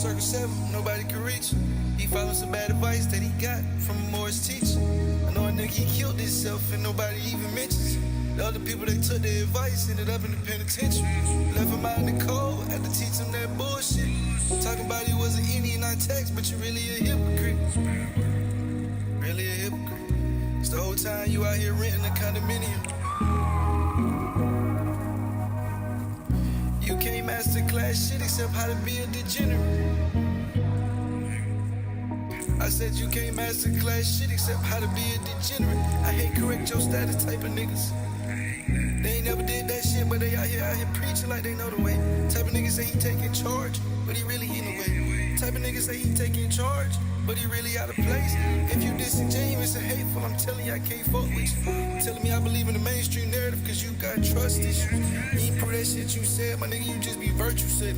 circle 7, nobody can reach him. He followed some bad advice that he got from a Morris teacher. I know a nigga, he killed himself and nobody even mentions it. The other people that took their advice ended up in the penitentiary. Left him out in the cold, had to teach him that bullshit. Talking about he was an Indian on text, but you really a hypocrite. Really a hypocrite. It's the whole time you out here renting a condominium. You can't master class shit except how to be a degenerate. I said you can't master class shit except how to be a degenerate. I hate correct your status type of niggas. They ain't never did that shit, but they out here preaching like they know the way. Type of niggas say he taking charge, but he really in the way. Type of niggas say he taking charge, but he really out of place. If you disingenuous and hateful, I'm telling you I can't fuck with you. Telling me I believe in the mainstream narrative cause you got trust issues. You ain't prove that shit you said, my nigga, you just be virtue said.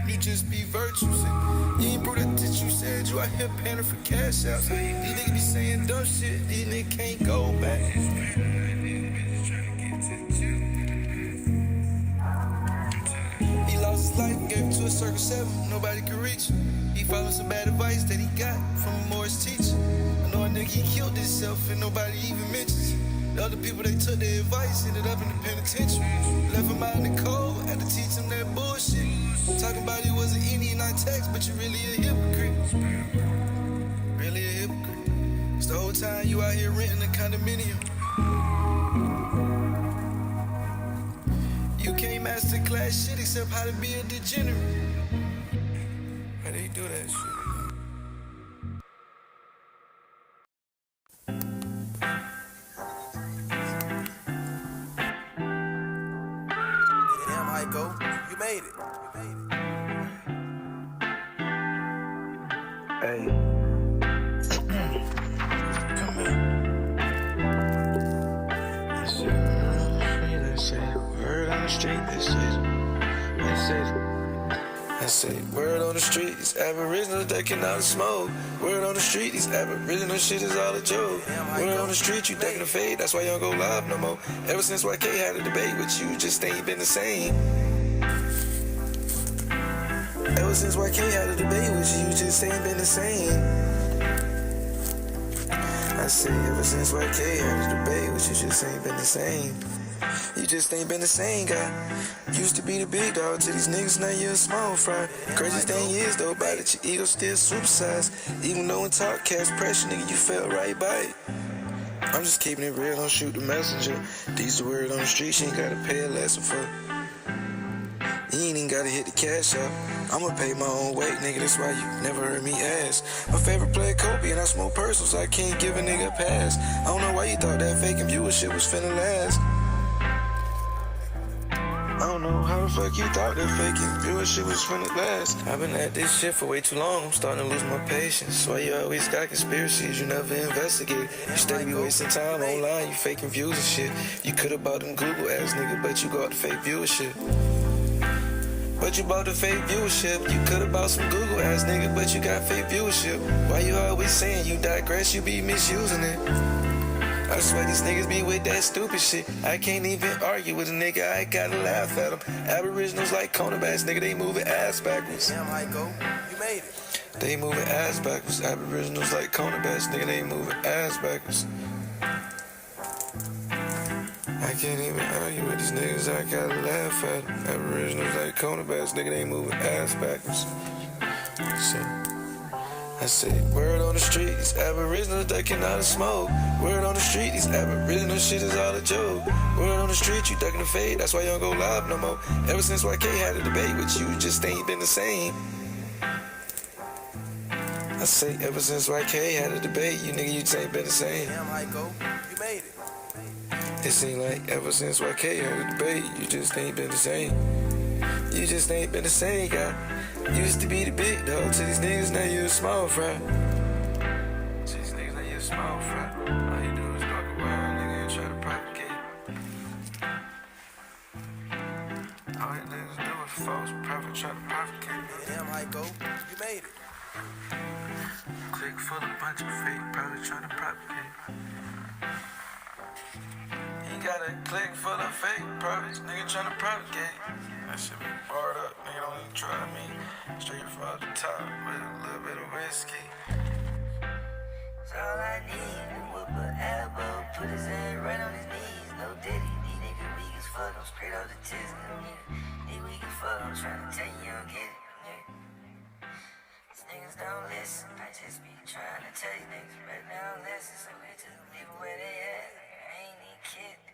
You just be virtue said. You ain't prove that you said, you out here panning for cash outs. These niggas be saying dumb shit, these niggas can't go back. He lost his life and gave it to a circle 7, nobody could reach him. He followed some bad advice that he got from a Morris teacher. I know a nigga, he killed himself and nobody even mentions it. The other people that took their advice ended up in the penitentiary. Left him out in the cold, had to teach him that bullshit. Talking about he was an Indian on text, but you really a hypocrite. Really a hypocrite. It's the whole time you out here renting a condominium. You can't master class shit except how to be a degenerate. How they do that shit? Damn, Heiko, you made it. Hey. Come here. They say, word on the street, I say, word on the street, these Aboriginals that cannot smoke. Word on the street, these Aboriginal shit is all a joke. Word on the street, you thinking of fade, that's why you don't go live no more. Ever since YK had a debate with you, just ain't been the same. Ever since YK had a debate with you, just ain't been the same. I say, ever since YK had a debate with you, just ain't been the same. You just ain't been the same guy. Used to be the big dog to these niggas, now you're a small fry. Craziest thing is though about it, your ego still supersized. Even though in talk cast pressure, nigga, you felt right by it. I'm just keeping it real, don't shoot the messenger. These the word on the street, she ain't gotta pay a lesson for. You ain't even gotta hit the cash out. I'ma pay my own weight, nigga, that's why you never heard me ask. My favorite player Kobe and I smoke personal, so I can't give a nigga a pass. I don't know why you thought that faking viewership was finna last. I don't know how the fuck you thought that faking viewership was finna last. I've been at this shit for way too long, I'm starting to lose my patience. Why you always got conspiracies, you never investigate. You steady be wasting time online, you faking views and shit. You could've bought them Google ads, nigga, but you got the fake viewership. But you bought the fake viewership. You could've bought some Google ads, nigga, but you got fake viewership. Why you always saying you digress, you be misusing it? I swear these niggas be with that stupid shit. I can't even argue with a nigga, I gotta laugh at them. Aboriginals like cornerbacks, nigga, they moving ass backwards. Damn, Heiko, you made it. They moving ass backwards. Aboriginals like cornerbacks, nigga, they moving ass backwards. I can't even argue with these niggas, I gotta laugh at them. Aboriginals like cornerbacks, nigga, they moving ass backwards. So I say, word on the street, these Aboriginals that cannot smoke. Word on the street, these Aboriginal shit is all a joke. Word on the street, you ducking the fade, that's why you don't go live no more. Ever since YK had a debate with you, just ain't been the same. I say, ever since YK had a debate, you nigga, you just ain't been the same. Damn, Heiko, you made it. It seemed like ever since YK had a debate, you just ain't been the same. You just ain't been the same guy. Used to be the big dog to these niggas, now you a small fry. To these niggas, now you a small fry. All you do is talk a wild nigga and try to propagate. All you niggas do is false prophet, try to propagate. Damn, Heiko, you made it. Click full of bunch of fake prophet trying to propagate. You got a click full of fake prophets, nigga trying to propagate. That shit be barred up, nigga don't even try me. Straight from the top with a little bit of whiskey. That's all I need, to whip a elbow, put his head right on his knees. No diddy, these niggas weak as fuck, I'm straight off the tits. They weak as fuck, I'm trying to tell you, you don't get it. These niggas don't listen, I just be trying to tell you niggas, but they don't listen, so we just leave them where they at. Like, I ain't even kidding.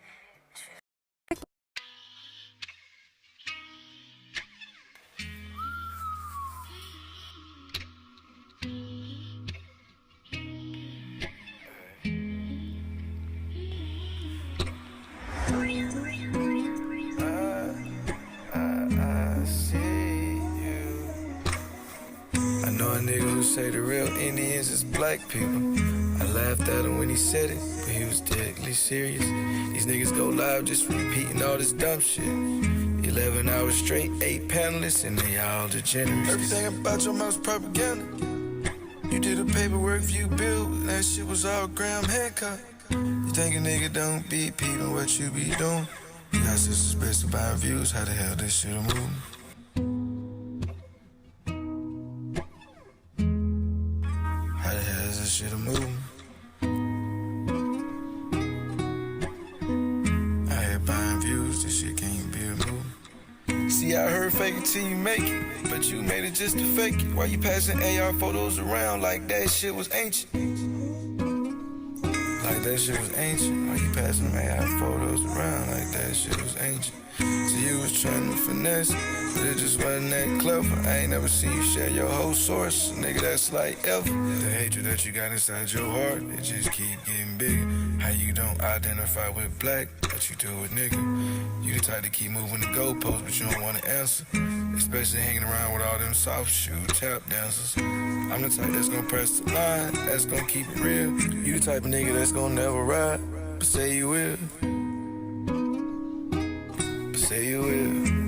I see you. I know a nigga who say the real Indians is black people. I laughed at him when he said it, but he was deadly serious. These niggas go live just repeating all this dumb shit. 11 hours straight, 8 panelists, and they all degenerates. Everything about your mouth's propaganda. You did the paperwork for you built, and that shit was all Graham Hancock. You think a nigga don't be peeping what you be doing? You got sisters best to buy views, how the hell this shit moving? How the hell is this shit moving? I here buying views, this shit can't be a move. See, I heard fake it till you make it, but you made it just to fake it. Why you passing AR photos around like that shit was ancient? Like that shit was ancient. Why you passing them AR photos around like that shit was ancient? So you was trying to finesse, but it just wasn't that clever. I ain't never seen you share your whole source, nigga, that's like ever. The hatred that you got inside your heart, it just keep getting bigger. How you don't identify with black, but you do with nigga. You the type to keep moving the goalposts, but you don't want to answer. Especially hanging around with all them soft shoe tap dancers. I'm the type that's gonna press the line, that's gonna keep it real. You the type of nigga that's gonna never ride, but say you will. But say you will.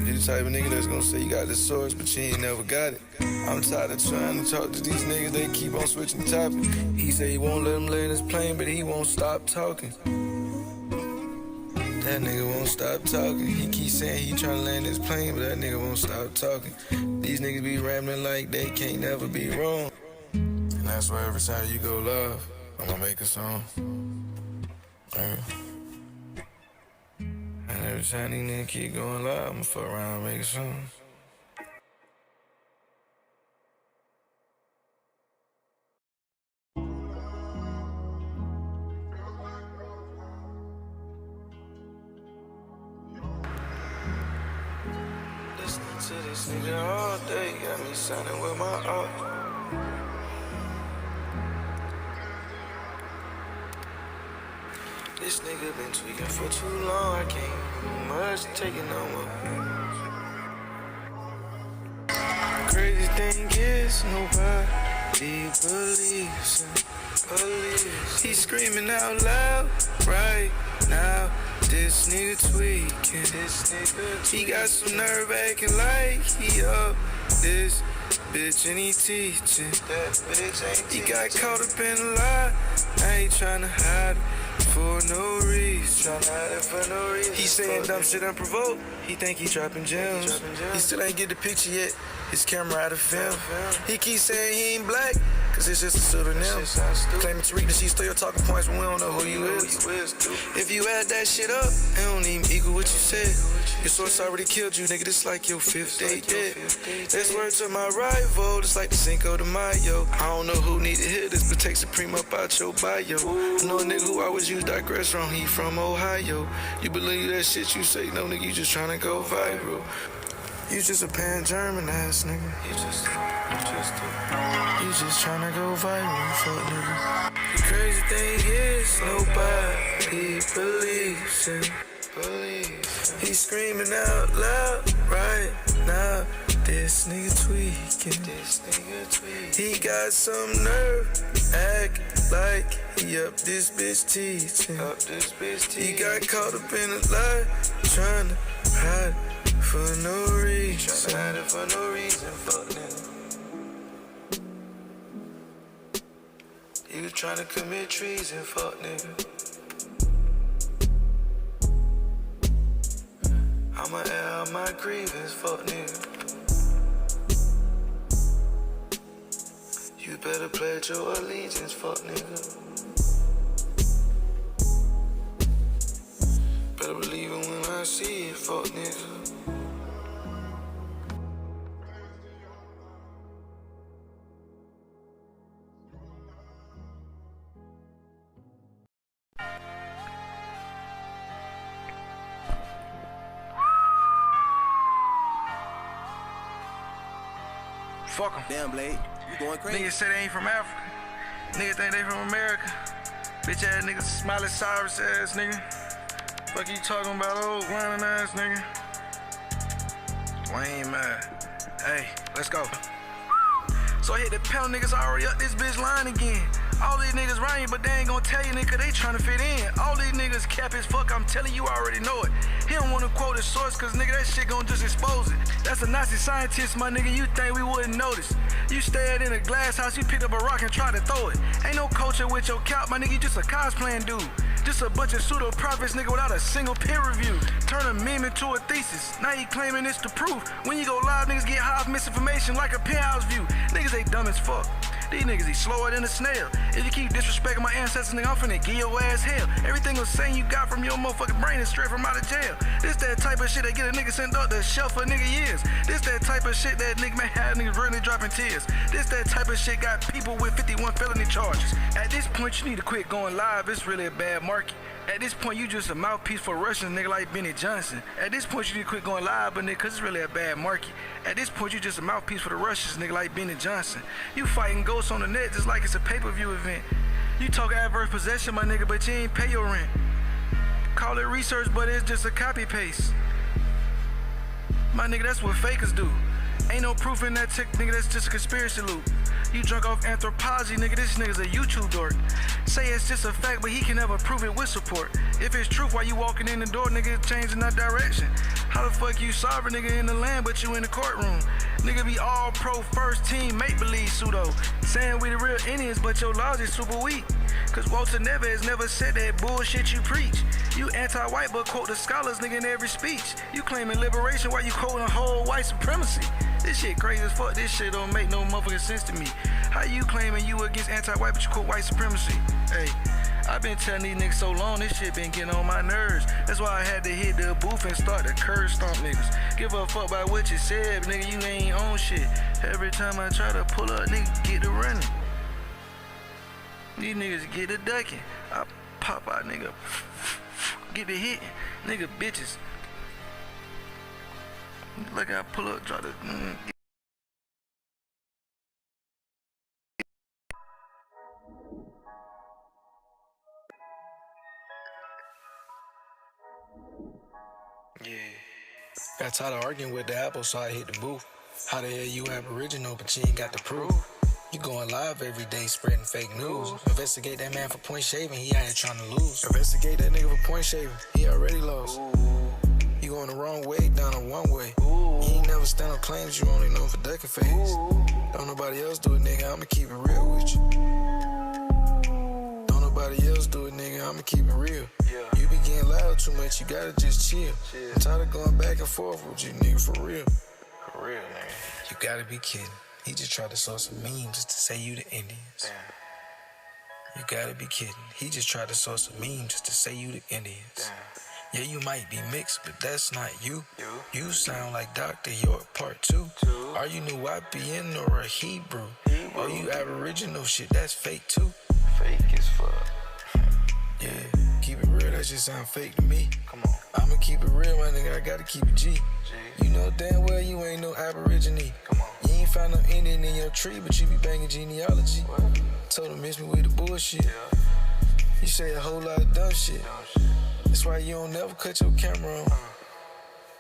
You the type of nigga that's gonna say you got the source, but you ain't never got it. I'm tired of trying to talk to these niggas, they keep on switching topics. He say he won't let him land his plane, but he won't stop talking. That nigga won't stop talking. He keep saying he tryna land his plane, but that nigga won't stop talking. These niggas be rambling like they can't never be wrong. And that's why every time you go live, I'ma make a song. And every time these niggas keep going live, I'ma fuck around and make a song. Listening to this nigga all day, got me sounding with my art. This nigga been tweaking for too long, I can't do much taking no more. Crazy thing is, nobody believes him. He's screaming out loud right now. This nigga tweaking. He got some nerve acting like he up this bitch and he teaching. He got caught up in a lie. I ain't tryna hide it for no reason. He saying dumb shit unprovoked. He think he dropping gems. He still ain't get the picture yet. His camera out of film. He keep saying he ain't black, cause it's just a pseudonym. Claiming to read the sheet, still your talking points, but we don't know who you is. If you add that shit up, it don't even equal what you said. Your source already killed you, nigga, this like your 5th day dead. That's word to my rival, it's like the Cinco de Mayo. I don't know who need to hear this, but take Supreme up out your bio. I know a nigga who always use digress wrong, he from Ohio. You believe that shit you say, no nigga, you just tryna go viral. You just a pan-German ass nigga. You just tryna go viral, fuck nigga. The crazy thing is, nobody believes him. He's screaming out loud right now. This nigga tweaking. He got some nerve, act like he up this bitch teaching. He got caught up in a lie, tryna hide for no reason. Fuck nigga. You tryna commit treason, fuck nigga. I I'ma air out my grievance, fuck nigga. You better pledge your allegiance, fuck nigga. Better believe it when I see it, fuck nigga. Fuck 'em. Damn, Blade, you going crazy. Niggas say they ain't from Africa. Niggas think they from America. Bitch ass niggas, Smiley Cyrus ass nigga. Fuck you talking about, old grinding ass nigga. Lame man. Hey, let's go. So I hit the pedal, niggas already up this bitch line again. All these niggas rhyme, but they ain't gonna tell you, nigga, they tryna fit in. All these niggas cap as fuck, I'm telling you, I already know it. He don't wanna quote his source, cause nigga, that shit gon' just expose it. That's a Nazi scientist, my nigga, you think we wouldn't notice. You stared in a glass house, you picked up a rock and tried to throw it. Ain't no culture with your couch, my nigga, you just a cosplaying dude. Just a bunch of pseudo-prophets, nigga, without a single peer review. Turn a meme into a thesis, now you claiming it's the proof. When you go live, niggas get high off misinformation like a penthouse view. Niggas ain't dumb as fuck. These niggas, they slower than a snail. If you keep disrespecting my ancestors, nigga, I'm finna give your ass hell. Everything was saying you got from your motherfucking brain is straight from out of jail. This that type of shit that get a nigga sent up the shelf for nigga years. This that type of shit that nigga may have niggas really dropping tears. This that type of shit got people with 51 felony charges. At this point, you need to quit going live. It's really a bad market. At this point, you just a mouthpiece for Russians, nigga, like Benny Johnson. At this point, you need to quit going live, but nigga, cause it's really a bad market. At this point, you just a mouthpiece for the Russians, nigga, like Benny Johnson. You fighting ghosts on the net just like it's a pay-per-view event. You talk adverse possession, my nigga, but you ain't pay your rent. Call it research, but it's just a copy-paste. My nigga, that's what fakers do. Ain't no proof in that tick, nigga, that's just a conspiracy loop. You drunk off anthropology, nigga, this nigga's a YouTube dork. Say it's just a fact, but he can never prove it with support. If it's truth, why you walking in the door, nigga, it's changing that direction. How the fuck you sovereign, nigga, in the land, but you in the courtroom? Nigga be all pro first team, make-believe pseudo. Saying we the real Indians, but your logic super weak. Cause Walter Never never said that bullshit you preach. You anti-white, but quote the scholars, nigga, in every speech. You claiming liberation while you quoting a whole white supremacy. This shit crazy as fuck, this shit don't make no motherfucking sense to me. How you claiming you against anti-white, but you quote white supremacy? Hey, I've been telling these niggas so long, this shit been getting on my nerves. That's why I had to hit the booth and start the curve stomp niggas. Give a fuck about what you said, but nigga, you ain't on shit. Every time I try to pull up, nigga, get to running. These niggas get to ducking. I pop out, nigga. Get to hitting. Nigga, bitches. Look, I pull up, try to... Yeah. Got tired of arguing with the Apple, so I hit the booth. How the hell you Aboriginal, but you ain't got the proof? You going live every day spreading fake news. Investigate that man for point shaving, he out here trying to lose. Investigate that nigga for point shaving, he already lost. You going the wrong way, down a one way. You ain't never stand on claims, you only known for ducking face. Don't nobody else do it, nigga, I'ma keep it real with you. Don't nobody else do it, nigga, I'ma keep it real. You be getting loud too much, you gotta just chill. I'm tired of going back and forth with you, nigga, for real. For real, nigga. You gotta be kidding. He just tried to source some memes just to say you the Indians. Damn. You gotta be kidding. He just tried to source some memes just to say you the Indians. Damn. Yeah, you might be mixed, but that's not you. You sound like Dr. York Part 2. Are you Nuwapian or a Hebrew? Or you Aboriginal shit, that's fake too. Fake as fuck. Yeah, keep it real, that shit sound fake to me. Come on. I'ma keep it real, my nigga, I gotta keep it G. You know damn well you ain't no Aborigine. Come on. You ain't found no Indian in your tree, but you be banging genealogy. What? Told him miss me with the bullshit. Yeah. You say a whole lot of dumb shit. That's why you don't never cut your camera on.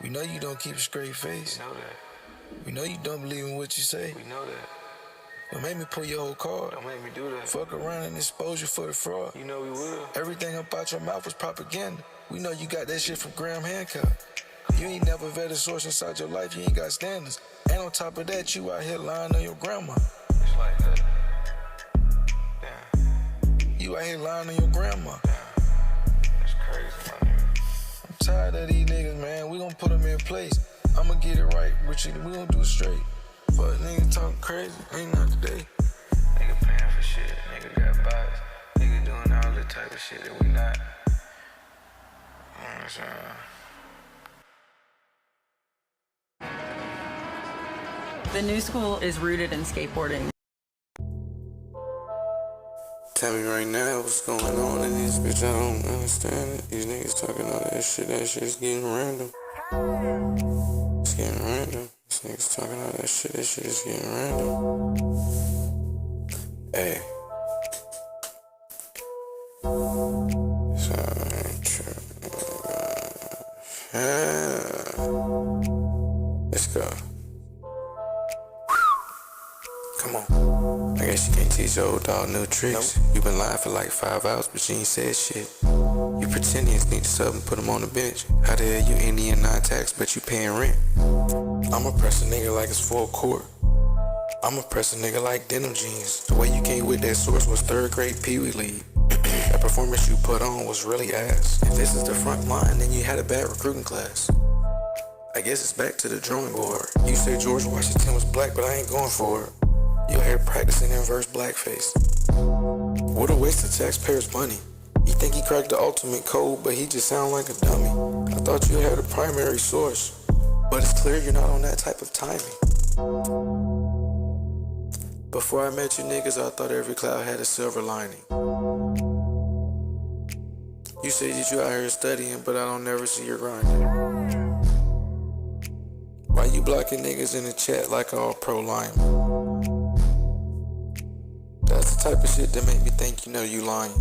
We know you don't keep a straight face. We know that. We know you don't believe in what you say. We know that. Don't make me pull your whole card. Don't make me do that. Fuck around and expose you for the fraud. You know we will. Everything up out your mouth was propaganda. We know you got that shit from Graham Hancock. You ain't never vetted a source inside your life, you ain't got standards. And on top of that, you out here lying on your grandma. It's like that. Damn. You out here lying on your grandma. Damn. That's crazy, my nigga. I'm tired of these niggas, man. We gon' put them in place. I'ma get it right, Richie. We gon' do it straight. Fuck niggas talking crazy, ain't not today. Nigga paying for shit, nigga got bots. Nigga doing all that type of shit that we not. You know what I'm saying? The new school is rooted in skateboarding. Tell me right now what's going on in this bitch. I don't understand it. These niggas talking all that shit's getting random. It's getting random. These niggas talking all that shit is getting random. Hey. So ain't true. Let's go. Come on. I guess you can't teach your old dog new tricks. Nope. You been lying for like 5 hours, but you ain't said shit. You Pretendians need to sub and put them on the bench. How the hell you Indian non-tax, but you paying rent? I'ma press a nigga like it's full court. I'ma press a nigga like denim jeans. The way you came with that source was 3rd grade Pee Wee League. That performance you put on was really ass. If this is the front line, then you had a bad recruiting class. I guess it's back to the drawing board. You say George Washington was black, but I ain't going for it. You're here practicing inverse blackface. What a waste of taxpayers' money. You think he cracked the ultimate code, but he just sound like a dummy. I thought you had a primary source, but it's clear you're not on that type of timing. Before I met you niggas, I thought every cloud had a silver lining. You say that you out here studying, but I don't never see your grinding. Why you blocking niggas in the chat like all pro linemen? That's the type of shit that make me think you know you lying.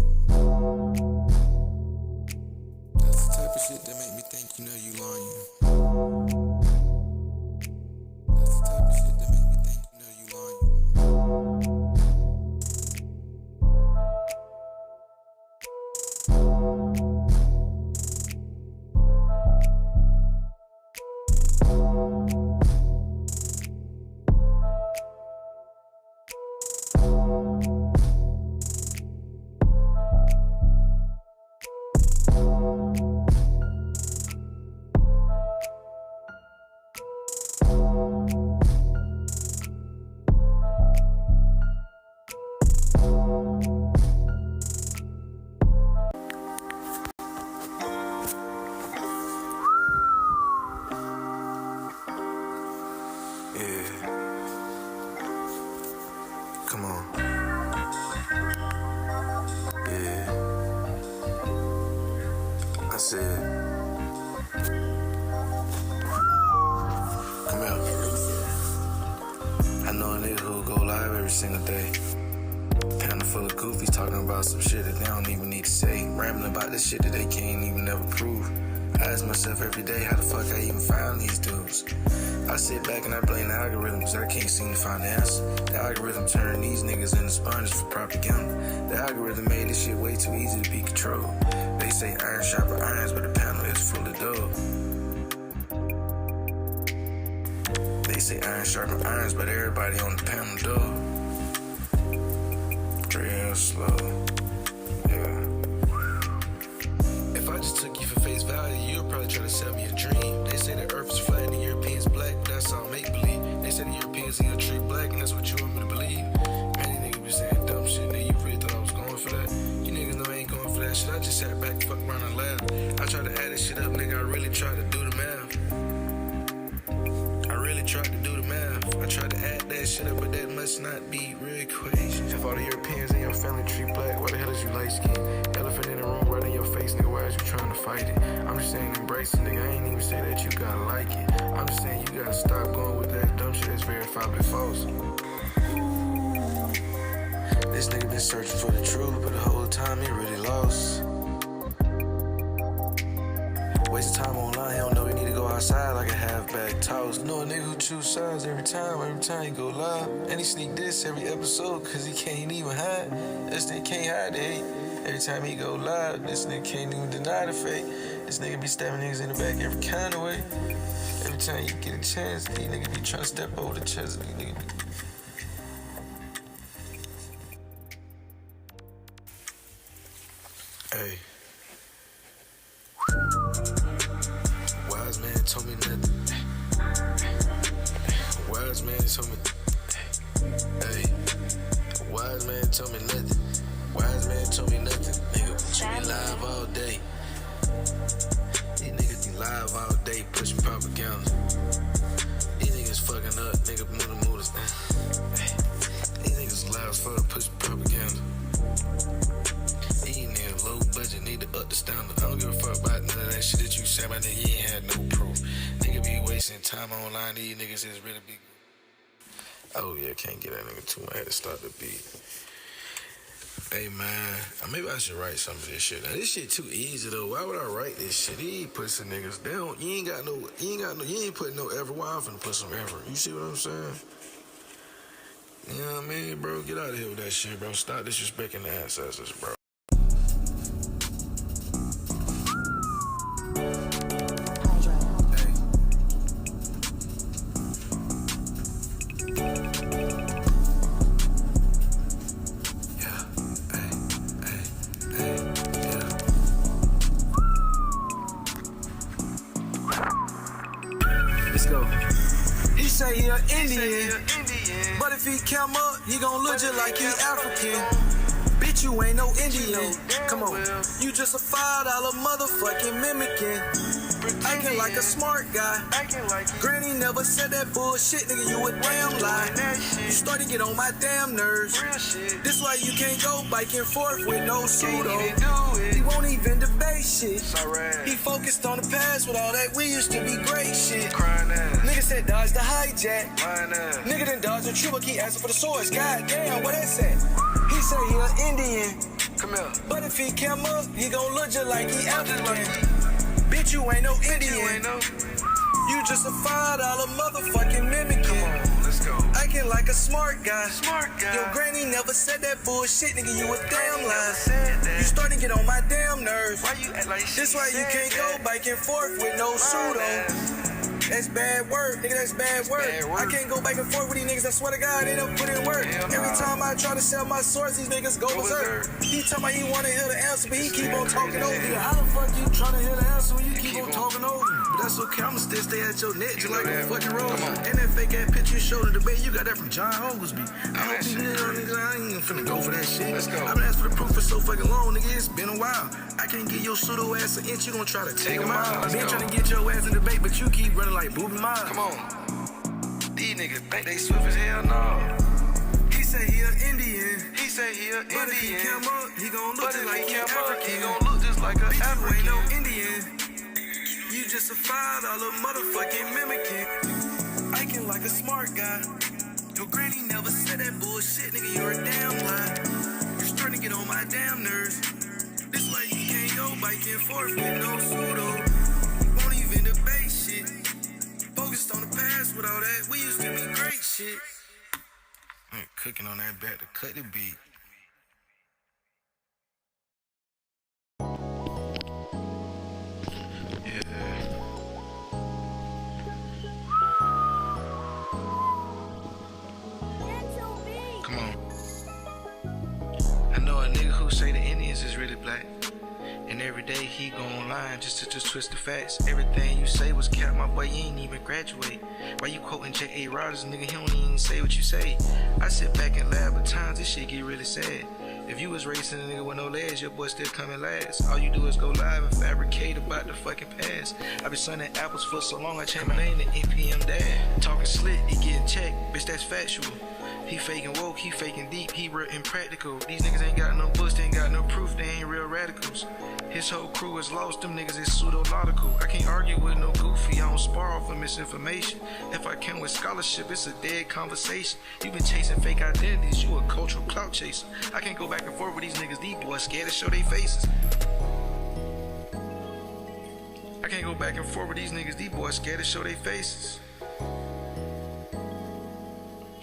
That's the type of shit that make me think you know you lying. That's the type of shit that make me think you know you lying. Come on. Yeah. I said, come here. I know a nigga who'll go live every single day. Panel full of goofies talking about some shit that they don't even need to say. Rambling about this shit that they can't even never prove. I ask myself every day, how the fuck I even found these dudes? I sit back and I blame the algorithm because I can't seem to find the answer. The algorithm turned these niggas into sponges for propaganda. The algorithm made this shit way too easy to be controlled. They say iron sharper irons, but the panel is full of dough. They say iron sharper irons, but everybody on the panel dough. Real slow. If I just took you for face value, you'll probably try to sell me a dream. They say the earth is flat and the Europeans black, but that's all make-believe. They say the Europeans in your tree black, and that's what you want me to believe. Man, you niggas be saying dumb shit, nigga, you really thought I was going for that? You niggas know I ain't going for that shit. I just sat back, fuck around and laugh. I tried to add this shit up, nigga, I really tried to do the math. I really tried to do the math. I tried to add that shit up, but that must not be real equation. If all the Europeans in your family tree black, why the hell is you light-skinned? Elephant in the room right in your face, nigga, why is you trying to fight it? I'm just saying embrace it, nigga, I ain't even say that you gotta like it. I'm just saying you gotta stop going with that dumb shit that's verifiably false. This nigga been searching for the truth, but the whole time he really lost. Wasting time online, he don't know he need to go outside like a half-back toss. Know a nigga who choose sides every time he go live. And he sneak this every episode, cause he can't even hide. This nigga can't hide the hate. Every time he go live, this nigga can't even deny the fake. This nigga be stabbing niggas in the back every kind of way. Every time you get a chance, these niggas be trying to step over the chest. These niggas be... Hey. told me nothing. Wise man told me, hey. Wise man told me nothing. Wise man told me nothing. Nigga, you be live all day. These niggas be live all day pushing propaganda. These niggas fucking up, nigga, mooders. These niggas live as fuck pushing propaganda. These niggas low budget, need to up the standard. I don't give a fuck about none of that shit that you say about that. You ain't had no proof. Nigga be wasting time online. These niggas is really big. Oh yeah, can't get that nigga too much. I had to start the beat. Hey man, maybe I should write some of this shit. Now this shit too easy though. Why would I write this shit? These pussy niggas, they don't. You ain't putting no effort. Why I'm finna put some effort? You see what I'm saying? You know what I mean, bro? Get out of here with that shit, bro. Stop disrespecting the ancestors, bro. He say he an Indian, but if he come up, he gon' look just like he African. Bitch, you ain't no Indian. Come on, you just a $5 motherfucking mimicking. Acting like a smart guy. Granny never said that bullshit, nigga, you a damn lie. You starting to get on my damn nerves. This why you can't go back and forth with no pseudo. He won't even debate shit. He focused on the past with all that we used to be great shit. Nigga said dodge the hijack. Nigga done dodge the truth, keep asking for the swords. God damn, what that said? He say he an Indian. Come here. But if he come up, he gon' look just like he African. Bitch, you ain't no Indian. You just a $5 motherfucking mimicking. Come on, let's go. Acting like a smart guy. Your granny never said that bullshit, nigga, you a damn lie. You starting to get on my damn nerves. Why you act like this why you can't go back and forth with no pseudo. That's bad word, nigga, that's bad word. I can't go back and forth with these niggas, I swear to God, they don't put in work. Every time I try to sell my source, these niggas go berserk. He tell me he wanna hear the answer, but he keep on talking over me. How the fuck you tryna hear the answer when you keep on talking over me? But that's okay, I'ma still stay at your neck just like a fucking rose. And that fake ass picture you showed in the debate, you got that from John Oglesby. I hope you niggas, I ain't even finna go for that shit. Let's go. I've been asking for the proof for so fucking long, nigga, it's been a while. I can't get your pseudo ass an inch, you gon' try to take him out. I've been trying to get your ass in the debate, but you keep running like booby mine. Come on. These niggas think they swift as hell, no. He say he an Indian. But if he come up, he gon' look just like he African. He gon' look just like a African. You ain't no Indian. You just a $5 motherfucking mimicking. Acting like a smart guy. Your granny never said that bullshit, nigga, you're a damn lie. You're starting to get on my damn nerves. This way you can't go back and forth with no pseudo. Won't even debate shit. Focused on the past with all that, we used to be great shit. I'm cooking on that back to cut the beat. Come on. I know a nigga who say the Indians is really black. And every day he go online just to twist the facts. Everything you say was cap, my boy, you ain't even graduate. Why you quoting J.A. Rogers, nigga, he don't even say what you say. I sit back and laugh, but times this shit get really sad. If you was racing a nigga with no legs, your boy still coming last. All you do is go live and fabricate about the fucking past. I been sunning apples for so long, I changed my name to NPM Dad. Talking slick, he getting checked, bitch, that's factual. He faking woke, he faking deep, he real impractical. These niggas ain't got no books, they ain't got no proof, they ain't real radicals. His whole crew is lost, them niggas is pseudo-logical. I can't argue with no goofy, I don't spar off of misinformation. If I come with scholarship, it's a dead conversation. You been chasing fake identities, you a cultural clout chaser. I can't go back and forth with these niggas, these boys scared to show their faces. I can't go back and forth with these niggas, these boys scared to show their faces.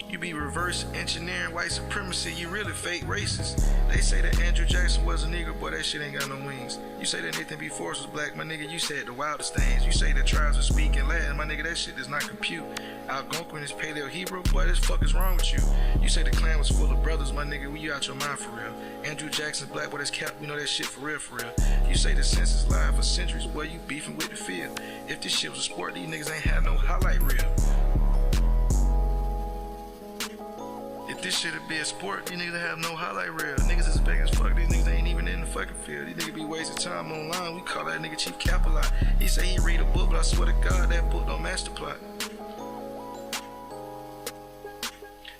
You be reverse engineering white supremacy, you really fake racist. They say that Andrew Jackson was a nigga, boy, that shit ain't got no wings. You say that Nathan B. Forrest was black, my nigga, you said the wildest things. You say that tribes are speaking Latin, my nigga, that shit does not compute. Algonquin is Paleo Hebrew, boy, this fuck is wrong with you. You say the Klan was full of brothers, my nigga, you out your mind for real. Andrew Jackson's black, boy, that's cap, we know that shit for real, for real. You say the census lied for centuries, boy, you beefing with the field. If this shit was a sport, these niggas ain't had no highlight reel. If this shit'd be a sport, these niggas have no highlight reel. Niggas is big as fuck, these niggas ain't even in the fucking field. These niggas be wasting time online, we call that nigga Chief Capilot. He say he read a book, but I swear to God, that book don't match the plot.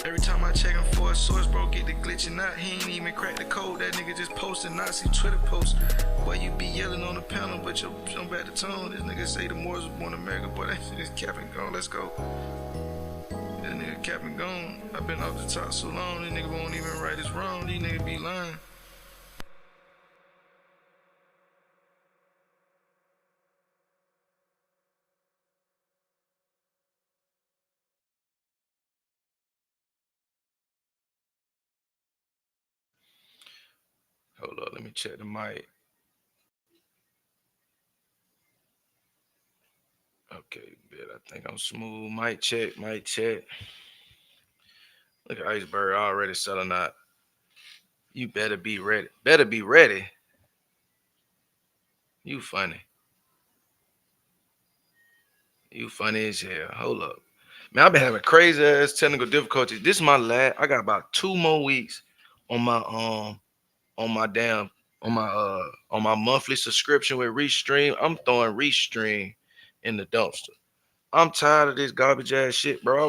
Every time I check him for a source, bro, get the glitching out. He ain't even crack the code, that nigga just posted Nazi Twitter posts. Boy, you be yelling on the panel, but you jump back the tone. This nigga say the Moors was born in America, boy, that shit is cap and gone, let's go. That nigga cap and gone. I've been off the top so long, this nigga won't even right his wrong, these niggas be lying. Hold up, let me check the mic. Okay, good. I think I'm smooth. Mic check, mic check. Look at Iceberg already selling out. You better be ready. Better be ready. You funny. You funny as hell. Hold up. Man, I've been having crazy ass technical difficulties. This is my last. I got about 2 more weeks on my monthly subscription with Restream. I'm throwing Restream in the dumpster. I'm tired of this garbage ass shit, bro.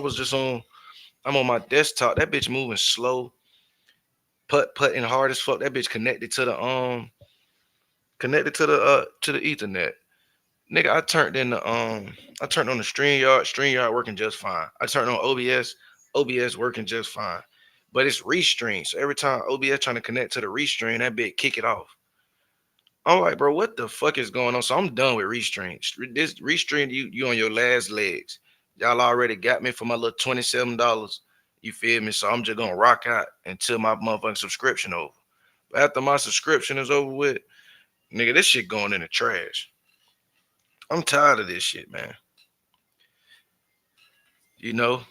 I'm on my desktop. That bitch moving slow. Putting hard as fuck. That bitch connected to the Ethernet. Nigga, I turned on the StreamYard working just fine. I turned on OBS working just fine. But it's Restream. So every time OBS trying to connect to the Restream, that bitch kick it off. I'm like, bro, what the fuck is going on? So I'm done with Restream. This Restream, you on your last legs. Y'all already got me for my little $27. You feel me? So I'm just gonna rock out until my motherfucking subscription over. But after my subscription is over with, nigga, this shit going in the trash. I'm tired of this shit, man. You know,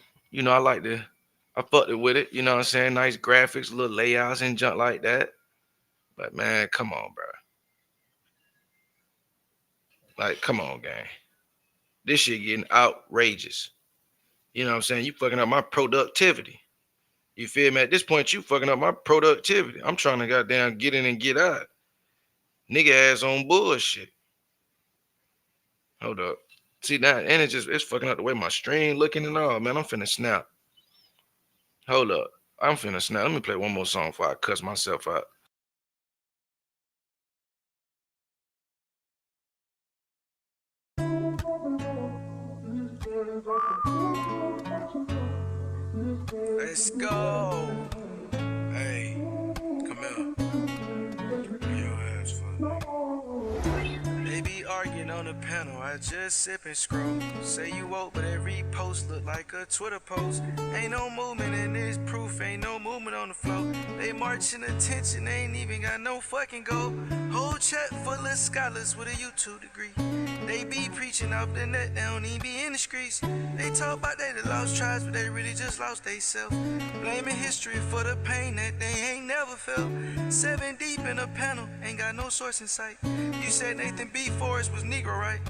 I fucked it with it. You know what I'm saying? Nice graphics, little layouts and junk like that. But man, come on, bro. Like, come on, gang. This shit getting outrageous. You know what I'm saying? You fucking up my productivity. You feel me? At this point, you fucking up my productivity. I'm trying to goddamn get in and get out. Nigga ass on bullshit. Hold up. See that? And it's fucking up the way my stream looking and all. Man, I'm finna snap. Hold up. I'm finna snap. Let me play one more song before I cuss myself out. Let's go. Hey, come here. Your ass funny. They be arguing on the panel, I just sip and scroll. Say you woke, but every post look like a Twitter post. Ain't no movement in this proof, ain't no movement on the floor. They marching attention, they ain't even got no fucking goal. Whole chat full of scholars with a YouTube degree. They be preaching off the net, they don't even be in the streets. They talk about they the lost tribes, but they really just lost they self. Blaming history for the pain that they ain't never felt. 7 deep in a panel, ain't got no source in sight. You said Nathan B. Forrest was Negro, right?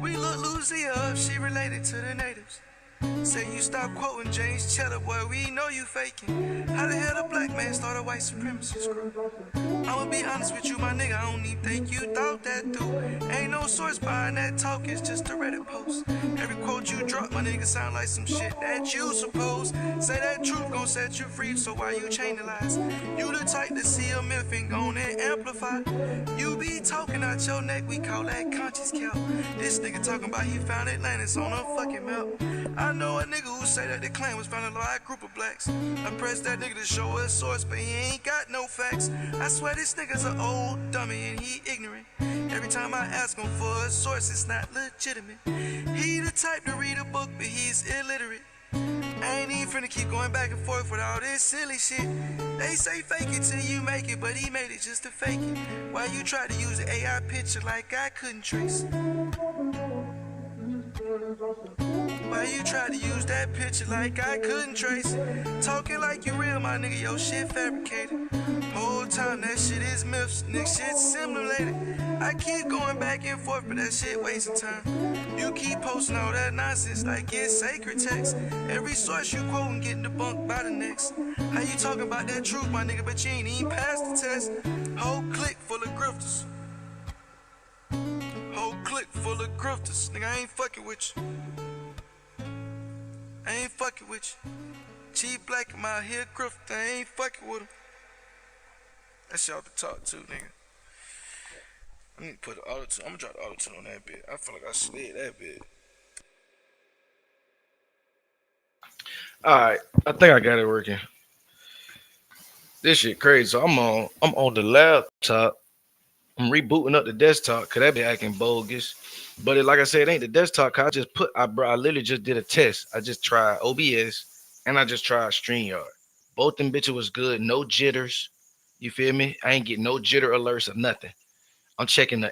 We look Lucia up, she related to the natives. Say you stop quoting James Cheddar, boy, we know you faking. How the hell a black man start a white supremacy screw? I'ma be honest with you, my nigga, I don't even think you thought that through. Ain't no source behind that talk, it's just a Reddit post. Every quote you drop, my nigga, sound like some shit that you suppose. Say that truth gon' set you free, so why you chain the lies? You the type to see a myth and gon' and amplify. You be talking out your neck, we call that conscious count. This nigga talking about he found Atlantis on a fucking map. I know a nigga who say that the Klan was founded by a group of blacks. I pressed that nigga to show a source, but he ain't got no facts. I swear this nigga's an old dummy and he ignorant. Every time I ask him for a source, it's not legitimate. He the type to read a book, but he's illiterate. I ain't even finna keep going back and forth with all this silly shit. They say fake it till you make it, but he made it just to fake it. Why you try to use the AI picture like I couldn't trace it? Why you try to use that picture like I couldn't trace it? Talking like you real, my nigga, your shit fabricated. Whole time that shit is myths, nigga, shit simulated. I keep going back and forth, but that shit wasting time. You keep posting all that nonsense like it's sacred text. Every source you quoting getting debunked by the next. How you talking about that truth, my nigga, but you ain't even passed the test? Whole clique full of grifters. Whole clique full of grifters. Nigga, I ain't fucking with you. I ain't fucking with you. Cheap black, I'm out here grifting. I ain't fucking with him. That's y'all to talk to, nigga. I need to put the auto-tune. I'm gonna drop the auto-tune on that bit. I feel like I slid that bit. Alright, I think I got it working. This shit crazy. So I'm on the laptop. I'm rebooting up the desktop because that be acting bogus. But like I said, it ain't the desktop. Cause I literally just did a test. I just tried OBS and I just tried StreamYard. Both them bitches was good. No jitters. You feel me? I ain't getting no jitter alerts or nothing. I'm checking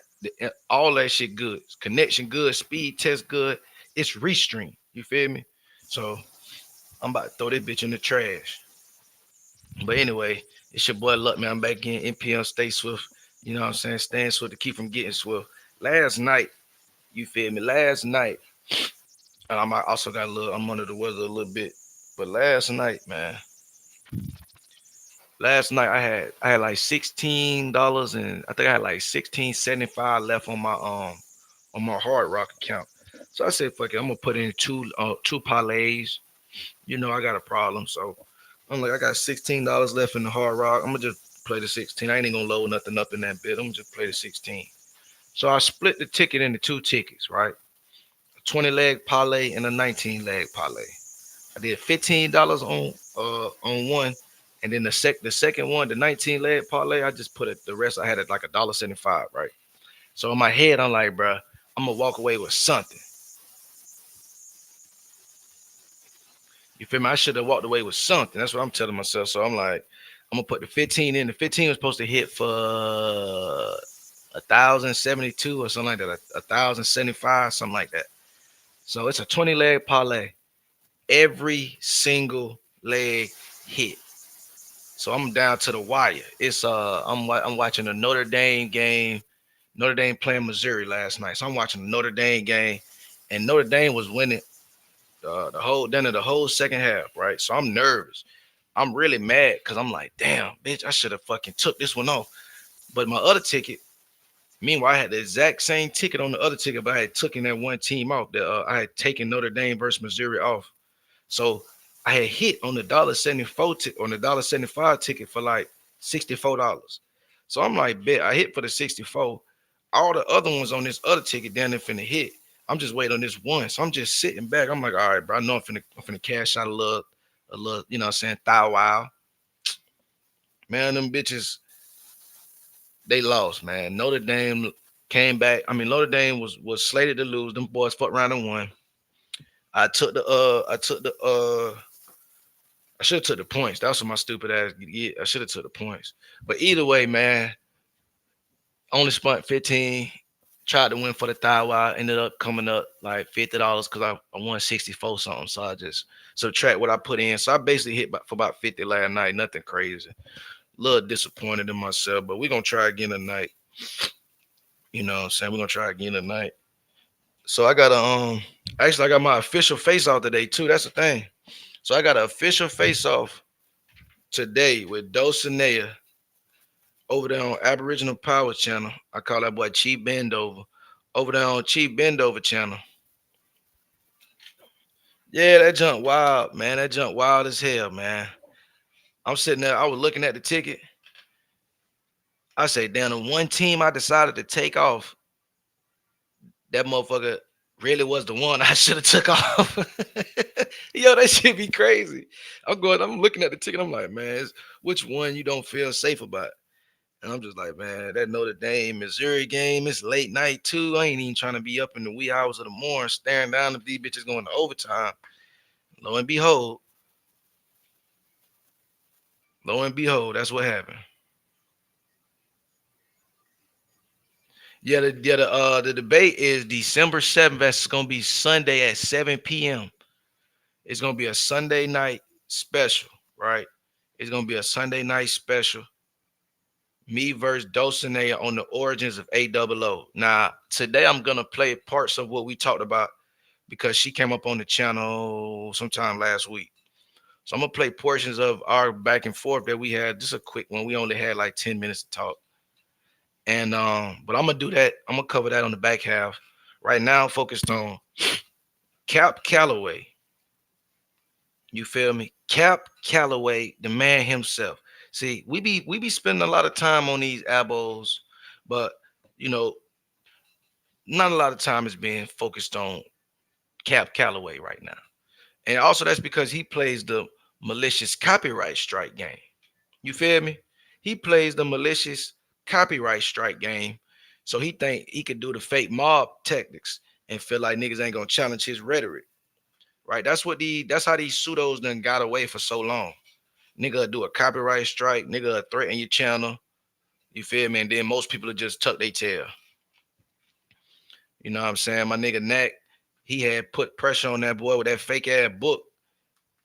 all that shit good. Connection good. Speed test good. It's restream. You feel me? So I'm about to throw this bitch in the trash. But anyway, it's your boy Luck, man. I'm back in NPM. Stay swift. You know what I'm saying? Staying swift to keep from getting swift. Last night, you feel me? Last night, and I also got I'm under the weather a little bit. But last night, man, I had like $16 and I think I had like 16.75 left on my Hard Rock account. So I said, fuck it, I'm gonna put in two parlays. You know I got a problem, so I'm like, I got $16 left in the Hard Rock. I'm gonna just play the 16. I ain't gonna load nothing up in that bit. I'm gonna just play the 16. So I split the ticket into two tickets, right? A 20 leg parlay and a 19 leg parlay. I did $15 on one, and then the second one, the 19 leg parlay, I just put it. The rest I had it like $1.75, right? So in my head, I'm like, bro, I'm gonna walk away with something. You feel me? I should have walked away with something. That's what I'm telling myself. So I'm like, I'm gonna put the 15 in. The 15 was supposed to hit for 1,072 or something like that, 1,075, something like that. So it's a 20 leg parlay. Every single leg hit. So I'm down to the wire. It's I'm watching the Notre Dame game. Notre Dame playing Missouri last night. So I'm watching the Notre Dame game, and Notre Dame was winning the whole second half, right? So I'm nervous. I'm really mad because I'm like, damn, bitch, I should have fucking took this one off. But my other ticket, meanwhile, I had the exact same ticket on the other ticket, but I had taken that one team off. I had taken Notre Dame versus Missouri off. So I had hit on the $1.74 on the $1.75 ticket for like $64. So I'm like, bet I hit for the 64. All the other ones on this other ticket down there finna hit. I'm just waiting on this one. So I'm just sitting back. I'm like, all right, bro. I know I'm finna cash out a little, you know what I'm saying, thou wow. Man, them bitches, they lost, man. Notre Dame came back. I mean, Notre Dame was slated to lose. Them boys fucked around and won. I should have took the points. That was my stupid ass. Yeah, I should have took the points. But either way, man, only spent 15. Tried to win for the thigh wire. Ended up coming up like $50 because I won 64 something. So I just subtract what I put in. So I basically hit for about 50 last night. Nothing crazy. A little disappointed in myself, but we're gonna try again tonight. You know what I'm saying? We're gonna try again tonight. So I got I got my official face off today too. That's the thing. So I got an official face off today with Dulcinea over there on Aboriginal Power Channel. I call that boy Chief Bendover. Over there on Chief Bendover channel. Yeah, that junk wild, man. That junk wild as hell, man. I'm sitting there, I was looking at the ticket. I say, damn, the one team I decided to take off, that motherfucker really was the one I should have took off. Yo, that shit be crazy. I'm looking at the ticket. I'm like, man, which one you don't feel safe about? And I'm just like, man, that Notre Dame Missouri game, it's late night too. I ain't even trying to be up in the wee hours of the morning staring down at these bitches going to overtime. Lo and behold, that's what happened. The debate is December 7th. That's gonna be Sunday at 7 p.m. It's gonna be a Sunday night special, right? It's gonna be a Sunday night special. Me versus Dulcinea on the origins of A00. Now, today I'm gonna play parts of what we talked about because she came up on the channel sometime last week. So I'm gonna play portions of our back and forth that we had. Just a quick one. We only had like 10 minutes to talk. And but I'm gonna do that. I'm gonna cover that on the back half. Right now, I'm focused on Cap Calloway. You feel me? Cap Calloway, the man himself. See, we be spending a lot of time on these abos, but you know, not a lot of time is being focused on Cap Calloway right now. And also that's because he plays the malicious copyright strike game. You feel me? He plays the malicious copyright strike game. So he think he could do the fake mob tactics and feel like niggas ain't gonna challenge his rhetoric. Right? That's how these pseudos done got away for so long. Nigga do a copyright strike, nigga threaten your channel. You feel me? And then most people will just tuck their tail. You know what I'm saying? My nigga Knack, he had put pressure on that boy with that fake ass book.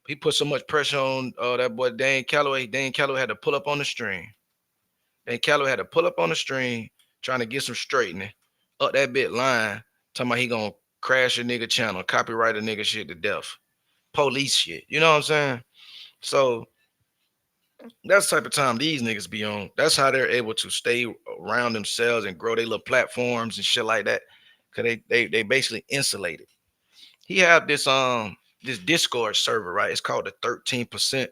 He put so much pressure on that boy Dane Calloway. Dane Calloway had to pull up on the string. Dane Calloway had to pull up on the string, trying to get some straightening. Up that bit line, talking about he gonna crash a nigga channel, copyright a nigga shit to death. Police shit. You know what I'm saying? So that's the type of time these niggas be on. That's how they're able to stay around themselves and grow their little platforms and shit like that. Cause they basically insulated. He have this Discord server, right? It's called the 13%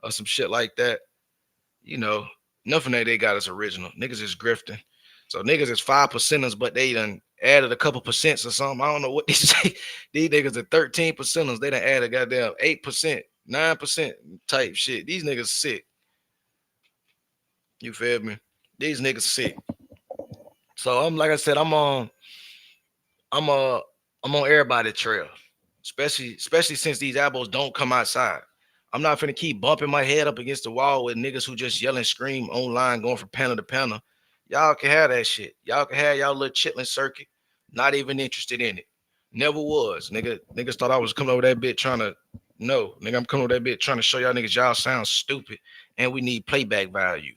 or some shit like that. You know, nothing that they got is original. Niggas is grifting. So niggas is 5%ers, but they done added a couple percents or something. I don't know what they say. These niggas are 13%ers. They done added goddamn 8%, 9% type shit. These niggas sick. You feel me? These niggas sick. So I'm like I said, I'm uh I'm on everybody trail. Especially since these albums don't come outside. I'm not finna keep bumping my head up against the wall with niggas who just yell and scream online, going from panel to panel. Y'all can have that shit. Y'all can have y'all little chitlin circuit. Not even interested in it. Never was. Niggas thought I was coming over that bit trying to. No, nigga, I'm coming over that bit trying to show y'all niggas y'all sound stupid and we need playback value.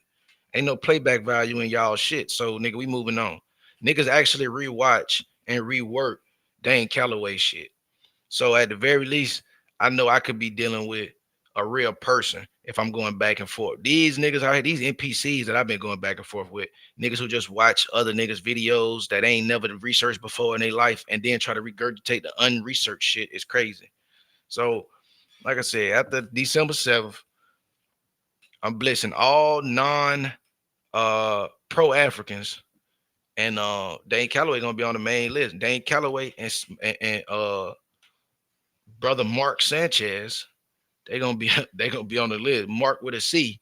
Ain't no playback value in y'all shit. So nigga, we moving on. Niggas actually rewatch and rework Dane Calloway shit. So at the very least, I know I could be dealing with a real person if I'm going back and forth. These niggas out here, these NPCs that I've been going back and forth with, niggas who just watch other niggas' videos that ain't never researched before in their life and then try to regurgitate the unresearched shit is crazy. So, like I said, after December 7th, I'm blessing all non pro Africans. And Dane Calloway gonna be on the main list. Dane Calloway and brother Mark Sanchez, they gonna be on the list. Mark with a C.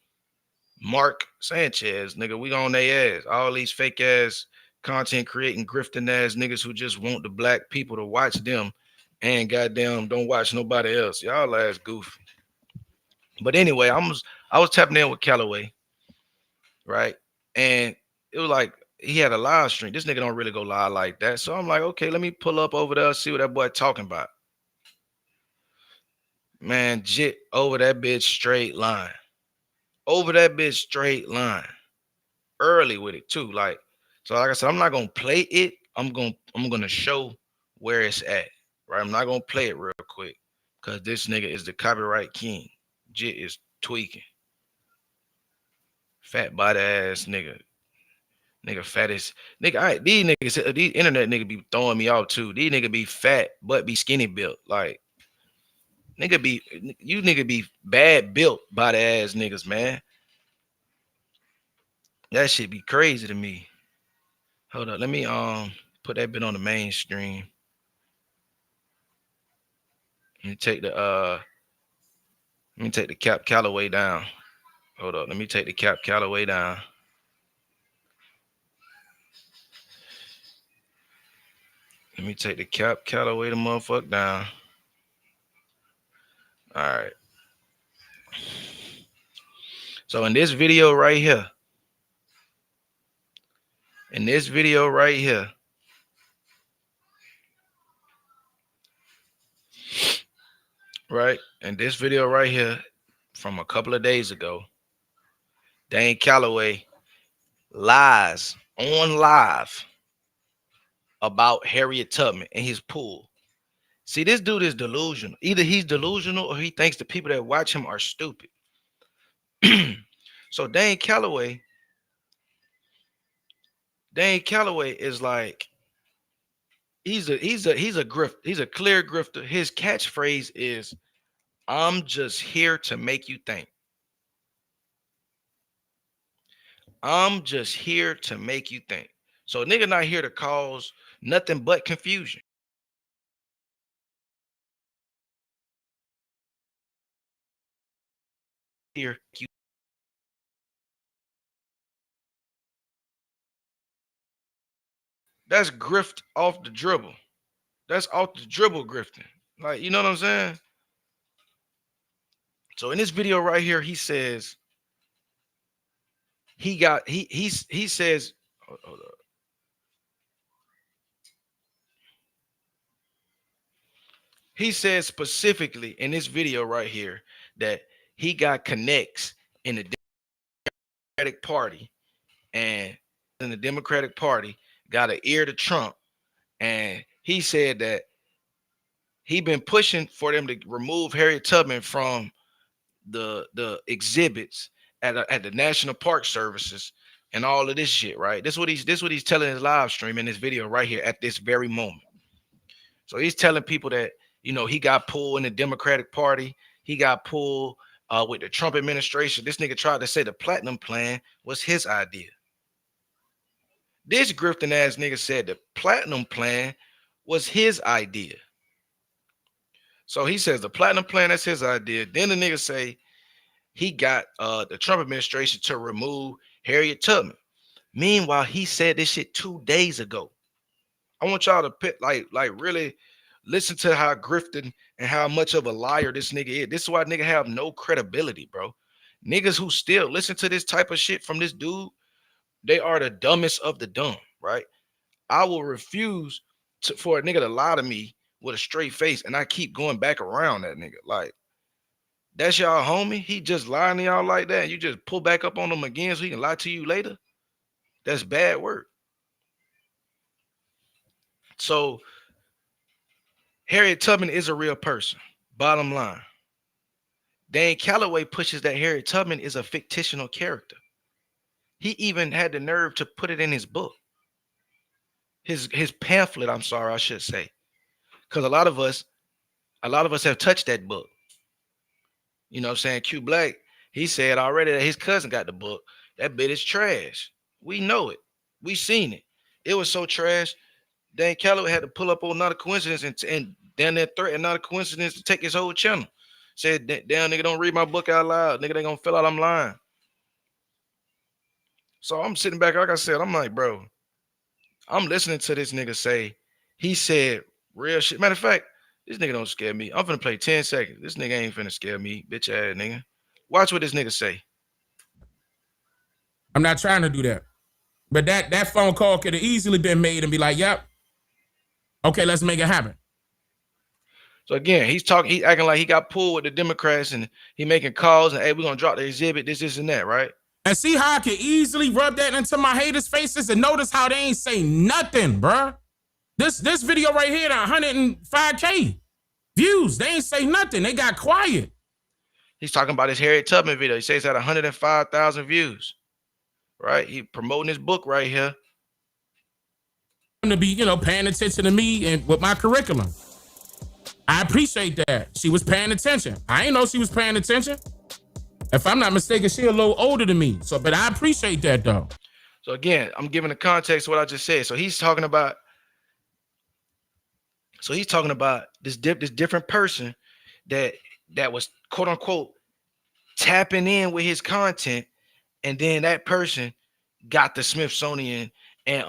Mark Sanchez, nigga, we on their ass. All these fake ass content creating grifting ass niggas who just want the black people to watch them and goddamn don't watch nobody else. Y'all ass goofy. But anyway, I was tapping in with Calloway, right? And it was like he had a live stream. This nigga don't really go live like that. So I'm like, okay, let me pull up over there, see what that boy talking about. Man, jit over that bitch straight line. Over that bitch straight line. Early with it too. Like I said, I'm not gonna play it. I'm gonna show where it's at. Right. I'm not gonna play it real quick. Cause this nigga is the copyright king. Jit is tweaking. Fat body ass nigga. Nigga fat as nigga. All right, these internet nigga be throwing me off too. These nigga be fat but be skinny built. Like nigga be bad built by the ass niggas, man. That shit be crazy to me. Hold up, let me put that bit on the main screen. Let me take the Cap Calloway down. Hold up, let me take the Cap Calloway down. Let me take the Cap Calloway the motherfucker down. All right. So in this video right here, right? In this video right here from a couple of days ago, Dane Calloway lies on live about Harriet Tubman and his pool. See, this dude is delusional. Either he's delusional or he thinks the people that watch him are stupid. So Dane Calloway is like he's a grift. He's a clear grifter. His catchphrase is, "I'm just here to make you think. I'm just here to make you think." So nigga not here to cause nothing but confusion. Here, that's grift off the dribble. That's off the dribble grifting. Like, you know what I'm saying? So in this video right here, he says he says, hold up. He says specifically in this video right here that he got connects in the Democratic Party, and in the Democratic Party got an ear to Trump, and he said that he been pushing for them to remove Harriet Tubman from the exhibits at the National Park Services and all of this shit, right? This what he's telling his live stream in this video right here at this very moment. So he's telling people that, you know, he got pulled in the Democratic Party. He got pulled with the Trump administration. This nigga tried to say the Platinum Plan was his idea. This grifting ass nigga said the Platinum Plan was his idea. So he says the Platinum Plan, that's his idea. Then the nigga say he got the Trump administration to remove Harriet Tubman. Meanwhile, he said this shit 2 days ago. I want y'all to pit like really listen to how grifting and how much of a liar this nigga is. This is why nigga have no credibility, bro. Niggas who still listen to this type of shit from this dude, they are the dumbest of the dumb, right? I will refuse for a nigga to lie to me with a straight face, and I keep going back around that nigga. Like, that's y'all homie? He just lying to y'all like that, and you just pull back up on him again so he can lie to you later? That's bad work. So Harriet Tubman is a real person. Bottom line. Dane Calloway pushes that Harriet Tubman is a fictional character. He even had the nerve to put it in his book. His pamphlet, I'm sorry, I should say. Because a lot of us have touched that book. You know what I'm saying? Q Black, he said already that his cousin got the book. That bit is trash. We know it. We seen it. It was so trash. Dane Calloway had to pull up on Not a Coincidence and down there threatened Not a Coincidence to take his whole channel. Said, damn, nigga, don't read my book out loud. Nigga, they gonna feel out I'm lying. So I'm sitting back, like I said, I'm like, bro, I'm listening to this nigga say, he said real shit. Matter of fact, this nigga don't scare me. I'm finna play 10 seconds. This nigga ain't finna scare me, bitch ass nigga. Watch what this nigga say. I'm not trying to do that. But that phone call could have easily been made and be like, yep. Okay, let's make it happen. So again, he's acting like he got pulled with the Democrats and he making calls and, hey, we're gonna drop the exhibit, this and that, right? And see how I can easily rub that into my haters' faces and notice how they ain't say nothing, bruh. This video right here, 105K views. They ain't say nothing. They got quiet. He's talking about his Harriet Tubman video. He says it's at 105,000 views, right? He promoting his book right here. To be, paying attention to me and with my curriculum. I appreciate that. She was paying attention. I ain't know she was paying attention. If I'm not mistaken, she a little older than me. So, but I appreciate that though. So again, I'm giving the context of what I just said. So he's talking about this different person that was quote unquote tapping in with his content, and then that person got the Smithsonian and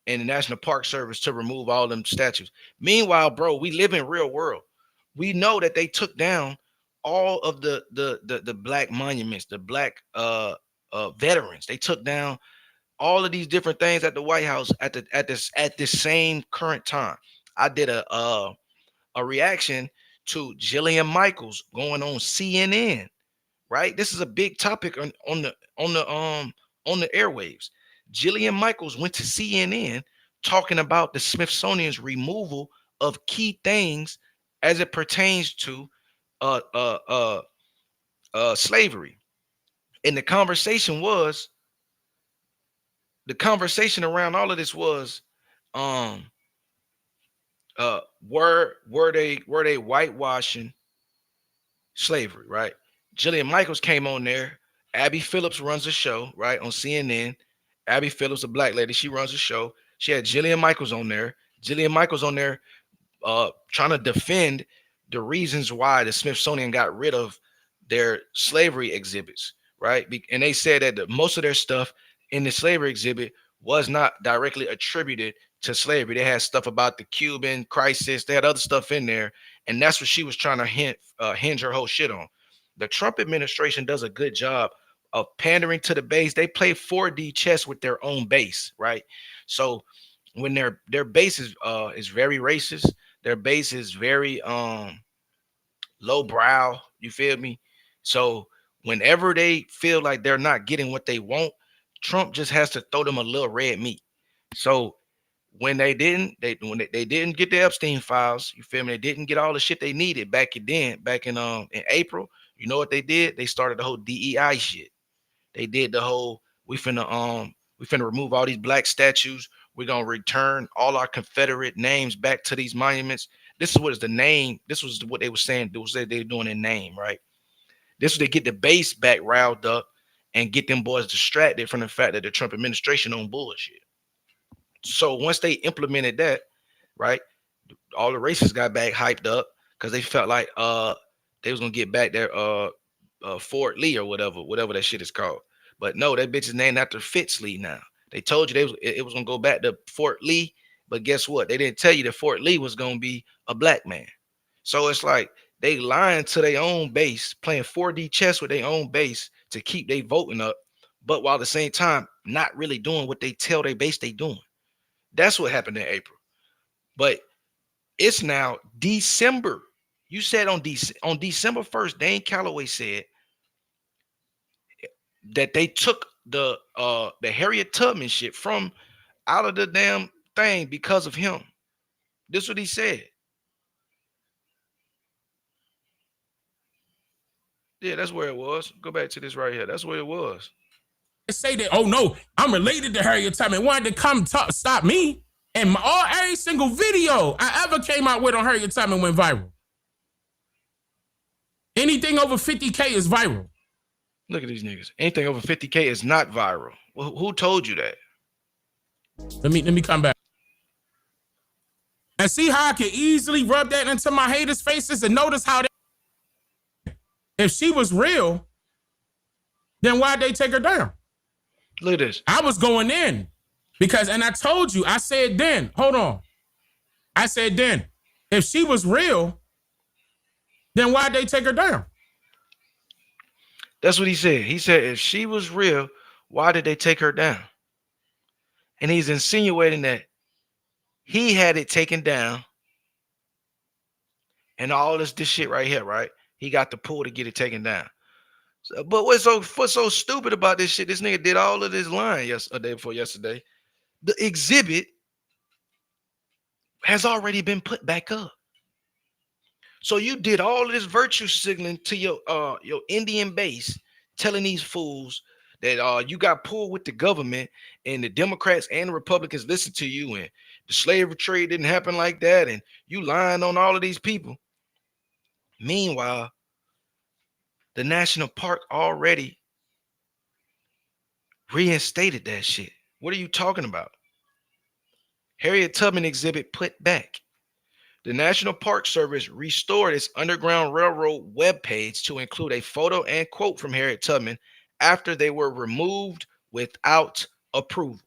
the National Park Service to remove all them statues. Meanwhile, bro, we live in real world. We know that they took down all of the black monuments, the black veterans. They took down all of these different things at the White House at this same current time. I did a reaction to Jillian Michaels going on CNN. Right, this is a big topic on the airwaves. Jillian Michaels went to CNN talking about the Smithsonian's removal of key things as it pertains to uh, uh, uh, slavery. And the conversation around all of this was, um, were they whitewashing slavery? Right. Jillian Michaels came on there. Abby Phillips runs a show right on CNN. Abby Phillips, a black lady, she runs a show. She had Jillian Michaels on there. Jillian Michaels on there trying to defend the reasons why the Smithsonian got rid of their slavery exhibits, right? And they said that most of their stuff in the slavery exhibit was not directly attributed to slavery. They had stuff about the Cuban crisis. They had other stuff in there, and that's what she was trying to hinge her whole shit on. The Trump administration does a good job of pandering to the base. They play 4D chess with their own base, right? So when their base is very racist, their base is very low brow, you feel me? So whenever they feel like they're not getting what they want, Trump just has to throw them a little red meat. So when they didn't get the Epstein files, you feel me? They didn't get all the shit they needed back in April. You know what they did? They started the whole DEI shit. They did the whole we finna remove all these black statues. We're gonna return all our Confederate names back to these monuments. This is what is the name. This was what they were saying. They were doing in name, right? This was to get the base back riled up and get them boys distracted from the fact that the Trump administration on bullshit. So once they implemented that, right, all the racists got back hyped up because they felt like they was gonna get back their Fort Lee or whatever that shit is called. But no, that bitch is named after Fitz Lee now. They told you it was gonna go back to Fort Lee, but guess what? They didn't tell you that Fort Lee was gonna be a black man. So it's like they lying to their own base, playing 4D chess with their own base to keep they voting up, but while at the same time not really doing what they tell their base they doing. That's what happened in April. But it's now December. You said on December 1st, Dane Calloway said that they took the Harriet Tubman shit from out of the damn thing because of him. This is what he said. Yeah, that's where it was. Go back to this right here. That's where it was. They say that, oh no, I'm related to Harriet Tubman. Wanted to come stop me. And every single video I ever came out with on Harriet Tubman went viral. Anything over 50K is viral. Look at these niggas. Anything over 50K is not viral. Well, who told you that? Let me come back. And see how I can easily rub that into my haters' faces and notice how if she was real, then why'd they take her down? Look at this. I was going in because, and I told you, I said then, hold on. I said then, if she was real, then why'd they take her down? That's what he said. He said, if she was real, why did they take her down? And he's insinuating that he had it taken down and all this shit right here, right? He got the pull to get it taken down. So, but what's so stupid about this shit? This nigga did all of this lying yesterday before yesterday. The exhibit has already been put back up. So you did all of this virtue signaling to your Indian base, telling these fools that you got pulled with the government and the Democrats and the Republicans listened to you and the slave trade didn't happen like that and you lying on all of these people. Meanwhile, the national park already reinstated that shit. What are you talking about? Harriet Tubman exhibit put back. The National Park Service restored its Underground Railroad webpage to include a photo and quote from Harriet Tubman after they were removed without approval.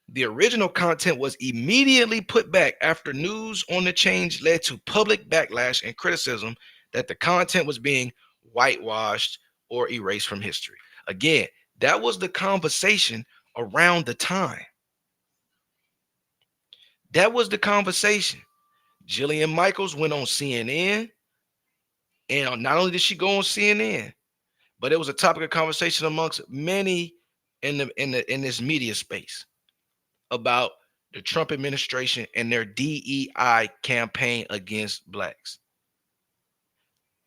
The original content was immediately put back after news on the change led to public backlash and criticism that the content was being whitewashed or erased from history. Again, that was the conversation around the time. That was the conversation. Jillian Michaels went on CNN, and not only did she go on CNN, but it was a topic of conversation amongst many in this media space about the Trump administration and their DEI campaign against blacks.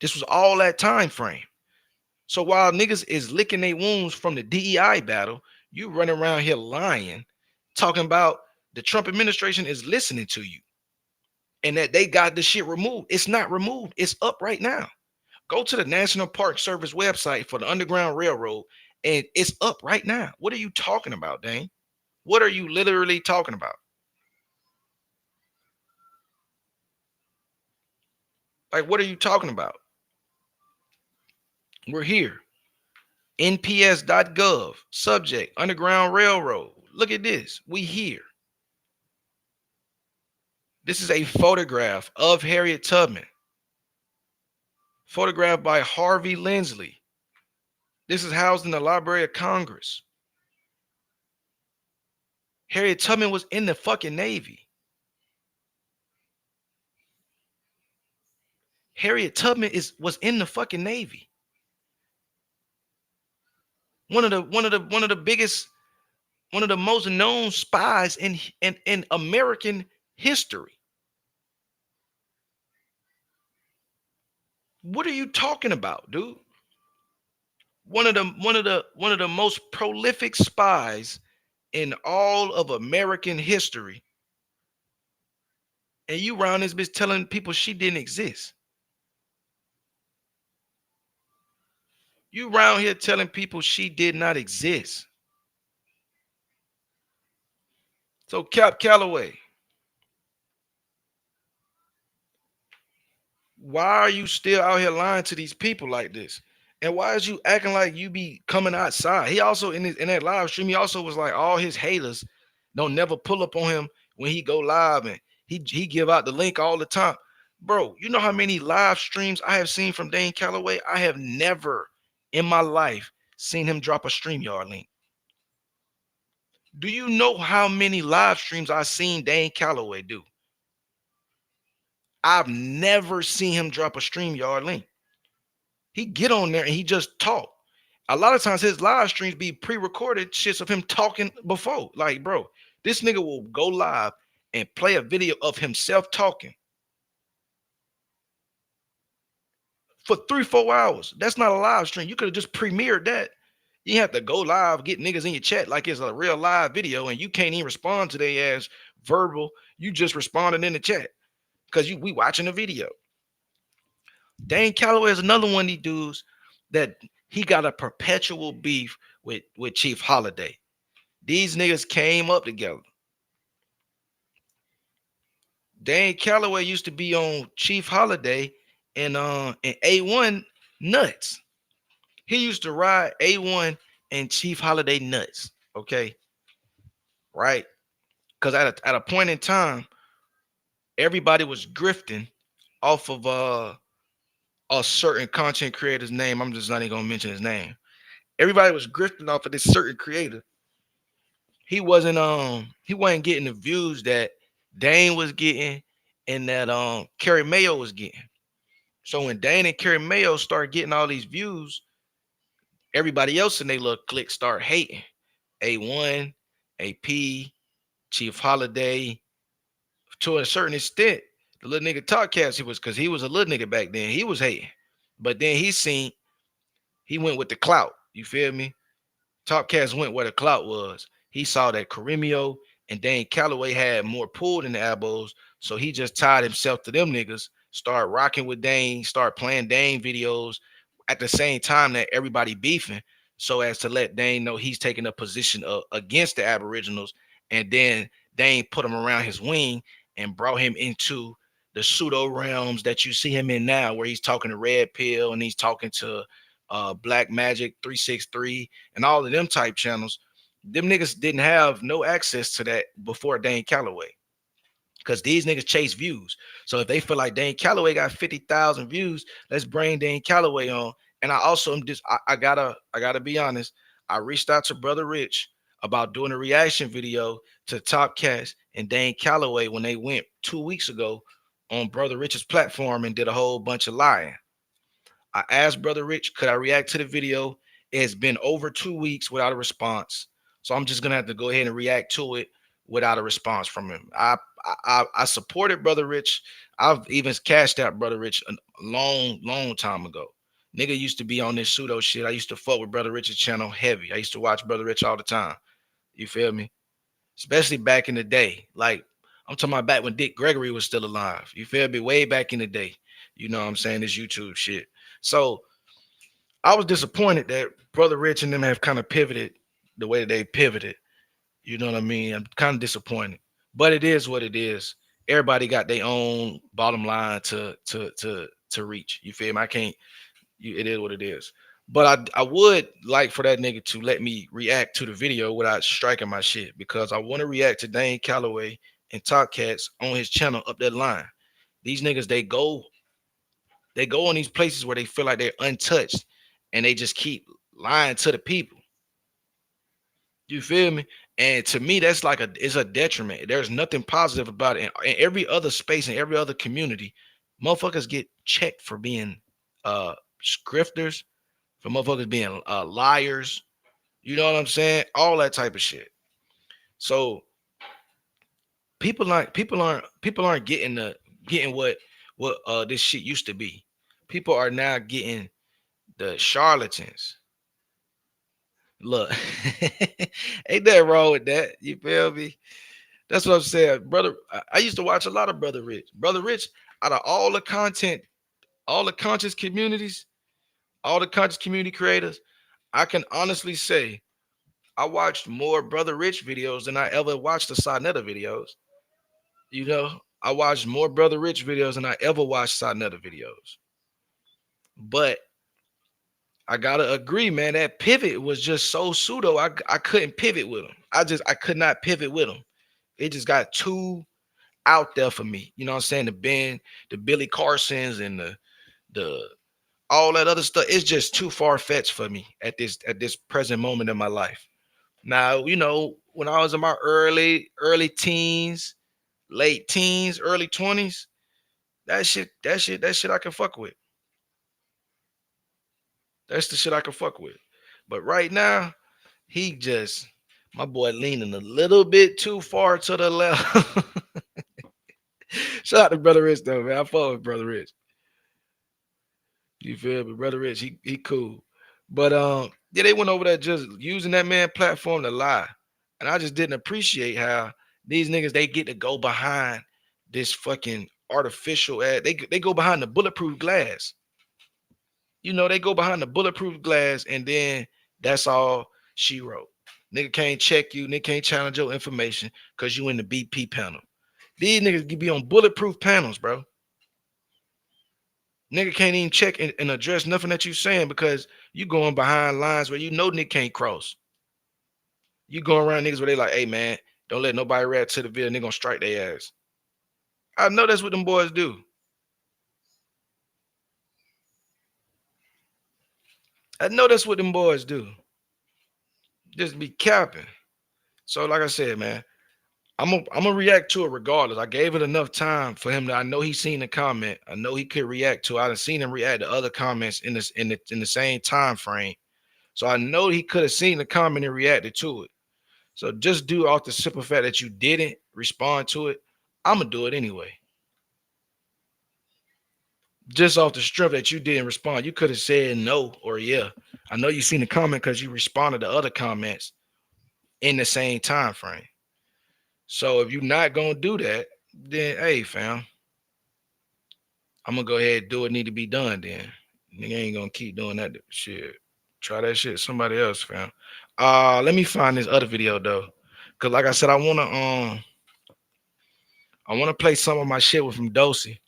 This was all that time frame. So while niggas is licking their wounds from the DEI battle, you run around here lying, talking about the Trump administration is listening to you and that they got the shit removed. It's not removed. It's up right now. Go to the National Park Service website for the Underground Railroad, and it's up right now. What are you talking about, Dane? What are you literally talking about? Like, what are you talking about? We're here. NPS.gov, subject, Underground Railroad. Look at this. We here. This is a photograph of Harriet Tubman, photographed by Harvey Lindsley. This is housed in the Library of Congress. Harriet Tubman was in the fucking Navy. Harriet Tubman was in the fucking Navy. One of the biggest, one of the most known spies in American history. What are you talking about, dude? One of the most prolific spies in all of American history. And you round this bitch telling people she didn't exist. You round here telling people she did not exist. So Cap Calloway, why are you still out here lying to these people like this? And why is you acting like you be coming outside? He also in that live stream, he also was like, all his haters don't never pull up on him when he go live, and he give out the link all the time. Bro, you know how many live streams I have seen from Dane Calloway? I have never in my life seen him drop a StreamYard link. Do you know how many live streams I've seen Dane Calloway do? I've never seen him drop a StreamYard link. He get on there and he just talk. A lot of times his live streams be pre-recorded shits of him talking before. Like, bro, this nigga will go live and play a video of himself talking for 3-4 hours. That's not a live stream. You could have just premiered that. You have to go live, get niggas in your chat like it's a real live video, and you can't even respond to their ass verbal. You just responding in the chat because we watching the video. Dane Calloway is another one of these dudes that he got a perpetual beef with Chief Holiday. These niggas came up together. Dane Calloway used to be on Chief Holiday and A1 nuts. He used to ride A1 and Chief Holiday nuts. Okay, right? Because at a point in time, everybody was grifting off of a certain content creator's name. I'm just not even gonna mention his name. Everybody was grifting off of this certain creator. He wasn't getting the views that Dane was getting and that Carrie Mayo was getting. So when Dane and Carrie Mayo started getting all these views, everybody else in their little clique start hating. A1, AP, Chief Holiday, to a certain extent. The little nigga Talkcast, because he was a little nigga back then. He was hating. But then he went with the clout. You feel me? Talkcast went where the clout was. He saw that Caremio and Dane Calloway had more pull than the Abos, so he just tied himself to them niggas, start rocking with Dane, start playing Dane videos at the same time that everybody beefing, so as to let Dane know he's taking a position against the Aboriginals. And then Dane put him around his wing and brought him into the pseudo realms that you see him in now, where he's talking to Red Pill and he's talking to Black Magic 363 and all of them type channels. Them niggas didn't have no access to that before Dane Calloway. because these niggas chase views. So if they feel like Dane Calloway got 50,000 views, let's bring Dane Calloway on. And I also am just I gotta be honest. I reached out to Brother Rich about doing a reaction video to Top Cats and Dane Calloway when they went 2 weeks ago on Brother Rich's platform and did a whole bunch of lying. I asked Brother Rich, could I react to the video? It's been over 2 weeks without a response. So I'm just gonna have to go ahead and react to it without a response from him. I supported Brother Rich. I've even cashed out Brother Rich a long time ago. Nigga used to be on this pseudo shit. I used to fuck with Brother Rich's channel heavy. I used to watch Brother Rich all the time. You feel me? Especially back in the day. Like I'm talking about back when Dick Gregory was still alive. You feel me? Way back in the day. You know what I'm saying? This YouTube shit. So I was disappointed that Brother Rich and them have kind of pivoted the way they pivoted. You know what I mean? I'm kind of disappointed, but it is what it is. Everybody got their own bottom line to reach. You feel me? I can't. It is what it is. But I would like for that nigga to let me react to the video without striking my shit because I want to react to Dane Calloway and Top Cats on his channel up that line. These niggas they go on these places where they feel like they're untouched and they just keep lying to the people. You feel me? And to me, that's like it's a detriment. There's nothing positive about it. In every other space, in every other community, motherfuckers get checked for being grifters, for motherfuckers being liars. You know what I'm saying? All that type of shit. So people aren't getting what this shit used to be. People are now getting the charlatans. Look, ain't that wrong with that? You feel me? That's what I'm saying, brother. I used to watch a lot of Brother Rich. Brother Rich, out of all the content, all the conscious communities, all the conscious community creators, I can honestly say I watched more Brother Rich videos than I ever watched the Sonetta videos. You know, I watched more Brother Rich videos than I ever watched Sonetta videos. But I gotta agree, man. That pivot was just so pseudo. I couldn't pivot with him. I could not pivot with him. It just got too out there for me. You know what I'm saying? The Billy Carsons and the all that other stuff. It's just too far fetched for me at this present moment in my life. Now, when I was in my early teens, late teens, early 20s, that shit I can fuck with. That's the shit I can fuck with. But right now, he just my boy leaning a little bit too far to the left. Shout out to Brother Rich though, man. I fuck with Brother Rich. You feel me? Brother Rich, he cool. But yeah, they went over there just using that man platform to lie. And I just didn't appreciate how these niggas they get to go behind this fucking artificial ad. They go behind the bulletproof glass. They go behind the bulletproof glass, and then that's all she wrote. Nigga can't check you, nigga can't challenge your information because you in the BP panel. These niggas can be on bulletproof panels, bro. Nigga can't even check and address nothing that you saying because you going behind lines where nigga can't cross. You going around niggas where they like, hey man, don't let nobody react to the video, nigga gonna strike their ass. I know that's what them boys do. I know that's what them boys do. Just be capping. So like I said, man, I'm gonna react to it regardless. I gave it enough time for him to. I know he seen the comment. I know he could react to it. I done seen him react to other comments in the same time frame. So I know he could have seen the comment and reacted to it. So just due off the simple fact that you didn't respond to it, I'm gonna do it anyway. Just off the strength that you didn't respond, you could have said no or yeah. I know you seen the comment because you responded to other comments in the same time frame. So if you're not gonna do that, then hey fam, I'm gonna go ahead and do what need to be done then. Nigga ain't gonna keep doing that shit. Try that shit somebody else, fam. Let me find this other video though. Cause like I said, I wanna play some of my shit with from Dosey.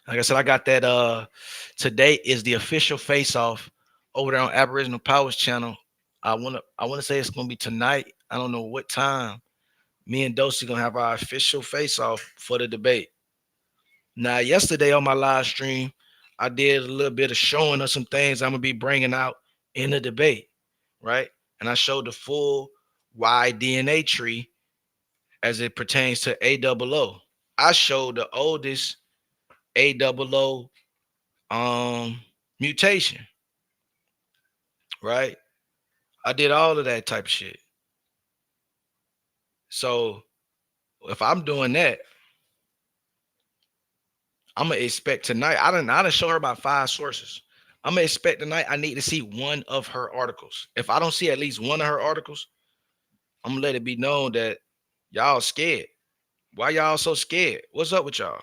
Like I said, I got that today is the official face off over there on Aboriginal Powers channel. I wanna say it's gonna be tonight. I don't know what time. me and Dosey gonna have our official face-off for the debate. Now, yesterday on my live stream, I did a little bit of showing of some things I'm gonna be bringing out in the debate, right? And I showed the full Y DNA tree as it pertains to A00. I showed the oldest A00 mutation, right? I did all of that type of shit. So if I'm doing that, I'm gonna expect tonight. I done show her about 5 sources. I'm gonna expect tonight. I need to see one of her articles. If I don't see at least one of her articles, I'm gonna let it be known that y'all scared. Why y'all so scared? What's up with y'all?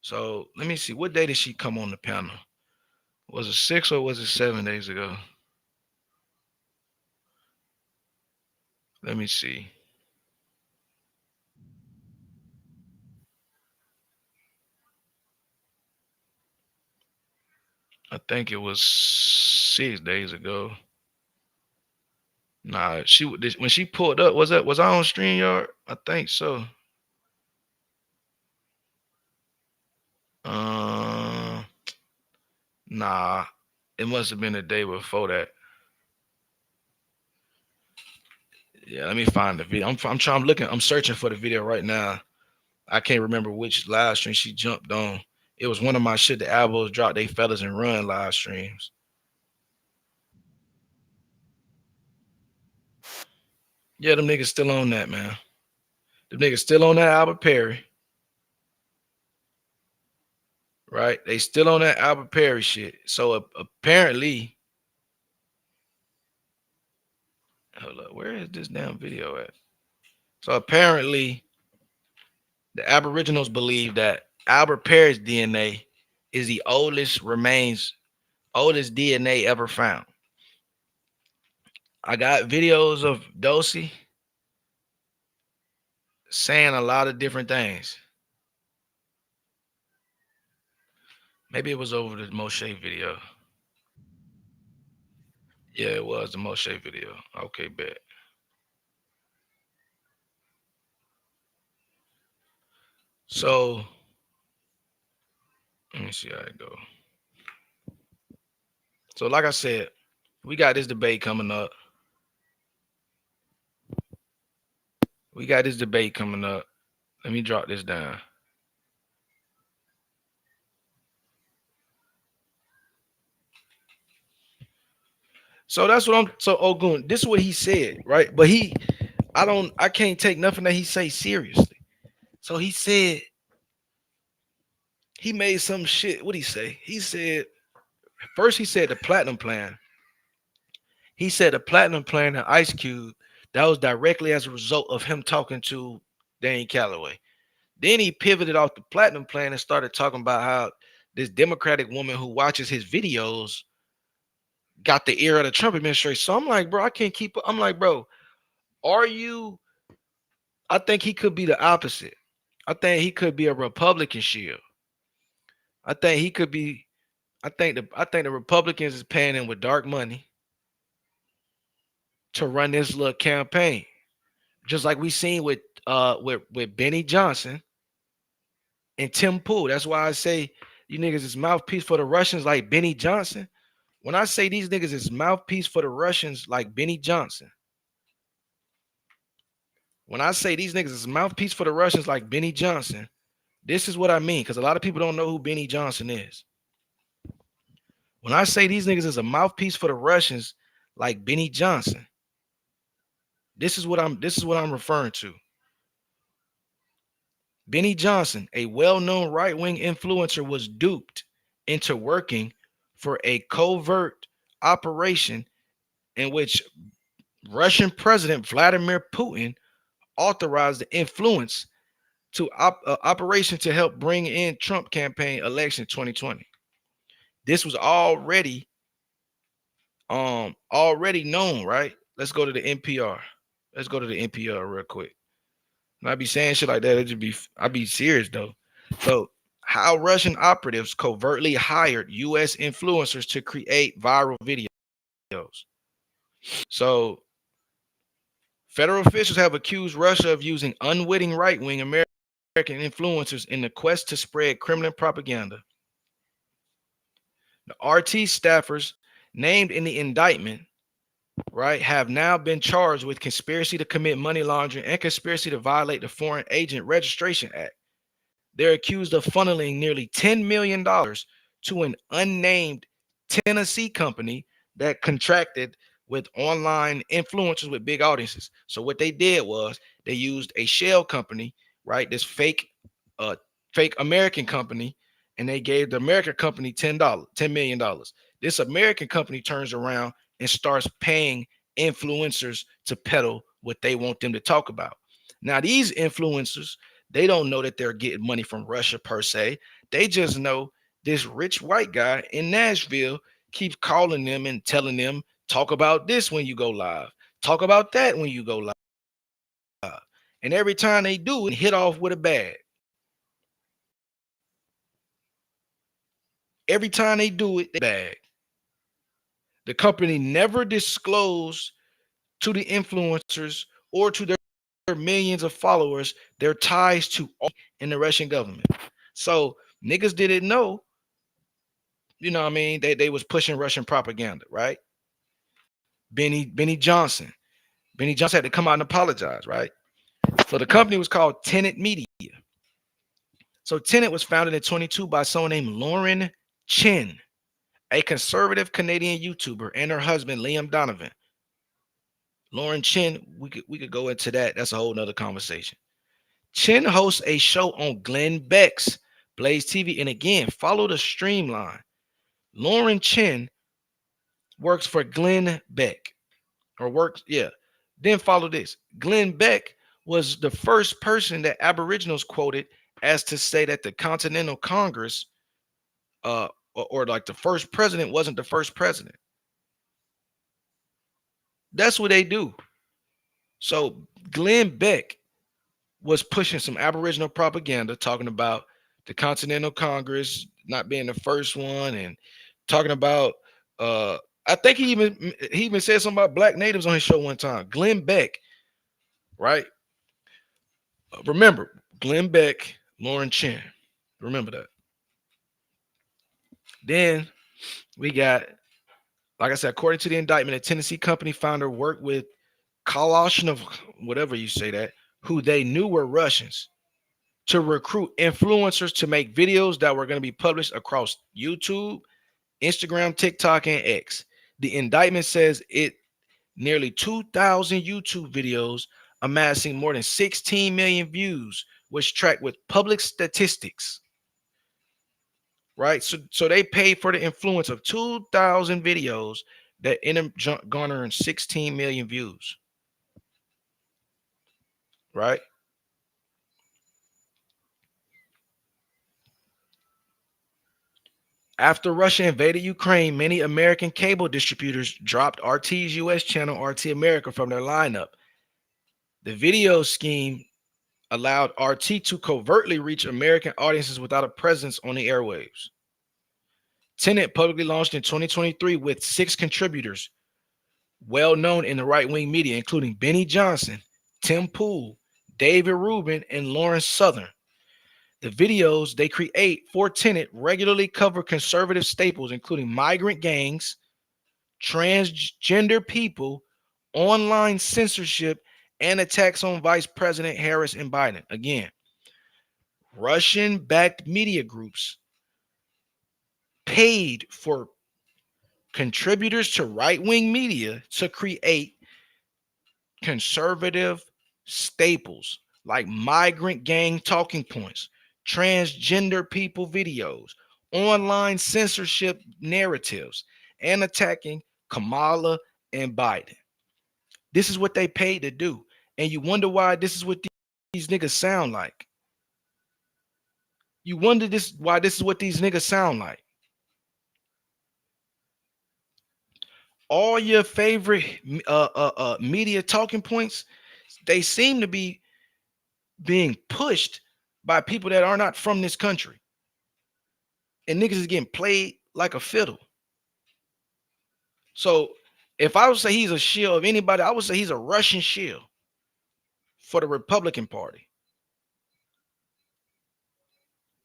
So let me see. What day did she come on the panel? Was it 6 or was it 7 days ago? Let me see. I think it was 6 days ago. Nah, when she pulled up, was I on StreamYard? I think so. Nah, it must have been the day before that. Yeah, let me find the video. I'm searching for the video right now. I can't remember which live stream she jumped on. It was one of my shit, the Albos drop they fellas and run live streams. Yeah, them niggas still on that, man. Them niggas still on that Albert Perry. Right? They still on that Albert Perry shit. So apparently, hold up, where is this damn video at? So apparently, the Aboriginals believe that Albert Perry's DNA is the oldest DNA ever found. I got videos of Dosey saying a lot of different things. Maybe it was over the Moshe video. Yeah, it was the Moshe video. Okay, bet. So let me see how it go. So like I said, we got this debate coming up. Let me drop this down. So that's what Ogun, this is what he said, right? But I can't take nothing that he say seriously. So he said, he made some shit. What'd he say? He said, first he said the platinum plan. He said the platinum plan and Ice Cube, that was directly as a result of him talking to Dane Calloway. Then he pivoted off the platinum plan and started talking about how this Democratic woman who watches his videos got the ear of the Trump administration. So I'm like, bro, I can't keep. I'm like, bro, I think he could be the opposite. I think he could be a Republican shield. I think the Republicans is paying him with dark money to run this little campaign. Just like we seen with Benny Johnson and Tim Pool. That's why I say you niggas is mouthpiece for the Russians like Benny Johnson. When I say these niggas is mouthpiece for the Russians like Benny Johnson. When I say these niggas is mouthpiece for the Russians like Benny Johnson, this is what I mean, because a lot of people don't know who Benny Johnson is. When I say these niggas is a mouthpiece for the Russians like Benny Johnson, this is what I'm referring to. Benny Johnson, a well-known right-wing influencer, was duped into working for a covert operation in which Russian President Vladimir Putin authorized the influence to operation to help bring in Trump campaign election 2020. This was already known, right? Let's go to the NPR. Let's go to the NPR real quick. And I be saying shit like that. I be serious though. So how Russian operatives covertly hired U.S. influencers to create viral videos. So Federal officials have accused Russia of using unwitting right-wing American influencers in the quest to spread Kremlin propaganda. The RT staffers named in the indictment, right, have now been charged with conspiracy to commit money laundering and conspiracy to violate the Foreign Agent Registration Act. They're accused of funneling nearly $10 million to an unnamed Tennessee company that contracted with online influencers with big audiences. So what they did was they used a shell company, right? This fake American company, and they gave the American company $10 million. This American company turns around and starts paying influencers to peddle what they want them to talk about. Now, these influencers, they don't know that they're getting money from Russia per se. They just know this rich white guy in Nashville keeps calling them and telling them, talk about this when you go live, talk about that when you go live. And every time they do it, hit off with a bag. Every time they do it, they bag. The company never disclosed to the influencers or to their millions of followers their ties to all in the Russian government. So niggas didn't know, you know what I mean, they was pushing Russian propaganda, right? Benny Johnson had to come out and apologize, right? So the company was called Tenet Media. So Tenet was founded in 22 by someone named Lauren Chin, a conservative Canadian YouTuber, and her husband Liam Donovan. Lauren Chin, we could go into that. That's a whole nother conversation. Chin hosts a show on Glenn Beck's Blaze TV, and again, follow the streamline. Lauren Chin works for Glenn Beck, or works, yeah. Then follow this. Glenn Beck was the first person that Aboriginals quoted as to say that the Continental Congress, or like the first president wasn't the first president. That's what they do. So Glenn Beck was pushing some Aboriginal propaganda, talking about the Continental Congress not being the first one, and talking about I think he even said something about black natives on his show one time. Glenn Beck, right? Remember, Glenn Beck, Lauren Chin. Remember that. Then we got, like I said, according to the indictment, a Tennessee company founder worked with Kalashnikov, whatever you say that, who they knew were Russians, to recruit influencers to make videos that were going to be published across YouTube, Instagram, TikTok, and X. The indictment says it nearly 2,000 YouTube videos amassing more than 16 million views, which tracked with public statistics. Right? So they paid for the influence of 2,000 videos that ended up garnering 16 million views. Right? After Russia invaded Ukraine, many American cable distributors dropped RT's US channel, RT America, from their lineup. The video scheme allowed RT to covertly reach American audiences without a presence on the airwaves. Tenet publicly launched in 2023 with 6 contributors well known in the right-wing media, including Benny Johnson, Tim Pool, David Rubin, and Lawrence Southern. The videos they create for Tenet regularly cover conservative staples, including migrant gangs, transgender people, online censorship, and attacks on Vice President Harris and Biden. Again, Russian-backed media groups paid for contributors to right-wing media to create conservative staples like migrant gang talking points, transgender people videos, online censorship narratives, and attacking Kamala and Biden. This is what they paid to do. And you wonder why this is what these niggas sound like. You wonder why this is what these niggas sound like. All your favorite media talking points, they seem to be being pushed by people that are not from this country. And niggas is getting played like a fiddle. So if I would say he's a shill of anybody, I would say he's a Russian shill. for the Republican Party,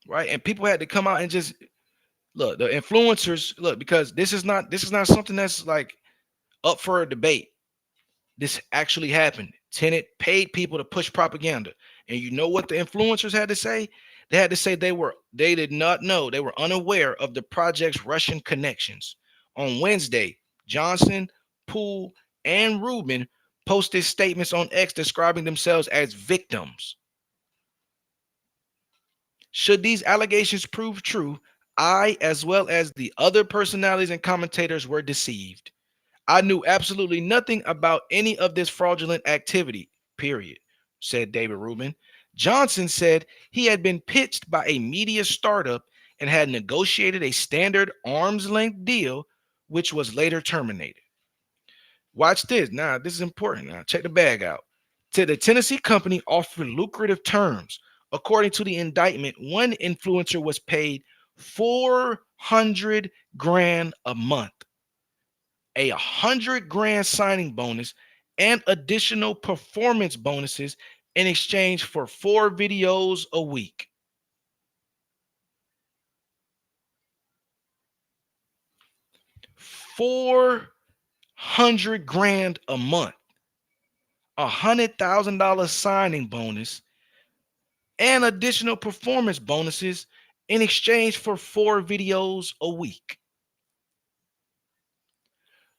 right? And people had to come out and just look, the influencers, look, because this is not something that's like up for a debate. This actually happened. Tenet paid people to push propaganda. And you know what the influencers had to say? They had to say they did not know, they were unaware of the project's Russian connections. On Wednesday, Johnson, Poole, and Rubin posted statements on X describing themselves as victims. Should these allegations prove true, I, as well as the other personalities and commentators, were deceived. I knew absolutely nothing about any of this fraudulent activity, period, said David Rubin. Johnson said he had been pitched by a media startup and had negotiated a standard arm's length deal, which was later terminated. Watch this. Now, this is important. Now, check the bag out. To the Tennessee company offered lucrative terms. According to the indictment, one influencer was paid 400 grand a month, a 100 grand signing bonus, and additional performance bonuses in exchange for 4 videos a week. 400 grand a month, $100,000 signing bonus, and additional performance bonuses in exchange for 4 videos a week.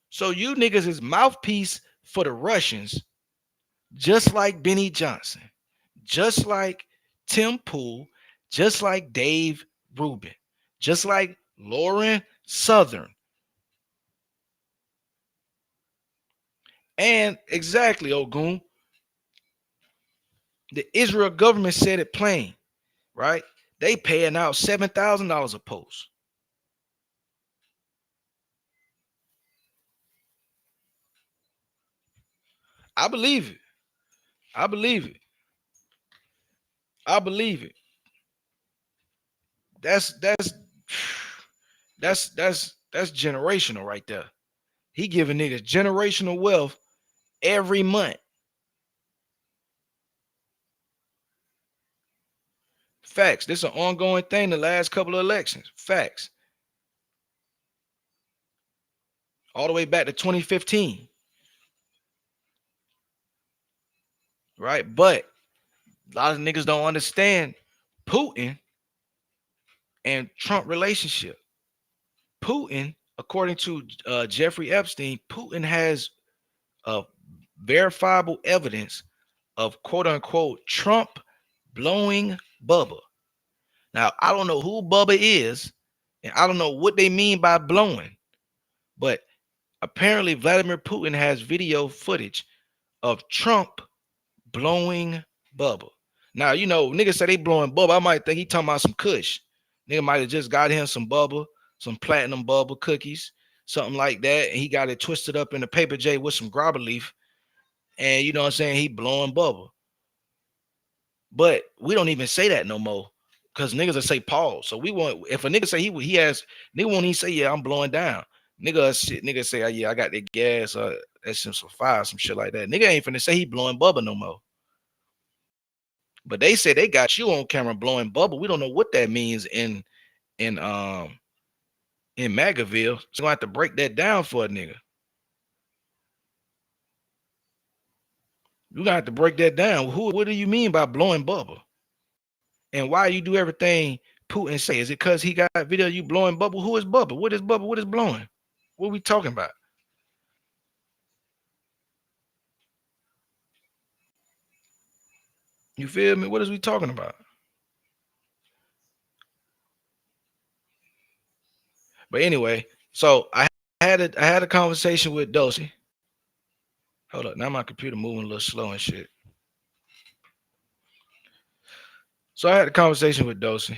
So you niggas is mouthpiece for the Russians, just like Benny Johnson, just like Tim Poole, just like Dave Rubin, just like Lauren Southern. And exactly, Ogun, the Israel government said it plain, right? They paying out $7,000 a post. I believe it. I believe it. I believe it. That's generational right there. He giving niggas generational wealth every month. Facts. This is an ongoing thing the last couple of elections. Facts. All the way back to 2015. Right? But a lot of niggas don't understand Putin and Trump relationship. Putin, according to Jeffrey Epstein, Putin has verifiable evidence of quote unquote Trump blowing Bubba. Now, I don't know who Bubba is, and I don't know what they mean by blowing, but apparently Vladimir Putin has video footage of Trump blowing Bubba. Now, you know, niggas say they blowing Bubba. I might think he talking about some kush. Nigga might have just got him some Bubba, some platinum Bubba cookies, something like that. And he got it twisted up in a paper J with some grabber leaf. And you know what I'm saying? He blowing Bubba. But we don't even say that no more. Because niggas will say pause. So we want, if a nigga say he has, nigga won't even say, yeah, I'm blowing down. Nigga say, oh, yeah, I got that gas, that's some fire, some shit like that. Nigga ain't finna say he blowing Bubba no more. But they say they got you on camera blowing Bubba. We don't know what that means in Magaville. So gonna have to break that down for a nigga. You gonna have to break that down. What do you mean by blowing Bubba? And why you do everything Putin say? Is it because he got video you blowing Bubba? Who is Bubba? What is Bubba? What is blowing? What are we talking about? You feel me? What is we talking about? But anyway, so I had a conversation with Dosey. Hold up, now my computer moving a little slow and shit. So I had a conversation with Dosey.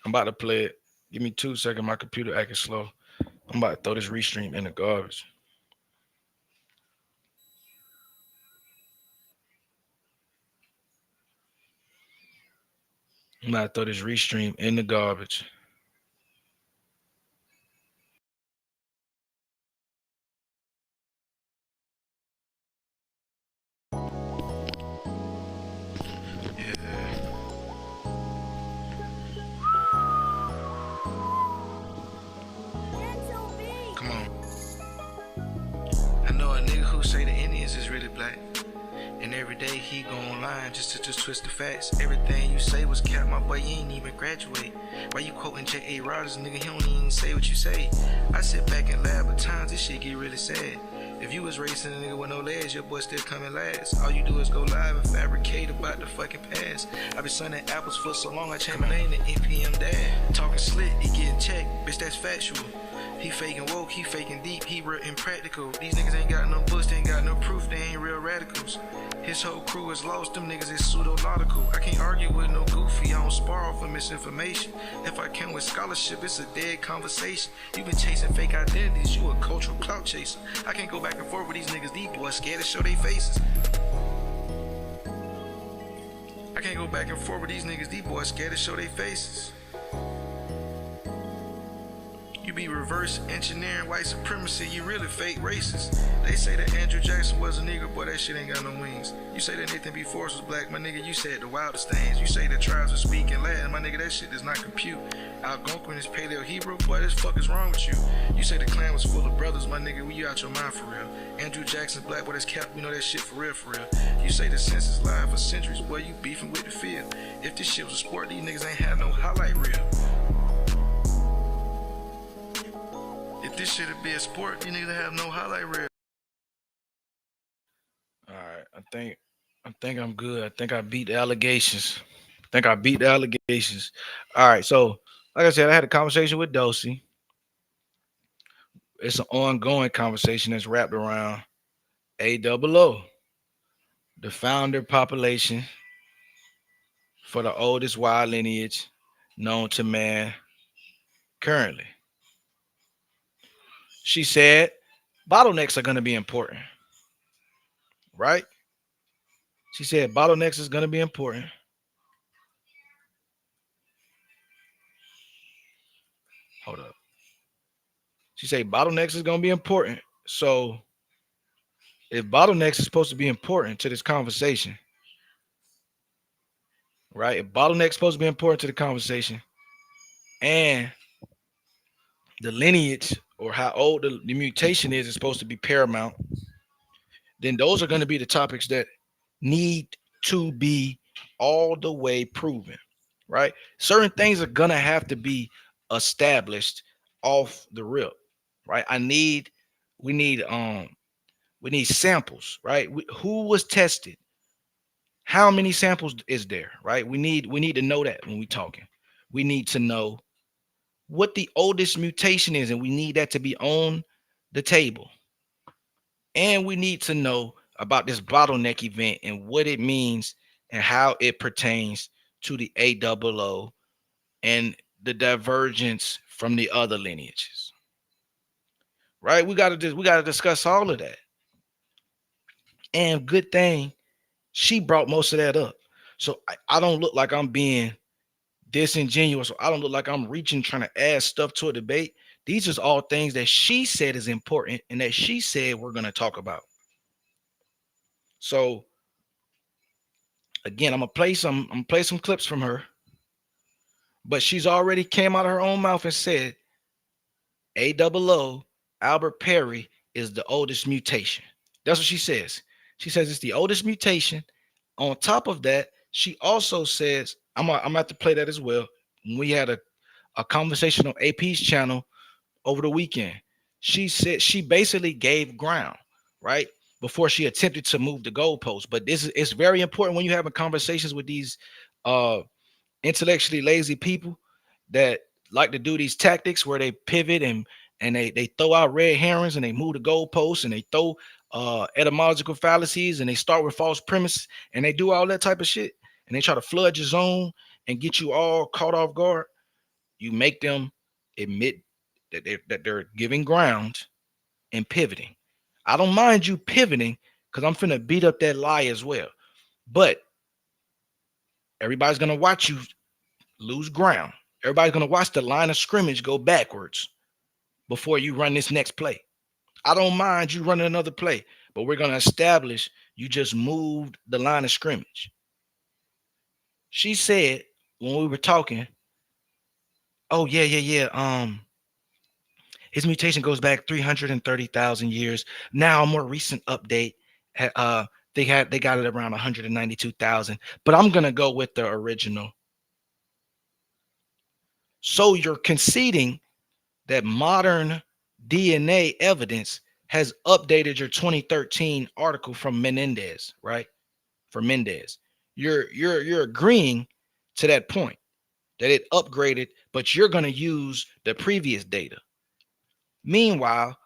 I'm about to play it. Give me 2 seconds. My computer acting slow. I'm about to throw this restream in the garbage. I'm about to throw this restream in the garbage. who say the Indians is really black. And every day he go online just to twist the facts. Everything you say was cap, my boy, you ain't even graduate. Why you quoting J.A. Rogers, nigga, he don't even say what you say. I sit back and laugh, but times this shit get really sad. If you was racing a nigga with no legs, your boy still coming last. All you do is go live and fabricate about the fucking past. I been sunning apples for so long, I changed my name to NPM Dad. Talking slick, he getting checked, bitch, that's factual. He faking woke, he faking deep, he real impractical. These niggas ain't got no books, they ain't got no proof, they ain't real radicals. His whole crew is lost, them niggas is pseudo-logical. I can't argue with no goofy, I don't spar off of misinformation. If I come with scholarship, it's a dead conversation. You been chasing fake identities, you a cultural clout chaser. I can't go back and forth with these niggas, these boys scared to show their faces. I can't go back and forth with these niggas, these boys scared to show their faces. You be reverse engineering white supremacy, you really fake racist. They say that Andrew Jackson was a nigga, boy, that shit ain't got no wings. You say that Nathan B. Forrest was black, my nigga, you said the wildest things. You say the tribes are speaking Latin, my nigga, that shit does not compute. Algonquin is Paleo Hebrew, boy, this fuck is wrong with you. You say the Klan was full of brothers, my nigga, you out your mind for real. Andrew Jackson's black, boy, that's cap, we know that shit for real, for real. You say the census lied for centuries, boy, you beefing with the field. If this shit was a sport, these niggas ain't had no highlight reel. If this shit'd be a sport, you niggas have no highlight reel. All right, I think I'm good. I think I beat the allegations. All right, so like I said, I had a conversation with Dosey. It's an ongoing conversation that's wrapped around A00, the founder population for the oldest wild lineage known to man currently. She said bottlenecks are going to be important, right? She said bottlenecks is going to be important. Hold up. She said bottlenecks is going to be important. So if bottlenecks is supposed to be important to this conversation, right? If bottlenecks is supposed to be important to the conversation, and the lineage or how old the mutation is supposed to be paramount, then those are going to be the topics that need to be all the way proven, right? Certain things are going to have to be established off the rip, right? We need samples, right? Who was tested? How many samples is there, right? We need to know that when we talking. We need to know what the oldest mutation is, and we need that to be on the table. And we need to know about this bottleneck event and what it means and how it pertains to the A00 and the divergence from the other lineages. Right? We gotta discuss all of that. And good thing she brought most of that up. So I don't look like I'm being disingenuous. I don't look like I'm reaching, trying to add stuff to a debate. These are all things that she said is important and that she said we're going to talk about. So again, I'm gonna play some clips from her, but she's already came out of her own mouth and said A00 Albert Perry is the oldest mutation. That's what she says. She says it's the oldest mutation. On top of that, she also says, I'm gonna have to play that as well. We had a conversation on AP's channel over the weekend. She said she basically gave ground, right? Before she attempted to move the goalpost. But it's very important when you're having conversations with these intellectually lazy people that like to do these tactics where they pivot and they throw out red herrings and they move the goalposts and they throw etymological fallacies and they start with false premises and they do all that type of shit and they try to flood your zone and get you all caught off guard. You make them admit that they're giving ground and pivoting. I don't mind you pivoting because I'm finna beat up that lie as well. But everybody's gonna watch you lose ground. Everybody's gonna watch the line of scrimmage go backwards before you run this next play. I don't mind you running another play, but we're gonna establish you just moved the line of scrimmage. She said when we were talking, oh yeah. His mutation goes back 330,000 years. Now, a more recent update, they got it around 192,000. But I'm gonna go with the original. So you're conceding that modern DNA evidence has updated your 2013 article from Menendez, right? For Mendez, you're agreeing to that point that it upgraded, but you're gonna use the previous data. Meanwhile,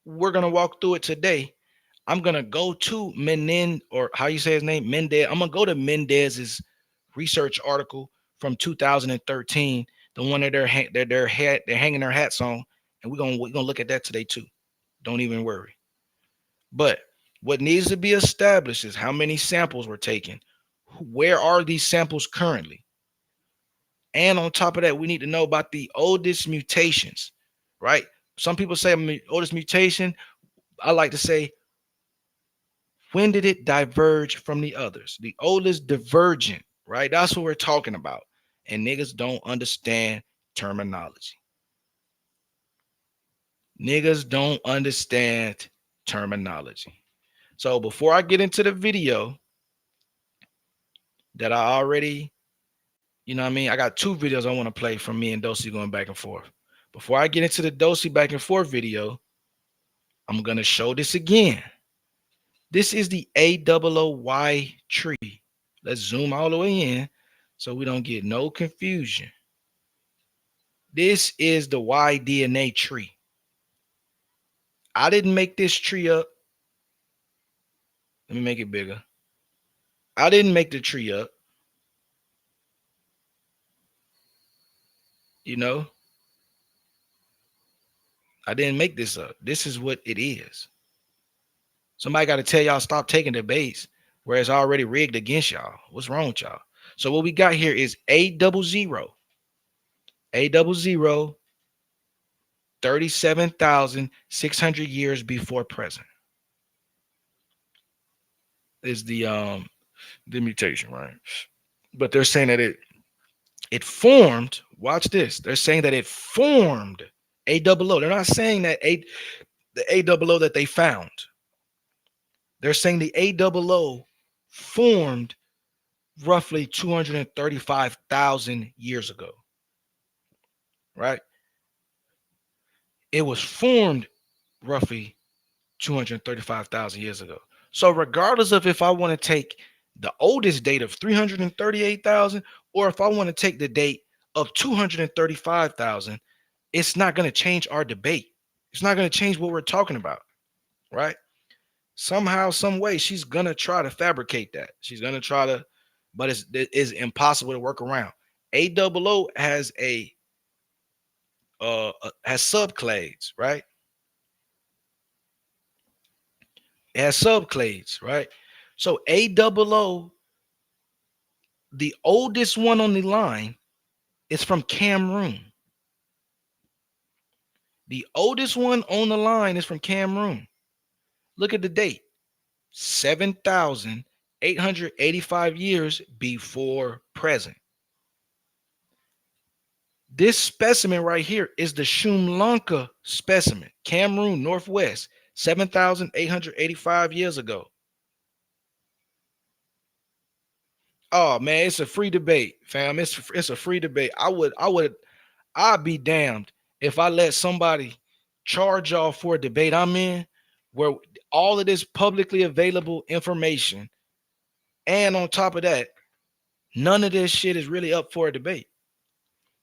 we're gonna walk through it today. I'm gonna go to Menendez, or how you say his name, Mendez. I'm gonna go to Mendez's research article from 2013, the one that they're hanging their hats on, and we're gonna look at that today too. Don't even worry. But what needs to be established is how many samples were taken. Where are these samples currently? And on top of that, we need to know about the oldest mutations, right? Some people say oldest mutation. I like to say, when did it diverge from the others? The oldest divergent, right? That's what we're talking about. And niggas don't understand terminology. Niggas don't understand terminology. So before I get into the video that I already, you know what I mean? I got two videos I want to play from me and Dosey going back and forth. Before I get into the Dosey back and forth video, I'm going to show this again. This is the A00Y tree. Let's zoom all the way in so we don't get no confusion. This is the Y DNA tree. I didn't make this tree up. Let me make it bigger. I didn't make the tree up. You know, I didn't make this up. This is what it is. Somebody got to tell y'all stop taking debates where it's already rigged against y'all. What's wrong with y'all? So what we got here is A00. A00, 37,600 years before present is the mutation, right? But they're saying that it formed. Watch this. They're saying that it formed A00. They're not saying that the A00 that they found. They're saying the A00 formed roughly 235,000 years ago, right? It was formed roughly 235,000 years ago. So regardless of if I want to take the oldest date of 338,000 or if I want to take the date of 235,000, it's not going to change our debate. It's not going to change what we're talking about, right? Somehow, some way, she's going to try to fabricate that. She's going to try to, but it's impossible to work around. A00 has has subclades, right? It has subclades, right? So A00, the oldest one on the line, is from Cameroon. The oldest one on the line is from Cameroon. Look at the date. 7,885 years before present. This specimen right here is the Shumlanka specimen, Cameroon, Northwest, 7,885 years ago. Oh man, it's a free debate, fam. It's a free debate. I'd be damned if I let somebody charge y'all for a debate I'm in where all of this publicly available information, and on top of that, none of this shit is really up for a debate.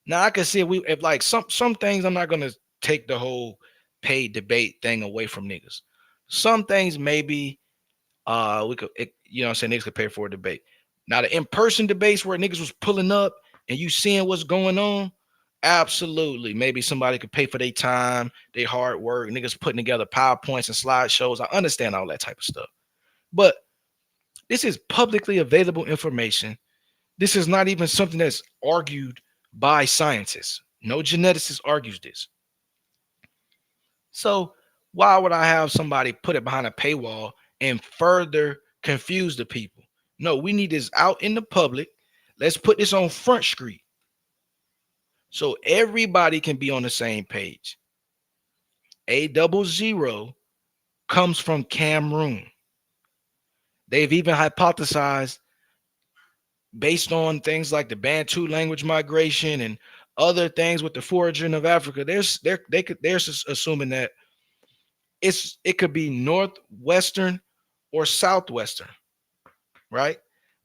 Now I can see if like some things, I'm not gonna take the whole paid debate thing away from niggas. Some things maybe we could, you know what I'm saying, niggas could pay for a debate. Now the in-person debates where niggas was pulling up and you seeing what's going on, absolutely. Maybe somebody could pay for their time, their hard work, niggas putting together PowerPoints and slideshows. I understand all that type of stuff. But this is publicly available information. This is not even something that's argued by scientists. No geneticist argues this. So why would I have somebody put it behind a paywall and further confuse the people? No, we need this out in the public. Let's put this on Front Street so everybody can be on the same page. A00 comes from Cameroon. They've even hypothesized based on things like the Bantu language migration and other things with the foraging of Africa. They're assuming that it could be northwestern or southwestern, right?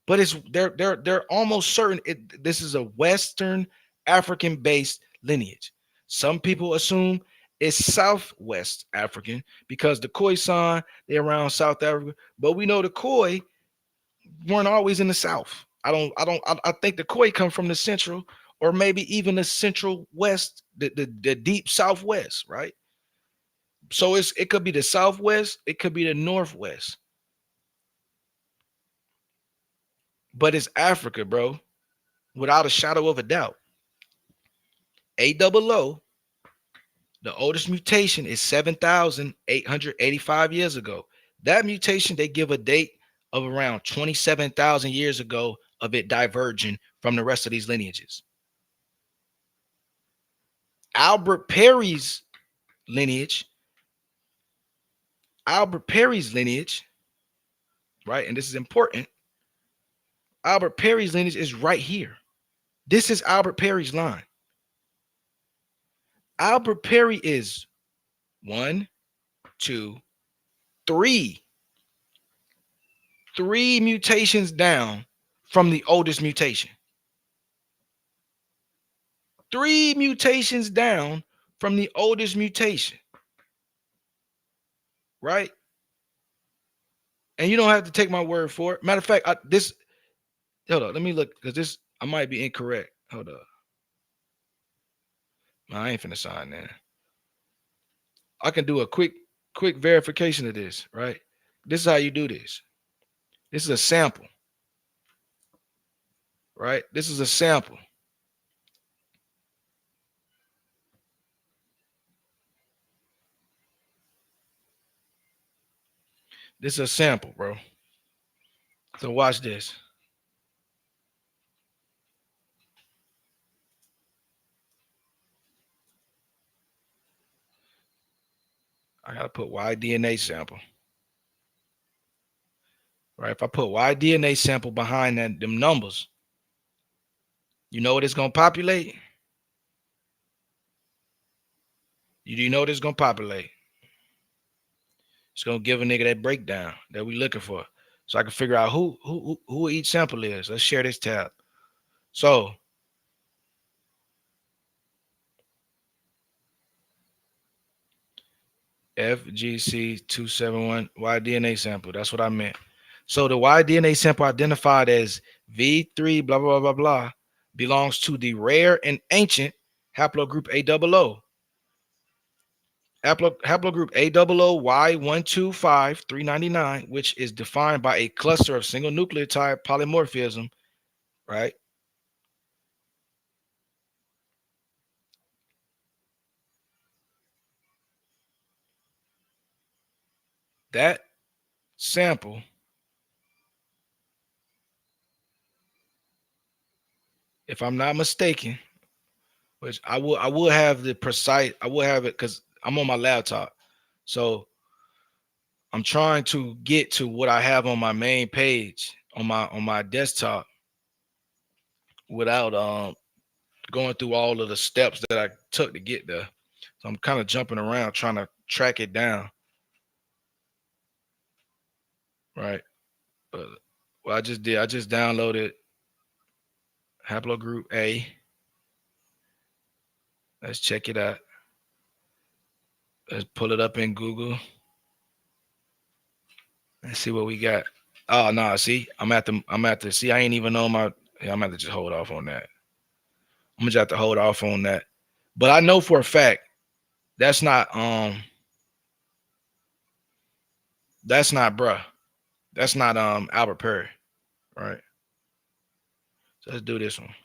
But they're almost certain this is a Western African based lineage. Some people assume it's Southwest African because the Khoisan, they're around South Africa, but we know the Khoi weren't always in the South. I think the Khoi come from the central or maybe even the central west, the deep southwest, right? So it could be the southwest, it could be the northwest, but it's Africa, bro, without a shadow of a doubt. A00, the oldest mutation is 7,885 years ago. That mutation, they give a date of around 27,000 years ago of it diverging from the rest of these lineages. Albert Perry's lineage, Albert Perry's lineage, right? And this is important. Albert Perry's lineage is right here. This is Albert Perry's line. Albert Perry is 1, 2, 3 mutations down from the oldest mutation. 3 mutations down from the oldest mutation, right? And you don't have to take my word for it. Matter of fact, hold on, let me look because I might be incorrect. Hold up. No, I ain't finna sign that. I can do a quick verification of this, right? This is how you do this. This is a sample, right? This is a sample. This is a sample, bro. So watch this. I gotta put Y DNA sample. Right? If I put Y DNA sample behind them numbers, you know what it's gonna populate? You do know what it's gonna populate? It's gonna give a nigga that breakdown that we looking for. So I can figure out who each sample is. Let's share this tab. So FGC271 Y-DNA sample. That's what I meant. So the Y-DNA sample identified as V3 blah blah blah blah blah belongs to the rare and ancient haplogroup A00. Haplogroup A00 Y125399, which is defined by a cluster of single nucleotide polymorphism, right? That sample, if I'm not mistaken, which I will have the precise, I will have it because I'm on my laptop. So I'm trying to get to what I have on my main page on my desktop without going through all of the steps that I took to get there. So I'm kind of jumping around trying to track it down. Right. But what I just downloaded haplogroup A. Let's check it out. Let's pull it up in Google. Let's see what we got. Oh no, see, I'm at the see, I ain't even know I'm at to just hold off on that. I'm gonna just have to hold off on that. But I know for a fact that's not bruh. That's not Albert Perry. Right. So let's do this one.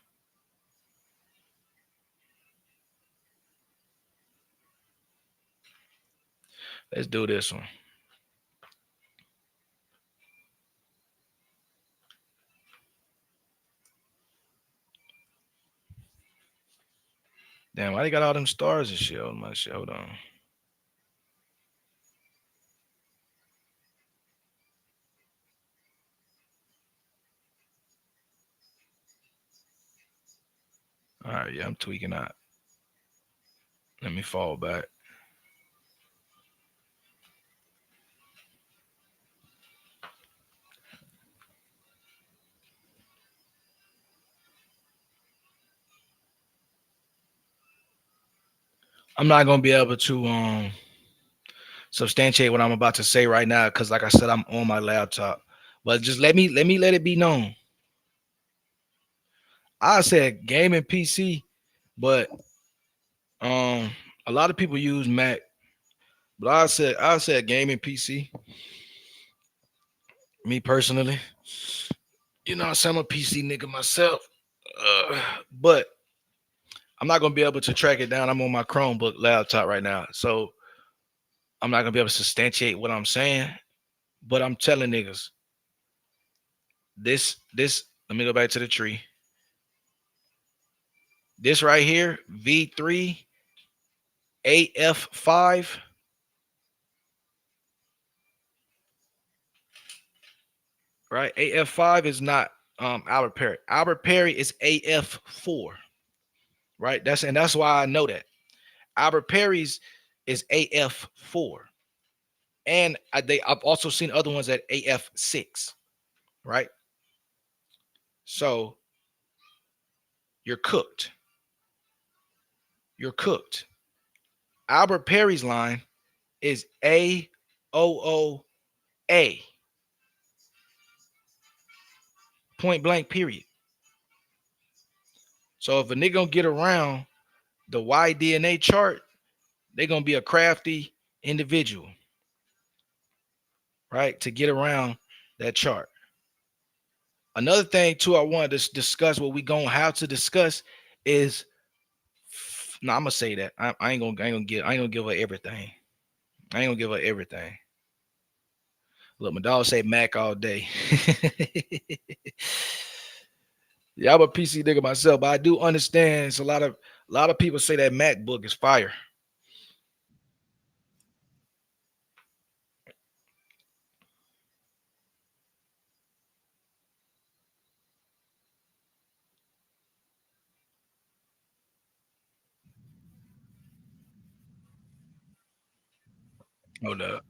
Let's do this one. Damn, why they got all them stars and shit on my shit? Hold on. All right, yeah, I'm tweaking out. Let me fall back. I'm not gonna be able to substantiate what I'm about to say right now because, like I said, I'm on my laptop. But just let it be known. I said gaming PC, but a lot of people use Mac. But I said gaming PC. Me personally, I'm a PC nigga myself. But I'm not gonna be able to track it down. I'm on my Chromebook laptop right now, so I'm not gonna be able to substantiate what I'm saying. But I'm telling niggas, this. Let me go back to the tree. This right here, V3 AF5. Right, AF5 is not Albert Perry. Albert Perry is AF4. Right, that's why I know that. Albert Perry's is AF4, and I've also seen other ones at AF6. Right, so you're cooked. You're cooked. Albert Perry's line is A00A. Point blank, period. So if a nigga gonna get around the Y-DNA chart, they're gonna be a crafty individual, right? To get around that chart. Another thing too, I wanted to discuss what we gonna have to discuss is no, I'm gonna say that. I ain't gonna give her everything. I ain't gonna give her everything. Look, my dog say Mac all day. Yeah, I'm a PC nigga myself, but I do understand. It's a lot of people say that MacBook is fire. Hold up.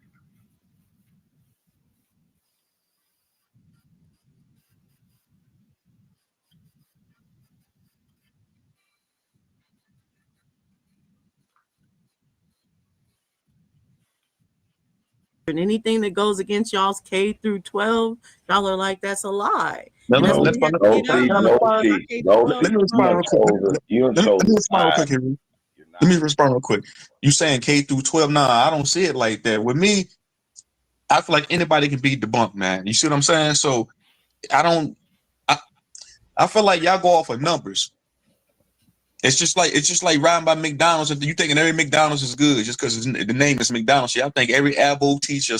And anything that goes against y'all's K through 12, y'all are like, that's a lie. No, And that's no, what let's we have to no, get see, out no, of. see, K no, through 12 let me is respond real quick. Let me respond real quick, Henry. Let me respond real quick. You saying K through 12? Nah, I don't see it like that. With me, I feel like anybody can be debunked, man. You see what I'm saying? So I don't. I feel like y'all go off of numbers. It's just like riding by McDonald's and you thinking every McDonald's is good just because the name is McDonald's. I think every Abo teacher,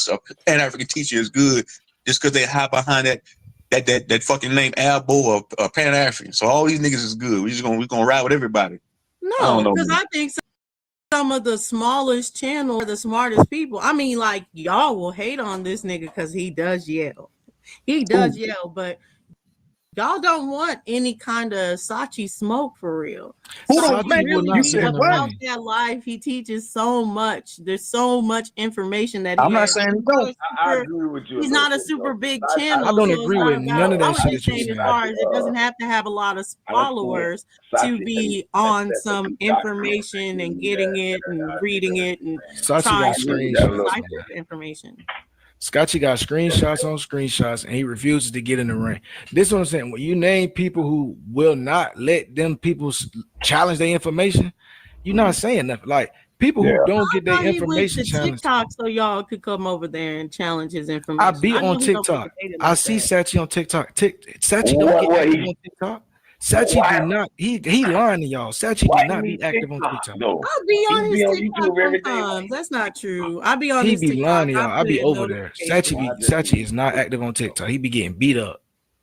Pan African teacher is good just because they hide behind that fucking name Abo or Pan African. So all these niggas is good. We're gonna ride with everybody. No, because I think some of the smallest channels are the smartest people. I mean, like, y'all will hate on this nigga because he does yell. He does yell, but y'all don't want any kind of Sachi smoke for real. Who don't, Sachi man, really you be said what? about that life. He teaches so much. There's so much information that he I'm not has. saying he don't. I agree with you. He's not a super big channel. I don't so agree it's with not none of that about- shit I'm that just you're saying, as saying. far as it doesn't have to have a lot of followers to be on some information and getting it and reading it and Sachi trying got to screenshots. decipher the information. Scotchy got screenshots on screenshots, and he refuses to get in the ring. This is what I'm saying. When you name people who will not let them people challenge their information, you're not saying nothing. Like people who don't get their information challenged. TikTok, so y'all could come over there and challenge his information. I be on TikTok. I see Sachi on TikTok. Sachi don't get active on TikTok. Sachi do not. He lying to y'all. Sachi do not be active on TikTok. I'll be on his TikTok sometimes. That's not true. I be on He his be TikTok. lying to y'all. I be over there. Sachi is not active on TikTok. He be getting beat up.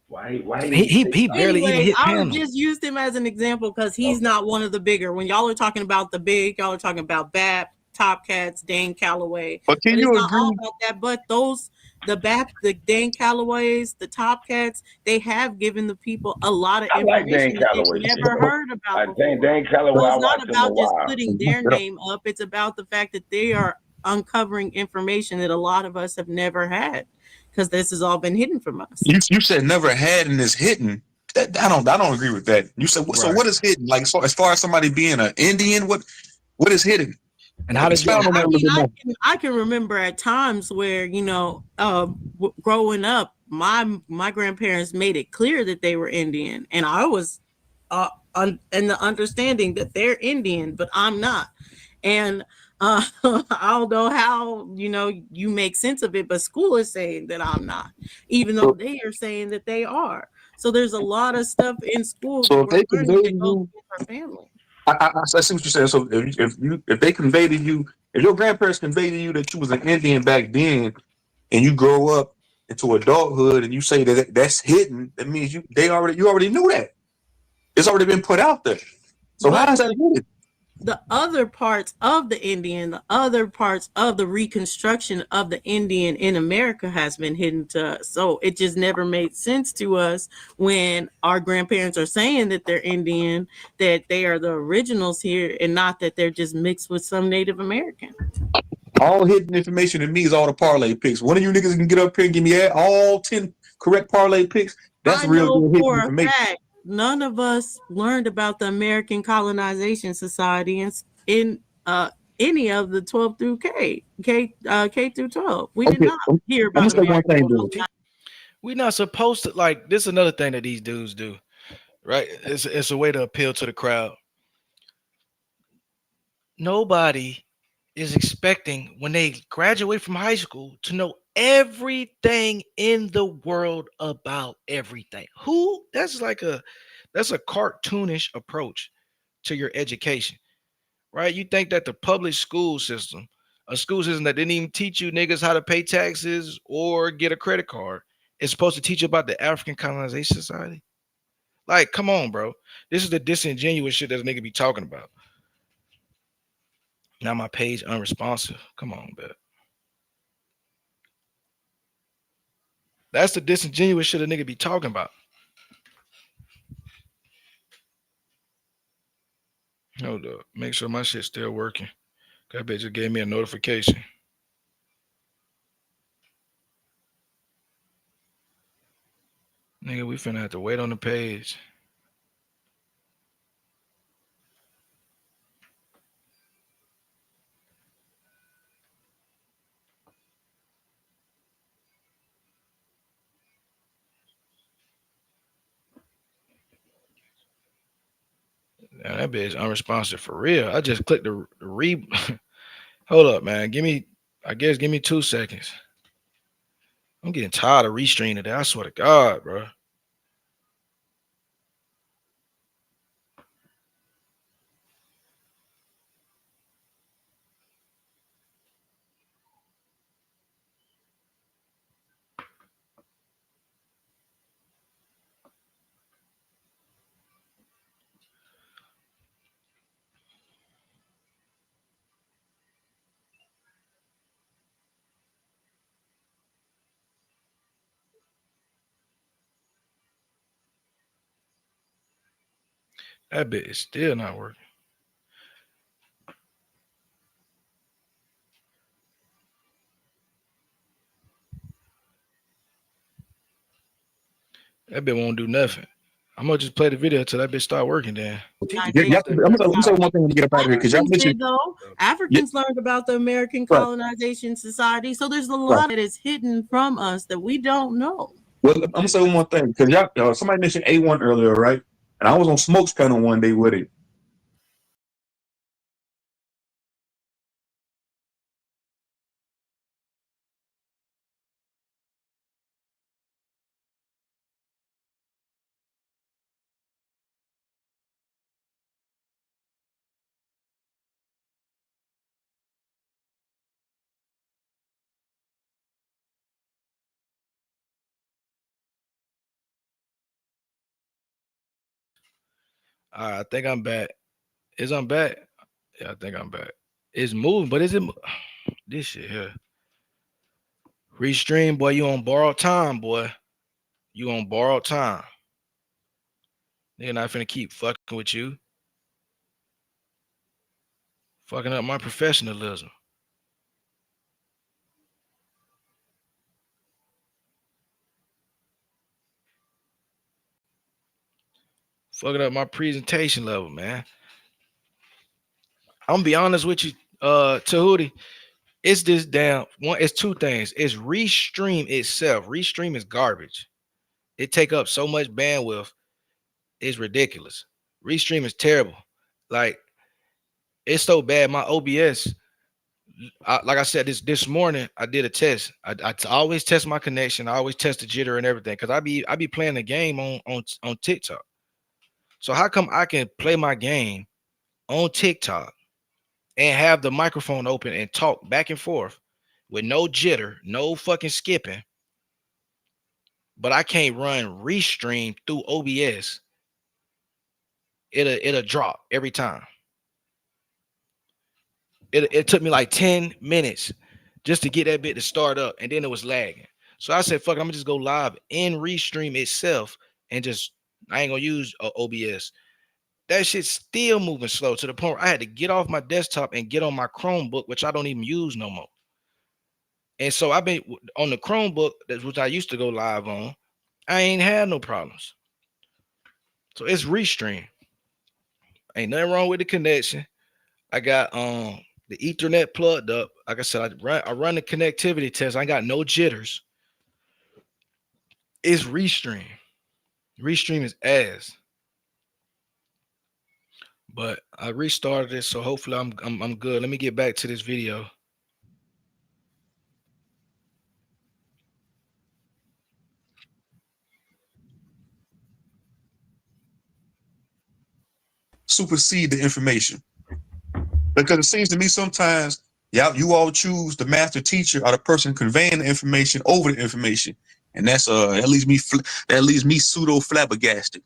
He barely even hit I panel. just used him as an example because he's not one of the bigger. When y'all are talking about the big, y'all are talking about BAP, Top Cats, Dane Calloway. But can you it's not agree? all about that. But those the Dane Callaways, the Top Cats, they have given the people a lot of I like information Dane that Calloway. they've never heard about before. Dane Calloway, So I it's not watched him a about just while. putting their name up. It's about the fact that they are uncovering information that a lot of us have never had, because this has all been hidden from us. You said never had and is hidden. I don't agree with that. You said so. What is hidden? Like, so as far as somebody being an Indian, what is hidden? And how did you? I can remember at times where, you know, growing up, my grandparents made it clear that they were Indian, and I was in the understanding that they're Indian, but I'm not. And I don't know how, you know, you make sense of it, but school is saying that I'm not, even though they are saying that they are. So there's a lot of stuff in school So that if they we're learning conveyed that goes you, with our family. I see what you're saying. So if they conveyed to you, if your grandparents conveyed to you that you was an Indian back then, and you grow up into adulthood and you say that that's hidden, that means you already knew that. It's already been put out there. So But how is that hidden? the other parts of the Indian, the other parts of the reconstruction of the Indian in America has been hidden to us. So it just never made sense to us when our grandparents are saying that they're Indian, that they are the originals here, and not that they're just mixed with some Native American. All hidden information to me is all the parlay picks. One of you niggas can get up here and give me all 10 correct parlay picks. That's real good hidden information. Fact, none of us learned about the American Colonization Society in any of the 12 through K through 12. We did not hear about it. We're not supposed to, like, this is another thing that these dudes do, right? It's a way to appeal to the crowd. Nobody is expecting when they graduate from high school to know everything in the world about everything. That's a cartoonish approach to your education, right? You think that the public school system, a school system that didn't even teach you niggas how to pay taxes or get a credit card, is supposed to teach you about the African Colonization Society? Like, come on, bro. This is the disingenuous shit that a nigga be talking about. Now my page unresponsive. Come on, bet. That's the disingenuous shit a nigga be talking about. Hold up. Make sure my shit's still working. That bitch just gave me a notification. Nigga, we finna have to wait on the page. Now, that bitch unresponsive for real. I just clicked the re. Hold up, man. Give me 2 seconds. I'm getting tired of restreaming that. I swear to God, bro. That bit is still not working. That bit won't do nothing. I'm gonna just play the video until that bitch start working. Then I'm gonna say one thing to get up out of here because y'all mentioned Africans learned about the American Colonization Society, so there's a lot that is hidden from us that we don't know. Well, I'm gonna say one more thing because y'all somebody mentioned A1 earlier, right? And I was on Smoke's panel one day with it. I think I'm back. I'm back? Yeah, I think I'm back. It's moving, but is it this shit here? Restream, boy, you on borrowed time, boy. You on borrowed time. They're not finna keep fucking with you. Fucking up my professionalism. Fucking up my presentation level, man. I'm gonna be honest with you, Tahuti. It's this damn one. It's two things. It's Restream itself. Restream is garbage. It take up so much bandwidth. It's ridiculous. Restream is terrible. Like, it's so bad. My OBS, like I said this morning, I did a test. I always test my connection. I always test the jitter and everything because I be playing the game on TikTok. So how come I can play my game on TikTok and have the microphone open and talk back and forth with no jitter, no fucking skipping, but I can't run Restream through OBS? It'll drop every time. It took me like 10 minutes just to get that bit to start up, and then it was lagging. So I said, fuck, I'm gonna just go live in Restream itself and just, I ain't gonna use OBS. That shit's still moving slow to the point where I had to get off my desktop and get on my Chromebook, which I don't even use no more. And so I've been on the Chromebook, which I used to go live on. I ain't had no problems. So it's Restream. Ain't nothing wrong with the connection. I got the Ethernet plugged up. Like I said, I run the connectivity test. I got no jitters. It's Restream. Restream is ass. But I restarted it, so hopefully I'm good. Let me get back to this video. Supersede the information, because it seems to me sometimes you all choose the master teacher or the person conveying the information over the information, and that's that leaves me pseudo flabbergasted.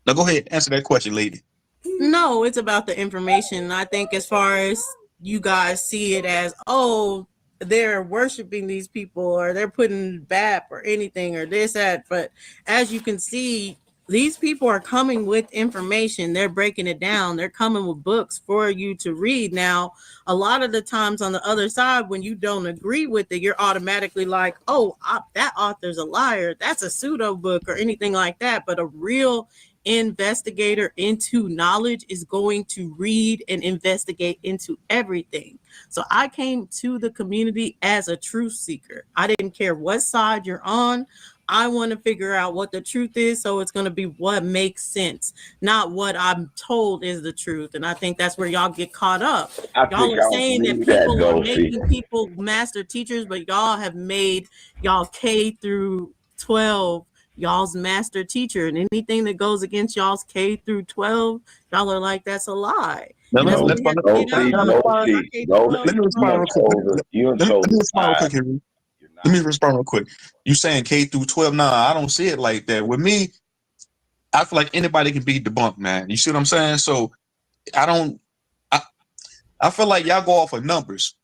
Now go ahead, answer that question, lady. No, it's about the information. I think as far as you guys see it as, oh, they're worshiping these people or they're putting BAP or anything or this, that. But as you can see, these people are coming with information. They're breaking it down. They're coming with books for you to read. Now, a lot of the times on the other side, when you don't agree with it, you're automatically like, oh, that author's a liar. That's a pseudo book or anything like that. But a real investigator into knowledge is going to read and investigate into everything. So I came to the community as a truth seeker. I didn't care what side you're on. I want to figure out what the truth is. So it's going to be what makes sense, not what I'm told is the truth. And I think that's where y'all get caught up. Y'all are saying that people are making people master teachers, but y'all have made y'all K through 12 y'all's master teacher, and anything that goes against y'all's K through 12, y'all are like, that's a lie. Let me respond real quick. You saying K through 12? Nah, I don't see it like that. With me, I feel like anybody can be debunked, man. You see what I'm saying? So I feel like y'all go off of numbers.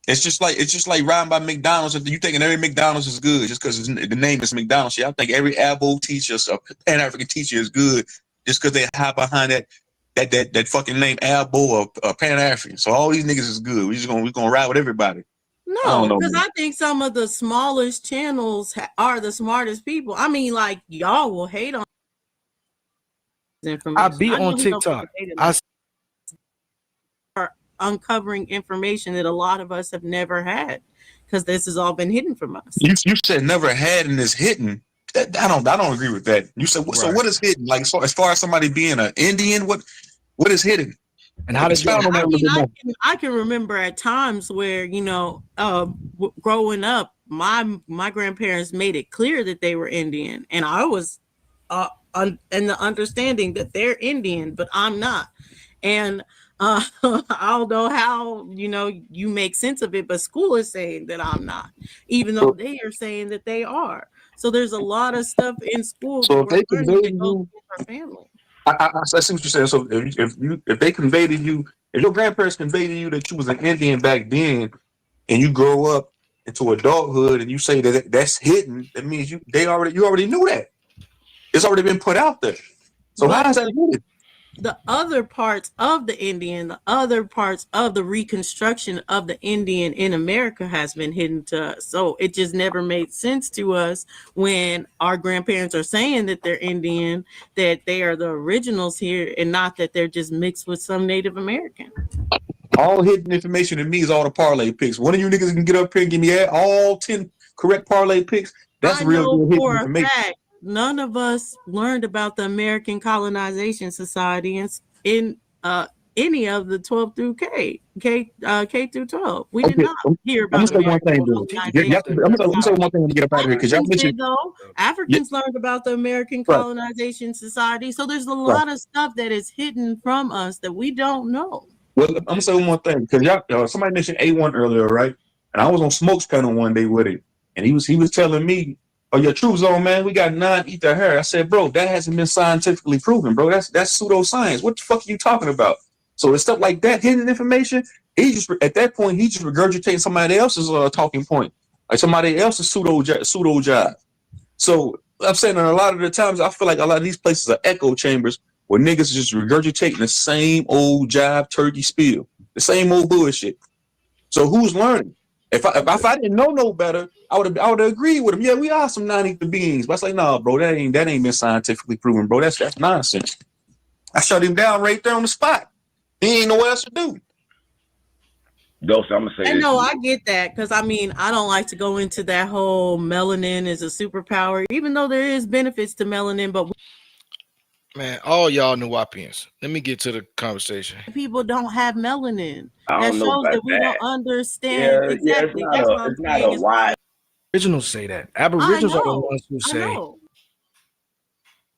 It's just like riding by McDonald's. If you thinking every McDonald's is good just because the name is McDonald's, I think every A00 teacher, a Pan-African teacher is good just because they hide behind that fucking name A00 or Pan-African. So all these niggas is good. We're gonna ride with everybody. No, because I think some of the smallest channels are the smartest people. I mean, like, y'all will hate on information. I be on TikTok. I are uncovering information that a lot of us have never had because this has all been hidden from us. You said never had and is hidden. I don't agree with that. You said so. What is hidden? Like, so as far as somebody being an Indian, what is hidden? And how does I can remember at times where, growing up, my grandparents made it clear that they were Indian, and I was in the understanding that they're Indian, but I'm not. And I don't know how you make sense of it, but school is saying that I'm not, even though they are saying that they are. So there's a lot of stuff in school. So if they convey you our family. I see what you're saying. So if they convey to you, if your grandparents conveyed to you that you was an Indian back then, and you grow up into adulthood and you say that that's hidden, that means you already knew that. It's already been put out there. So how is that hidden? The other parts of the Indian, the other parts of the reconstruction of the Indian in America has been hidden to us. So it just never made sense to us when our grandparents are saying that they're Indian, that they are the originals here, and not that they're just mixed with some Native American. All hidden information to me is all the parlay picks. One of you niggas can get up here and give me all 10 correct parlay picks. That's real good hidden information. Fact, none of us learned about the American Colonization Society in any of the 12 through K through 12. We did not hear about I'm gonna say one thing to get up out of here, because y'all mentioned Africans learned about the American Colonization Society. So there's a lot of stuff that is hidden from us that we don't know. Well, I'm gonna say one more thing, because y'all somebody mentioned A1 earlier, right? And I was on Smoke's panel one day with it, and he was telling me, "Oh, your True Zone, man, we got non-ether hair." I said, "Bro, that hasn't been scientifically proven, bro. That's pseudoscience. What the fuck are you talking about?" So it's stuff like that, hidden information. He just at that point he just regurgitating somebody else's talking point, like somebody else's pseudo job. So I'm saying that a lot of the times I feel like a lot of these places are echo chambers where niggas just regurgitating the same old jive turkey spiel, the same old bullshit. So who's learning? If I didn't know no better, I would have agreed with him. Yeah, we are some non-ether beings. But I say, no, bro, that ain't been scientifically proven, bro. That's nonsense. I shut him down right there on the spot. He ain't know what else to do. Ghost, I'm gonna say. No, I get that, because I mean, I don't like to go into that whole melanin is a superpower, even though there is benefits to melanin. But man, all y'all Nuwapians, let me get to the conversation. People don't have melanin. That shows that we don't understand exactly. It's not a wide. Aboriginals say that. Aboriginals are the ones who say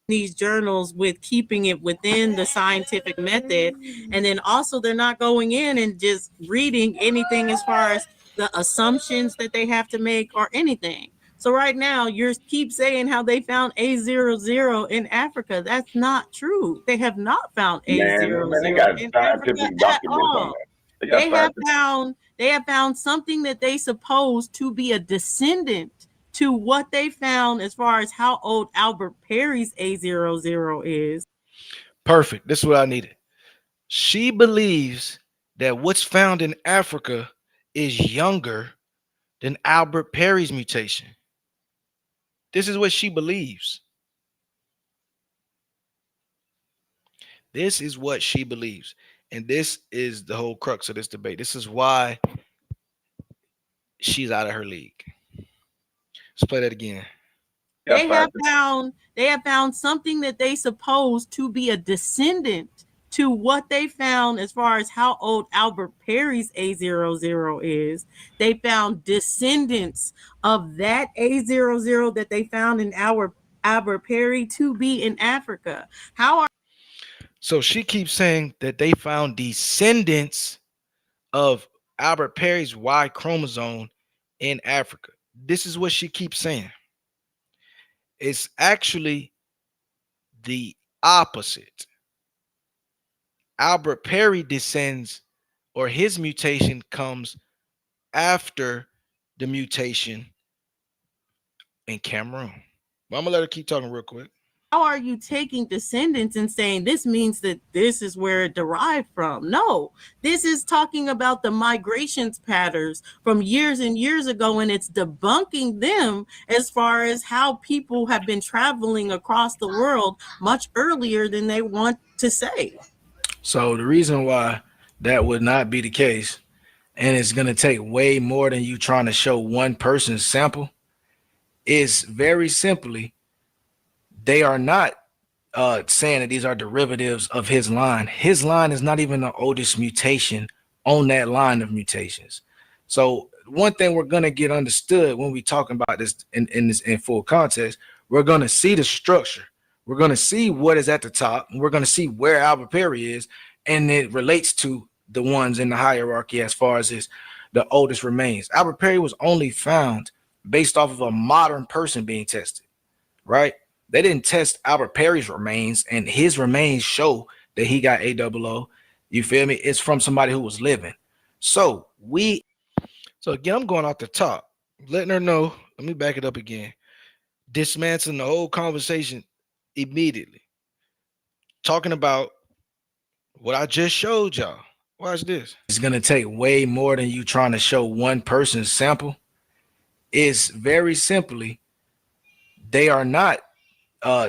these journals with keeping it within the scientific method, and then also they're not going in and just reading anything as far as the assumptions that they have to make or anything. So right now you keep saying how they found A00 in Africa. That's not true. They have not found A00 in Africa at all. They have found something that they suppose to be a descendant to what they found as far as how old Albert Perry's A00 is. Perfect. This is what I needed. She believes that what's found in Africa is younger than Albert Perry's mutation. This is what she believes. This is what she believes. And this is the whole crux of this debate. This is why she's out of her league. Let's play that again. They have found something that they suppose to be a descendant to what they found as far as how old Albert Perry's A00 is. They found descendants of that A00 that they found in Albert Perry to be in Africa. So she keeps saying that they found descendants of Albert Perry's Y chromosome in Africa. This is what she keeps saying. It's actually the opposite. Albert Perry descends, or his mutation comes after the mutation in Cameroon. But I'm gonna let her keep talking real quick. How are you taking descendants and saying this means that this is where it derived from? No, this is talking about the migrations patterns from years and years ago, and it's debunking them as far as how people have been traveling across the world much earlier than they want to say. So the reason why that would not be the case, and it's going to take way more than you trying to show one person's sample, is very simply, they are not saying that these are derivatives of his line. His line is not even the oldest mutation on that line of mutations. So one thing we're going to get understood when we talking about this in full context, we're going to see the structure. We're going to see what is at the top, and we're going to see where Albert Perry is, and it relates to the ones in the hierarchy as far as the oldest remains. Albert Perry was only found based off of a modern person being tested, right? They didn't test Albert Perry's remains, and his remains show that he got A00. You feel me? It's from somebody who was living. So So again, I'm going off the top, letting her know. Let me back it up again. Dismantling the whole conversation immediately. Talking about what I just showed y'all. Watch this. It's gonna take way more than you trying to show one person's sample. It's very simply, they are not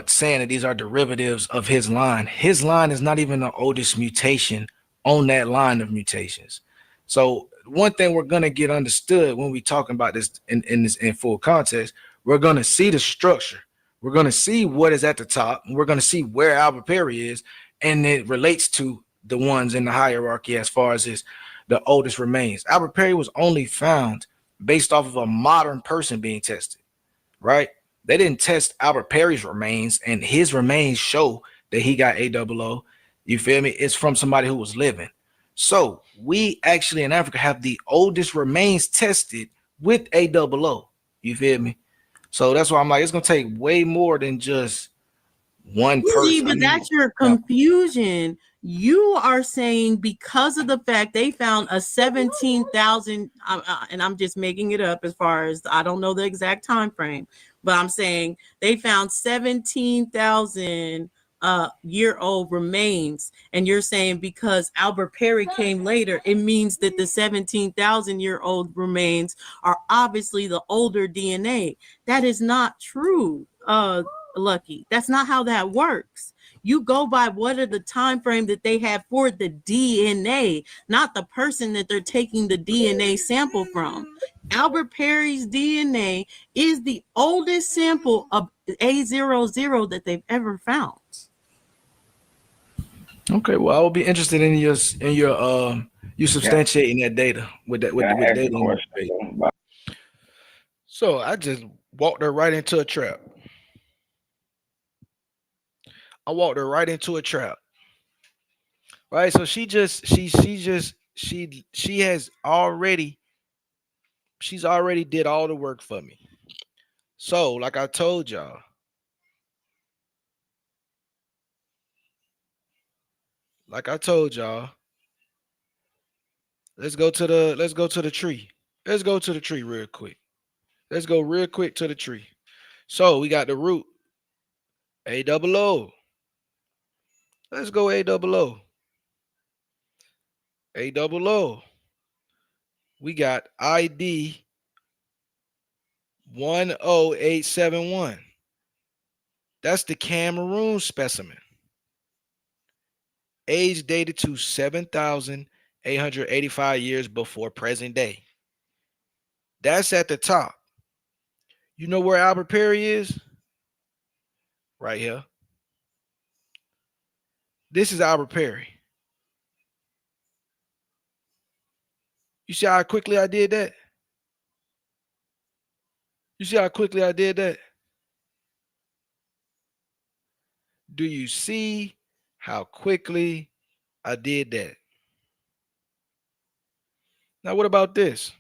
saying that these are derivatives of his line. His line is not even the oldest mutation on that line of mutations. So one thing we're gonna get understood when we talking about this in full context, we're gonna see the structure. We're gonna see what is at the top. We're gonna see where Albert Perry is, and it relates to the ones in the hierarchy as far as the oldest remains. Albert Perry was only found based off of a modern person being tested, right? They didn't test Albert Perry's remains, and his remains show that he got A00. You feel me? It's from somebody who was living. So we actually in Africa have the oldest remains tested with A00. You feel me? So that's why I'm like, it's gonna take way more than just one person. But that's your confusion. You are saying because of the fact they found a 17,000, and I'm just making it up as far as I don't know the exact time frame, but I'm saying they found 17,000 year old remains, and you're saying because Albert Perry came later, it means that the 17,000 year old remains are obviously the older DNA. That is not true. Lucky, that's not how that works. You go by what are the time frame that they have for the DNA, not the person that they're taking the DNA sample from. Albert Perry's DNA is the oldest sample of A00 that they've ever found. Okay, well, I will be interested in your you substantiating that data with data. So I just walked her right into a trap. I walked her right into a trap. Right? So she's already did all the work for me. So, like I told y'all, let's go to the tree. Let's go to the tree real quick. Let's go real quick to the tree. So we got the root A00. Let's go A00. A00. We got ID 10871. That's the Cameroon specimen. Age dated to 7,885 years before present day. That's at the top. You know where Albert Perry is? Right here. This is Albert Perry. You see how quickly I did that? You see how quickly I did that? Do you see how quickly I did that? Now, what about this?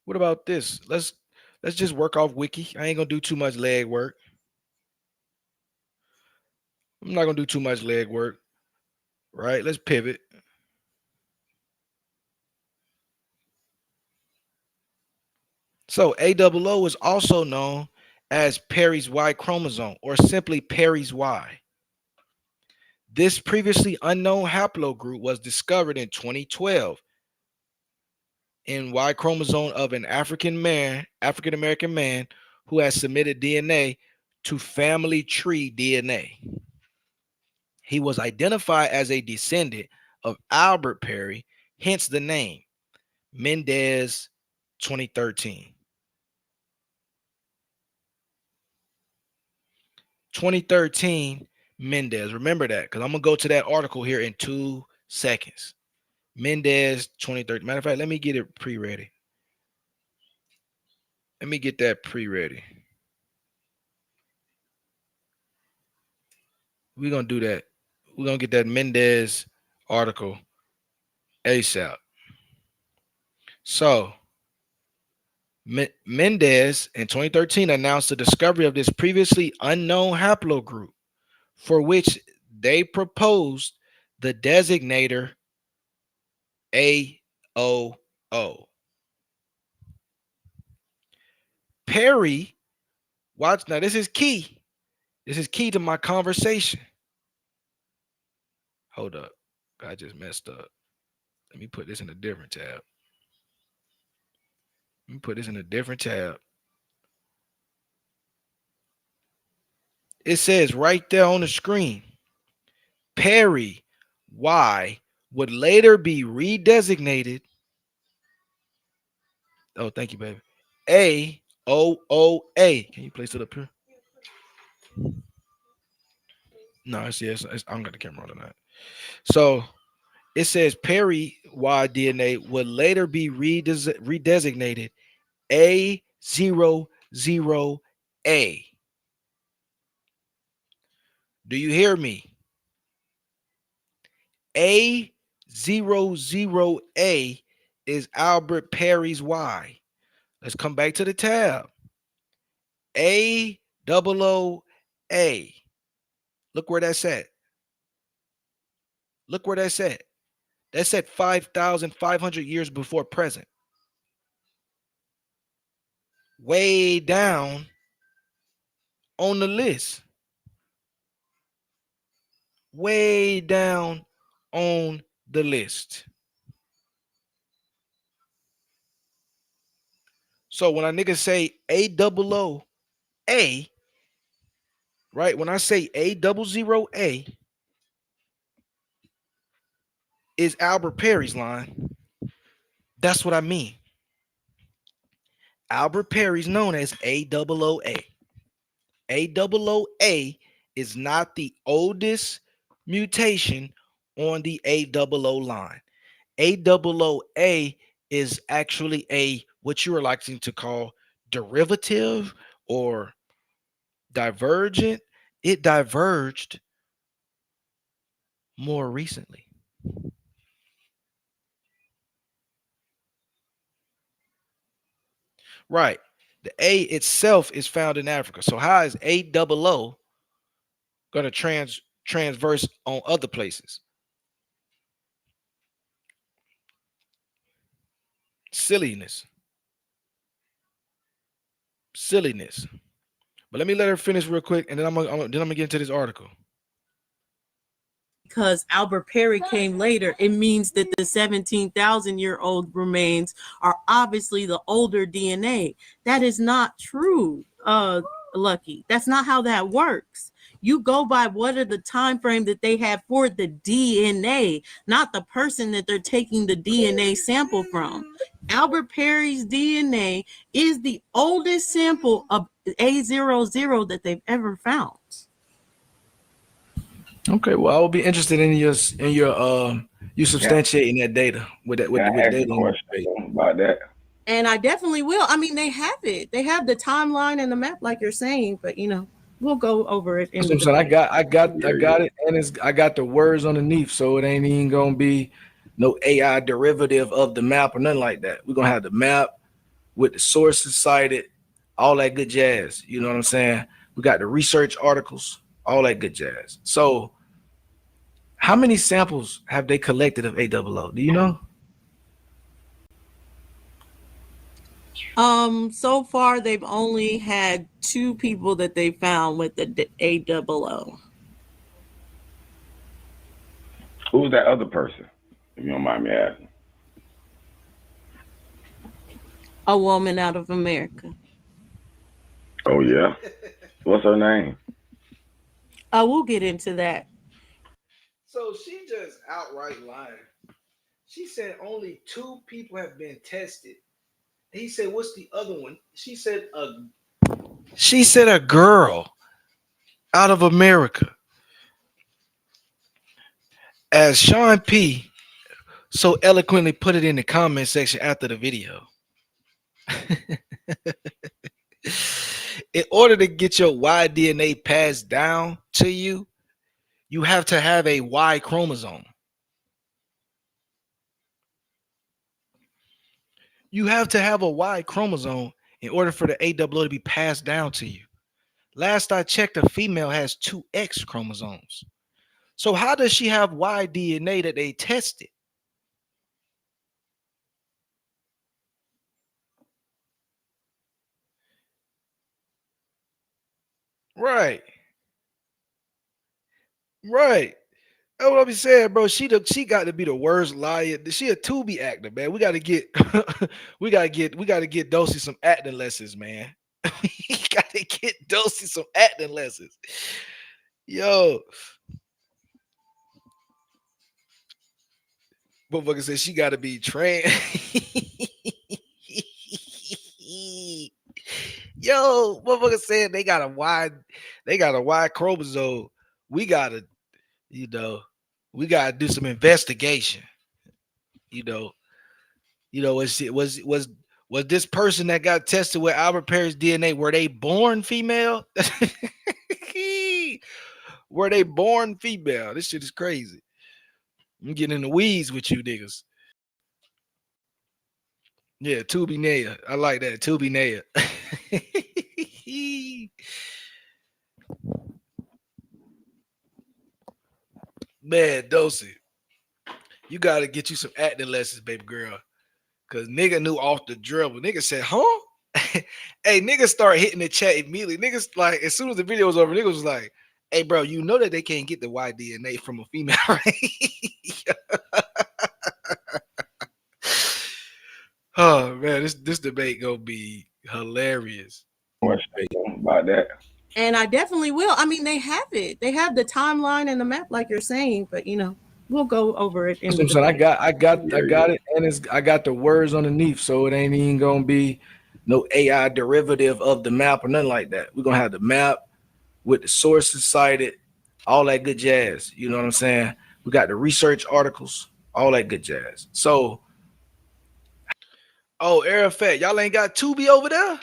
What about this? Let's just work off Wiki. I ain't gonna do too much leg work. I'm not gonna do too much leg work. Right? Let's pivot. So A00 is also known as Perry's Y chromosome, or simply Perry's Y. This previously unknown haplogroup was discovered in 2012 in Y chromosome of an African American man who has submitted DNA to Family Tree DNA. He was identified as a descendant of Albert Perry, hence the name Mendez 2013. 2013 Mendez. Remember that, because I'm gonna go to that article here in 2 seconds. Mendez 2013. Matter of fact, let me get it pre-ready. Let me get that pre-ready. We're gonna do that. We're gonna get that Mendez article ASAP. So Mendez in 2013 announced the discovery of this previously unknown haplogroup, for which they proposed the designator A00. Perry, watch now. This is key. This is key to my conversation. Hold up. I just messed up. Let me put this in a different tab. Let me put this in a different tab. It says right there on the screen, Perry Y would later be redesignated. Oh, thank you, baby. A00. Can you place it up here? No, I'm got the camera on tonight. So it says Perry Y DNA would later be redesignated A00A. Do you hear me? A00A is Albert Perry's Y. Let's come back to the tab. A00A. Look where that's at. Look where that's at. That's at 5,500 years before present. Way down on the list. Way down on the list. So when a nigga say A00A, right? When I say A00A is Albert Perry's line, that's what I mean. Albert Perry's known as A00A. A00A is not the oldest mutation on the A00 line. A00A is actually a what you are liking to call derivative or divergent. It diverged more recently. Right. The A itself is found in Africa. So how is A00 going to transverse on other places? Silliness. But let me let her finish real quick, and then I'm gonna get into this article. Because Albert Perry came later, it means that the 17,000-year-old remains are obviously the older DNA. That is not true, Lucky. That's not how that works. You go by what are the time frame that they have for the DNA, not the person that they're taking the DNA sample from. Albert Perry's DNA is the oldest sample of A00 that they've ever found. Okay, well, I will be interested in your you substantiating that data with data about that. And I definitely will. I mean, they have it. They have the timeline and the map, like you're saying. But we'll go over it. That's what I'm saying. I got it, and I got the words underneath, so it ain't even gonna be no AI derivative of the map or nothing like that. We're gonna have the map with the sources cited, all that good jazz. You know what I'm saying? We got the research articles, all that good jazz. So, how many samples have they collected of A00? Do you know? So far they've only had 2 people that they found with the A00. Who's that other person, if you don't mind me asking? A woman out of America. Oh yeah. What's her name? We'll get into that. So she just outright lied. She said only 2 people have been tested. He said, "What's the other one?" She said a girl out of America. As Sean P so eloquently put it in the comment section after the video. In order to get your Y DNA passed down to you, you have to have a Y chromosome. You have to have a Y chromosome in order for the A00 to be passed down to you. Last I checked, a female has 2 X chromosomes. So how does she have Y DNA that they tested? Right. Right. That's what I be saying, bro. She got to be the worst liar. She a Tubi actor, man. We gotta get we gotta get Dosey some acting lessons, man. We gotta get Dosey some acting lessons. Yo. Motherfucker said she gotta be trained. Yo, motherfucker said they got a wide chromosome. We gotta, we gotta do some investigation. Was this person that got tested with Albert Perry's DNA, were they born female? Were they born female? This shit is crazy. I'm getting in the weeds with you niggas. Yeah, Tubi Naya. I like that. Tubi Naya. Man, Dosey, you gotta get you some acting lessons, baby girl. Cause nigga knew off the dribble. Nigga said, huh? Hey, niggas start hitting the chat immediately. Niggas like as soon as the video was over, niggas was like, hey, bro, you know that they can't get the Y DNA from a female, right? Oh man, this debate gonna be hilarious. About that. And I definitely will. I mean, they have it. They have the timeline and the map, like you're saying. But we'll go over it. That's what I'm saying. I got it, and I got the words underneath, so it ain't even gonna be no AI derivative of the map or nothing like that. We're gonna have the map with the sources cited, all that good jazz. You know what I'm saying? We got the research articles, all that good jazz. So, Arafat, y'all ain't got Tubi over there?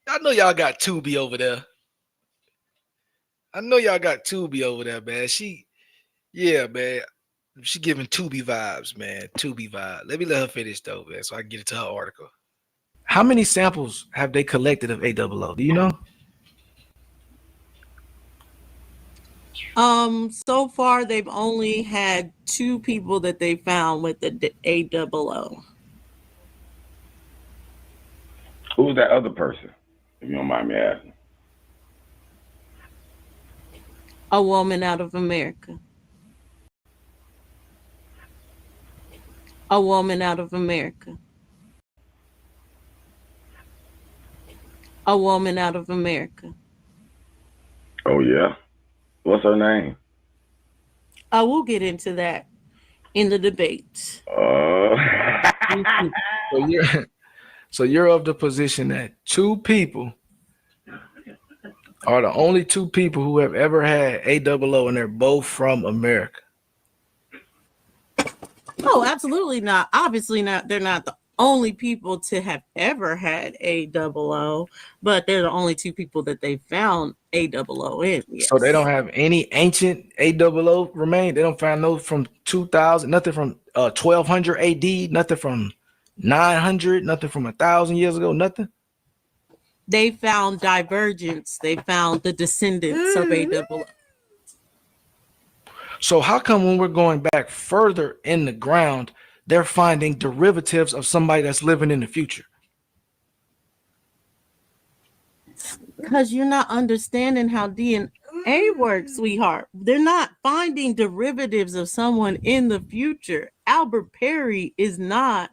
I know y'all got Tubi over there. I know y'all got Tubi over there, man. Yeah, man. She giving Tubi vibes, man. Tubi vibe. Let me let her finish though, man, so I can get into her article. How many samples have they collected of A00? Do you know? So far they've only had 2 people that they found with the A00. Who's that other person? If you don't mind me asking. A woman out of America. A woman out of America. A woman out of America. Oh yeah. What's her name? I will get into that in the debate. So you're of the position that 2 people are the only 2 people who have ever had A00, and they're both from America. Oh, absolutely not. Obviously not. They're not the only people to have ever had A00, but they're the only 2 people that they found A00 in. Yes. So they don't have any ancient A00 remain. They don't find no from 2000, nothing from 1200 AD, nothing from 900, nothing from 1,000 years ago, nothing. They found divergence. They found the descendants of A00. So how come when we're going back further in the ground, they're finding derivatives of somebody that's living in the future? Because you're not understanding how DNA works, sweetheart. They're not finding derivatives of someone in the future. Albert Perry is not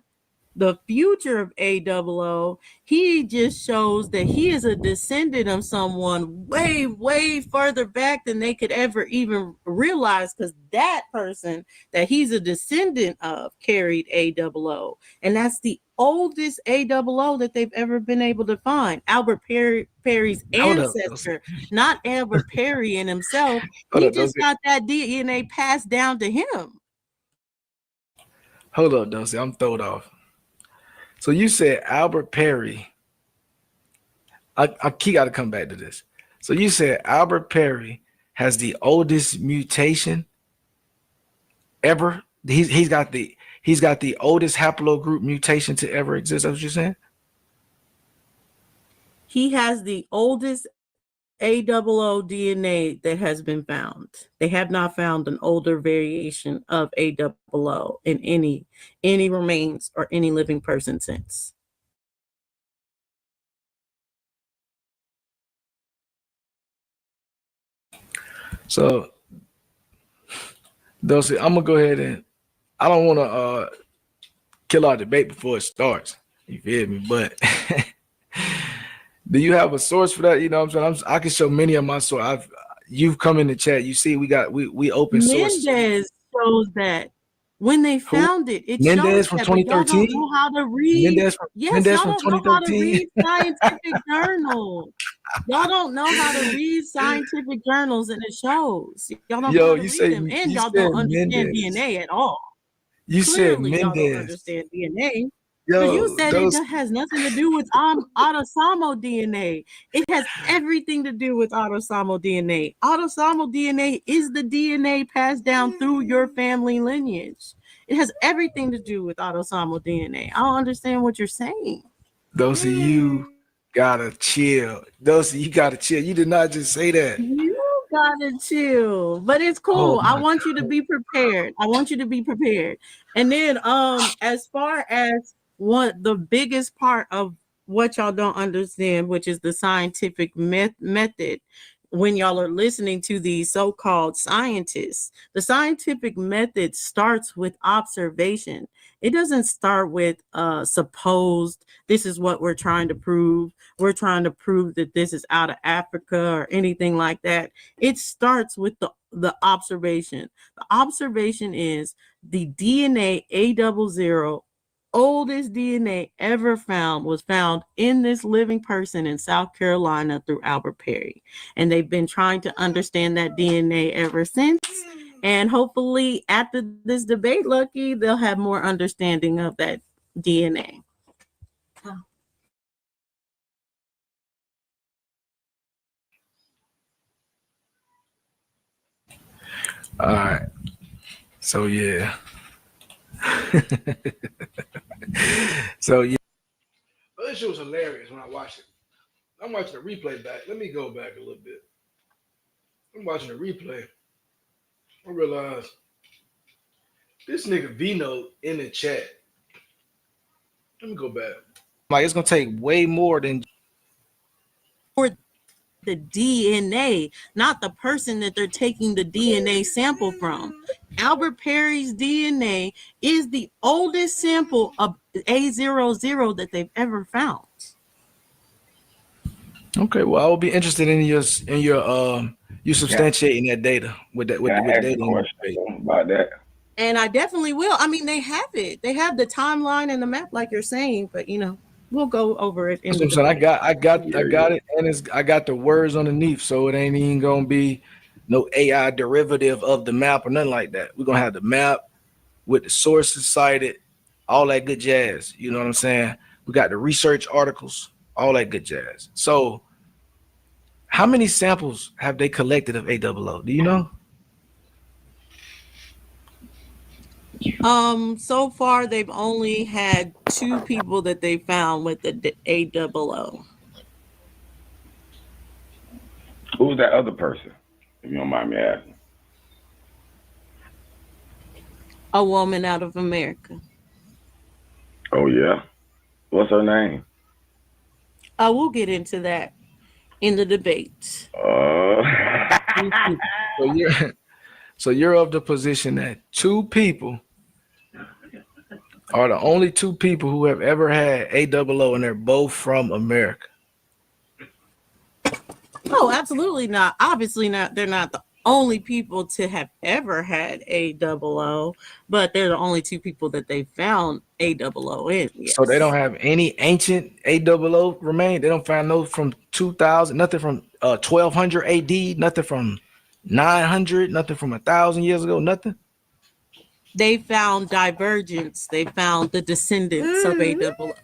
the future of A00. He just shows that he is a descendant of someone way, way further back than they could ever even realize, because that person that he's a descendant of carried A00. And that's the oldest A00 that they've ever been able to find. Albert Perry's ancestor, not Albert Perry in himself. He just got that DNA passed down to him. Hold up, Dosey. I'm thrown off. So you said Albert Perry. I got to come back to this. So you said Albert Perry has the oldest mutation ever. He's got the oldest haplogroup mutation to ever exist. That's what you're saying? He has the oldest A00 DNA that has been found. They have not found an older variation of A00 in any remains or any living person since. So Dulcie, I'm gonna go ahead and I don't want to kill our debate before it starts. You feel me? But do you have a source for that? You know what I'm saying? I can show many of my sources. You've come in the chat. You see, we open sources. Mendez shows that when they Who? found it, it Mendez shows from that, but y'all 2013. don't know how to read. Yes, Mendez y'all from don't know how to 2013. read scientific journals. Y'all don't know how to read scientific journals, and it shows. Y'all don't know Yo, how to read them, and y'all don't understand Mendez. DNA at all. You said Clearly, y'all don't Mendez. understand DNA. Because you Yo, said those it has nothing to do with autosomal DNA. It has everything to do with autosomal DNA. Autosomal DNA is the DNA passed down through your family lineage. It has everything to do with autosomal DNA. I don't understand what you're saying. of you gotta chill. Those of you gotta chill. You did not just say that. You gotta chill, but it's Oh cool. I my want you to be prepared. I want you to be prepared. And then, as far as what the biggest part of what y'all don't understand, which is the scientific method, when y'all are listening to these so-called scientists, the scientific method starts with observation. It doesn't start with supposed. This is what we're trying to prove. We're trying to prove that this is out of Africa or anything like that. It starts with the observation. The observation is the DNA A00, oldest DNA ever found, was found in this living person in South Carolina through Albert Perry. And they've been trying to understand that DNA ever since. And hopefully after this debate, Lucky, they'll have more understanding of that DNA. All right. So yeah. So yeah. Well, this shit was hilarious when I watched it. I'm watching the replay back. Let me go back a little bit. I'm watching the replay. I realized this nigga Vino in the chat. Let me go back. Like it's gonna take way more than the DNA, not the person that they're taking the DNA sample from. Albert Perry's DNA is the oldest sample of A00 that they've ever found. Okay, well, I will be interested in your you substantiating that data with that with data about that. And I definitely will. I mean, they have it. They have the timeline and the map, like you're saying, but we'll go over it. That's what I'm saying. I got it, and I got the words underneath, so it ain't even gonna be no AI derivative of the map or nothing like that. We're gonna have the map with the sources cited, all that good jazz. You know what I'm saying? We got the research articles, all that good jazz. So, how many samples have they collected of A00? Do you know? So far they've only had 2 people that they found with the A00. Who's that other person, if you don't mind me asking? A woman out of America. Oh yeah, what's her name? We'll get into that in the debate. So you're of the position that 2 people are the only 2 people who have ever had A00, and they're both from America. Oh, absolutely not. Obviously not. They're not the only people to have ever had A00, but they're the only 2 people that they found A00 in. Yes. So they don't have any ancient A00 remain. They don't find no from 2000, nothing from 1200 AD, nothing from 900, nothing from 1,000 years ago, nothing. They found divergence. They found the descendants of A00.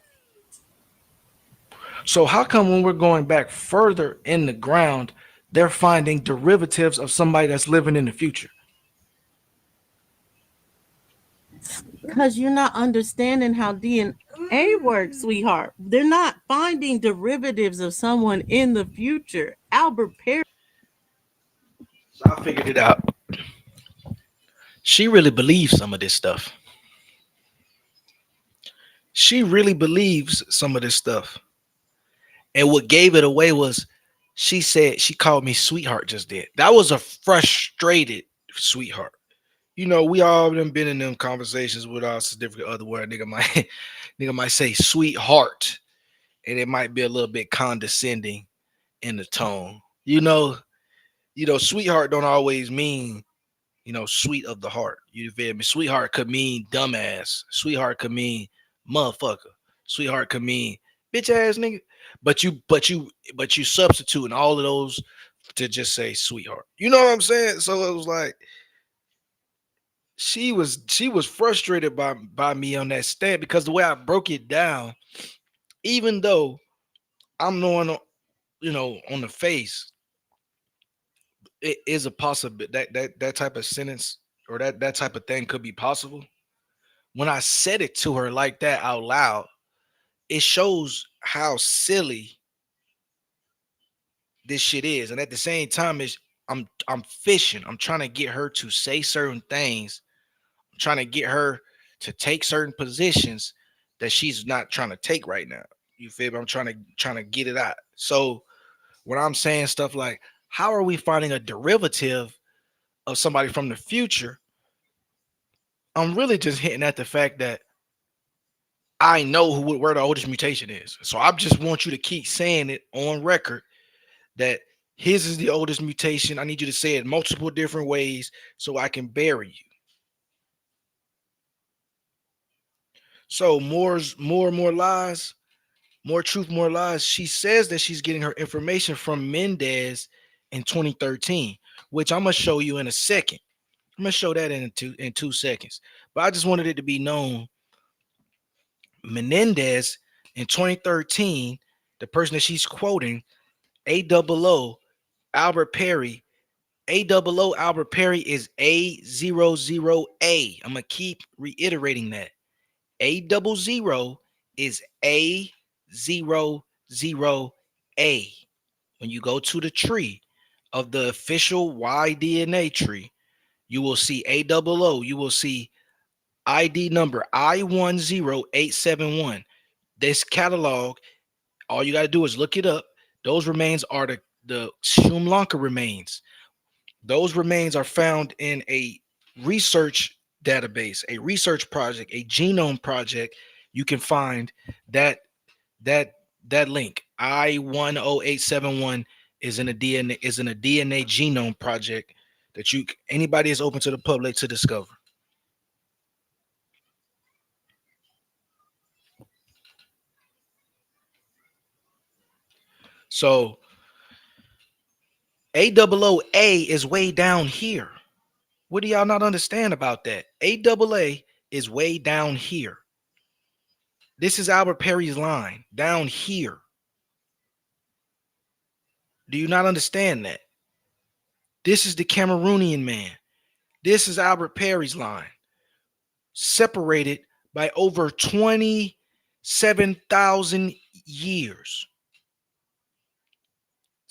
So how come when we're going back further in the ground, they're finding derivatives of somebody that's living in the future? Because you're not understanding how DNA works, sweetheart. They're not finding derivatives of someone in the future. Albert Perry. So I figured it out. She really believes some of this stuff. She really believes some of this stuff. And what gave it away was She said she called me sweetheart just then. That was a frustrated sweetheart. You know, we all done been in them conversations with our significant other where a nigga might nigga might say sweetheart, and it might be a little bit condescending in the tone. Sweetheart don't always mean, sweet of the heart. You feel me? Sweetheart could mean dumbass. Sweetheart could mean motherfucker. Sweetheart could mean bitch ass nigga. But you substituting all of those to just say sweetheart. You know what I'm saying? So it was like she was frustrated by me on that stand because the way I broke it down, even though I'm knowing, on the face, it is a possible that type of sentence or that type of thing could be possible. When I said it to her like that out loud, it shows how silly this shit is. And at the same time, I'm fishing. I'm trying to get her to say certain things. I'm trying to get her to take certain positions that she's not trying to take right now. You feel me? I'm trying to get it out. So when I'm saying stuff like, how are we finding a derivative of somebody from the future? I'm really just hitting at the fact that I know where the oldest mutation is. So I just want you to keep saying it on record that his is the oldest mutation. I need you to say it multiple different ways so I can bury you. So more lies, more truth, more lies. She says that she's getting her information from Mendez in 2013, which I'm gonna show you in a second. I'm gonna show that in 2 seconds. But I just wanted it to be known. Menendez in 2013, the person that she's quoting, A00 Albert Perry. A00 Albert Perry is A00A. I'm gonna keep reiterating that. A00 is A00A. When you go to the tree of the official Y-DNA tree, you will see A00. You will see ID number I10871. This catalog, all you got to do is look it up. Those remains are the Sri Lanka remains. Those remains are found in a research database, a research project, a genome project. You can find that link. I10871 is in a DNA genome project that anybody is open to the public to discover. So A00A is way down here. What do y'all not understand about that? A00A is way down here. This is Albert Perry's line down here. Do you not understand that? This is the Cameroonian man. This is Albert Perry's line. Separated by over 27,000 years.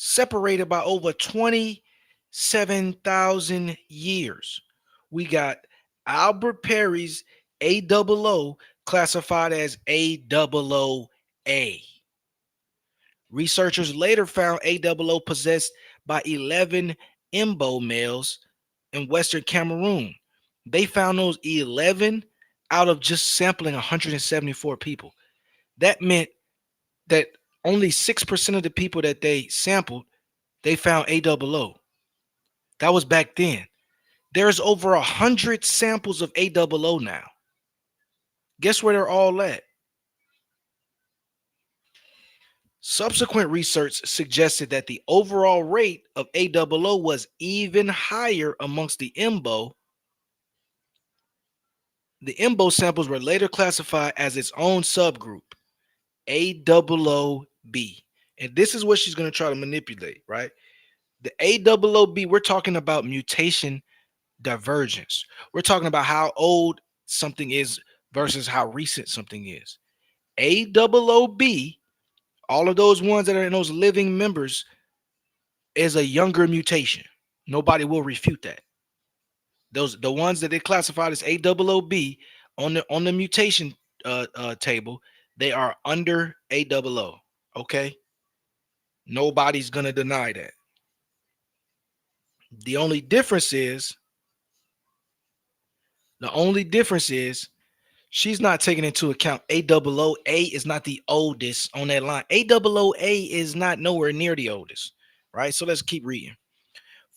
Separated by over 27,000 years. We got Albert Perry's A00 classified as A00A. Researchers later found A00 possessed by 11 Imbo males in Western Cameroon. They found those 11 out of just sampling 174 people. That meant that only 6% of the people that they sampled, they found A00. That was back then. There's over 100 samples of A00 now. Guess where they're all at? Subsequent research suggested that the overall rate of A00 was even higher amongst the Imbo. The Imbo samples were later classified as its own subgroup, A00B. And this is what she's going to try to manipulate, right? The A00B, we're talking about mutation divergence. We're talking about how old something is versus how recent something is. A00B, all of those ones that are in those living members, is a younger mutation. Nobody will refute that. The ones that they classified as A00B on the mutation table, they are under A00. Okay. Nobody's gonna deny that. The only difference is she's not taking into account A00. A is not the oldest on that line. A00A is not nowhere near the oldest, right? So let's keep reading.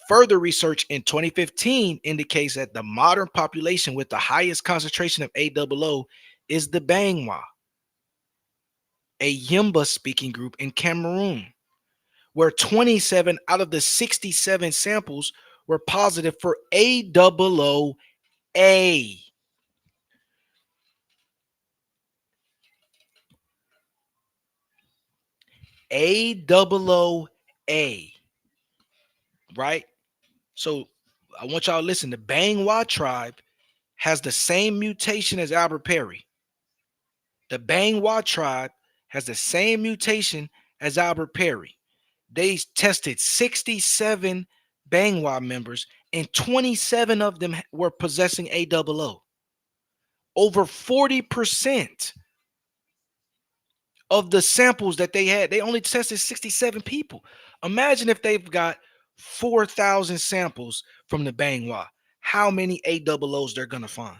Further research in 2015 indicates that the modern population with the highest concentration of A00 is the Bangwa, a Yimba speaking group in Cameroon, where 27 out of the 67 samples were positive for A00A. A00A, right? So I want y'all to listen. The Bangwa tribe has the same mutation as Albert Perry. The Bangwa tribe has the same mutation as Albert Perry. They tested 67 Bangwa members, and 27 of them were possessing A00. Over 40% of the samples that they had, they only tested 67 people. Imagine if they've got 4,000 samples from the Bangwa, how many A00s they're gonna find.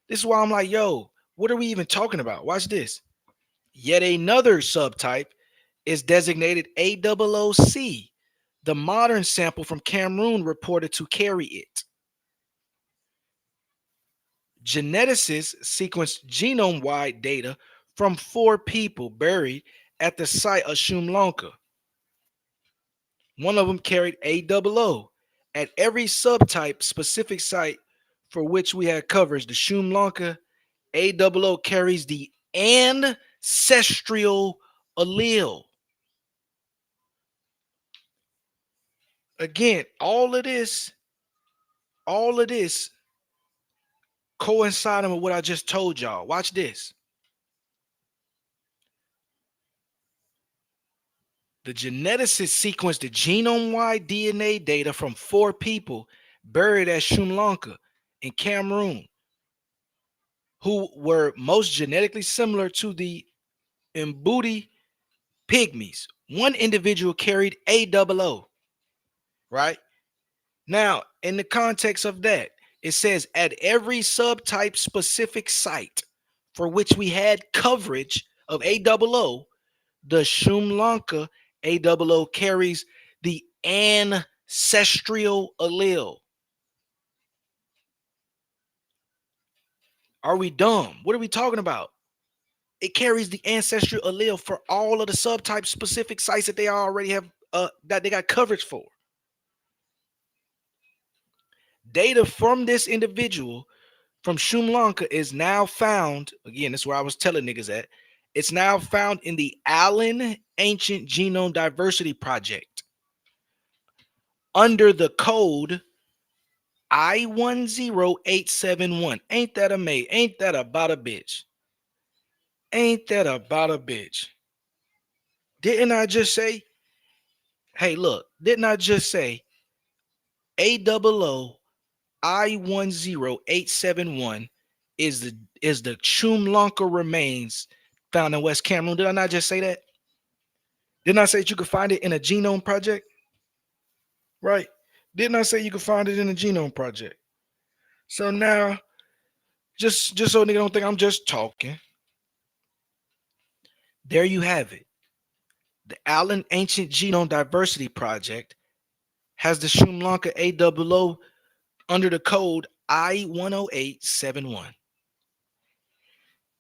This is why I'm like, yo, what are we even talking about? Watch this. Yet another subtype is designated A00C. The modern sample from Cameroon reported to carry it. Geneticists sequenced genome-wide data from 4 people buried at the site of Shumlanka. One of them carried A00. At every subtype specific site for which we had coverage, the Shumlanka A00 carries the ancestral allele. Again, all of this coinciding with what I just told y'all. Watch this. The geneticists sequenced the genome-wide DNA data from 4 people buried at Shumlanka in Cameroon, who were most genetically similar to the Mbuti pygmies. One individual carried A00, right? Now, in the context of that, it says at every subtype specific site for which we had coverage of A00, the Shumlanka A00 carries the ancestral allele. Are we dumb? What are we talking about? It carries the ancestral allele for all of the subtype specific sites that they already have that they got coverage for. Data from this individual from Shumlanka is now found, again, that's where I was telling niggas at. It's now found in the Allen Ancient Genome Diversity Project under the code I10871. Ain't that amazing? Ain't that about a bitch? Ain't that about a bitch? Didn't I just say, hey, look, didn't I just say A00 I10871 is the Shumlanka remains found in West Cameroon? Did I not just say that? Didn't I say that you could find it in a genome project? Right? Didn't I say you could find it in a genome project? So now, just so nigga don't think I'm just talking, there you have it. The Allen Ancient Genome Diversity Project has the Shumlanka A00 under the code I10871.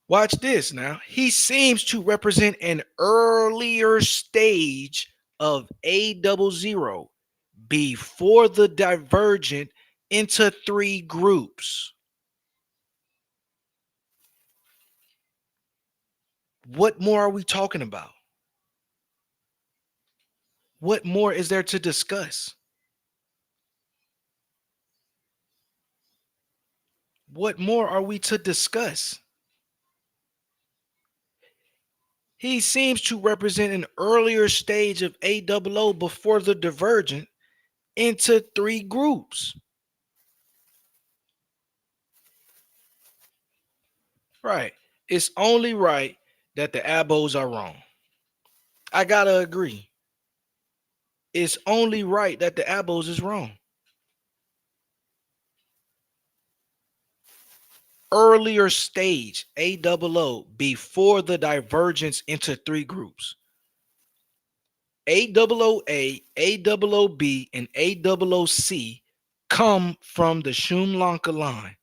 Watch this now. He seems to represent an earlier stage of A00 before the divergent into 3 groups. What more are we talking about? What more is there to discuss? What more are we to discuss? He seems to represent an earlier stage of A00 before the divergent into 3 groups. Right. It's only right that the abos are wrong. I gotta agree. It's only right that the abos is wrong. Earlier stage, A00, before the divergence into three groups. A00A, A00B, and A00C come from the Sri Lanka line.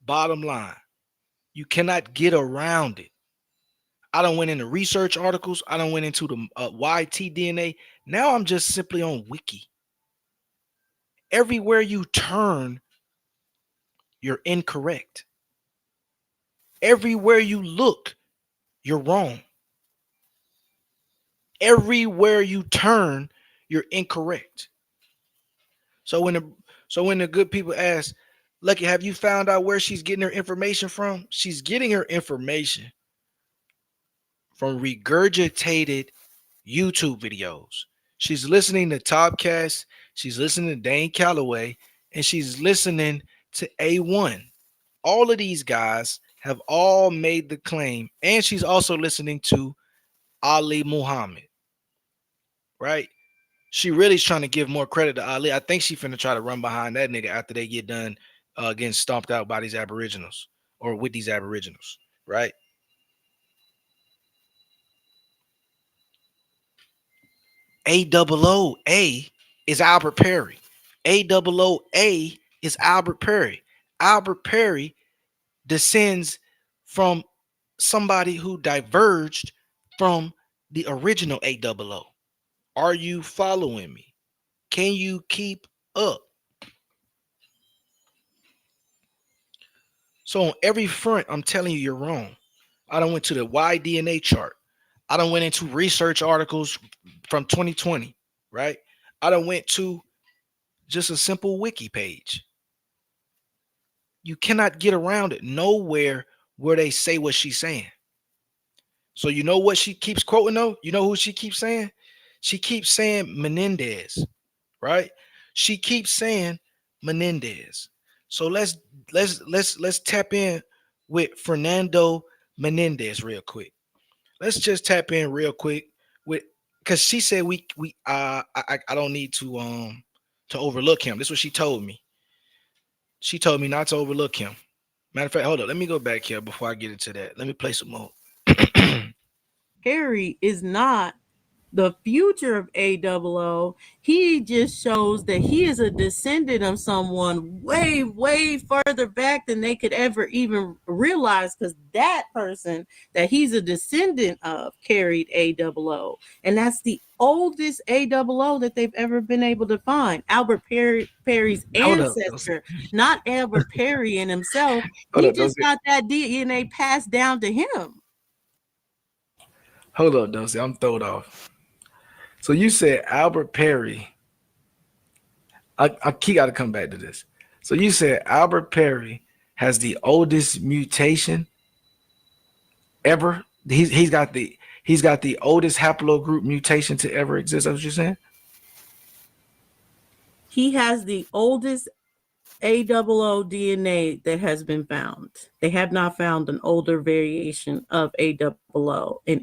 Bottom line, you cannot get around it. I don't went into research articles. I don't went into the YT-DNA. Now I'm just simply on Wiki. Everywhere you turn, you're incorrect. Everywhere you look, you're wrong. Everywhere you turn, you're incorrect. So when the good people ask, Lucky, have you found out where she's getting her information from? She's getting her information from regurgitated YouTube videos. She's listening to Topcast, she's listening to Dane Calloway, and she's listening to A1. All of these guys have all made the claim, and she's also listening to Ali Muhammad, right? She really is trying to give more credit to Ali. I think she finna try to run behind that nigga after they get done getting stomped out by these Aboriginals or with these Aboriginals, right? A00A is Albert Perry. A00A is Albert Perry. Albert Perry descends from somebody who diverged from the original A00. Are you following me? Can you keep up? So on every front, I'm telling you, you're wrong. I done went to the Y-DNA chart. I done went into research articles from 2020, right? I done went to just a simple wiki page. You cannot get around it. Nowhere where they say what she's saying. So you know what she keeps quoting though? You know who she keeps saying? She keeps saying Menendez, right? She keeps saying Menendez. So let's tap in with Fernando Menendez real quick. Let's just tap in real quick with because she said I don't need to overlook him. This is what she told me. She told me not to overlook him. Matter of fact, hold up. Let me go back here before I get into that. Let me play some more. Harry is not the future of A00. He just shows that he is a descendant of someone way, way further back than they could ever even realize, because that person that he's a descendant of carried A00. And that's the oldest A00 that they've ever been able to find. Albert Perry's ancestor, not Albert Perry in himself. He just got that DNA passed down to him. Hold up, Dusty. I'm thrown off. So you said Albert Perry. I got to come back to this. So you said Albert Perry has the oldest mutation ever. He's got the oldest haplogroup mutation to ever exist. That's what you're saying? He has the oldest A00 DNA that has been found. They have not found an older variation of A00 in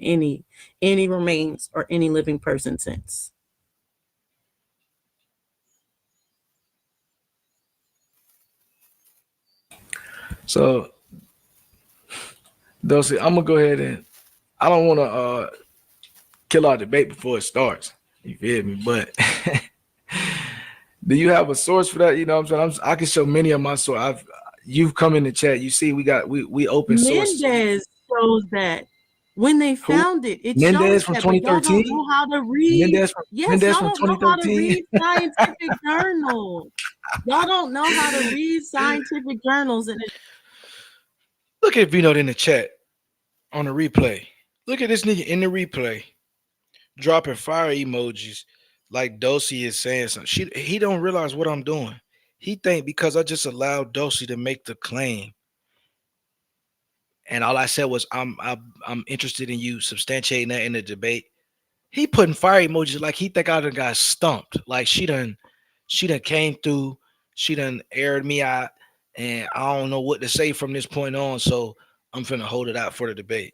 any remains or any living person since. So, Dulcie, I'm gonna go ahead and I don't want to kill our debate before it starts. You feel me? But do you have a source for that? You know what I'm saying? I can show many of my sources. You've come in the chat. You see, we open source. Mendez shows that when they found it Mendez shows from that, 2013. Y'all don't know how to read. Mendez y'all from don't know how to 2013. read scientific journals. Y'all don't know how to read scientific journals. And look at Vino in the chat on the replay. Look at this nigga in the replay dropping fire emojis like Dulcie is saying something. He don't realize what I'm doing. He think because I just allowed Dulcie to make the claim, and all I said was I'm interested in you substantiating that in the debate. He putting fire emojis like he think I done got stumped. Like she done came through. She done aired me out, and I don't know what to say from this point on. So I'm finna hold it out for the debate.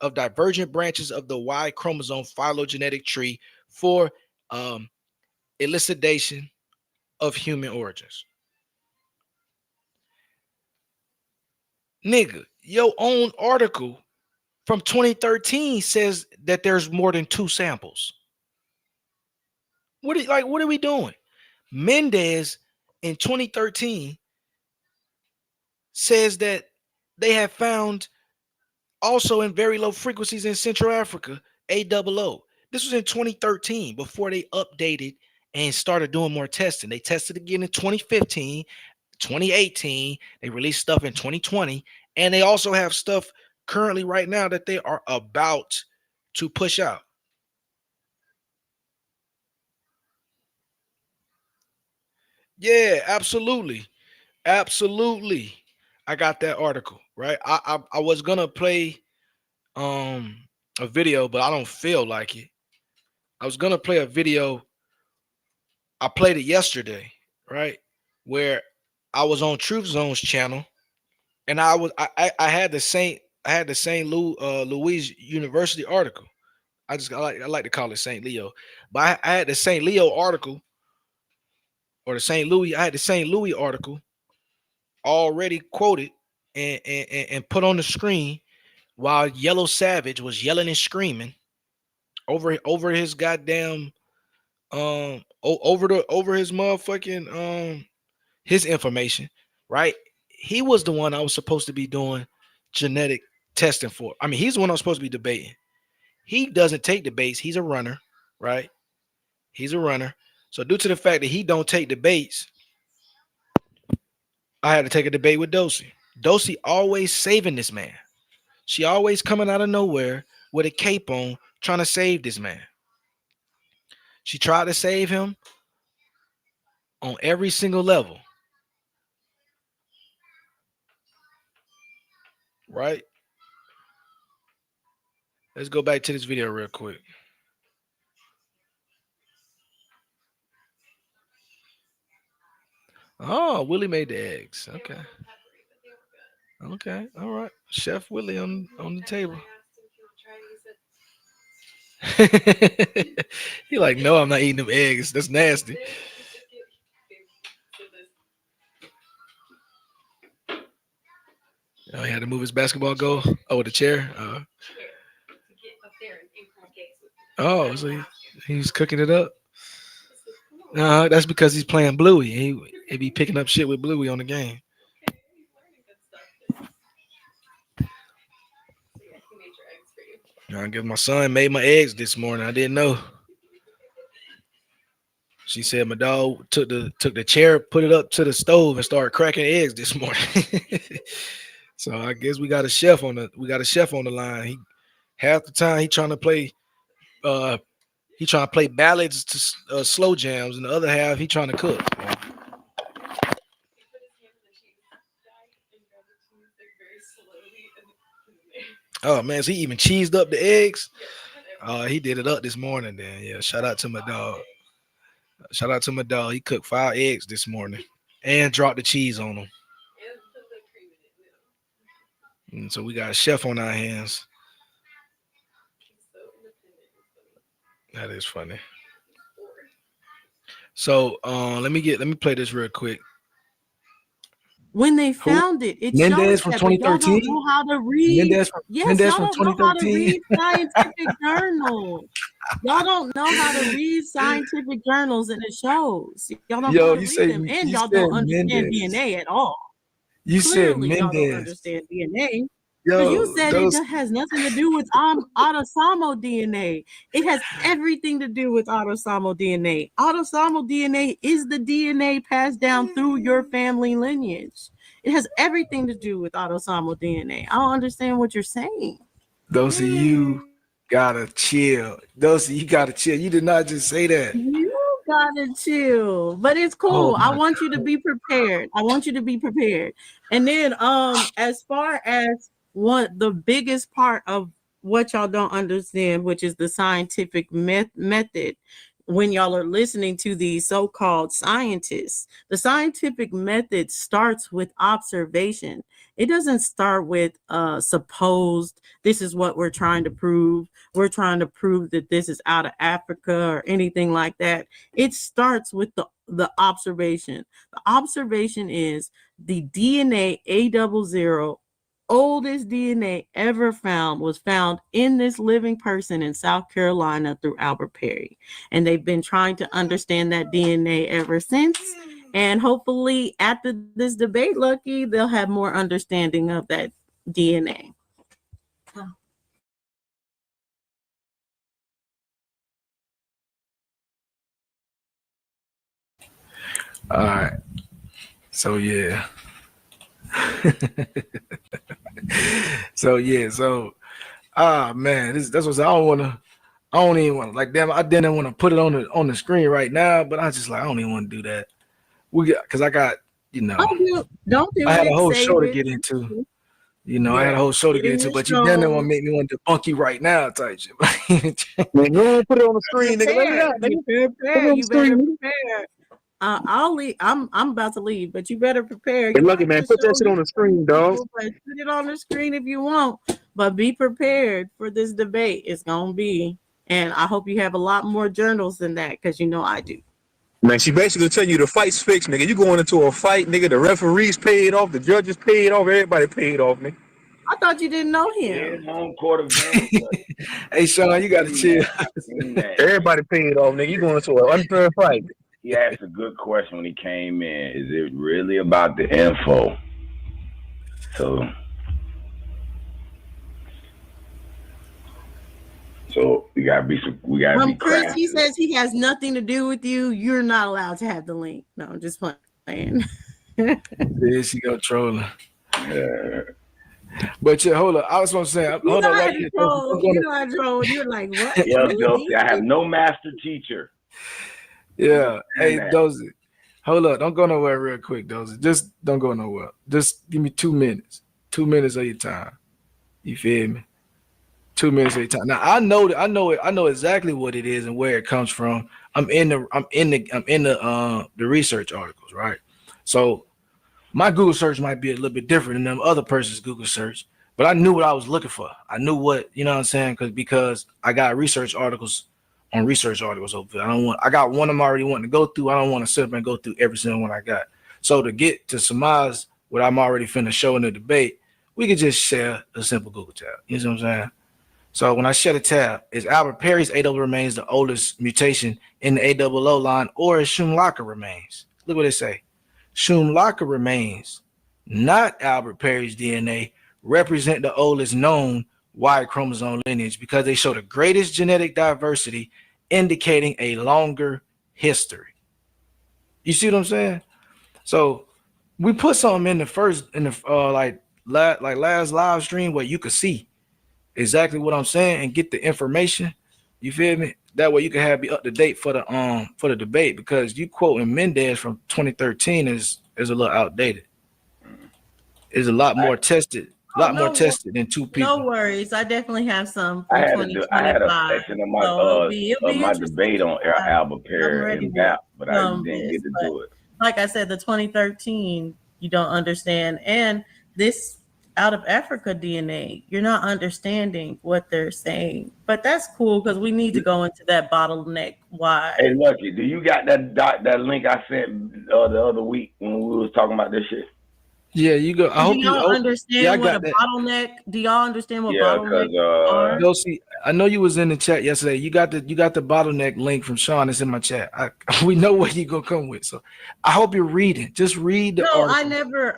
of divergent branches of the Y chromosome phylogenetic tree for elucidation of human origins. Nigga, your own article from 2013 says that there's more than 2 samples. What are we doing? Mendez in 2013 says that they have found also in very low frequencies in Central Africa, A00. This was in 2013 before they updated and started doing more testing. They tested again in 2015, 2018. They released stuff in 2020. And they also have stuff currently right now that they are about to push out. Yeah, absolutely. Absolutely. I got that article, right? I was gonna play a video, but I don't feel like it. I was gonna play a video. I played it yesterday, right? Where I was on Truth Zone's channel, and I had the St. Louis University article. I like to call it St. Leo, but I had the St. Leo article or the St. Louis. I had the St. Louis article already quoted and put on the screen while Yellow Savage was yelling and screaming over his goddamn over his motherfucking his information, right? He was the one I was supposed to be doing genetic testing for. I mean, he's the one I was supposed to be debating. He doesn't take debates. He's a runner, right? He's a runner. So due to the fact that he don't take debates, I had to take a debate with Dosey. Dosey always saving this man. She always coming out of nowhere with a cape on, trying to save this man. She tried to save him on every single level. Right? Let's go back to this video real quick. Oh, Willie made the eggs. Okay. Okay. All right. Chef Willie on the table. He like, no, I'm not eating them eggs. That's nasty. Oh, he had to move his basketball goal. Oh, the chair. Oh, so he's cooking it up. That's because he's playing Bluey. He be picking up shit with Bluey on the game. I guess my son made my eggs this morning. I didn't know. She said my dog took the chair, put it up to the stove, and started cracking eggs this morning. So I guess we got a chef on the line. He half the time he trying to play ballads to slow jams, and the other half he trying to cook. Oh man, so he even cheesed up the eggs. He did it up this morning. Then yeah, shout out to my dog. He cooked 5 eggs this morning and dropped the cheese on them. And so we got a chef on our hands. That is funny. So let me play this real quick. When they found it, it Mendez shows from that, but y'all 2013. don't know how to read. Mendez Y'all from don't know how to 2013. read scientific journals. Y'all don't know how to read scientific journals, and it shows. Y'all don't know how to read them, and y'all don't understand DNA at all. You Clearly, said y'all don't Mendez. understand DNA. Yo, You said it has nothing to do with autosomal DNA. It has everything to do with autosomal DNA. Autosomal DNA is the DNA passed down through your family lineage. It has everything to do with autosomal DNA. I don't understand what you're saying. Those of you gotta chill. You gotta chill. You did not just say that. You gotta chill, but it's cool. I want you to be prepared. And then, as far as what the biggest part of what y'all don't understand, which is the scientific method, when y'all are listening to these so-called scientists, the scientific method starts with observation. It doesn't start with supposed, this is what we're trying to prove. We're trying to prove that this is out of Africa or anything like that. It starts with the observation. The observation is the DNA A00, oldest DNA ever found, was found in this living person in South Carolina through Albert Perry. And they've been trying to understand that DNA ever since. And hopefully after this debate, Lucky, they'll have more understanding of that DNA. All right. So yeah. Man, that's what I don't even want to, like, damn, I didn't want to put it on the screen right now, but I just like, I don't even want to do that. Because I got, Don't do I had it, a whole show to it. get into. I had a whole show to get into, but you didn't want to make me want to debunk you right now type shit. Man, go put it on the screen, nigga. Let me out, nigga. You better prepare. I'll leave. I'm about to leave, but you better prepare. Hey, Lucky, man, put that shit on the screen, dog. Put it on the screen if you want, but be prepared for this debate. It's gonna be, and I hope you have a lot more journals than that, because I do. Man, she basically tell you the fight's fixed, nigga. You going into a fight, nigga. The referees paid off, the judges paid off, everybody paid off, nigga. I thought you didn't know him. Yeah, home court advantage. Hey, Sean, you gotta chill. Everybody paid off, nigga. You going into an unfair fight. He asked a good question when he came in. Is it really about the info? So we gotta be When Chris, crafty. he says he has nothing to do with you, you're not allowed to have the link. No, I'm just playing. There she go trolling. Yeah. But yeah, hold on. I was gonna say, hold on. You're like, what? Yeah, Josie, I have no master teacher. Yeah. Hey, Dozy. Hold up. Don't go nowhere real quick, Dozy. Just don't go nowhere. Just give me 2 minutes. 2 minutes of your time. You feel me? 2 minutes of your time. Now I know exactly what it is and where it comes from. I'm in the research articles, right? So my Google search might be a little bit different than them other person's Google search, but I knew what I was looking for. I knew what, you know what I'm saying? Because I got research articles on research articles over there. I got one I'm already wanting to go through. I don't want to sit up and go through every single one I got. So to get to surmise what I'm already finna show in the debate, we could just share a simple Google tab. You know what I'm saying? So when I share the tab, is Albert Perry's A00 remains the oldest mutation in the A00 line, or is Schumlacher remains? Look what it say. Schumlacher remains, not Albert Perry's DNA, represent the oldest known Y chromosome lineage because they show the greatest genetic diversity, indicating a longer history. You see what I'm saying? So we put something in the last live stream where you could see exactly what I'm saying and get the information. You feel me? That way you can be up to date for the debate, because you quoting Mendez from 2013 is a little outdated. Is a lot more tested. More tested than two people. No worries. I definitely have some. I had a section of my debate on Albert Perry and Gap, but I didn't get to do it. Like I said, the 2013, you don't understand. And this out of Africa DNA, you're not understanding what they're saying. But that's cool, because we need to go into that bottleneck. Why? Hey, Lucky, do you got that link I sent the other week when we was talking about this shit? Yeah, you go. Do y'all understand what a bottleneck? Do y'all understand what bottleneck are? Josie, I know you was in the chat yesterday. You got the bottleneck link from Sean. It's in my chat. We know what you gonna come with. So I hope you're reading. Just read the article.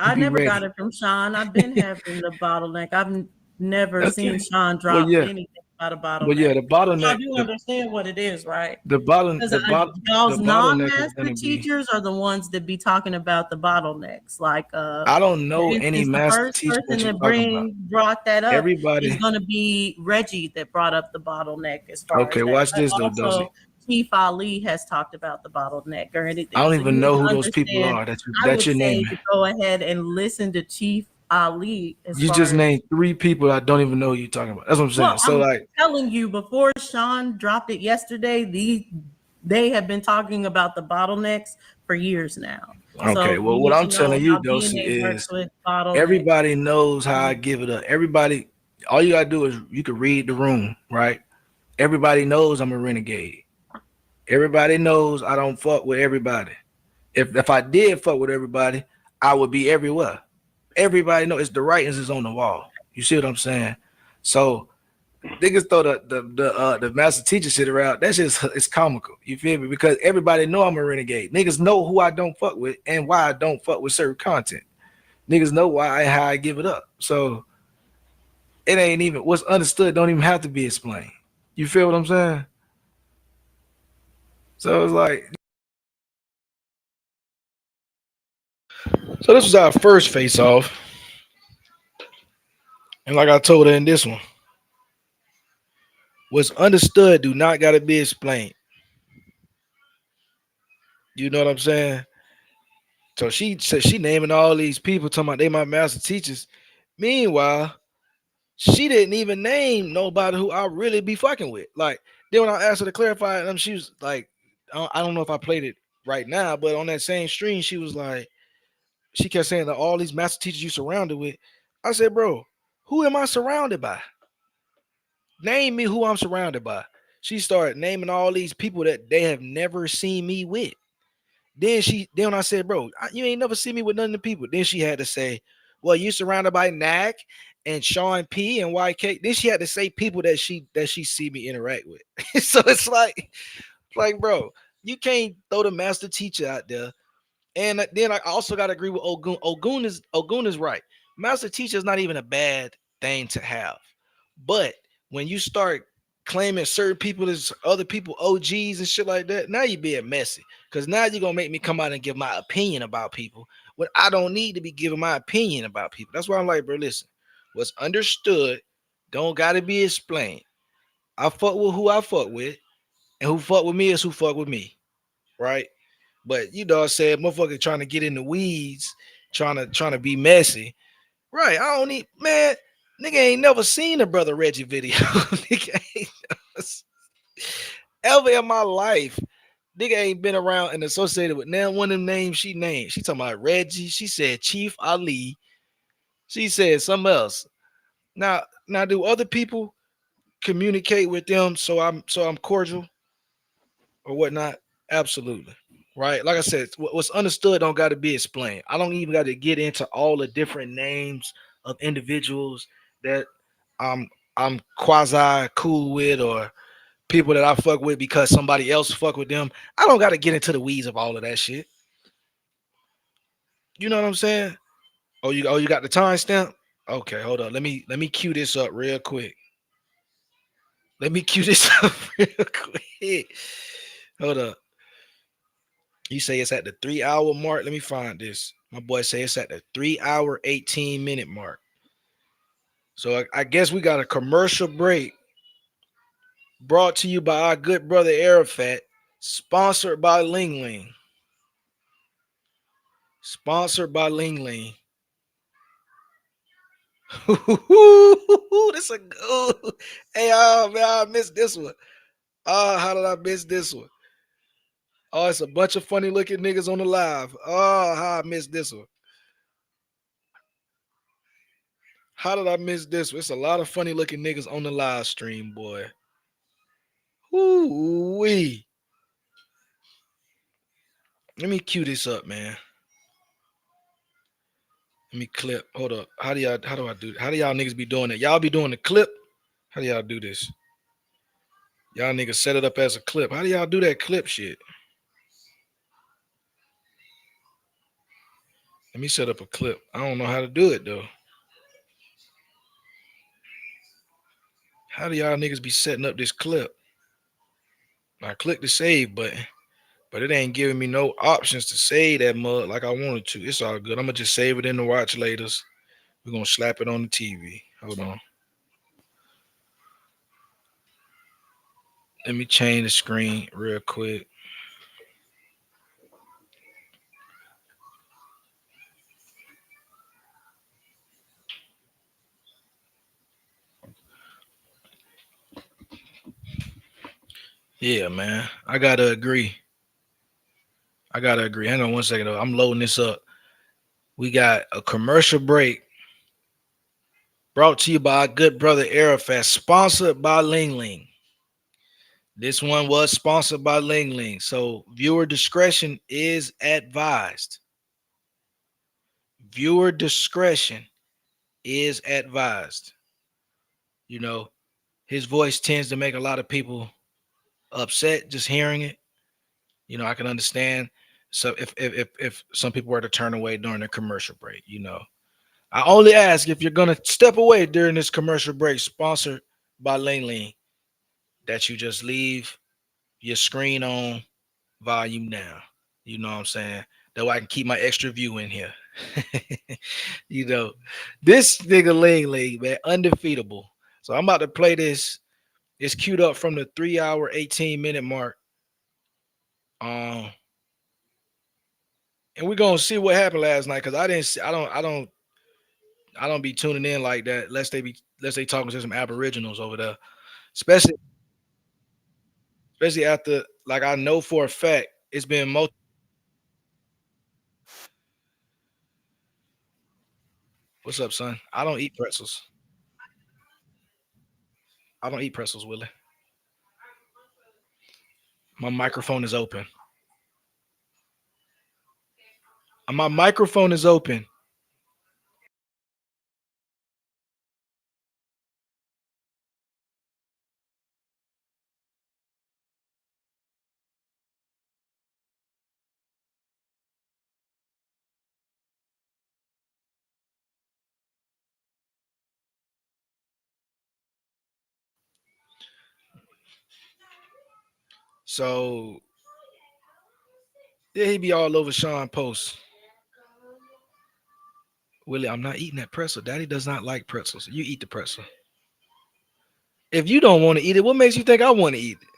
I never got it from Sean. I've been having the bottleneck. I've never seen Sean drop anything about a bottleneck. Well, yeah, the bottleneck. Y'all do understand what it is, right? Y'all's non-master teachers are the ones that be talking about the bottlenecks. Like, I don't know any master teacher that brought that up. Everybody is going to be Reggie that brought up the bottleneck. As far okay, as watch this though, also, Chief Ali has talked about the bottleneck or anything. I don't even know who those people are. That's your name. Go ahead and listen to Chief Ali. You just named 3 people I don't even know who you're talking about. That's what I'm saying. Well, I'm telling you, before Sean dropped it yesterday, They have been talking about the bottlenecks for years now. Okay, So well, what I'm telling you, Dosey, is everybody knows how I give it up. Everybody, all you gotta do is you can read the room, right? Everybody knows I'm a renegade. Everybody knows I don't fuck with everybody. If I did fuck with everybody, I would be everywhere. Everybody knows it's the writings is on the wall. You see what I'm saying? So niggas throw the master teacher shit around. That's just it's comical. You feel me? Because everybody know I'm a renegade. Niggas know who I don't fuck with and why I don't fuck with certain content. Niggas know why how I give it up. So it ain't even what's understood don't even have to be explained. You feel what I'm saying? So it's like, so this was our first face off. And like I told her in this one, what's understood do not gotta be explained. You know what I'm saying? So she said she naming all these people talking about they my master teachers. Meanwhile, she didn't even name nobody who I really be fucking with. Like then when I asked her to clarify them, she was like, I don't know if I played it right now, but on that same stream, she was like, she kept saying that all these master teachers you surrounded with. I said, bro, who am I surrounded by? Name me who I'm surrounded by. She started naming all these people that they have never seen me with. Then I said, bro, you ain't never seen me with none of the people. Then she had to say, well, you're surrounded by Knack and Sean P and YK. Then she had to say people that she see me interact with. So it's like, bro, you can't throw the master teacher out there. And then I also got to agree with Ogun. Ogun is right. Master teacher is not even a bad thing to have. But when you start claiming certain people as other people OGs and shit like that, now you're being messy. Because now you're going to make me come out and give my opinion about people when I don't need to be giving my opinion about people. That's why I'm like, bro, listen, what's understood don't got to be explained. I fuck with who I fuck with, and who fuck with me is who fuck with me, right? But you know, I said, motherfucker trying to get in the weeds, trying to be messy. Right. I don't need, man, nigga ain't never seen a Brother Reggie video. Nigga ain't ever in my life. Nigga ain't been around and associated with now one of them names she named. She talking about Reggie. She said Chief Ali. She said something else. Now do other people communicate with them so I'm cordial or whatnot? Absolutely. Right. Like I said, what's understood don't got to be explained. I don't even got to get into all the different names of individuals that I'm quasi cool with or people that I fuck with because somebody else fuck with them. I don't got to get into the weeds of all of that shit. You know what I'm saying? Oh, you got the timestamp? Okay, hold on. Let me cue this up real quick. Let me cue this up real quick. Hold up. You say it's at the 3-hour mark. Let me find this. My boy say it's at the 3-hour 18-minute mark. So I guess we got a commercial break brought to you by our good brother Arafat, sponsored by Ling Ling. Sponsored by Ling Ling. This a good. Hey, oh man, I missed this one. Oh, how did I miss this one? Oh, it's a bunch of funny looking niggas on the live. Oh, how I missed this one. How did I miss this one? It's a lot of funny looking niggas on the live stream, boy. Woo-wee. Let me cue this up, man. Let me clip. Hold up. How do I do it? How do y'all niggas be doing it? Y'all be doing the clip? How do y'all do this? Y'all niggas set it up as a clip. How do y'all do that clip shit? Let me set up a clip. I don't know how to do it though. How do y'all niggas be setting up this clip? I click the save button, but it ain't giving me no options to save that mug like I wanted to. It's all good. I'm gonna just save it in the watch laters. We're gonna slap it on the TV. Hold on. Let me change the screen real quick. Yeah, man. I gotta agree. Hang on one second though. I'm loading this up. We got a commercial break brought to you by our good brother Arafat, sponsored by Ling Ling. This one was sponsored by Ling Ling. So viewer discretion is advised. Viewer discretion is advised. You know, his voice tends to make a lot of people upset just hearing it. You know, I can understand. So if some people were to turn away during the commercial break, you know, I only ask if you're gonna step away during this commercial break, sponsored by Ling Ling, that you just leave your screen on, volume down. You know what I'm saying? That way I can keep my extra view in here. You know, this nigga Ling Ling, man, undefeatable. So I'm about to play this. It's queued up from the 3 hour, 18-minute mark. And we're gonna see what happened last night because I didn't see, I don't be tuning in like that unless they talking to some Aboriginals over there. Especially after, like, I know for a fact it's been What's up, son? I don't eat pretzels. I don't eat pretzels, Willie. My microphone is open. My microphone is open. So yeah, he be all over Sean Post. Willie, I'm not eating that pretzel. Daddy does not like pretzels. You eat the pretzel. If you don't want to eat it, what makes you think I want to eat it?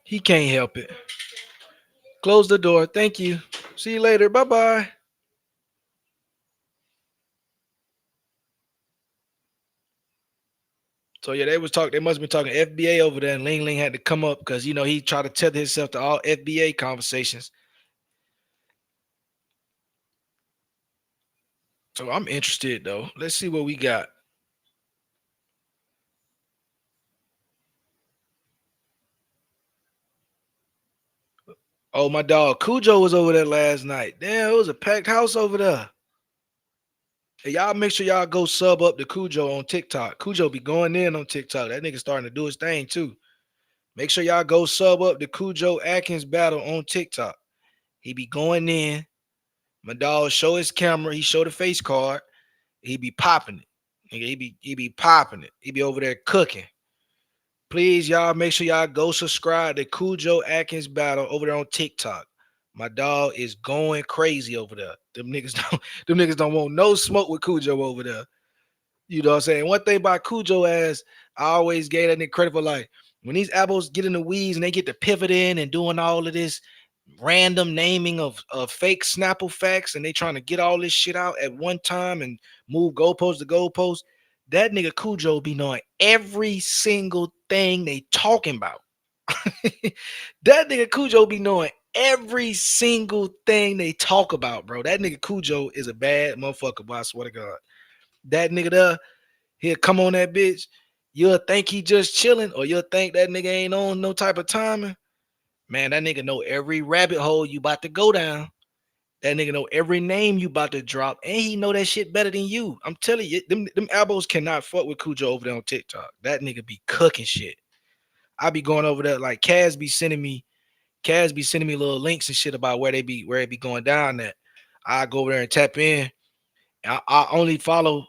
He can't help it. Close the door. Thank you. See you later. Bye bye. So yeah, they was talking. They must have been talking FBA over there, and Ling Ling had to come up because you know he tried to tether himself to all FBA conversations. So I'm interested though. Let's see what we got. Oh, my dog Cujo was over there last night. Damn, it was a packed house over there. Hey, y'all make sure y'all go sub up to Cujo on TikTok. Cujo be going in on TikTok. That nigga starting to do his thing too. Make sure y'all go sub up to Cujo Atkins battle on TikTok. He be going in. My dog show his camera. He show the face card. He be popping it. Nigga, he be popping it. He be over there cooking. Please, y'all, make sure y'all go subscribe to Cujo Atkins battle over there on TikTok. My dog is going crazy over there. Them niggas don't want no smoke with Cujo over there. You know what I'm saying? One thing about Cujo ass, I always gave that nigga credit for, like, when these apples get in the weeds and they get to pivot in and doing all of this random naming of fake Snapple facts, and they trying to get all this shit out at one time and move goalpost to goalpost. That nigga Cujo be knowing every single thing they talking about. That nigga Cujo be knowing every single thing they talk about, bro. That nigga Cujo is a bad motherfucker, boy. I swear to God. That nigga there, he'll come on that bitch. You'll think he just chilling, or you'll think that nigga ain't on no type of timing. Man, that nigga know every rabbit hole you about to go down. That nigga know every name you about to drop, and he know that shit better than you. I'm telling you, them elbows cannot fuck with Cujo over there on TikTok. That nigga be cooking shit. I be going over there, like Kaz be sending me little links and shit about where it be going down at. I go over there and tap in. I only follow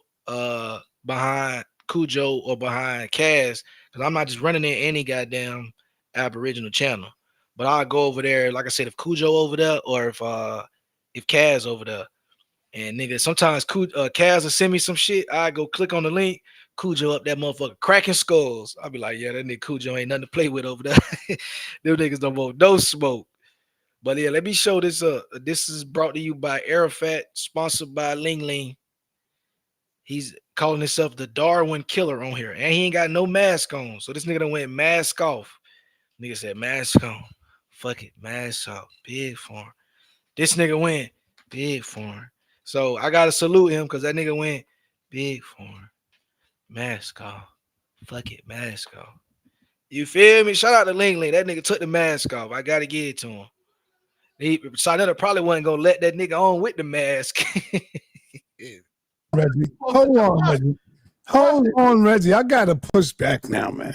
behind Cujo or behind Kaz because I'm not just running in any goddamn Aboriginal channel. But I'll go over there, like I said, if Cujo over there or if Kaz over there. And nigga, sometimes Kaz will send me some shit. I go click on the link, Cujo up that motherfucker cracking skulls. I'll be like, yeah, that nigga Cujo ain't nothing to play with over there. Them niggas don't want no smoke. But yeah, let me show this. This is brought to you by Arafat, sponsored by Ling Ling. He's calling himself the Darwin Killer on here, and he ain't got no mask on. So this nigga done went mask off. Nigga said mask on. Fuck it, mask off. Big form. This nigga went big form. So I gotta salute him because that nigga went big form. Mask off. Fuck it, mask off. You feel me? Shout out to Ling Ling. That nigga took the mask off. I gotta give it to him. Sonetta probably wasn't gonna let that nigga on with the mask. Reggie, hold on, Reggie. Hold on, Reggie. I gotta push back now, man.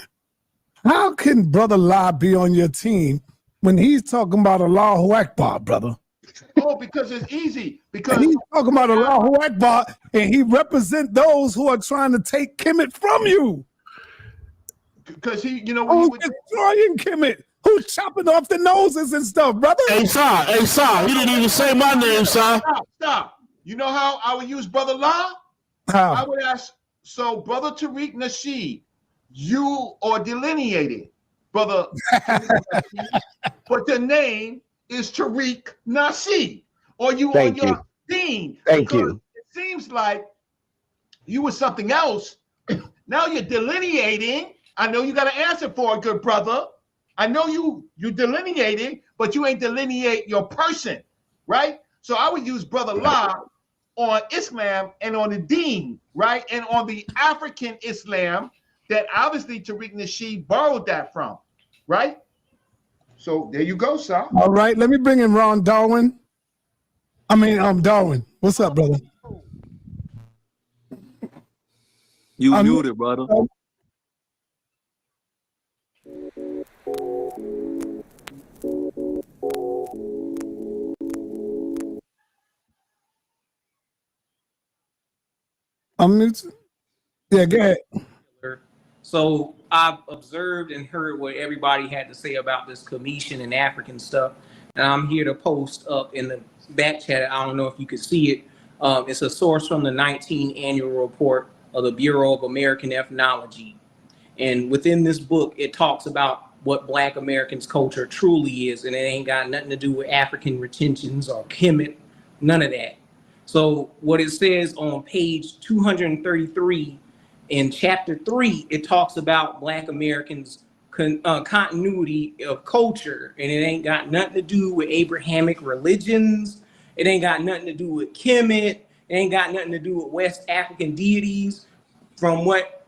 How can Brother La be on your team when he's talking about Allahu Akbar, brother? Oh, because it's easy. Because and he's talking about Allahu Akbar, and he represent those who are trying to take Kemet from you. Because he, you know, who's destroying Kemet? Who's chopping off the noses and stuff, brother? Hey, son, you didn't even say my name, son. Stop. You know how I would use Brother La? How? I would ask, so Brother Tariq Nasheed, you are delineated, Brother but the name is Tariq Nasheed, or you are your dean. Thank you. It seems like you were something else. Now you're delineating. I know you got an answer for it, good brother. I know you delineating, but you ain't delineate your person, right? So I would use Brother La on Islam and on the deen, right? And on the African Islam that obviously Tariq Nasheed borrowed that from, right? So there you go, sir. All right, let me bring in Ron Darwin. Darwin. What's up, brother? You muted, brother. Yeah, go ahead. So I've observed and heard what everybody had to say about this Commission and African stuff, and I'm here to post up in the back chat. I don't know if you can see it. It's a source from the 19th annual report of the Bureau of American Ethnology, and within this book, it talks about what Black Americans' culture truly is, and it ain't got nothing to do with African retentions or Kemet, none of that. So what it says on page 233 in chapter 3, it talks about Black Americans' continuity of culture, and it ain't got nothing to do with Abrahamic religions. It ain't got nothing to do with Kemet. It ain't got nothing to do with West African deities. From what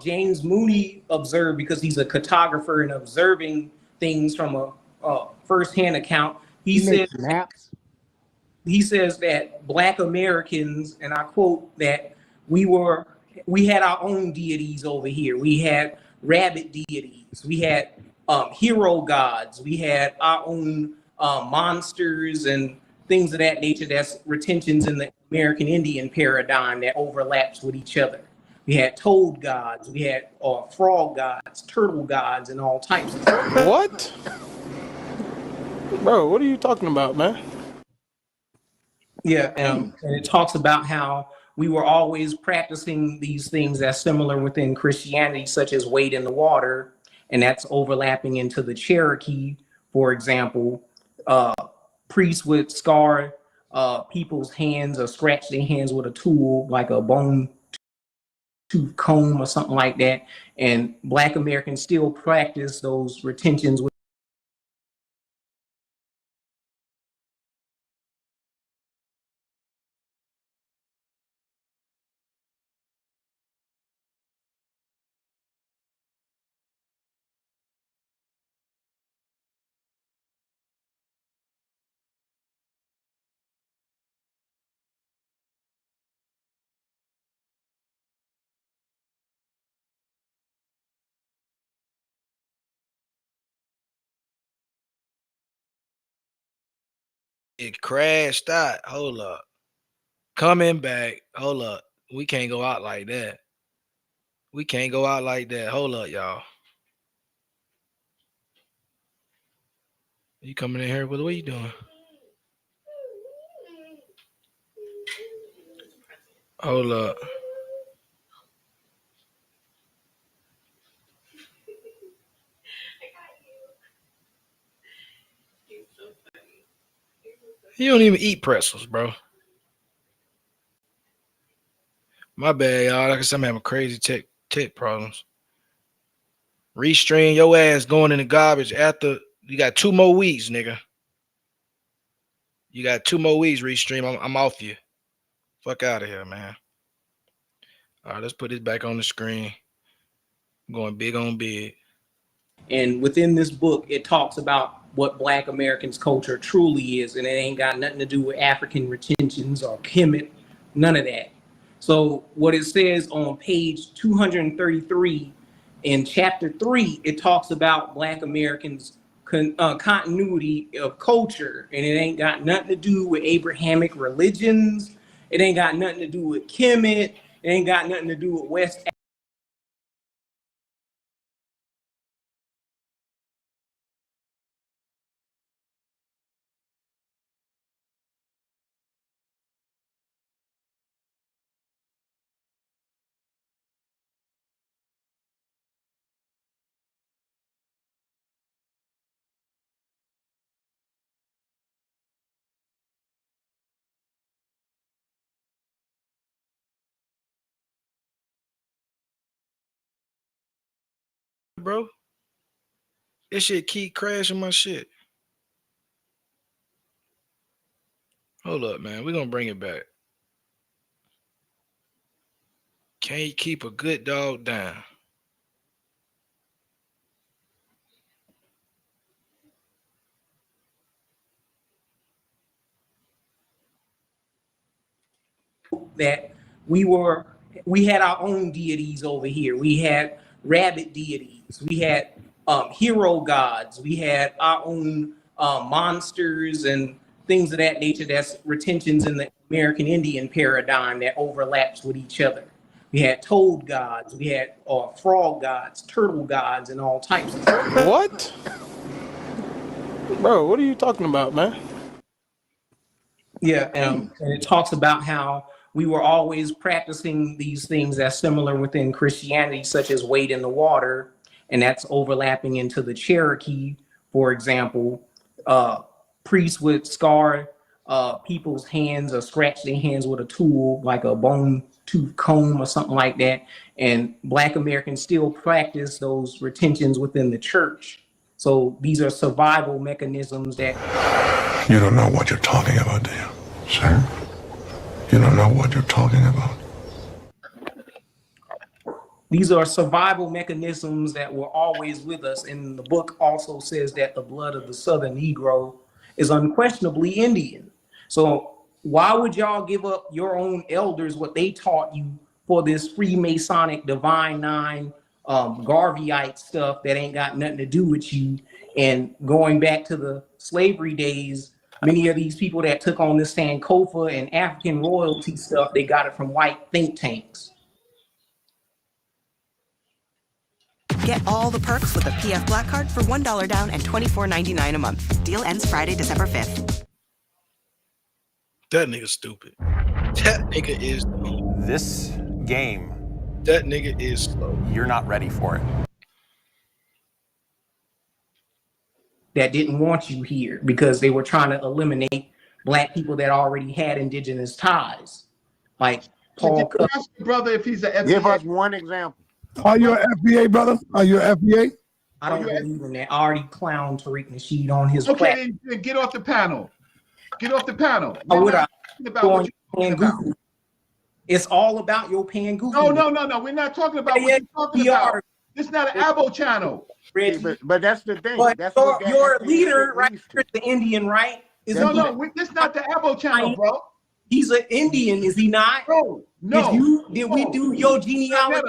James Mooney observed, because he's a cartographer and observing things from a firsthand account, he says that Black Americans, and I quote, that we had our own deities over here. We had rabbit deities. We had hero gods. We had our own monsters and things of that nature. That's retentions in the American Indian paradigm that overlaps with each other. We had toad gods. We had frog gods, turtle gods, and all types of stuff. What? Bro, what are you talking about, man? Yeah, and it talks about how we were always practicing these things that's similar within Christianity, such as wade in the water, and that's overlapping into the Cherokee, for example. Priests would scar people's hands or scratch their hands with a tool, like a bone tooth comb or something like that. And Black Americans still practice those retentions with It crashed out. Hold up. Coming back. Hold up. We can't go out like that. We can't go out like that. Hold up, y'all. You coming in here? What are you doing? Hold up. You don't even eat pretzels, bro. My bad, y'all. Like I said, I'm having crazy tech problems. Restream your ass going in the garbage after you got 2 more weeks, nigga. You got 2 more weeks, Restream. I'm off you. Fuck out of here, man. All right, let's put this back on the screen. I'm going big on big. And within this book, it talks about what Black Americans' culture truly is, and it ain't got nothing to do with African retentions or Kemet, none of that. So what it says on page 233 in chapter 3, it talks about Black Americans' continuity of culture, and it ain't got nothing to do with Abrahamic religions. It ain't got nothing to do with Kemet. It ain't got nothing to do with West. Bro, this shit keep crashing my shit. Hold up, man. We're gonna bring it back. Can't keep a good dog down. That we had our own deities over here. We had rabbit deities. We had hero gods. We had our own monsters and things of that nature. That's retentions in the American Indian paradigm that overlaps with each other. We had toad gods. We had frog gods, turtle gods, and all types of stuff. What? Bro, what are you talking about, man? Yeah, and it talks about how we were always practicing these things that's similar within Christianity, such as wade in the water, and that's overlapping into the Cherokee, for example. Priests would scar people's hands or scratch their hands with a tool, like a bone tooth comb or something like that. And Black Americans still practice those retentions within the church. So these are survival mechanisms that... You don't know what you're talking about, do you, sir? You don't know what you're talking about. These are survival mechanisms that were always with us. And the book also says that the blood of the Southern Negro is unquestionably Indian. So why would y'all give up your own elders, what they taught you, for this Freemasonic Divine Nine Garveyite stuff that ain't got nothing to do with you? And going back to the slavery days, many of these people that took on this Sankofa and African royalty stuff, they got it from white think tanks. Get all the perks with a PF Black Card for $1 down and $24.99 a month. Deal ends Friday, December 5th. That nigga stupid. That nigga is dumb. This game. That nigga is slow. You're not ready for it. That didn't want you here because they were trying to eliminate Black people that already had indigenous ties. Like Paul. Ask your brother if he's an FBA. Give us one example. Are you an FBA, brother? Are you an FBA? I don't believe in that. I already clowned Tariq Nasheed on his platform. Then get off the panel. Get off the panel. It's all about your Pangufu. No. We're not talking about what you're talking about. This is not an Abo channel. But that's the thing. But that's your leader, right? The Indian, right? This is not the Abo channel, bro. He's an Indian, is he not? No. Did we do your genealogy?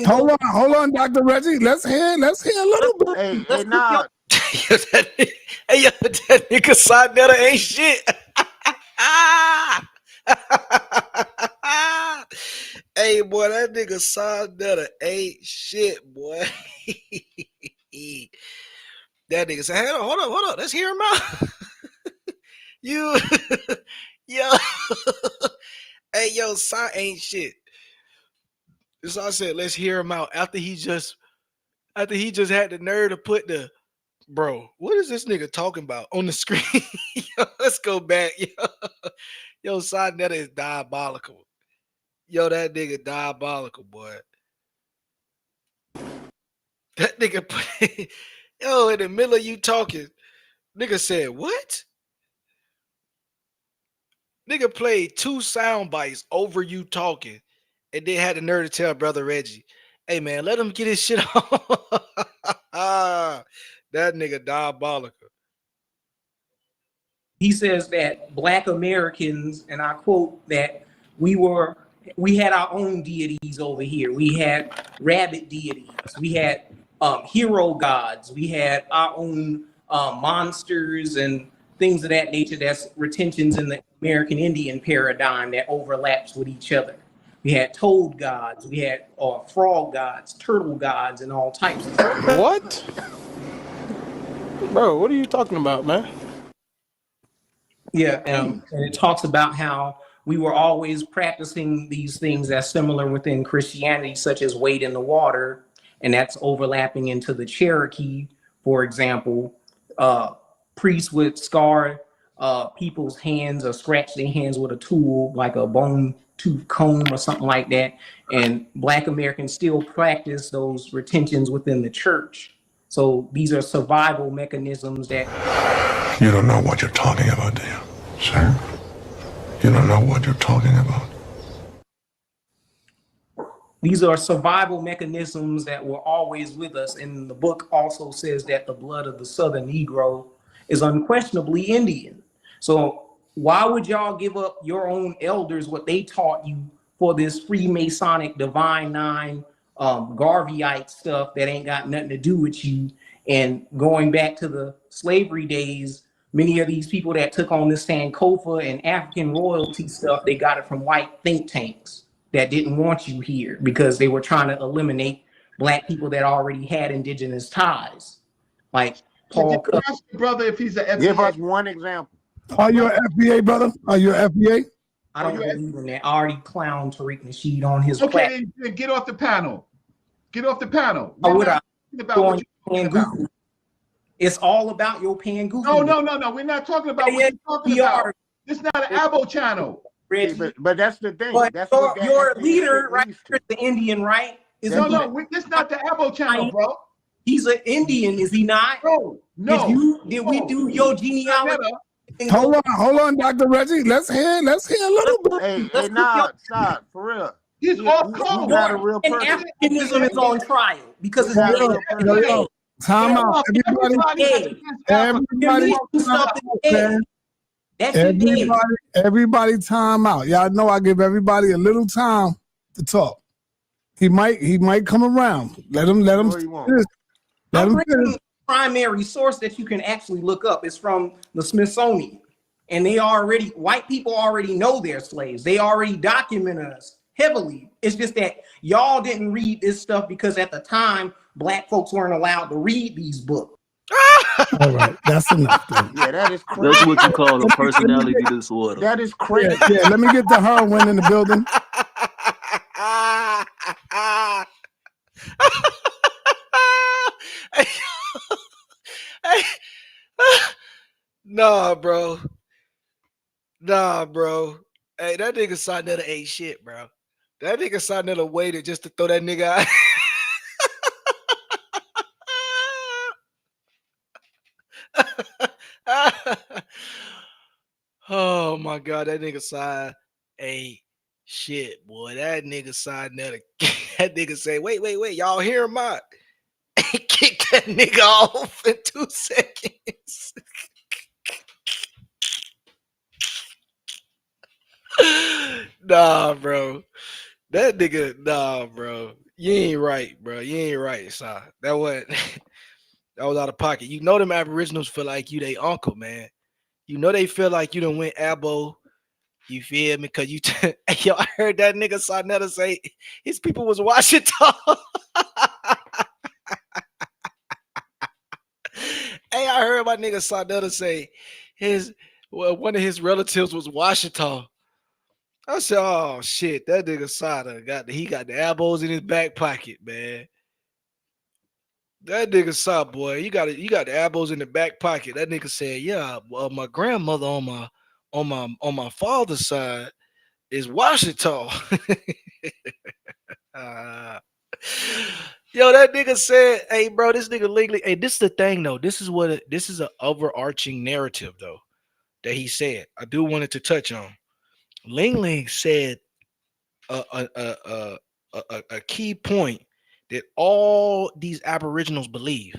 Hold on, Dr. Reggie. Let's hear a little bit. Hey, nah. Hey, yo, that nigga Sonetta ain't shit. Hey, boy, that nigga Sonetta ain't shit, boy. That nigga said, hold on. Let's hear him out. Yo. Hey, yo, Son ain't shit. So I said, let's hear him out after he just had the nerve to put the bro. What is this nigga talking about on the screen? Yo, let's go back. Yo, Sonetta is diabolical. Yo, that nigga diabolical, boy. That nigga yo, in the middle of you talking, nigga said, what? Nigga played 2 sound bites over you talking, and then had the nerve to tell Brother Reggie, hey man, let him get his shit on. That nigga diabolical. He says that Black Americans, and I quote, that we had our own deities over here. We had rabbit deities. We had hero gods. We had our own monsters and things of that nature. That's retentions in the American Indian paradigm that overlaps with each other. We had toad gods. We had frog gods, turtle gods, and all types of stuff. What? Bro, what are you talking about, man? Yeah, and it talks about how we were always practicing these things that's similar within Christianity, such as wade in the water, and that's overlapping into the Cherokee, for example. Priests would scar people's hands or scratch their hands with a tool, like a bone tooth comb or something like that. And Black Americans still practice those retentions within the church. So these are survival mechanisms that... You don't know what you're talking about, do you? Sir? You don't know what you're talking about. These are survival mechanisms that were always with us. And the book also says that the blood of the Southern Negro is unquestionably Indian. So why would y'all give up your own elders, what they taught you, for this Freemasonic Divine Nine Garveyite stuff that ain't got nothing to do with you? And going back to the slavery days, many of these people that took on this Sankofa and African royalty stuff, they got it from white think tanks that didn't want you here because they were trying to eliminate Black people that already had indigenous ties. Like Paul. Ask your brother if he's an FBA. Give us one example. Are you an FBA, brother? Are you an FBA? I don't believe in that. I already clowned Tariq Nasheed on his Okay, then get off the panel. Get off the panel. It's all about your Pangoofy. No. We're not talking about what you're talking about. This is not an Abo channel. But that's the thing. But that's your leader, right? The Indian, right? This is not the Abo channel, bro. He's an Indian, is he not? No. Did we do your genealogy? Hold on, Dr. Reggie. Let's hear a little bit. Hey, nah, stop, for real. He's off code. He's not a real And person. Africanism is on trial because it's time out. Everybody time out. Y'all know I give everybody a little time to talk. He might come around. Let him finish. The primary source that you can actually look up is from the Smithsonian. And white people already know they're slaves. They already document us heavily. It's just that y'all didn't read this stuff because at the time, Black folks weren't allowed to read these books. All right, that's enough. Then. Yeah, that is crazy. That's what you call a personality disorder. That is crazy. Yeah, let me get the heroin in the building. Nah, bro. Hey, that nigga Sarnetta ain't shit, bro. That nigga Sarnetta waited just to throw that nigga out. Oh my God, that nigga side ain't shit, boy. That nigga side that nigga say, wait, y'all hear him out? Kick that nigga off in 2 seconds. Nah, bro. That nigga, nah, bro. You ain't right, bro. You ain't right, son. That was out of pocket. You know them Aboriginals feel like you they uncle, man. You know they feel like you done went abo. You feel me? Cause you yo, I heard that nigga Sarnetta say his people was Washington. Hey, I heard my nigga Sarnetta say one of his relatives was Washington. I said, oh shit, that nigga Sarnetta got the abos in his back pocket, man. That nigga saw, boy, you got the abos in the back pocket. That nigga said, yeah, my grandmother on my father's side, is Washington. Yo, that nigga said, hey, bro, this nigga legally. Hey, this is the thing, though. This is an overarching narrative, though, that he said. I do wanted to touch on. Ling said a key point that all these Aboriginals believe.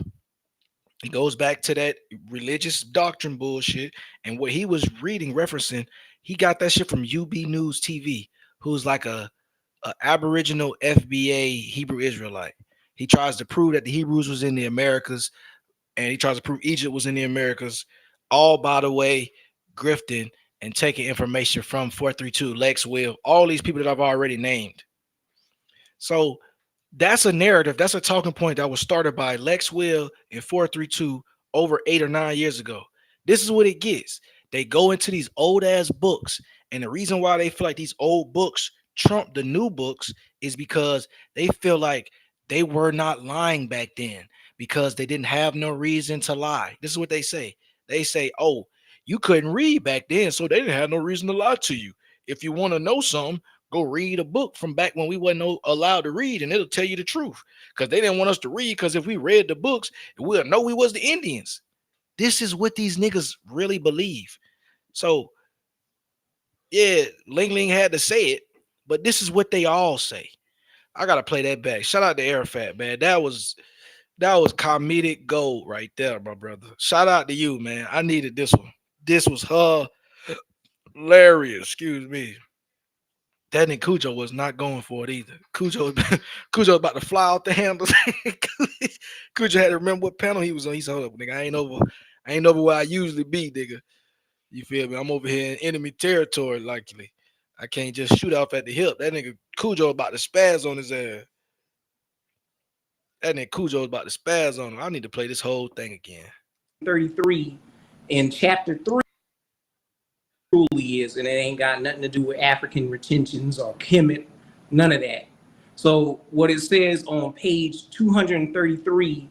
It goes back to that religious doctrine bullshit. And what he was reading, referencing, he got that shit from UB News TV, who's like a Aboriginal FBA Hebrew Israelite. He tries to prove that the Hebrews was in the Americas, and he tries to prove Egypt was in the Americas, all by the way, grifting and taking information from 432, Lex Will, all these people that I've already named. So that's a narrative, that's a talking point that was started by Lex Will and 432 over 8 or 9 years ago. This is what it gets. They go into these old ass books, and the reason why they feel like these old books trump the new books is because they feel like they were not lying back then because they didn't have no reason to lie. This is what they say. They say, oh, you couldn't read back then, so they didn't have no reason to lie to you. If you want to know something, go read a book from back when we wasn't allowed to read, and it'll tell you the truth. Because they didn't want us to read, because if we read the books, we'll know we was the Indians. This is what these niggas really believe. So, yeah, Ling had to say it, but this is what they all say. I gotta play that back. Shout out to Arafat, man. That was comedic gold right there, my brother. Shout out to you, man. I needed this one. This was hilarious. Excuse me. That nigga Cujo was not going for it either. Cujo was about to fly out the handles. Cujo had to remember what panel he was on. He said, hold up, nigga, I ain't over where I usually be, nigga. You feel me? I'm over here in enemy territory, likely. I can't just shoot off at the hip. That nigga Cujo about to spaz on his ass. That nigga Cujo about to spaz on him. I need to play this whole thing again. 33 in chapter 3 truly is, and it ain't got nothing to do with African retentions or Kemet, none of that. So what it says on page 233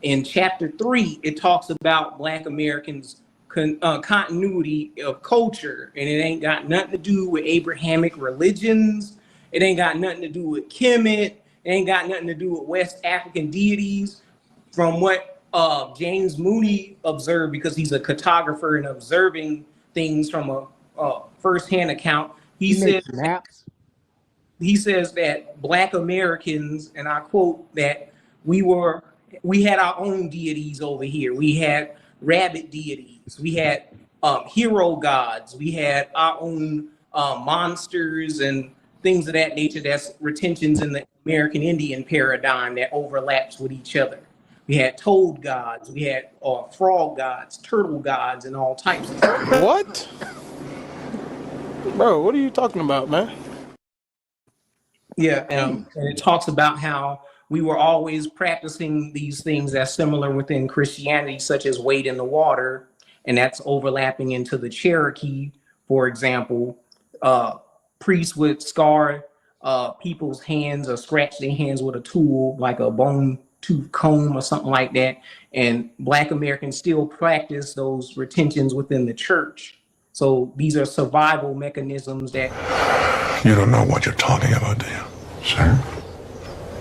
in chapter 3, it talks about Black Americans' continuity of culture, and it ain't got nothing to do with Abrahamic religions. It ain't got nothing to do with Kemet. It ain't got nothing to do with West African deities. From what James Mooney observed, because he's a cartographer and observing things from a first-hand account, he says that Black Americans, and I quote, that we had our own deities over here. We had rabbit deities. We had hero gods. We had our own monsters and things of that nature. That's retentions in the American Indian paradigm that overlaps with each other. We had toad gods. We had frog gods, turtle gods, and all types of stuff. What? Bro, what are you talking about, man? Yeah, and it talks about how we were always practicing these things that's similar within Christianity, such as wade in the water, and that's overlapping into the Cherokee, for example. Priests would scar people's hands or scratch their hands with a tool, like a bone tooth comb or something like that. And Black Americans still practice those retentions within the church. So these are survival mechanisms that... You don't know what you're talking about, do you? Sir?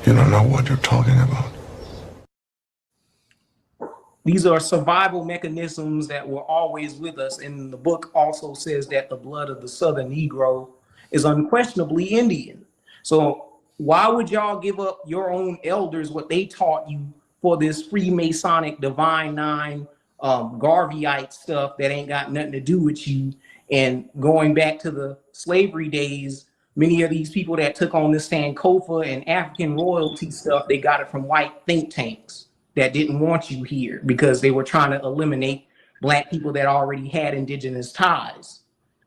You don't know what you're talking about. These are survival mechanisms that were always with us. And the book also says that the blood of the Southern Negro is unquestionably Indian. So why would y'all give up your own elders, what they taught you, for this Freemasonic Divine Nine Garveyite stuff that ain't got nothing to do with you? And going back to the slavery days, many of these people that took on this Sankofa and African royalty stuff, they got it from white think tanks that didn't want you here because they were trying to eliminate Black people that already had indigenous ties.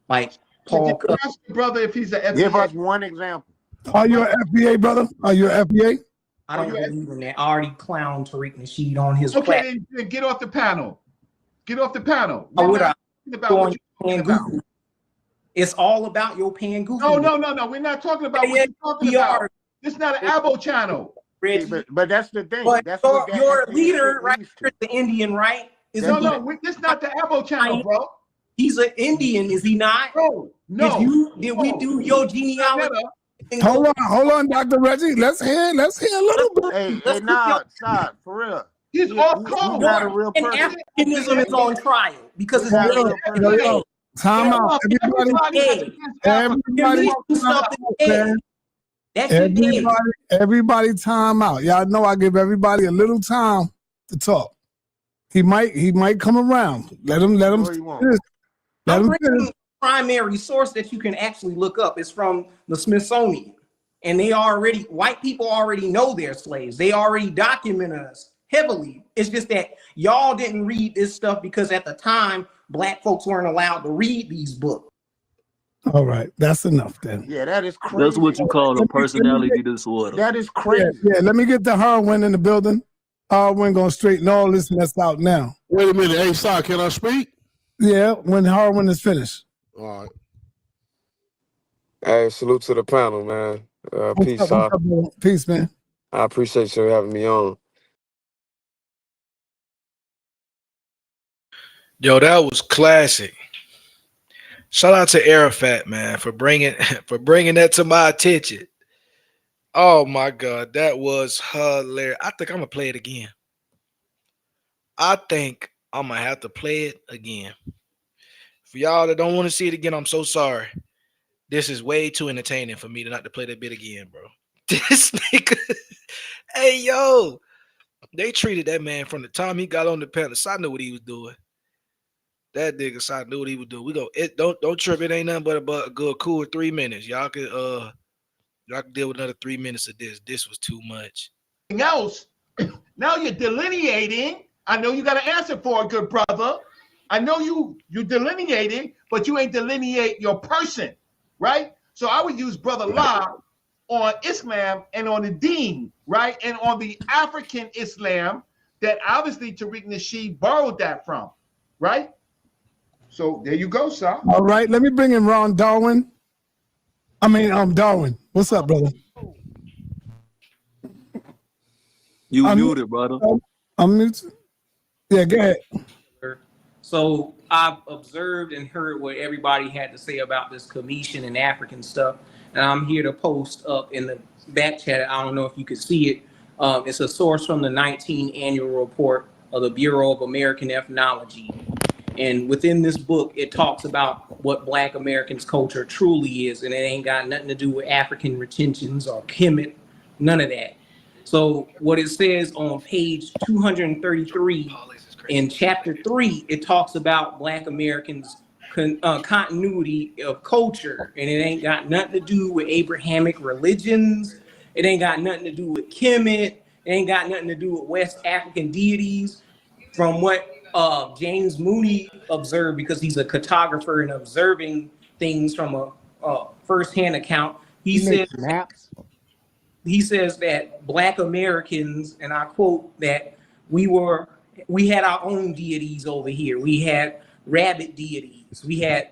Like Paul. Ask your brother if he's an FBA. Give us one example. Are you an FBA, brother? Are you an FBA? I don't believe in that. I already clowned Tariq Nasheed on his Okay, then get off the panel. Get off the panel. It's all about your Pangoofy. No. We're not talking about what you're talking about. This is not an Abo channel. But that's the thing. But that's your leader, right, the Indian, right? No, this is not the Abo channel, bro. He's an Indian, is he not? No. Did we do your genealogy? Hold on, Dr. Reggie. Let's hear a little bit. Hey, nah, stop, for real. He's off code. He's not a real And person. Africanism is on trial because it's not a not real person. Yo, time out. Everybody time out. Y'all know I give everybody a little time to talk. He might come around. Let him finish. Let him finish. Primary source that you can actually look up is from the Smithsonian, and white people already know they're slaves. They already document us heavily. It's just that y'all didn't read this stuff because at the time black folks weren't allowed to read these books. All right, that's enough then. Yeah, that is crazy. That's what you call a personality disorder. That is crazy. Yeah, let me get the heroin in the building. Heroin gonna straighten all this mess out now. Wait a minute, hey, Sar, can I speak? Yeah, when heroin is finished. All right. Hey, salute to the panel, man. Peace, Sar. Peace, man. I appreciate you having me on. Yo, that was classic. Shout out to Arafat, man, for bringing that to my attention. Oh my God, that was hilarious. I think I'm gonna play it again. I think I'm gonna have to play it again. For y'all that don't want to see it again, I'm so sorry. This is way too entertaining for me to not to play that bit again, bro. This nigga, hey yo, they treated that man from the time he got on the panel. So I knew what he was doing. That nigga, so I knew what he was doing. We go, don't trip. It ain't nothing but a good cool 3 minutes. Y'all can deal with another 3 minutes of this. This was too much. Else, now you're delineating. I know you got an answer for it, good brother. I know you're delineating, but you ain't delineate your person, right? So I would use Brother La on Islam and on the Deen, right? And on the African Islam that obviously Tariq Nasheed borrowed that from, right? So there you go, sir. All right, let me bring in Ron Darwin. Darwin. What's up, brother? You muted, brother. I'm muted. Yeah, go ahead. So I've observed and heard what everybody had to say about this Commission and African stuff, and I'm here to post up in the back chat. I don't know if you can see it. It's a source from the 19th annual report of the Bureau of American Ethnology. And within this book, it talks about what Black Americans' culture truly is, and it ain't got nothing to do with African retentions or Kemet, none of that. So what it says on page 233 in chapter 3, it talks about Black Americans' continuity of culture, and it ain't got nothing to do with Abrahamic religions. It ain't got nothing to do with Kemet. It ain't got nothing to do with West African deities. From what James Mooney observed, because he's a cartographer and observing things from a first-hand account, he says that Black Americans, and I quote, that we had our own deities over here. We had rabbit deities. We had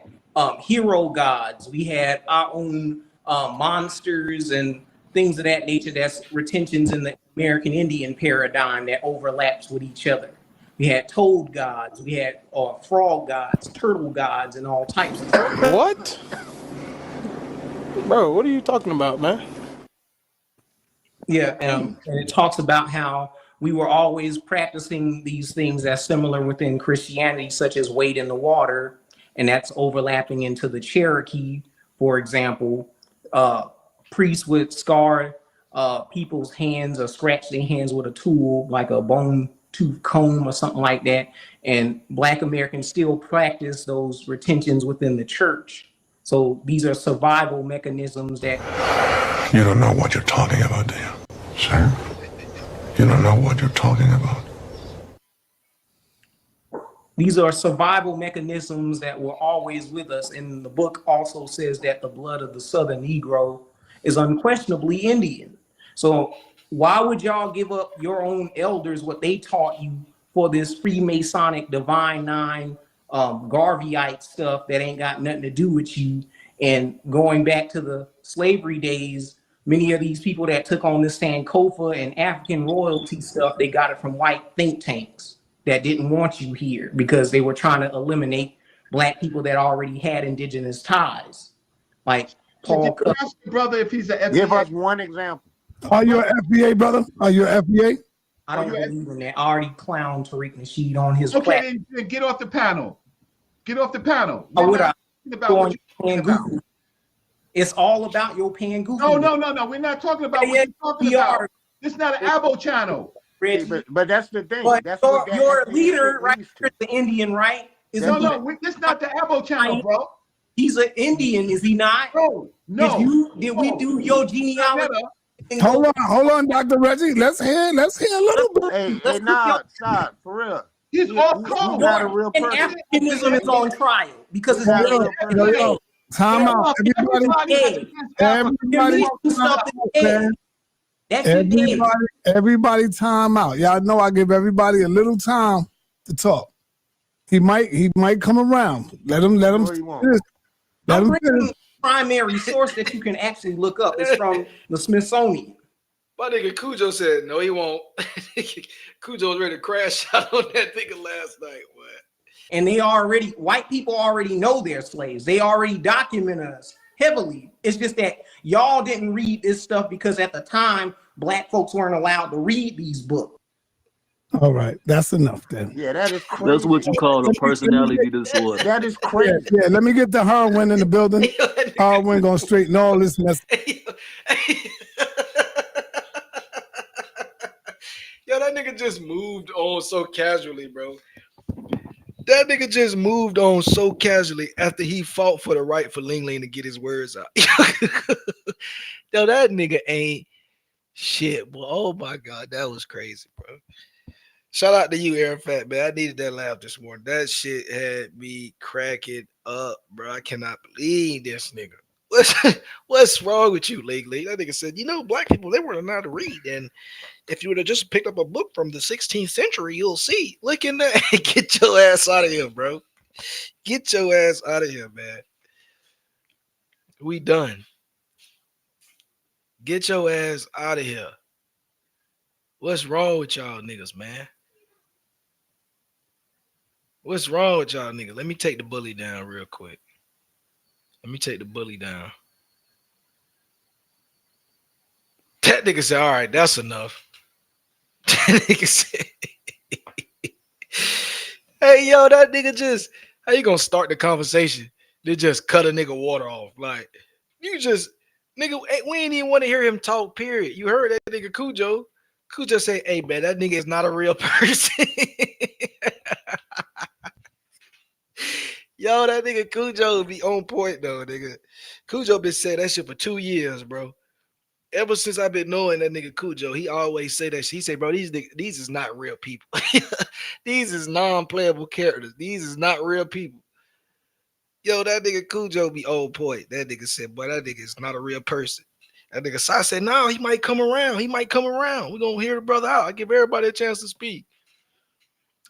hero gods. We had our own monsters and things of that nature. That's retentions in the American Indian paradigm that overlaps with each other. We had toad gods, we had frog gods, turtle gods, and all types of stuff. What? Bro, what are you talking about, man? Yeah, and it talks about how we were always practicing these things that's similar within Christianity, such as wade in the water, and that's overlapping into the Cherokee, for example. Priests would scar people's hands or scratch their hands with a tool, like a bone tooth comb or something like that. And Black Americans still practice those retentions within the church. So these are survival mechanisms that... You don't know what you're talking about, do you? Sir? You don't know what you're talking about. These are survival mechanisms that were always with us. And the book also says that the blood of the Southern Negro is unquestionably Indian. So why would y'all give up your own elders, what they taught you, for this Freemasonic Divine Nine Garveyite stuff that ain't got nothing to do with you? And going back to the slavery days, many of these people that took on this Sankofa and African royalty stuff, they got it from white think tanks that didn't want you here because they were trying to eliminate black people that already had indigenous ties, like Paul. Ask your brother if he's an FBA. Give us one example. Are you an FBA, brother? Are you an FBA? I don't believe in that. I already clowned Tariq Nasheed on his platform. Then get off the panel. Get off the panel. About what you're about. It's all about your pan goofy. No. We're not talking about what you're talking about. This is not an Abo channel. But that's the thing. But that's your leader, right? The Indian, right? This is not the Abo channel, bro. He's an Indian, is he not? No. Did we do your genealogy? Hold on, Dr. Reggie. Let's hear a little bit. Hey, stop, for real. He's off code. Not a real person. Africanism is on trial because it's dead. Time out. Everybody time out. Y'all know I give everybody a little time to talk. He might come around. Let him primary source that you can actually look up is from the Smithsonian. My nigga Cujo said no, he won't. Cujo was ready to crash out on that nigga last night. What? And white people already know they're slaves. They already document us heavily. It's just that y'all didn't read this stuff because at the time, black folks weren't allowed to read these books. All right, that's enough then. Yeah, that is crazy. That's what you call a personality disorder. That is crazy. Yeah, let me get the heroin in the building. Heroin gonna straighten all this mess. Yo, that nigga just moved on so casually, bro. That nigga just moved on so casually after he fought for the right for Ling Ling to get his words out. Yo, that nigga ain't shit, boy. Oh my God, that was crazy, bro. Shout out to you, Aaron Fat, man. I needed that laugh this morning. That shit had me cracking up, bro. I cannot believe this nigga. What's wrong with you, lately? That nigga said, black people, they weren't allowed to read. And if you would have just picked up a book from the 16th century, you'll see. Look in there. Get your ass out of here, bro. Get your ass out of here, man. We done. Get your ass out of here. What's wrong with y'all niggas, man? What's wrong with y'all niggas? Let me take the bully down real quick. Let me take the bully down. That nigga said, all right, that's enough. That nigga said, hey, yo, that nigga just, how you gonna start the conversation? They just cut a nigga water off. Like, you just, nigga, we ain't even want to hear him talk, period. You heard that nigga Cujo. Cujo say, hey, man, that nigga is not a real person. Yo, that nigga Cujo be on point, though, nigga. Cujo been saying that shit for 2 years, bro. Ever since I've been knowing that nigga Cujo, he always say that shit. He say, bro, these is not real people. These is non-playable characters. These is not real people. Yo, that nigga Cujo be on point. That nigga said, boy, that nigga is not a real person. That nigga Sai said, no, he might come around. He might come around. We're going to hear the brother out. I give everybody a chance to speak.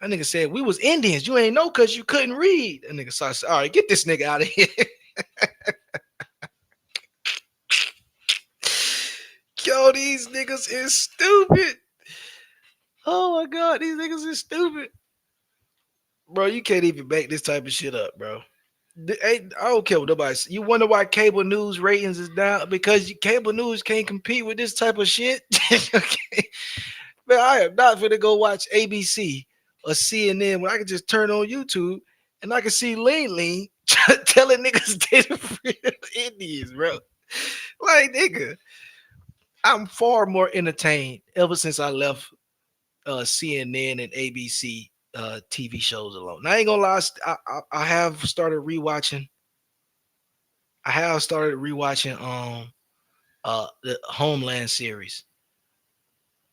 That nigga said, we was Indians. You ain't know because you couldn't read. That nigga Sai said, all right, get this nigga out of here. Yo, these niggas is stupid. Oh, my God. These niggas is stupid. Bro, you can't even make this type of shit up, bro. I don't care what nobody says. You wonder why cable news ratings is down? Because cable news can't compete with this type of shit. Okay. Man, I am not going to go watch ABC or CNN when I can just turn on YouTube and I can see Ling Ling telling niggas they're real Indians, bro. Like, nigga, I'm far more entertained ever since I left CNN and ABC TV shows alone. Now, I ain't gonna lie, I have started rewatching. The Homeland series.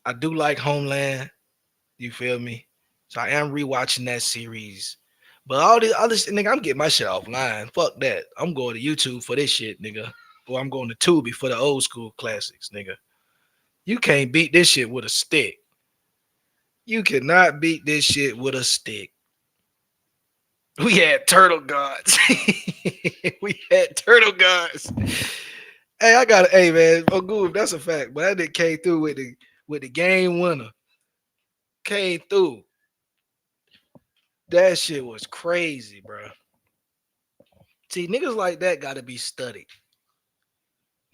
I do like Homeland. You feel me? So I am rewatching that series. But all the other nigga, I'm getting my shit offline. Fuck that. I'm going to YouTube for this shit, nigga. Or I'm going to Tubi for the old school classics, nigga. You can't beat this shit with a stick. You cannot beat this shit with a stick. We had turtle gods. We had turtle gods. Hey, I got it. Hey, man. Oh, good. That's a fact. But that nigga came through with the game winner. Came through. That shit was crazy, bro. See, niggas like that got to be studied.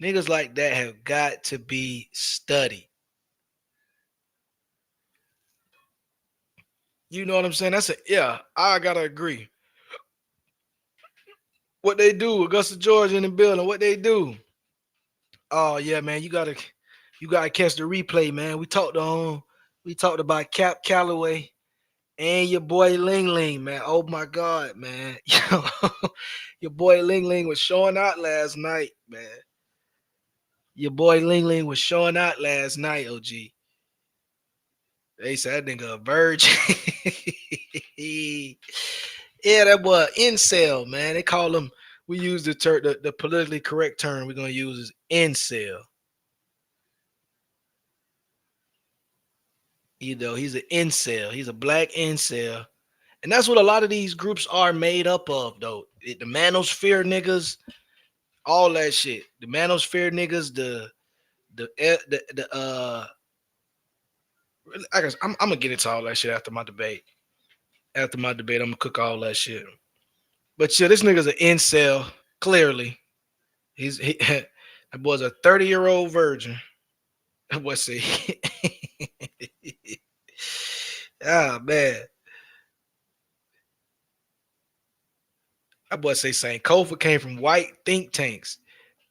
Niggas like that have got to be studied. You know what I'm saying? Yeah, I gotta agree. What they do, Augusta, Georgia in the building, what they do. Oh yeah, man, you gotta catch the replay, man. We talked about Cap Calloway and your boy Ling Ling, man. Oh my God, man. Your boy Ling Ling was showing out last night, man. Your boy Ling Ling was showing out last night, OG. They said that nigga a virgin. Yeah, that boy incel, man. They call him. We use the politically correct term we're gonna use is incel. You know, he's an incel. He's a black incel, and that's what a lot of these groups are made up of, though. The manosphere niggas, all that shit. The manosphere niggas, I guess I'm gonna get into all that shit after my debate. After my debate, I'm gonna cook all that shit. But yeah, this nigga's an incel. Clearly, that boy's a 30-year-old virgin. That boy say, ah man, that boy say Sankofa came from white think tanks.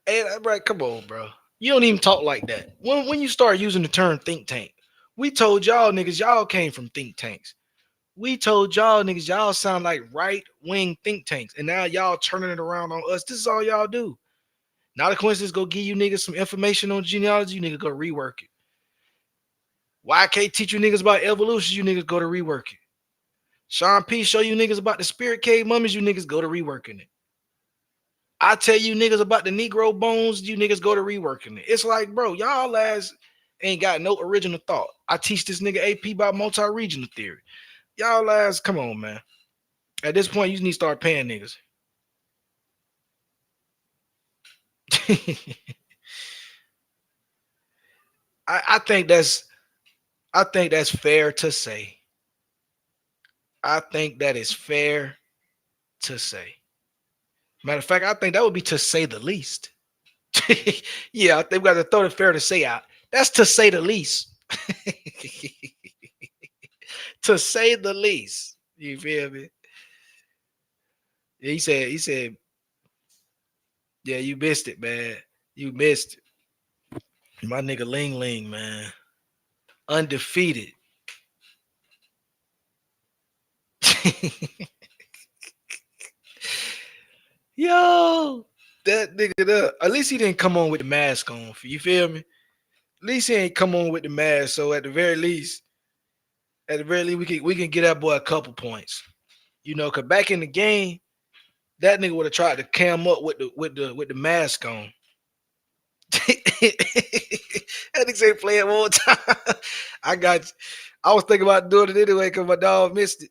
Hey, bro, come on, bro. You don't even talk like that. When you start using the term think tank, we told y'all niggas y'all came from think tanks. We told y'all niggas y'all sound like right-wing think tanks, and now y'all turning it around on us. This is all y'all do. Not a coincidence, go give you niggas some information on genealogy, you niggas go rework it. Why I can't teach you niggas about evolution, you niggas go to rework it. Sean P show you niggas about the spirit cave mummies, you niggas go to reworking it. I tell you niggas about the Negro bones, you niggas go to reworking it. It's like, bro, y'all ass ain't got no original thought. I teach this nigga AP about multi-regional theory. Y'all ass, come on, man. At this point, you need to start paying niggas. I think that's fair to say. I think that is fair to say. Matter of fact, I think that would be to say the least. Yeah, I think we got to throw the fair to say out. That's to say the least. To say the least. You feel me? He said, yeah, you missed it, man. You missed it. My nigga Ling Ling, man. Undefeated. Yo, that nigga, at least he didn't come on with the mask on. You feel me? At least he ain't come on with the mask. So at the very least, we can get that boy a couple points. You know, cause back in the game, that nigga would have tried to cam up with the mask on. That nigga say play it one more time. I was thinking about doing it anyway because my dog missed it.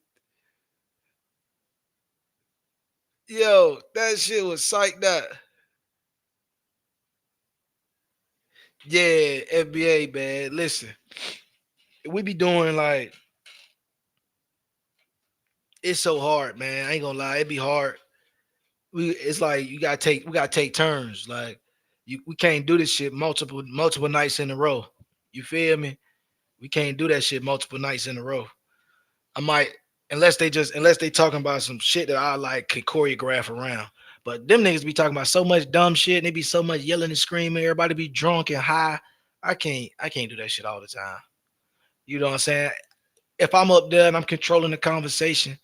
Yo, that shit was psyched out. Yeah, NBA, man. Listen, we be doing like it's so hard, man. I ain't gonna lie, it be hard. It's like we gotta take turns. Like we can't do this shit multiple nights in a row. You feel me? We can't do that shit multiple nights in a row. I might unless they talking about some shit that I like could choreograph around. But them niggas be talking about so much dumb shit and they be so much yelling and screaming, everybody be drunk and high. I can't do that shit all the time. You know what I'm saying? If I'm up there and I'm controlling the conversation,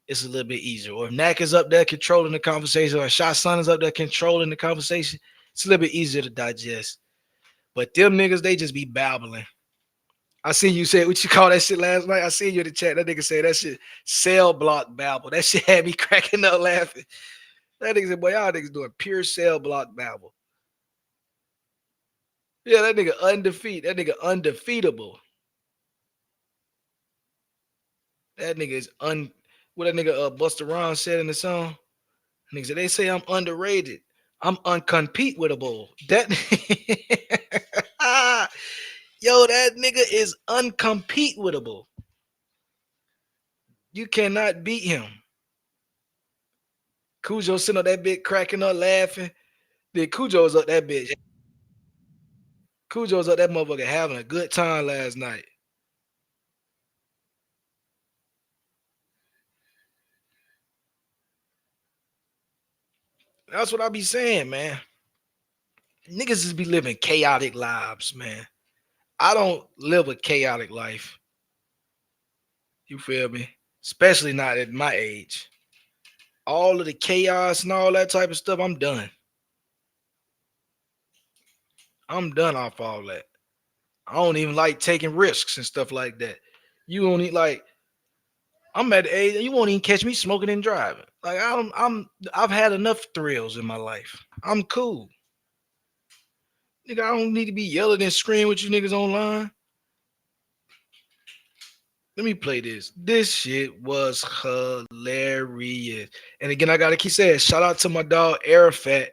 it's a little bit easier. Or if Nak is up there controlling the conversation, or Shot Son is up there controlling the conversation, it's a little bit easier to digest. But them niggas, they just be babbling. I seen you say what you call that shit last night. I seen you in the chat. That nigga said that shit cell block babble. That shit had me cracking up laughing. That nigga said, boy, y'all niggas doing pure cell block babble. Yeah, that nigga undefeated. That nigga undefeatable. That nigga is what that nigga Busta Rhymes said in the song. Nigga said, they say I'm underrated. I'm uncompetable. That yo, that nigga is uncompetable. You cannot beat him. Cujo sitting up that bitch cracking up laughing. Then Cujo's up that bitch. Cujo's up that motherfucker having a good time last night. That's what I be saying, man. Niggas just be living chaotic lives, man. I don't live a chaotic life. You feel me? Especially not at my age. All of the chaos and all that type of stuff, I'm done. I'm done off all that. I don't even like taking risks and stuff like that. You don't need like I'm at the age you won't even catch me smoking and driving. Like I've had enough thrills in my life. I'm cool. Nigga, I don't need to be yelling and screaming with you niggas online. Let me play this. This shit was hilarious. And again, I gotta keep saying, shout out to my dog Arafat.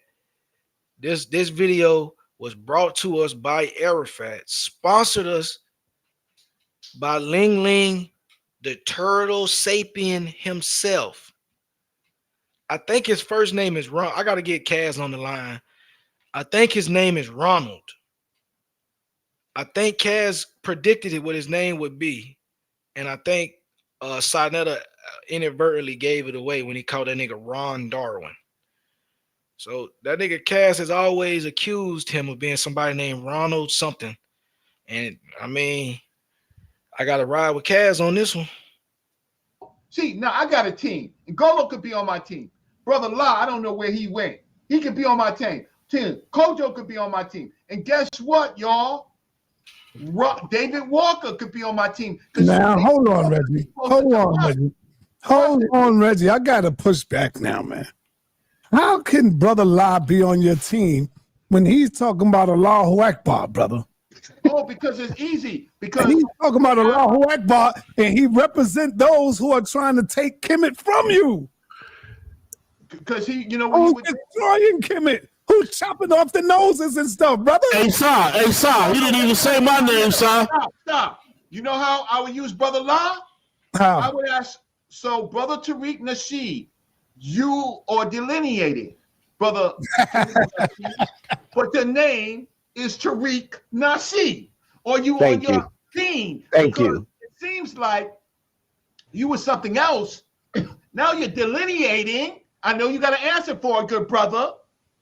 This video was brought to us by Arafat, sponsored us by Ling Ling, the turtle sapien himself. I think his first name is Ron. I gotta get Kaz on the line. I think his name is Ronald. I think Kaz predicted what his name would be. And I think Sinetta inadvertently gave it away when he called that nigga Ron Darwin. So that nigga Cass has always accused him of being somebody named Ronald something. And I mean, I got to ride with Cass on this one. See, now I got a team. And Golo could be on my team. Brother La, I don't know where he went. He could be on my team. Kojo could be on my team. And guess what, y'all? David Walker could be on my team. Now, hold on, Reggie. Hold on, Reggie. I got to push back now, man. How can Brother La be on your team when he's talking about Allahu Akbar, brother? Oh, because it's easy. Because he's talking about Allahu Akbar, and he represents those who are trying to take Kemet from you. Because he, you know, who's destroying Kemet? Who's chopping off the noses and stuff, brother? Hey, Sir, he didn't even say my name, Sir. Stop. You know how I would use Brother La? How? I would ask, so Brother Tariq Nasheed, you are delineated, Brother, but the name is Tariq Nasheed. Or you on your team. Thank you. It seems like you were something else. Now you're delineating. I know you got an answer for it, good brother.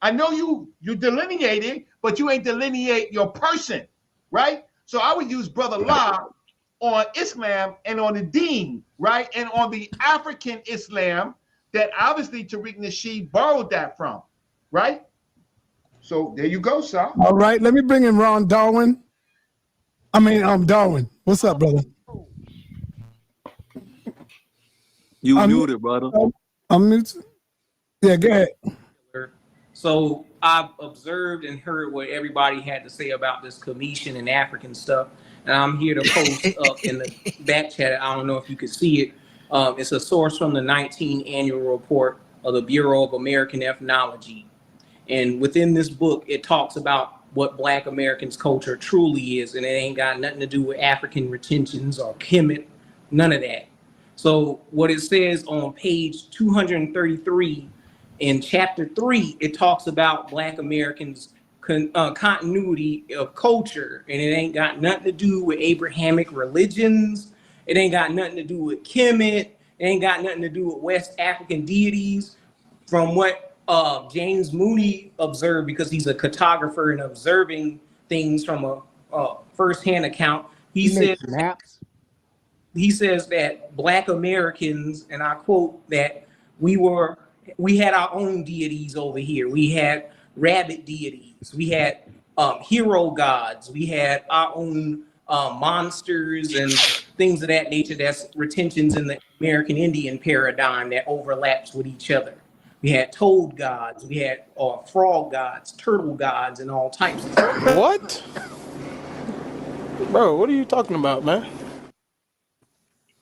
I know you delineating, but you ain't delineate your person, right? So I would use Brother La on Islam and on the Deen, right? And on the African Islam that obviously Tariq Nasheed borrowed that from, right? So there you go, sir. All right, let me bring in Ron Darwin. Darwin. What's up, brother? You muted, brother. I'm muted. Yeah, go ahead. So I've observed and heard what everybody had to say about this Commission and African stuff. And I'm here to post up in the back chat. I don't know if you can see it. It's a source from the 19th annual report of the Bureau of American Ethnology. And within this book, it talks about what Black Americans' culture truly is. And it ain't got nothing to do with African retentions or Kemet, none of that. So what it says on page 233 in chapter 3, it talks about Black Americans' continuity of culture, and it ain't got nothing to do with Abrahamic religions. It ain't got nothing to do with Kemet. It ain't got nothing to do with West African deities. From what James Mooney observed, because he's a cartographer and observing things from a firsthand account, he says that Black Americans, and I quote, that we had our own deities over here. We had rabbit deities. We had hero gods. We had our own monsters and things of that nature. That's retentions in the American Indian paradigm that overlaps with each other. We had toad gods. We had frog gods, turtle gods, and all types of stuff. What? Bro, what are you talking about, man?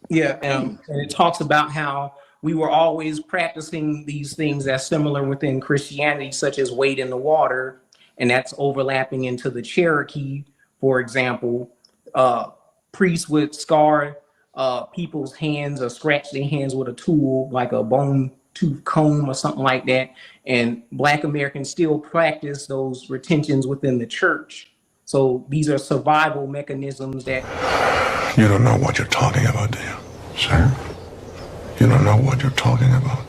Yeah, and it talks about how we were always practicing these things that's similar within Christianity, such as wade in the water, and that's overlapping into the Cherokee, for example. Priests would scar people's hands or scratch their hands with a tool, like a bone tooth comb or something like that. And Black Americans still practice those retentions within the church. So these are survival mechanisms that. You don't know what you're talking about, do you? Sir? You don't know what you're talking about.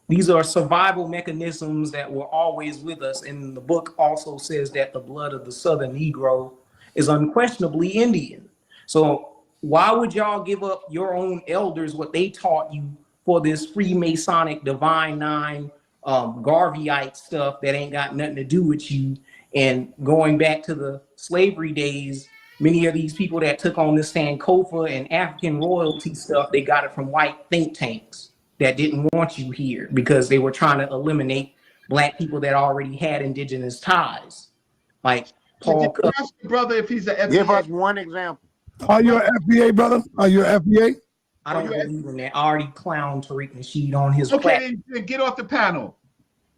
These are survival mechanisms that were always with us. And the book also says that the blood of the Southern Negro is unquestionably Indian. So why would y'all give up your own elders, what they taught you, for this Freemasonic Divine Nine, Garveyite stuff that ain't got nothing to do with you? And going back to the slavery days, many of these people that took on this Sankofa and African royalty stuff, they got it from white think tanks that didn't want you here because they were trying to eliminate Black people that already had indigenous ties. Like Paul. Ask your brother if he's an FBA. Give us one example. Are you an FBA, brother? Are you an FBA? I don't believe in that. I already clowned Tariq Nasheed on his Okay, then get off the panel.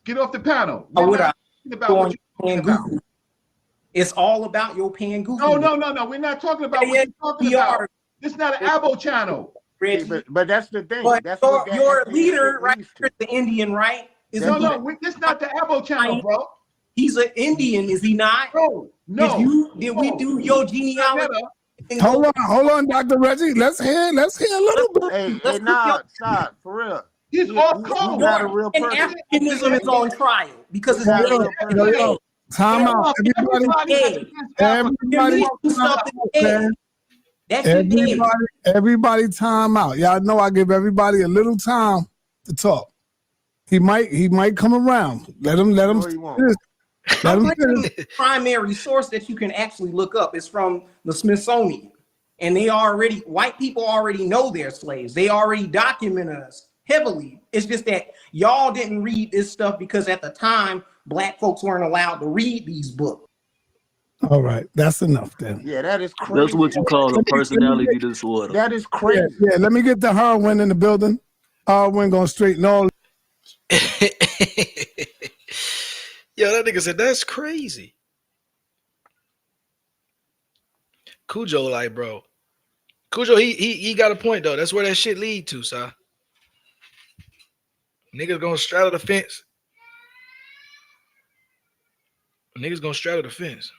Get off the panel. It's all about your Pangoofy. No. We're not talking about what you're talking about. This is not an Abo channel. But that's the thing. But that's your leader, right? The Indian, right? This is not the Abo channel, bro. He's an Indian, is he not? No. Did we do your genealogy? Hold on, Dr. Reggie. Let's hear a little bit. Hey, nah, stop, for real. He's off code. Not a real person. Africanism is on trial because it's not a real person. Time out. Everybody time out. Y'all know I give everybody a little time to talk. He might come around. Let him finish. The primary source that you can actually look up is from the Smithsonian. And white people already know they're slaves. They already document us heavily. It's just that y'all didn't read this stuff because at the time, Black folks weren't allowed to read these books. All right, that's enough then. Yeah, that is crazy. That's what you call a personality disorder. That is crazy. Yeah, let me get the heroin in the building. Heroin gonna straighten all. Yo, that nigga said that's crazy. Cujo, like, bro. Cujo, he got a point though. That's where that shit lead to, Si. Niggas gonna straddle the fence. Niggas gonna straddle the fence.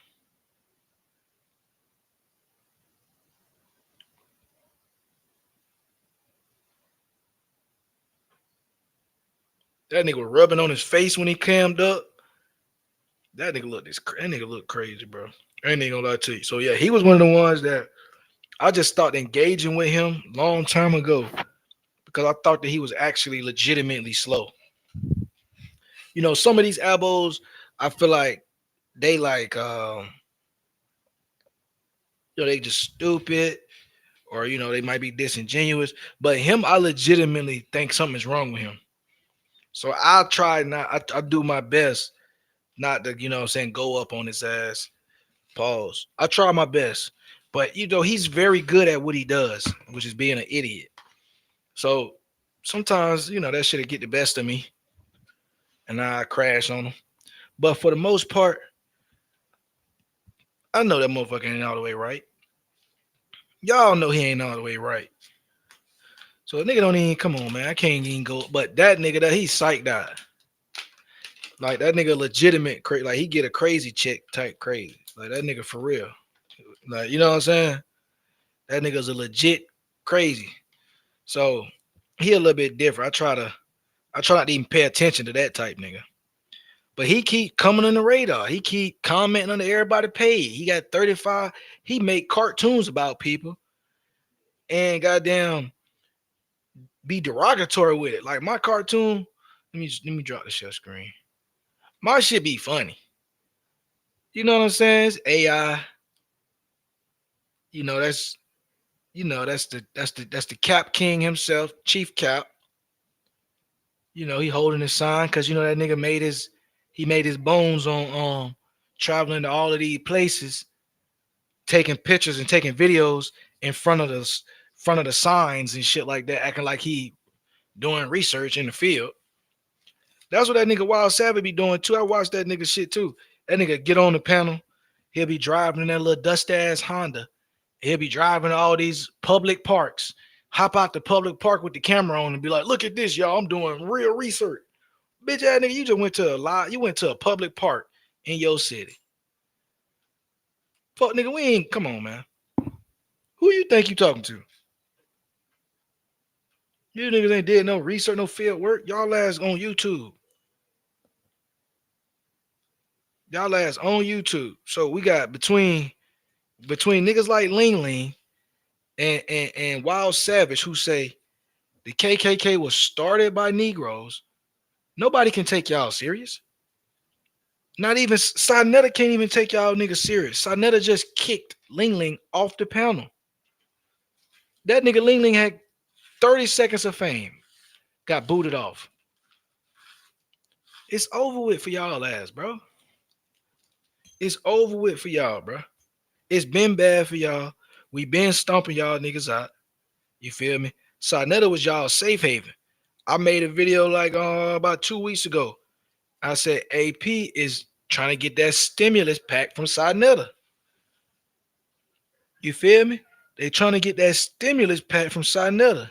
That nigga was rubbing on his face when he cammed up. That nigga looked crazy, bro. I ain't gonna lie to you. So yeah, he was one of the ones that I just started engaging with him long time ago because I thought that he was actually legitimately slow. You know, some of these abos, I feel like they they just stupid, or they might be disingenuous. But him, I legitimately think something's wrong with him. So I do my best not to, go up on his ass. Pause. I try my best. But, he's very good at what he does, which is being an idiot. So sometimes, that shit'll get the best of me and I crash on him. But for the most part, I know that motherfucker ain't all the way right. Y'all know he ain't all the way right. So a nigga don't even, come on, man. I can't even go. But that nigga, he's psyched out. Like, that nigga legitimate, like, he get a crazy chick type crazy. Like, that nigga for real. Like, you know what I'm saying? That nigga's a legit crazy. So he a little bit different. I try not to even pay attention to that type nigga. But he keep coming on the radar. He keep commenting on everybody page. He got 35. He make cartoons about people. And goddamn be derogatory with it. Like my cartoon, let me drop the share screen. My shit be funny. You know what I'm saying? It's AI. That's the Cap King himself, Chief Cap. He holding his sign because that nigga made his bones on traveling to all of these places, taking pictures and taking videos in front of the signs and shit like that, acting like he doing research in the field. That's what that nigga Wild Savage be doing too. I watched that nigga shit too. That nigga get on the panel. He'll be driving in that little dust ass Honda. He'll be driving to all these public parks, hop out the public park with the camera on and be like, look at this, y'all. I'm doing real research. Bitch ass nigga, you just went to a public park in your city. Fuck nigga, we ain't, come on, man. Who you think you talking to? You niggas ain't did no research, no field work. Y'all ass on YouTube. Y'all ass on YouTube. So we got between niggas like Ling Ling and Wild Savage who say the KKK was started by Negroes. Nobody can take y'all serious. Not even Sinetta can't even take y'all niggas serious. Sinetta just kicked Ling Ling off the panel. That nigga Ling Ling had 30 seconds of fame. Got booted off. It's over with for y'all ass, bro. It's over with for y'all, bro. It's been bad for y'all. We been stomping y'all niggas out. You feel me? Sinetta was y'all safe haven. I made a video like about 2 weeks ago. I said AP is trying to get that stimulus pack from Sinetta. You feel me? They trying to get that stimulus pack from Sinetta.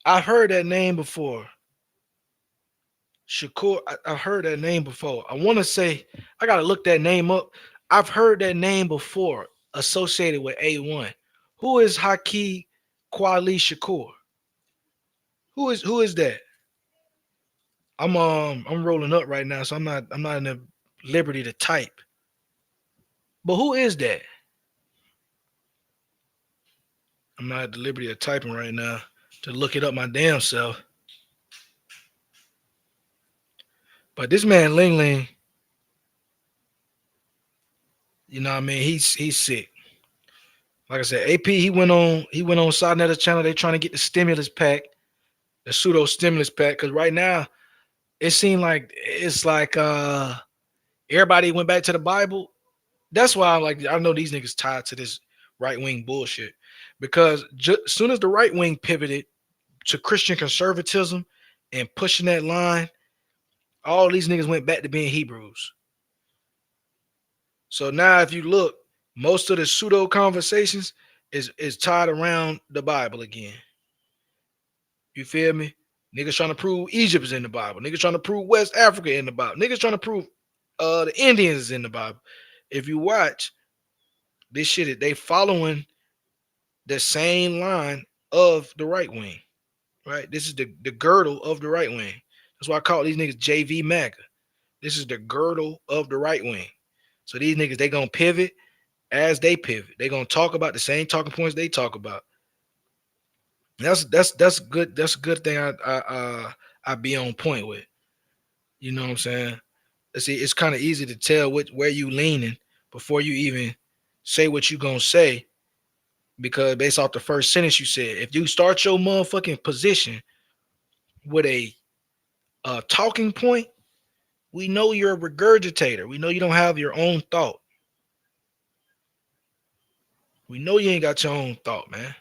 I've heard that name before. Shakur, I've heard that name before. I want to say, I got to look that name up. I've heard that name before associated with A1. Who is Haki Kwali Shakur? Who is that? I'm rolling up right now, so I'm not in the liberty to type. But who is that? I'm not at the liberty of typing right now to look it up my damn self. But this man Ling Ling, you know what I mean? He's sick. Like I said, AP, he went on Sinetta's channel. They trying to get the stimulus pack, the pseudo stimulus pack, because right now it seemed like it's like everybody went back to the Bible. That's why I'm like, I know these niggas tied to this right-wing bullshit. Because as soon as the right wing pivoted to Christian conservatism and pushing that line, all these niggas went back to being Hebrews. So now if you look, most of the pseudo conversations is tied around the Bible again. You feel me? Niggas trying to prove Egypt is in the Bible. Niggas trying to prove West Africa in the Bible. Niggas trying to prove the Indians is in the Bible. If you watch this shit, they following the same line of the right wing, right? This is the girdle of the right wing. That's why I call these niggas JV MAGA. This is the girdle of the right wing. So these niggas, they gonna pivot as they pivot. They gonna talk about the same talking points they talk about. That's good. That's a good thing. I be on point with. You know what I'm saying? See, it's kind of easy to tell where you leaning before you even say what you gonna say, because based off the first sentence you said, if you start your motherfucking position with a talking point, we know you're a regurgitator. We know you don't have your own thought. We know you ain't got your own thought, man.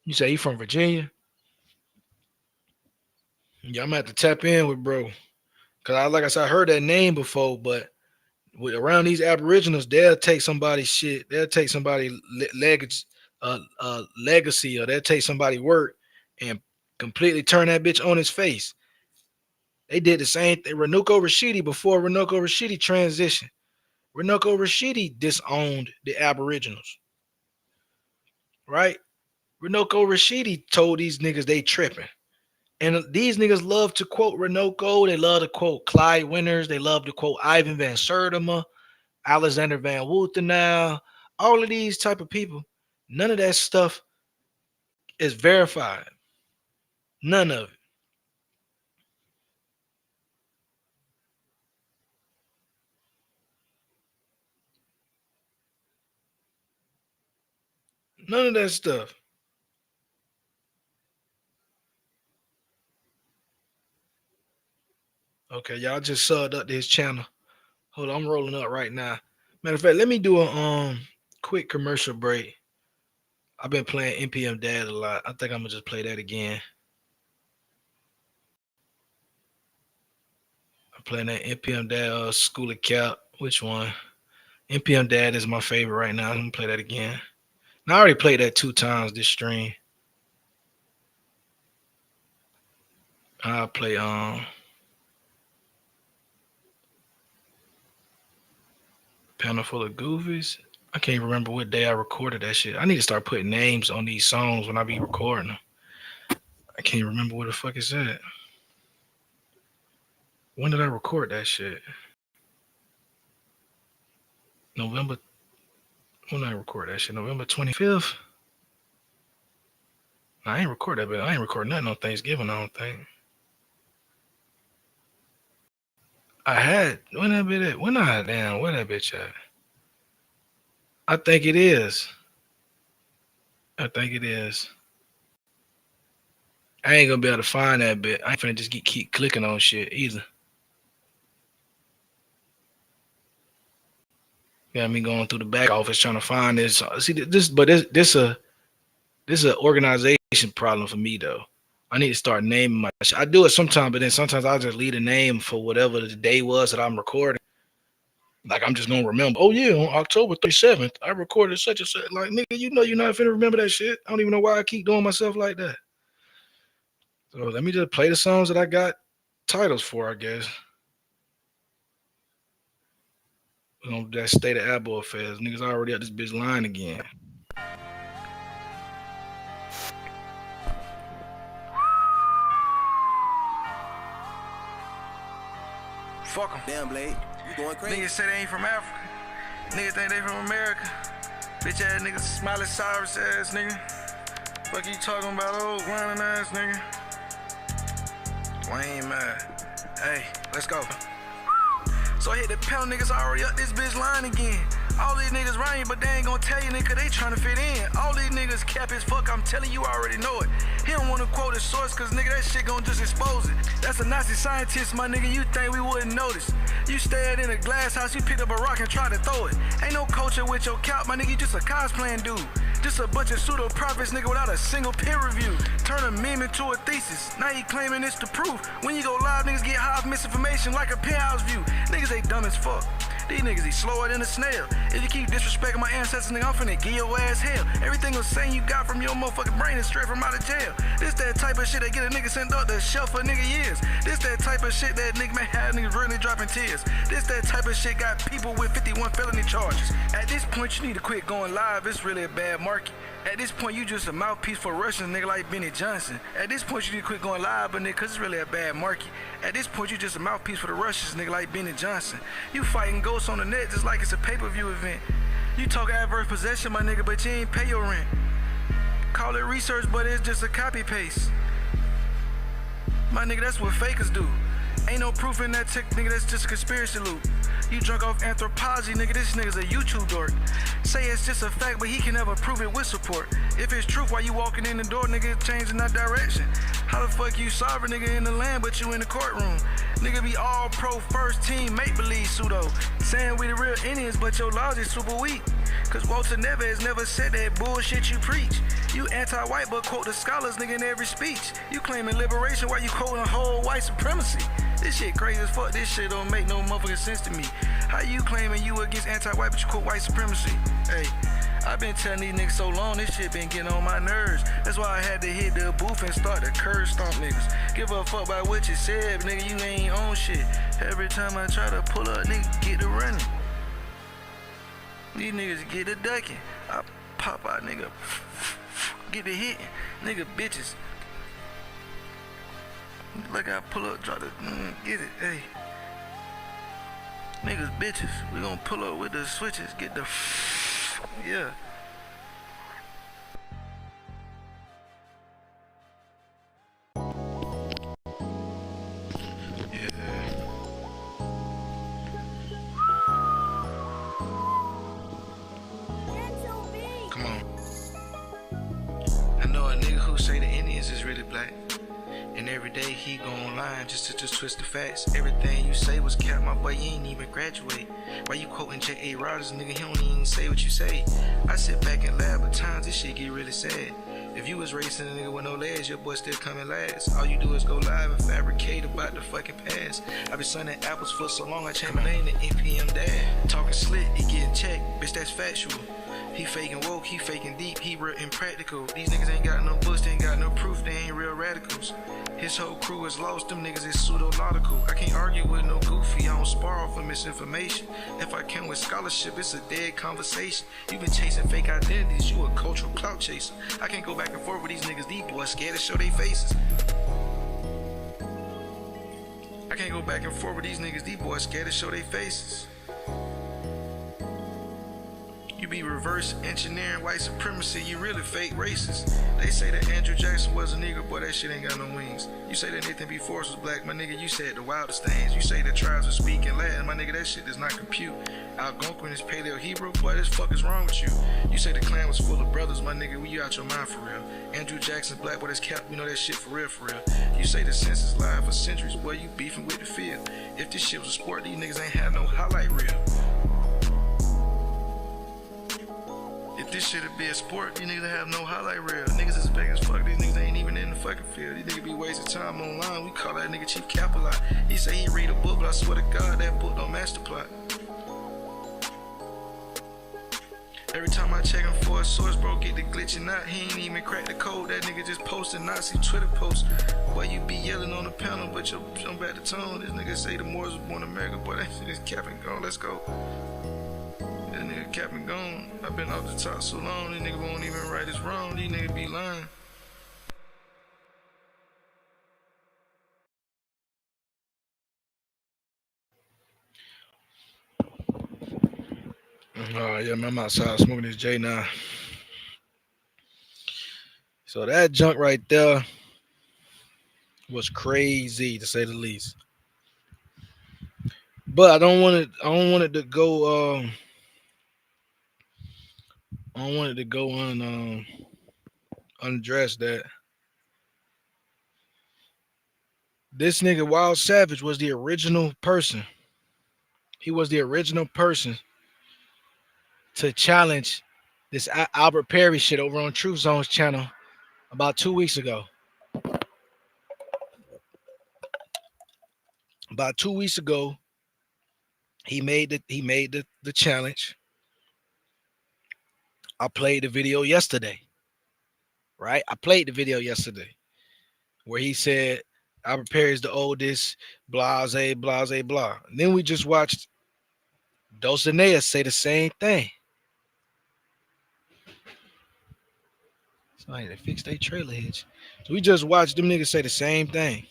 You say you from Virginia? Yeah, I'm gonna have to tap in with bro. Cause like I said, I heard that name before, but around these Aboriginals, they'll take somebody's shit. They'll take somebody's legacy, or they'll take somebody's work and completely turn that bitch on his face. They did the same thing. Renuko Rashidi, before Renuko Rashidi transitioned, Renuko Rashidi disowned the Aboriginals. Right? Renuko Rashidi told these niggas they tripping. And these niggas love to quote Renuko. They love to quote Clyde Winters. They love to quote Ivan Van Sertima, Alexander Van Woutenau, all of these type of people. None of that stuff is verified. None of it. None of that stuff. Okay, y'all just subbed up to his channel. Hold on, I'm rolling up right now. Matter of fact, let me do a quick commercial break. I've been playing NPM Dad a lot. I think I'm gonna just play that again. I'm playing that NPM Dad School of Cap. Which one? NPM Dad is my favorite right now. I'm gonna play that again. Now, I already played that 2 times this stream. I'll play Panel Full of Goofies. I can't remember what day I recorded that shit. I need to start putting names on these songs when I be recording them. I can't remember what the fuck is that. When did I record that shit? November. When did I record that shit? November 25th? I ain't record that, but I ain't record nothing on Thanksgiving, I don't think. I had, when that bitch at? When I, damn, where that bitch at? I think it is. I think it is. I ain't gonna be able to find that bit. I ain't finna just keep clicking on shit either. Got me going through the back office trying to find this. See this, but this a organization problem for me though. I need to start naming my shit. I do it sometimes, but then sometimes I'll just leave a name for whatever the day was that I'm recording. Like I'm just gonna remember. Oh yeah, on October 37th, I recorded such and such. Like nigga, you know you're not finna remember that shit. I don't even know why I keep doing myself like that. So let me just play the songs that I got titles for, I guess. That State of Abo affairs. Niggas already at this bitch line again. Fuck them. Damn, Blade. You going crazy? Niggas say they ain't from Africa. Niggas think they from America. Bitch ass niggas, Smiley Cyrus ass nigga. Fuck you talking about, old grinding ass nigga. Lame man. Hey, let's go. So I hit the panel, niggas already up this bitch line again. All these niggas rhyme, but they ain't gonna tell you, nigga, they tryna fit in. All these niggas cap as fuck, I'm telling you, I already know it. He don't wanna quote his source, cause nigga, that shit gon' just expose it. That's a Nazi scientist, my nigga, you think we wouldn't notice. You stared in a glass house, you picked up a rock and tried to throw it. Ain't no culture with your cap, my nigga, you just a cosplaying dude. Just a bunch of pseudo-prophets, nigga, without a single peer review. Turn a meme into a thesis, now you claiming it's the proof. When you go live, niggas get high off misinformation like a penthouse view. Niggas, they dumb as fuck. These niggas, they slower than a snail. If you keep disrespecting my ancestors, nigga, I'm finna give your ass hell. Everything was saying you got from your motherfucking brain is straight from out of jail. This that type of shit that get a nigga sent up the shelf for nigga years. This that type of shit that nigga may have niggas really dropping tears. This that type of shit got people with 51 felony charges. At this point, you need to quit going live. It's really a bad market. At this point, you just a mouthpiece for Russians, nigga, like Benny Johnson. At this point, you need to quit going live, but nigga, cause it's really a bad market. At this point, you just a mouthpiece for the Russians, nigga, like Benny Johnson. You fighting ghosts on the net just like it's a pay-per-view event. You talk adverse possession, my nigga, but you ain't pay your rent. Call it research, but it's just a copy-paste. My nigga, that's what fakers do. Ain't no proof in that tick, nigga, that's just a conspiracy loop. You drunk off anthropology, nigga, this nigga's a YouTube dork. Say it's just a fact, but he can never prove it with support. If it's truth, why you walking in the door, nigga, it's changing that direction. How the fuck you sovereign, nigga, in the land, but you in the courtroom? Nigga be all pro first team, make-believe pseudo. Saying we the real Indians, but your logic super weak. Cause Walter Neves never said that bullshit you preach. You anti-white, but quote the scholars, nigga, in every speech. You claiming liberation while you quoting whole white supremacy. This shit crazy as fuck, this shit don't make no motherfucking sense to me. How you claiming you against anti-white, but you quote white supremacy? Hey, I've been telling these niggas so long, this shit been getting on my nerves. That's why I had to hit the booth and start the curb stomp niggas. Give a fuck about what you said, nigga, you ain't on shit. Every time I try to pull up, nigga, get to running. These niggas get to ducking. I pop out, nigga, get to hitting. Nigga, bitches. Look, I pull up, try to get it, hey. Niggas, bitches, we gon' pull up with the switches, get the, yeah. Come on. I know a nigga who say the Indians is really black. And every day he go online just to twist the facts. Everything you say was cap, my boy, you ain't even graduate. Why you quoting J.A. Rogers, nigga, he don't even say what you say. I sit back and laugh, but times this shit get really sad. If you was racing a nigga with no legs, your boy still coming last. All you do is go live and fabricate about the fucking past. I been sunning apples for so long, I changed my name to NPM Dad. Talking slick, he getting checked, bitch, that's factual. He faking woke, he faking deep, he real impractical. These niggas ain't got no books, they ain't got no proof, they ain't real radicals. His whole crew is lost, them niggas is pseudo-logical. I can't argue with no goofy, I don't spar off of misinformation. If I come with scholarship, it's a dead conversation. You been chasing fake identities, you a cultural clout chaser. I can't go back and forth with these niggas, these boys scared to show their faces. I can't go back and forth with these niggas, these boys scared to show their faces. You be reverse engineering white supremacy, you really fake racist. They say that Andrew Jackson was a nigga, boy, that shit ain't got no wings. You say that Nathan B. Forrest was black, my nigga, you said the wildest things. You say the tribes are speaking Latin, my nigga, that shit does not compute. Algonquin is Paleo Hebrew, boy, this fuck is wrong with you. You say the Klan was full of brothers, my nigga, you out your mind for real. Andrew Jackson's black, boy, that's cap, we know that shit for real, for real. You say the census lied for centuries, boy, you beefing with the field. If this shit was a sport, these niggas ain't had no highlight reel. If this shit'd be a sport, these niggas have no highlight reel. Niggas is big as fuck, these niggas ain't even in the fucking field. These niggas be wasting time online, we call that nigga Chief Capilot. He say he read a book, but I swear to God, that book don't match the plot. Every time I check him for a source, bro, get the glitching out. He ain't even crack the code, that nigga just posted Nazi Twitter posts. Boy, you be yelling on the panel, but you jump back the tone. This nigga say the Moors was born in America, boy, that shit is cap and gone, let's go. This nigga cap and gone. I've been off the top so long, these niggas won't even right this wrong. These niggas be lying. Yeah, man, I'm outside smoking this J now. So that junk right there was crazy to say the least. But I don't want it. I don't want it to go. I don't want it to go undressed. That this nigga Wild Savage was the original person. He was the original person to challenge this Albert Perry shit over on Truth Zone's channel about 2 weeks ago. About 2 weeks ago, he made the challenge. I played the video yesterday. Right? I played the video yesterday where he said Albert Perry is the oldest, blase, blase, blah. And then we just watched Dulcinea say the same thing. Somebody to fix their trailer hitch. So we just watched them niggas say the same thing.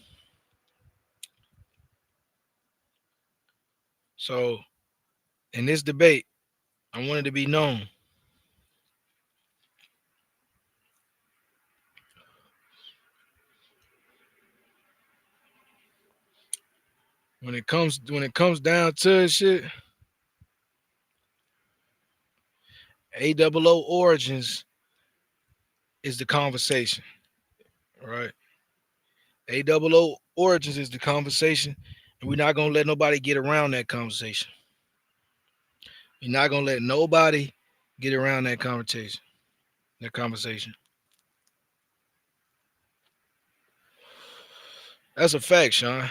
So in this debate, I wanted to be known. When it comes down to it, shit, A00 origins is the conversation, right? A00 origins is the conversation, and we're not gonna let nobody get around that conversation. We're not gonna let nobody get around that conversation. That's a fact, Sean.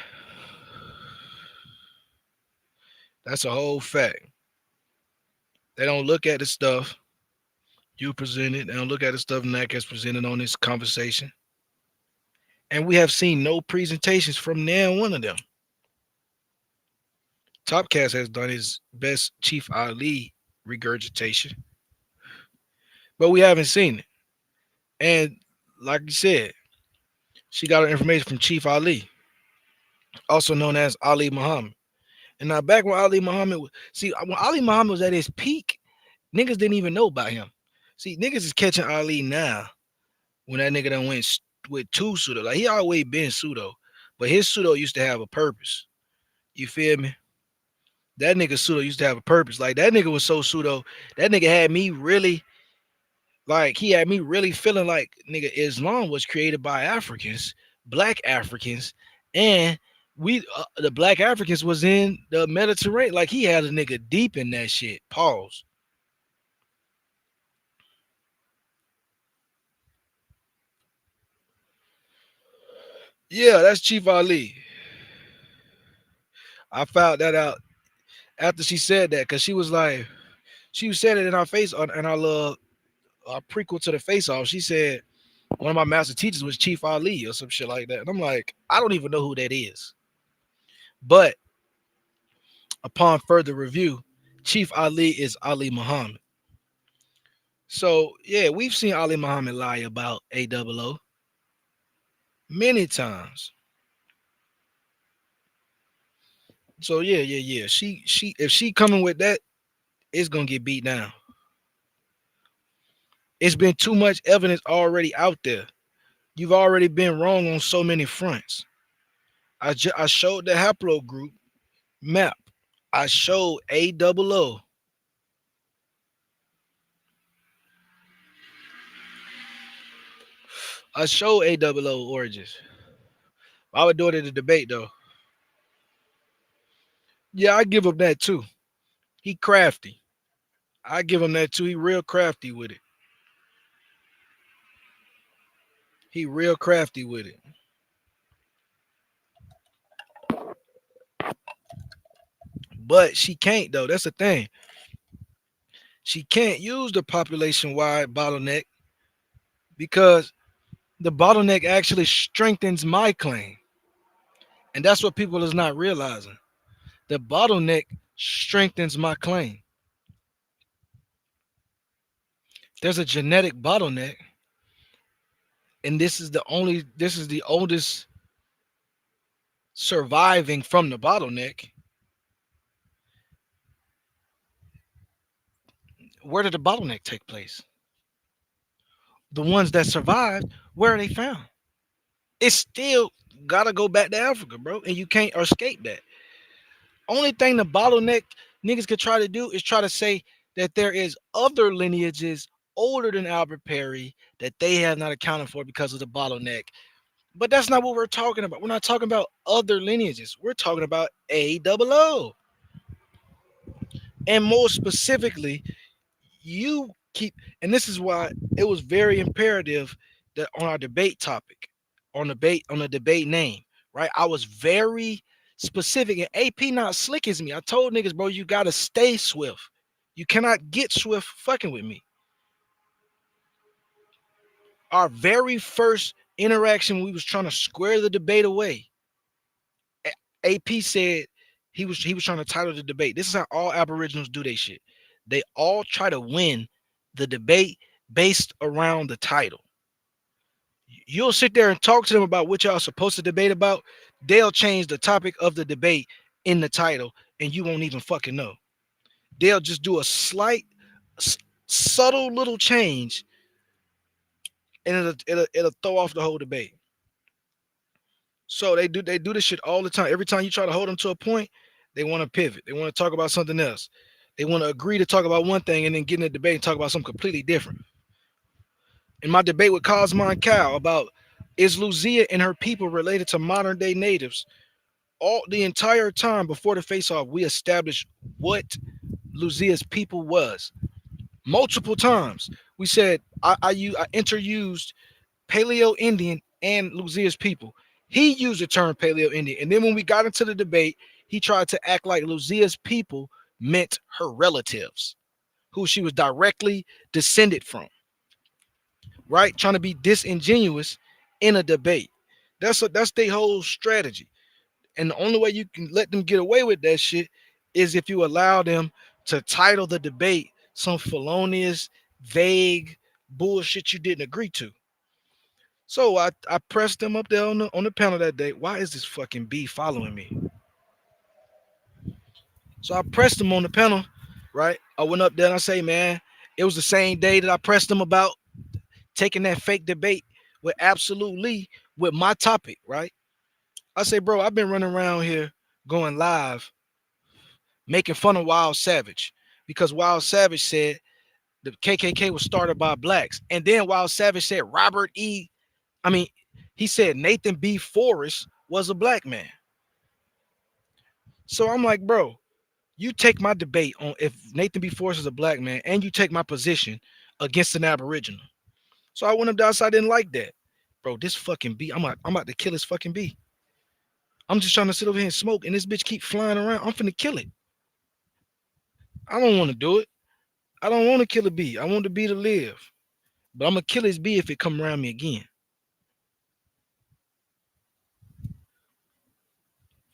That's a whole fact. They don't look at the stuff you presented. They don't look at the stuff Mac has presented on this conversation. And we have seen no presentations from now one of them. Topcast has done his best Chief Ali regurgitation, but we haven't seen it. And like you said, she got her information from Chief Ali, also known as Ali Muhammad. And now back when Ali Muhammad when Ali Muhammad was at his peak, niggas didn't even know about him. See, niggas is catching Ali now when that nigga done went with two pseudo. Like, he always been pseudo, but his pseudo used to have a purpose. You feel me? That nigga pseudo used to have a purpose. Like, that nigga was so pseudo, that nigga had me really, like, he had me really feeling like, nigga, Islam was created by Africans, black Africans, and we the black Africans was in the Mediterranean. Like he had a nigga deep in that shit. Pause. Yeah, that's Chief Ali. I found that out after she said that because she was like, she said it in our face on in our little prequel to the face off. She said one of my master teachers was Chief Ali or some shit like that. And I'm like, I don't even know who that is. But upon further review, Chief Ali is Ali Muhammad. So yeah, we've seen Ali Muhammad lie about A00 many times. So yeah. She if she coming with that, it's gonna get beat down. It's been too much evidence already out there. You've already been wrong on so many fronts. I showed the haplogroup map. I showed A00. I showed A00 origins. I would do it in the debate though. Yeah, I give him that too. He crafty. I give him that too. He real crafty with it. He real crafty with it. But she can't though. That's the thing. She can't use the population-wide bottleneck because the bottleneck actually strengthens my claim. And that's what people is not realizing. The bottleneck strengthens my claim. There's a genetic bottleneck, and this is the oldest surviving from the bottleneck. Where did the bottleneck take place? The ones that survived, where are they found? It's still gotta go back to Africa, bro, and you can't escape that. Only thing the bottleneck niggas could try to do is try to say that there is other lineages older than Albert Perry that they have not accounted for because of the bottleneck. But that's not what we're talking about. We're not talking about other lineages. We're talking about A00. And more specifically, you keep, and this is why it was very imperative that on our debate topic, on the debate name, right? I was very specific, and AP not slick as me. I told niggas, bro, you gotta stay swift. You cannot get swift fucking with me. Our very first interaction, we was trying to square the debate away. AP said he was trying to title the debate. This is how all Aboriginals do their shit. They all try to win the debate based around the title. You'll sit there and talk to them about what y'all supposed to debate about. They'll change the topic of the debate in the title, and you won't even fucking know. They'll just do a slight, subtle little change, and it'll throw off the whole debate. So they do this shit all the time. Every time you try to hold them to a point, they want to pivot. They want to talk about something else. They want to agree to talk about one thing and then get in a debate and talk about something completely different. In my debate with Cosmo and Cal about is Lucia and her people related to modern day natives, all the entire time before the face-off, we established what Lucia's people was. Multiple times. We said I interused Paleo Indian and Lucia's people. He used the term Paleo Indian. And then when we got into the debate, he tried to act like Lucia's people meant her relatives, who she was directly descended from. Right? Trying to be disingenuous in a debate. That's their whole strategy. And the only way you can let them get away with that shit is if you allow them to title the debate some felonious, vague bullshit you didn't agree to. So I pressed them up there on the panel that day. Why is this fucking B following me? So I pressed them on the panel, right? I went up there and I say, man, it was the same day that I pressed them about taking that fake debate with absolutely with my topic, right? I say, bro, I've been running around here going live, making fun of Wild Savage because Wild Savage said the KKK was started by blacks. And then Wild Savage said He said Nathan B. Forrest was a black man. So I'm like, bro, you take my debate on if Nathan B. Forrest is a black man, and you take my position against an Aboriginal. So I went up there. I didn't like that, bro. This fucking bee, I'm about to kill this fucking bee. I'm just trying to sit over here and smoke, and this bitch keep flying around. I'm finna kill it. I don't want to do it. I don't want to kill a bee. I want the bee to live. But I'm gonna kill this bee if it come around me again.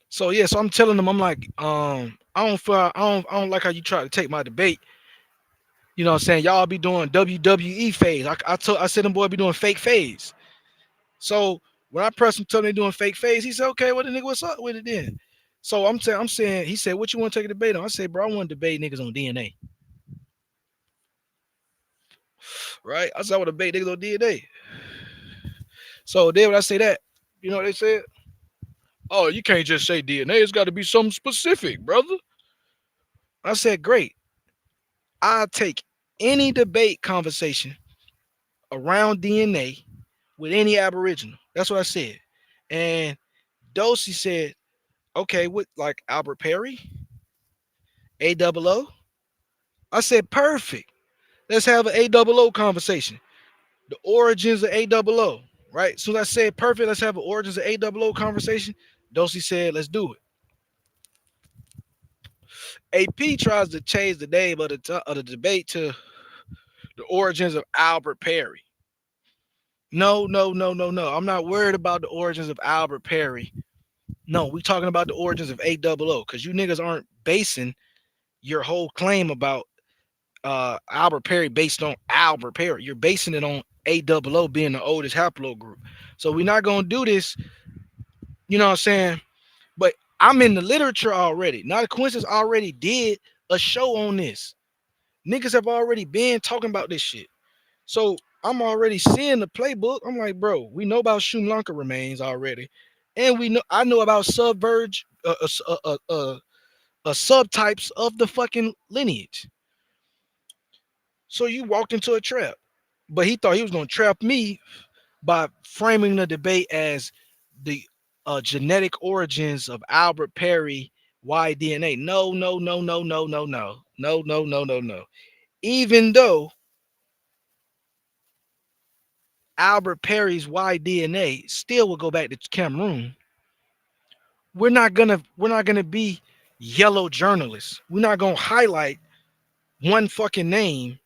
So yeah, so I'm telling them, I'm like, I don't like how you try to take my debate. You know what I'm saying? Y'all be doing WWE phase. I said them boy be doing fake phase. So when I pressed him, told him they doing fake phase, he said, okay, well the nigga, what's up with it then? So I'm saying, he said, what you want to take a debate on? I said, bro, I want to debate niggas on DNA. Right? I said, I want to debate niggas on DNA. So then when I say that, you know what they said? Oh, you can't just say DNA. It's got to be something specific, brother. I said, great. I'll take any debate conversation around DNA with any Aboriginal. That's what I said. And Dosey said, okay, with like Albert Perry, A00. I said, perfect. Let's have an A00 conversation. The origins of A00, right? So I said, perfect. Let's have an origins of A00 conversation. Dosey said, let's do it. AP tries to change the name of the debate to the origins of Albert Perry. No. I'm not worried about the origins of Albert Perry. No, we talking about the origins of A00 because you niggas aren't basing your whole claim about Albert Perry based on Albert Perry. You're basing it on A00 being the oldest haplogroup. So we're not gonna do this. You know what I'm saying? But I'm in the literature already. Not a coincidence. Already did a show on this. Niggas have already been talking about this shit. So I'm already seeing the playbook. I'm like, bro, we know about Sri Lanka remains already, and I know about subverge subtypes of the fucking lineage. So you walked into a trap, but he thought he was gonna trap me by framing the debate as the genetic origins of Albert Perry Y-DNA. No. Even though Albert Perry's Y-DNA still will go back to Cameroon, we're not gonna be yellow journalists. We're not gonna highlight one fucking name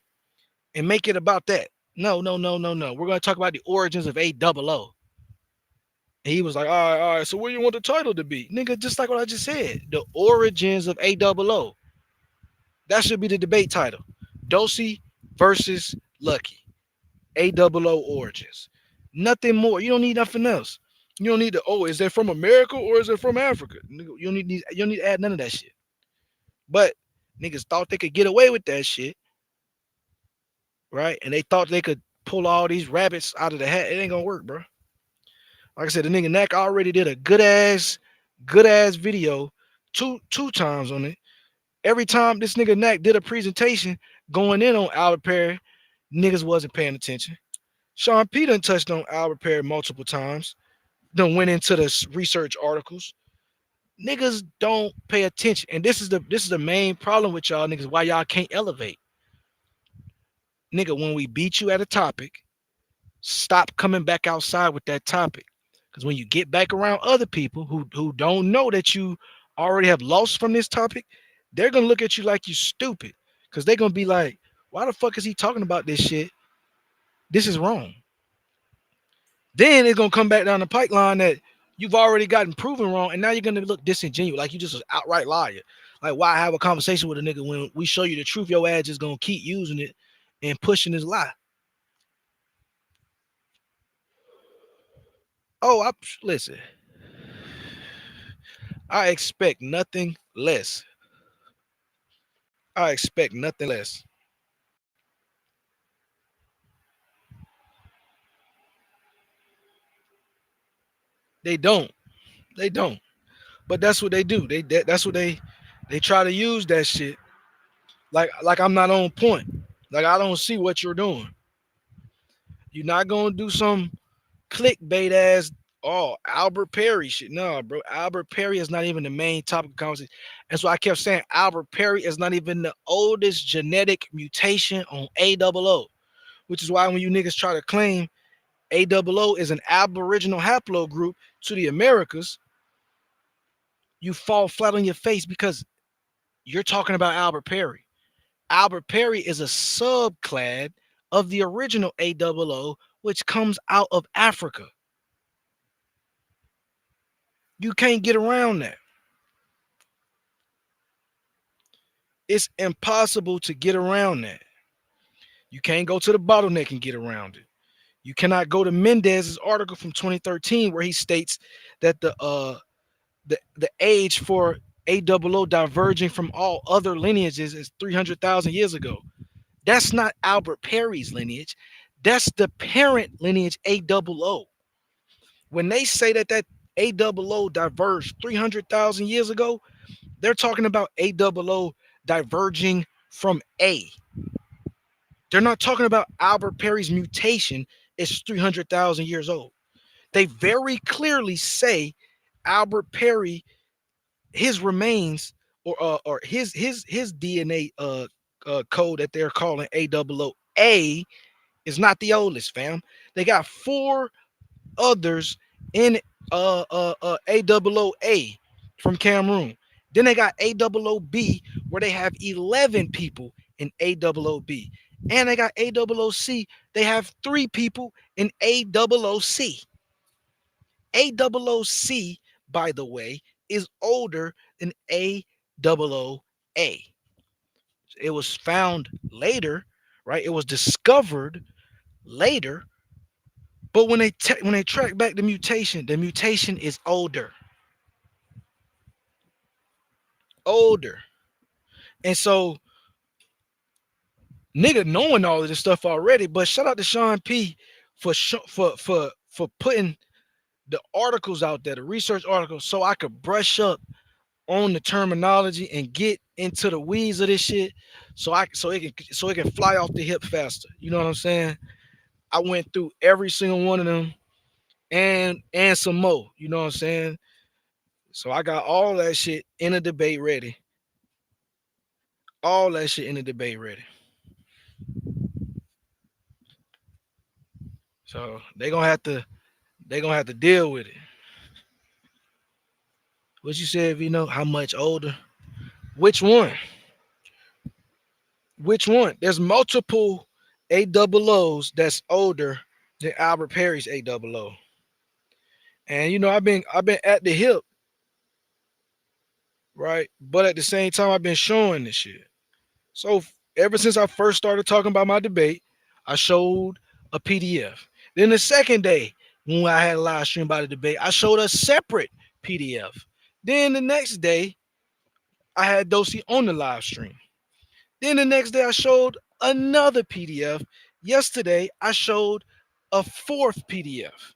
and make it about that. No. We're gonna talk about the origins of A00. And he was like, all right. So what do you want the title to be? Nigga, just like what I just said. The origins of A00. That should be the debate title. Dosey versus Lucky. A00 origins. Nothing more. You don't need nothing else. You don't need to, is that from America or is it from Africa? Nigga, you don't need to add none of that shit. But niggas thought they could get away with that shit. Right? And they thought they could pull all these rabbits out of the hat. It ain't gonna work, bro. Like I said, the nigga Knack already did a good ass video two times on it. Every time this nigga Knack did a presentation going in on Albert Perry, niggas wasn't paying attention. Sean P done touched on Albert Perry multiple times. Done went into the research articles. Niggas don't pay attention. And this is the main problem with y'all niggas, why y'all can't elevate. Nigga, when we beat you at a topic, stop coming back outside with that topic. Because when you get back around other people who don't know that you already have lost from this topic, they're gonna look at you like you stupid. Because they're gonna be like, why the fuck is he talking about this shit? This is wrong. Then it's gonna come back down the pipeline that you've already gotten proven wrong, and now you're gonna look disingenuous, like you just an outright liar. Like, why have a conversation with a nigga when we show you the truth? Your ass is gonna keep using it and pushing his lie. Oh, listen. I expect nothing less. I expect nothing less. They don't. But that's what they do. That's what they try to use that shit. Like I'm not on point. Like I don't see what you're doing. You're not gonna do some clickbait ass. Oh, Albert Perry shit. No, bro. Albert Perry is not even the main topic of conversation. That's why I kept saying Albert Perry is not even the oldest genetic mutation on A00, which is why when you niggas try to claim A00 is an Aboriginal haplogroup to the Americas, you fall flat on your face because you're talking about Albert Perry. Albert Perry is a subclad of the original A00, which comes out of Africa. You can't get around that. It's impossible to get around that. You can't go to the bottleneck and get around it. You cannot go to Mendez's article from 2013 where he states that the age for A00 diverging from all other lineages is 300,000 years ago. That's not Albert Perry's lineage. That's the parent lineage A00. When they say that A00 diverged 300,000 years ago, they're talking about A00 diverging from A. They're not talking about Albert Perry's mutation is 300,000 years old. They very clearly say Albert Perry, his remains or his DNA code that they're calling A00A is not the oldest, fam. They got 4 others in A00A from Cameroon. Then they got A00B where they have 11 people in A00B. And they got A00C. They have 3 people in A00C. A00C, by the way, is older than A00A. It was found later, right? It was discovered later. But when they track back the mutation is older. Older. And so nigga knowing all of this stuff already, but shout out to Sean P for putting the articles out there, the research articles, so I could brush up on the terminology and get into the weeds of this shit so it can fly off the hip faster. You know what I'm saying? I went through every single one of them and some more. You know what I'm saying? So I got all that shit in a debate ready. All that shit in the debate ready. So they're gonna have to deal with it. What you said, Vino? How much older? Which one? Which one? There's multiple A00s that's older than Albert Perry's A00. And you know, I've been at the hip, right? But at the same time, I've been showing this shit. So ever since I first started talking about my debate, I showed a PDF. Then the second day, when I had a live stream about the debate, I showed a separate PDF. Then the next day, I had Dosey on the live stream. Then the next day, I showed another PDF. Yesterday, I showed a 4th PDF.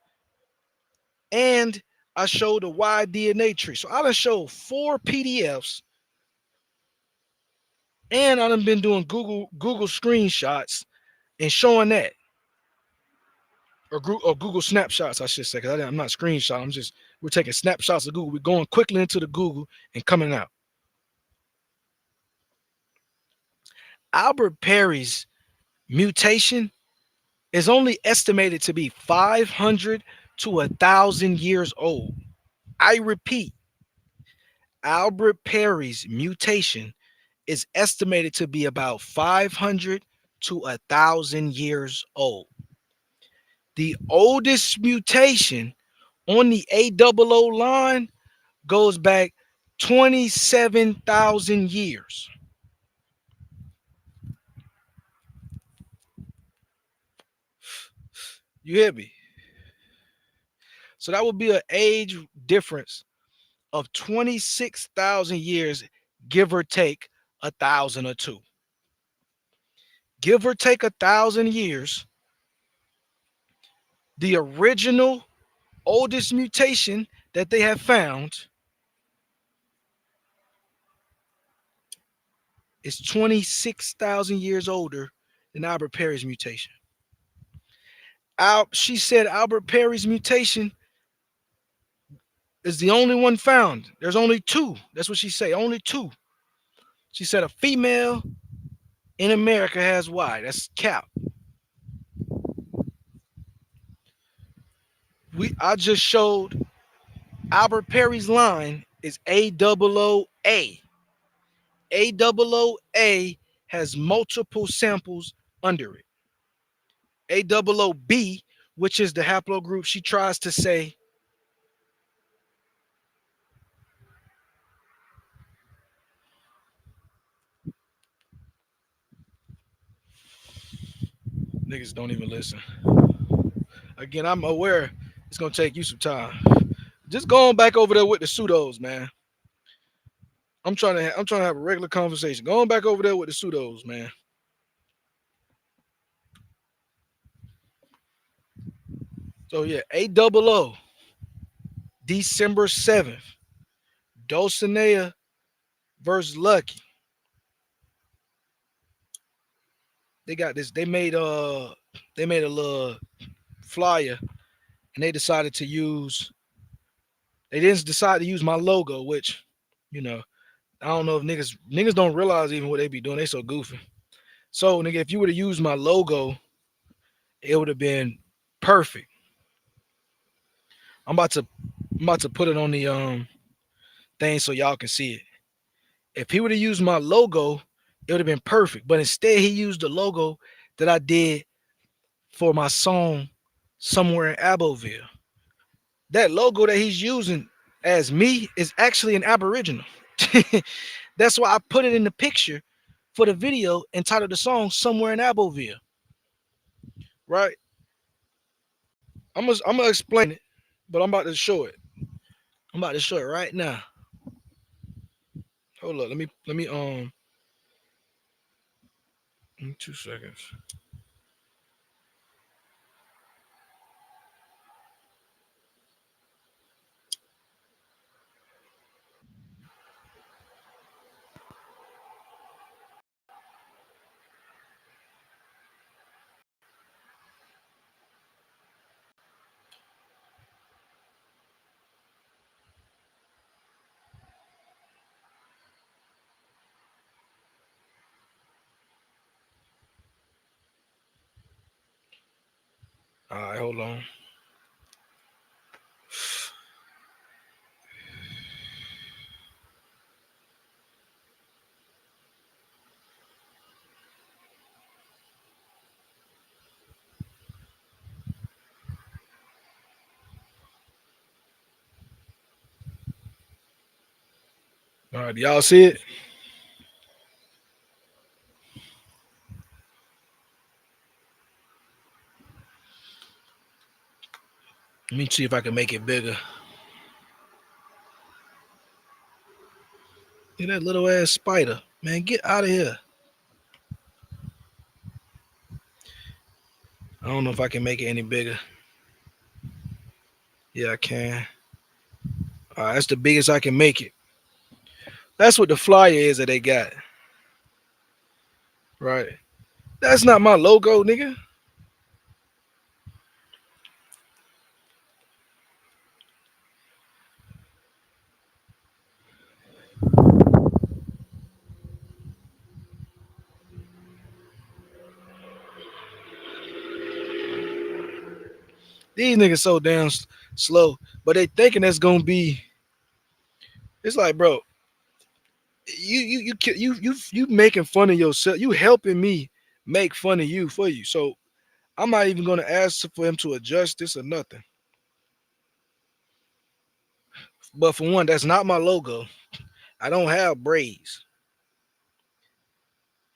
And I showed a wide DNA tree. So I done showed 4 PDFs. And I done been doing Google screenshots and showing that. Or Google snapshots, I should say, because I'm not screenshot. We're taking snapshots of Google. We're going quickly into the Google and coming out. Albert Perry's mutation is only estimated to be 500 to 1,000 years old. I repeat, Albert Perry's mutation is estimated to be about 500 to 1,000 years old. The oldest mutation on the A00 line goes back 27,000 years. You hear me? So that would be an age difference of 26,000 years, give or take 1,000 or 2. Give or take 1,000 years, the original oldest mutation that they have found is 26,000 years older than Albert Perry's mutation. She said Albert Perry's mutation is the only one found. There's only two. That's what she said. Only two. She said a female in America has Y. That's cap. I just showed Albert Perry's line is A00A. A00A has multiple samples under it. A00B, which is the haplogroup she tries to say niggas don't even listen. Again, I'm aware it's gonna take you some time. Just going back over there with the pseudos, man. I'm trying to have a regular conversation. Going back over there with the pseudos, man. So yeah, A00, December 7th, Dulcinea versus Lucky. They got this. They made a little flyer, and they decided to use. They didn't decide to use my logo, which, I don't know if niggas don't realize even what they be doing. They so goofy. So nigga, if you would have used my logo, it would have been perfect. I'm about to put it on the thing so y'all can see it. If he would have used my logo, it would have been perfect. But instead, he used the logo that I did for my song Somewhere in Aboville. That logo that he's using as me is actually an Aboriginal. That's why I put it in the picture for the video entitled the song Somewhere in Aboville. Right? I'm gonna explain it, but I'm about to show it. I'm about to show it right now. Hold up, let me 2 seconds. All right, hold on. All right, y'all see it? Let me see if I can make it bigger. Look at that little ass spider. Man, get out of here. I don't know if I can make it any bigger. Yeah, I can. All right, that's the biggest I can make it. That's what the flyer is that they got. Right. That's not my logo, nigga. These niggas so damn slow, but they thinking that's gonna be. It's like, bro, you making fun of yourself. You helping me make fun of you for you. So I'm not even gonna ask for him to adjust this or nothing. But for one, that's not my logo. I don't have braids.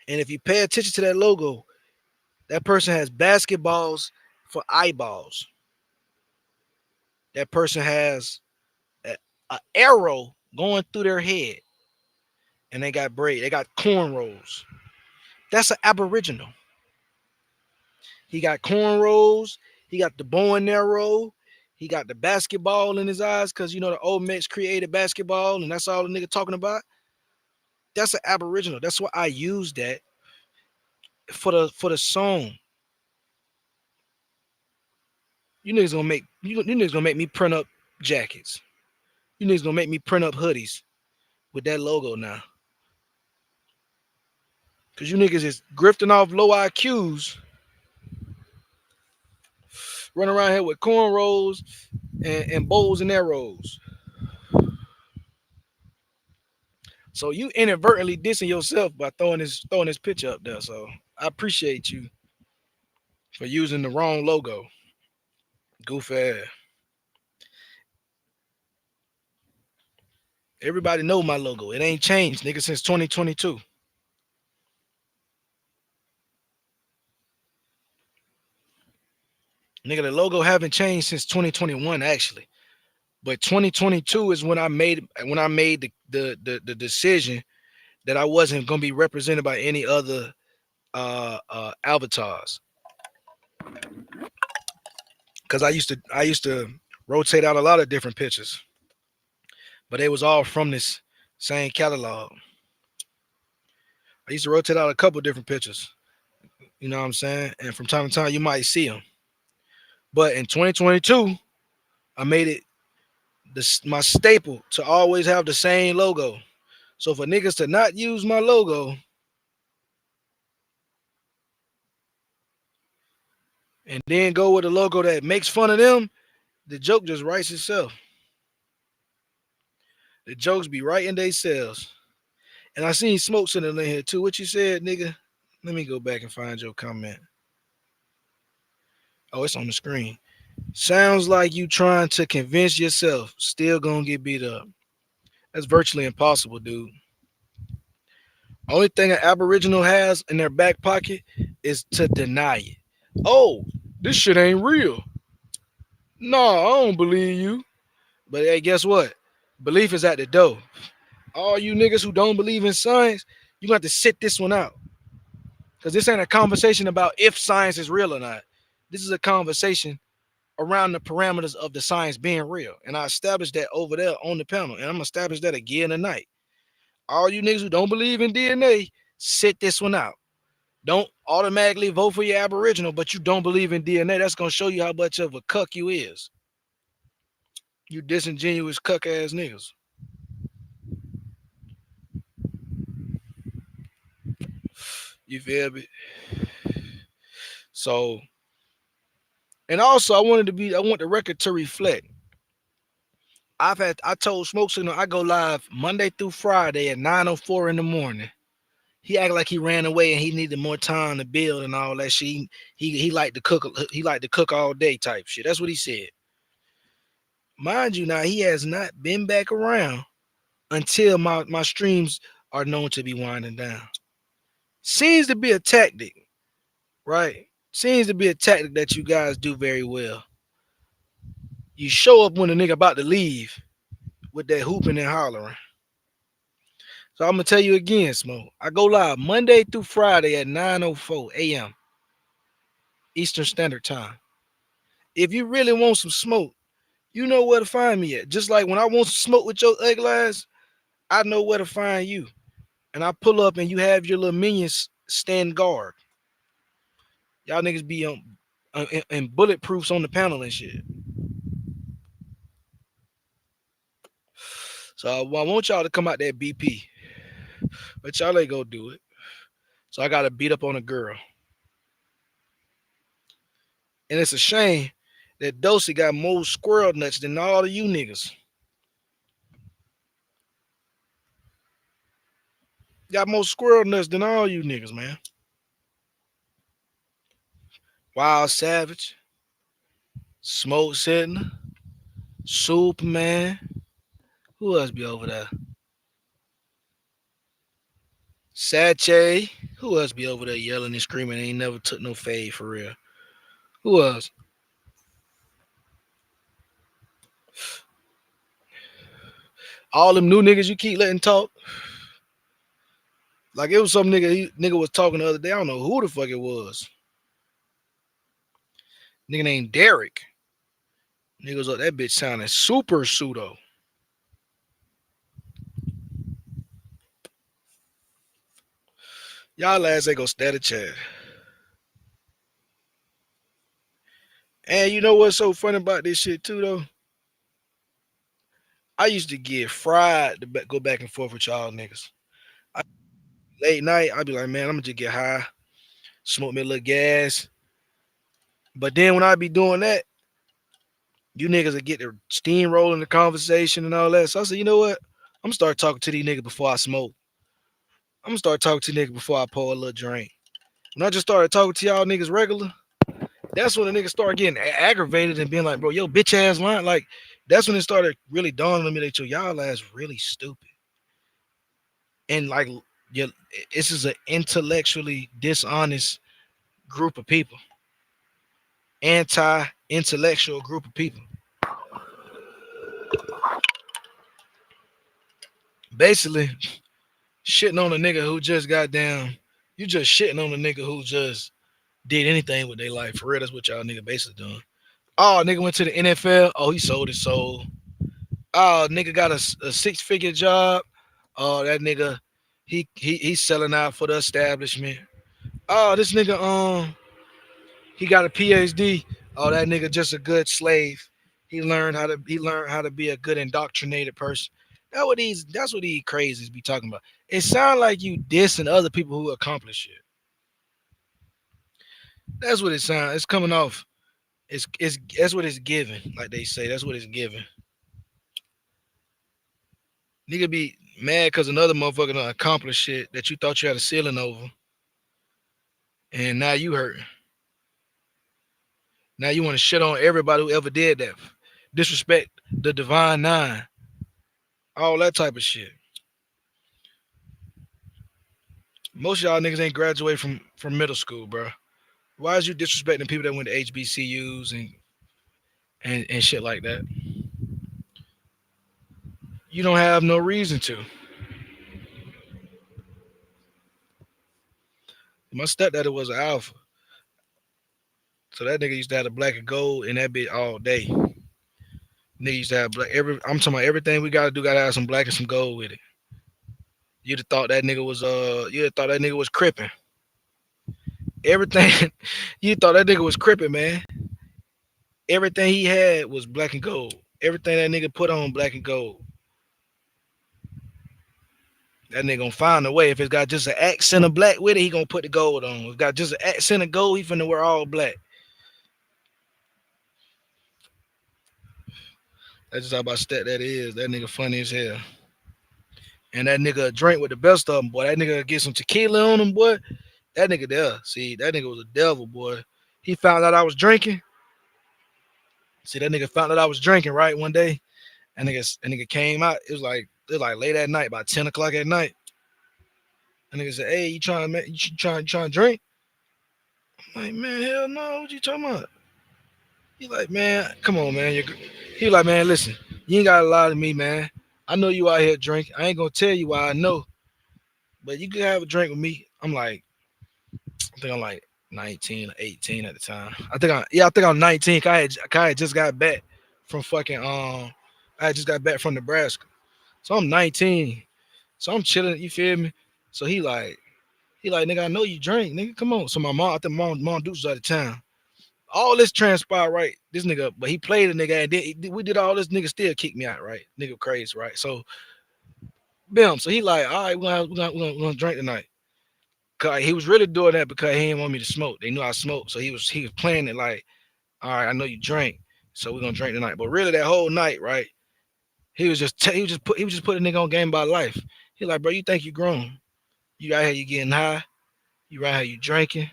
And if you pay attention to that logo, that person has basketballs for eyeballs. That person has an arrow going through their head. And they got braid. They got cornrows. That's an Aboriginal. He got cornrows. He got the bow and arrow. He got the basketball in his eyes because the old Mets created basketball and that's all the nigga talking about. That's an Aboriginal. That's why I use that for the song. You niggas gonna make me print up jackets. You niggas gonna make me print up hoodies with that logo now. Cause you niggas is grifting off low IQs, running around here with cornrows and bows and arrows. So you inadvertently dissing yourself by throwing this picture up there. So I appreciate you for using the wrong logo. Goof ass. Everybody know my logo. It ain't changed, nigga, since 2022. Nigga, the logo haven't changed since 2021, actually. But 2022 is when I made the decision that I wasn't gonna be represented by any other avatars. Cause I used to rotate out a lot of different pictures, but they was all from this same catalog. I used to rotate out a couple different pictures, you know what I'm saying? And from time to time you might see them. But in 2022, I made it my staple to always have the same logo. So for niggas to not use my logo and then go with a logo that makes fun of them, the joke just writes itself. The jokes be writing themselves. And I seen Smoke sitting in here too. What you said, nigga? Let me go back and find your comment. Oh, it's on the screen. Sounds like you trying to convince yourself. Still gonna get beat up. That's virtually impossible, dude. Only thing an Aboriginal has in their back pocket is to deny it. Oh, this shit ain't real. No, I don't believe you. But hey, guess what? Belief is at the door. All you niggas who don't believe in science, you got to sit this one out. Because this ain't a conversation about if science is real or not. This is a conversation around the parameters of the science being real. And I established that over there on the panel. And I'm going to establish that again tonight. All you niggas who don't believe in DNA, sit this one out. Don't automatically vote for your Aboriginal, but you don't believe in DNA. That's going to show you how much of a cuck you is. You disingenuous cuck ass niggas. You feel me? So, and also I want the record to reflect. I told Smoke Signal I go live Monday through Friday at 9:04 in the morning. He acted like he ran away and he needed more time to build and all that shit. He liked to cook. He liked to cook all day type shit. That's what he said. Mind you, now he has not been back around until my streams are known to be winding down. Seems to be a tactic, right? Seems to be a tactic that you guys do very well. You show up when a nigga about to leave with that hooping and hollering. So I'm gonna tell you again, Smoke. I go live Monday through Friday at 9:04 a.m. Eastern Standard Time. If you really want some smoke, you know where to find me at. Just like when I want some smoke with your ugly ass, I know where to find you. And I pull up and you have your little minions stand guard. Y'all niggas be on and bulletproofs on the panel and shit. So I want y'all to come out that BP. But y'all ain't go do it. So I gotta beat up on a girl. And it's a shame that Dosey got more squirrel nuts than all of you niggas. Got more squirrel nuts than all you niggas, man. Wild Savage, Smoke Sitting, Superman. Who else be over there? Satche. Who else be over there yelling and screaming? Ain't never took no fade for real. Who else? All them new niggas you keep letting talk. Like it was some nigga was talking the other day. I don't know who the fuck it was. Nigga named Derek. Niggas up that bitch sounding super pseudo. Y'all ass ain't gonna stand a chance. And you know what's so funny about this shit too, though? I used to get fried to go back and forth with y'all niggas. Late night, I'd be like, man, I'm gonna just get high, smoke me a little gas. But then when I be doing that, you niggas will get the steamrolling the conversation and all that. So I said, you know what? I'm gonna start talking to these niggas before I smoke. I'm gonna start talking to niggas before I pour a little drink. When I just started talking to y'all niggas regular, that's when the niggas start getting aggravated and being like, bro, yo, bitch ass line. Like, that's when it started really dawning on me that y'all ass really stupid. And like, this is an intellectually dishonest group of people, anti-intellectual group of people. Basically, shitting on a nigga who just got down. You just shitting on a nigga who just did anything with their life. For real, that's what y'all nigga basically doing. Oh, nigga went to the NFL. Oh, he sold his soul. Oh, nigga got a six-figure job. Oh, that nigga, he's selling out for the establishment. Oh, this nigga, he got a PhD. Oh, that nigga just a good slave. He learned how to be a good indoctrinated person. That's what these crazies be talking about. It sounds like you dissing other people who accomplish it. That's what it sounds. It's coming off. It's that's what it's giving. Like they say, that's what it's giving. Nigga be mad because another motherfucker done accomplished shit that you thought you had a ceiling over, and now you hurt. Now you want to shit on everybody who ever did that, disrespect the divine nine, all that type of shit. Most of y'all niggas ain't graduate from middle school, bro. Why is you disrespecting people that went to HBCUs and shit like that? You don't have no reason to. My stepdaddy was an alpha. So that nigga used to have the black and gold in that bit all day. Nigga used to have black I'm talking about everything we gotta do gotta have some black and some gold with it. You'd have thought that nigga was cripping. Everything you thought that nigga was cripping, man. Everything he had was black and gold. Everything that nigga put on black and gold. That nigga gonna find a way. If it's got just an accent of black with it, he gonna put the gold on. If it's got just an accent of gold, he finna wear all black. That's just how about stat that is. That nigga funny as hell. And that nigga drink with the best of them, boy. That nigga get some tequila on him, boy. That nigga there. See, that nigga was a devil, boy. He found out I was drinking. See, that nigga found out I was drinking, right? One day. And nigga came out. It was like late at night, about 10 o'clock at night. And nigga said, hey, you trying to drink? I'm like, man, hell no. What you talking about? He like, man, come on, man. He like, man, listen, you ain't gotta lie to me, man. I know you out here drinking. I ain't gonna tell you why I know, but you can have a drink with me. I'm like, I think I'm like 19 or 18 at the time. I think I'm 19. I had just got back from fucking I had just got back from Nebraska. So I'm 19. So I'm chilling, you feel me? So he like, nigga, I know you drink, nigga. Come on. So I think mom Dukes was out of town. All this transpired, right? This nigga, but he played a nigga, and then we did all this. Nigga still kicked me out, right? Nigga crazy, right? So, bam. So he like, all right, we're gonna drink tonight. Cause he was really doing that because he didn't want me to smoke. They knew I smoked, so he was playing it like, all right, I know you drink, so we're gonna drink tonight. But really, that whole night, right? He was just putting a nigga on game by life. He like, bro, you think you grown? You out here, you getting high? You right here, you drinking?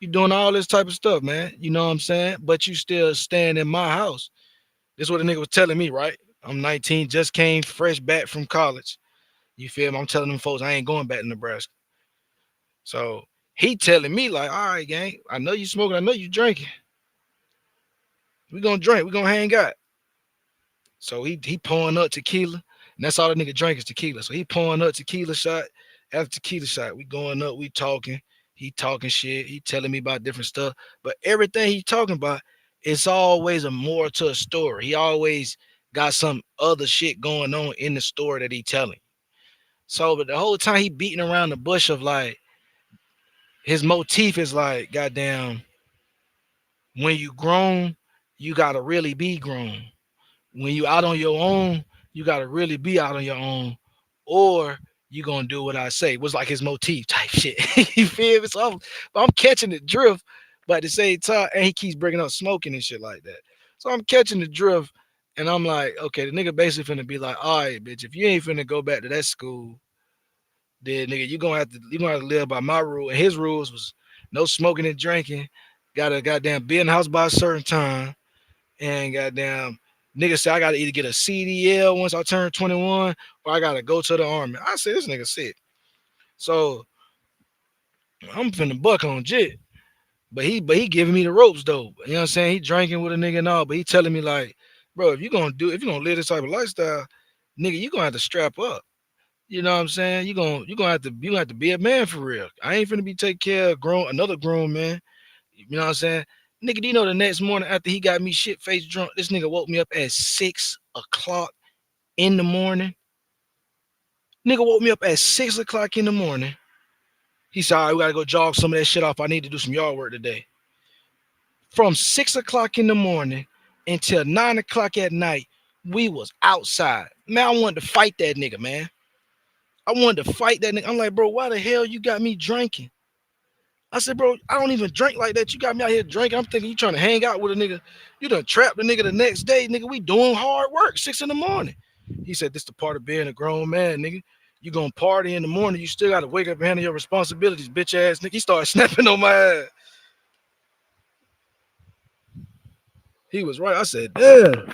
You doing all this type of stuff, man. You know what I'm saying? But you still staying in my house. This is what the nigga was telling me, right? I'm 19, just came fresh back from college. You feel me? I'm telling them folks I ain't going back to Nebraska. So he telling me like, all right, gang, I know you smoking, I know you drinking. We gonna drink, we gonna hang out. So he pouring up tequila, and that's all the nigga drink is tequila. So he pouring up tequila shot after tequila shot. We going up, we talking. He talking shit. He telling me about different stuff. But everything he talking about, it's always a more to a story. He always got some other shit going on in the story that he telling. So, but the whole time he beating around the bush of like, his motif is like, goddamn, When you grown, you gotta really be grown. When you out on your own, you gotta really be out on your own, or you gonna do what I say. Was like his motif type shit. You feel me? So I'm catching the drift, but at the same time, and he keeps bringing up smoking and shit like that. So I'm catching the drift, and I'm like, okay, the nigga basically finna be like, all right, bitch, if you ain't finna go back to that school, then nigga, you gonna have to live by my rule. And his rules was no smoking and drinking. Gotta goddamn be in the house by a certain time. And goddamn nigga said I gotta either get a CDL once I turn 21 or I gotta go to the army. I said this nigga sick. So I'm finna buck on Jit. But he giving me the ropes though. You know what I'm saying? He drinking with a nigga and all, but he telling me like, bro, if you gonna live this type of lifestyle, nigga, you gonna have to strap up. You know what I'm saying? You gonna have to be a man for real. I ain't finna be take care of another grown man. You know what I'm saying? Nigga, do you know the next morning after he got me shit face drunk, this nigga woke me up at 6 o'clock in the morning. Nigga woke me up at 6 o'clock in the morning. He said, all right, we gotta go jog some of that shit off. I need to do some yard work today. From 6 o'clock in the morning until 9 o'clock at night, we was outside. Man, I wanted to fight that nigga, man. I wanted to fight that nigga. I'm like, bro, why the hell you got me drinking? I said, bro, I don't even drink like that. You got me out here drinking. I'm thinking you trying to hang out with a nigga. You done trapped the nigga the next day. Nigga, we doing hard work, 6 in the morning. He said, this the part of being a grown man, nigga. You gonna party in the morning. You still got to wake up and handle your responsibilities, bitch ass nigga. He started snapping on my ass. He was right. I said, damn.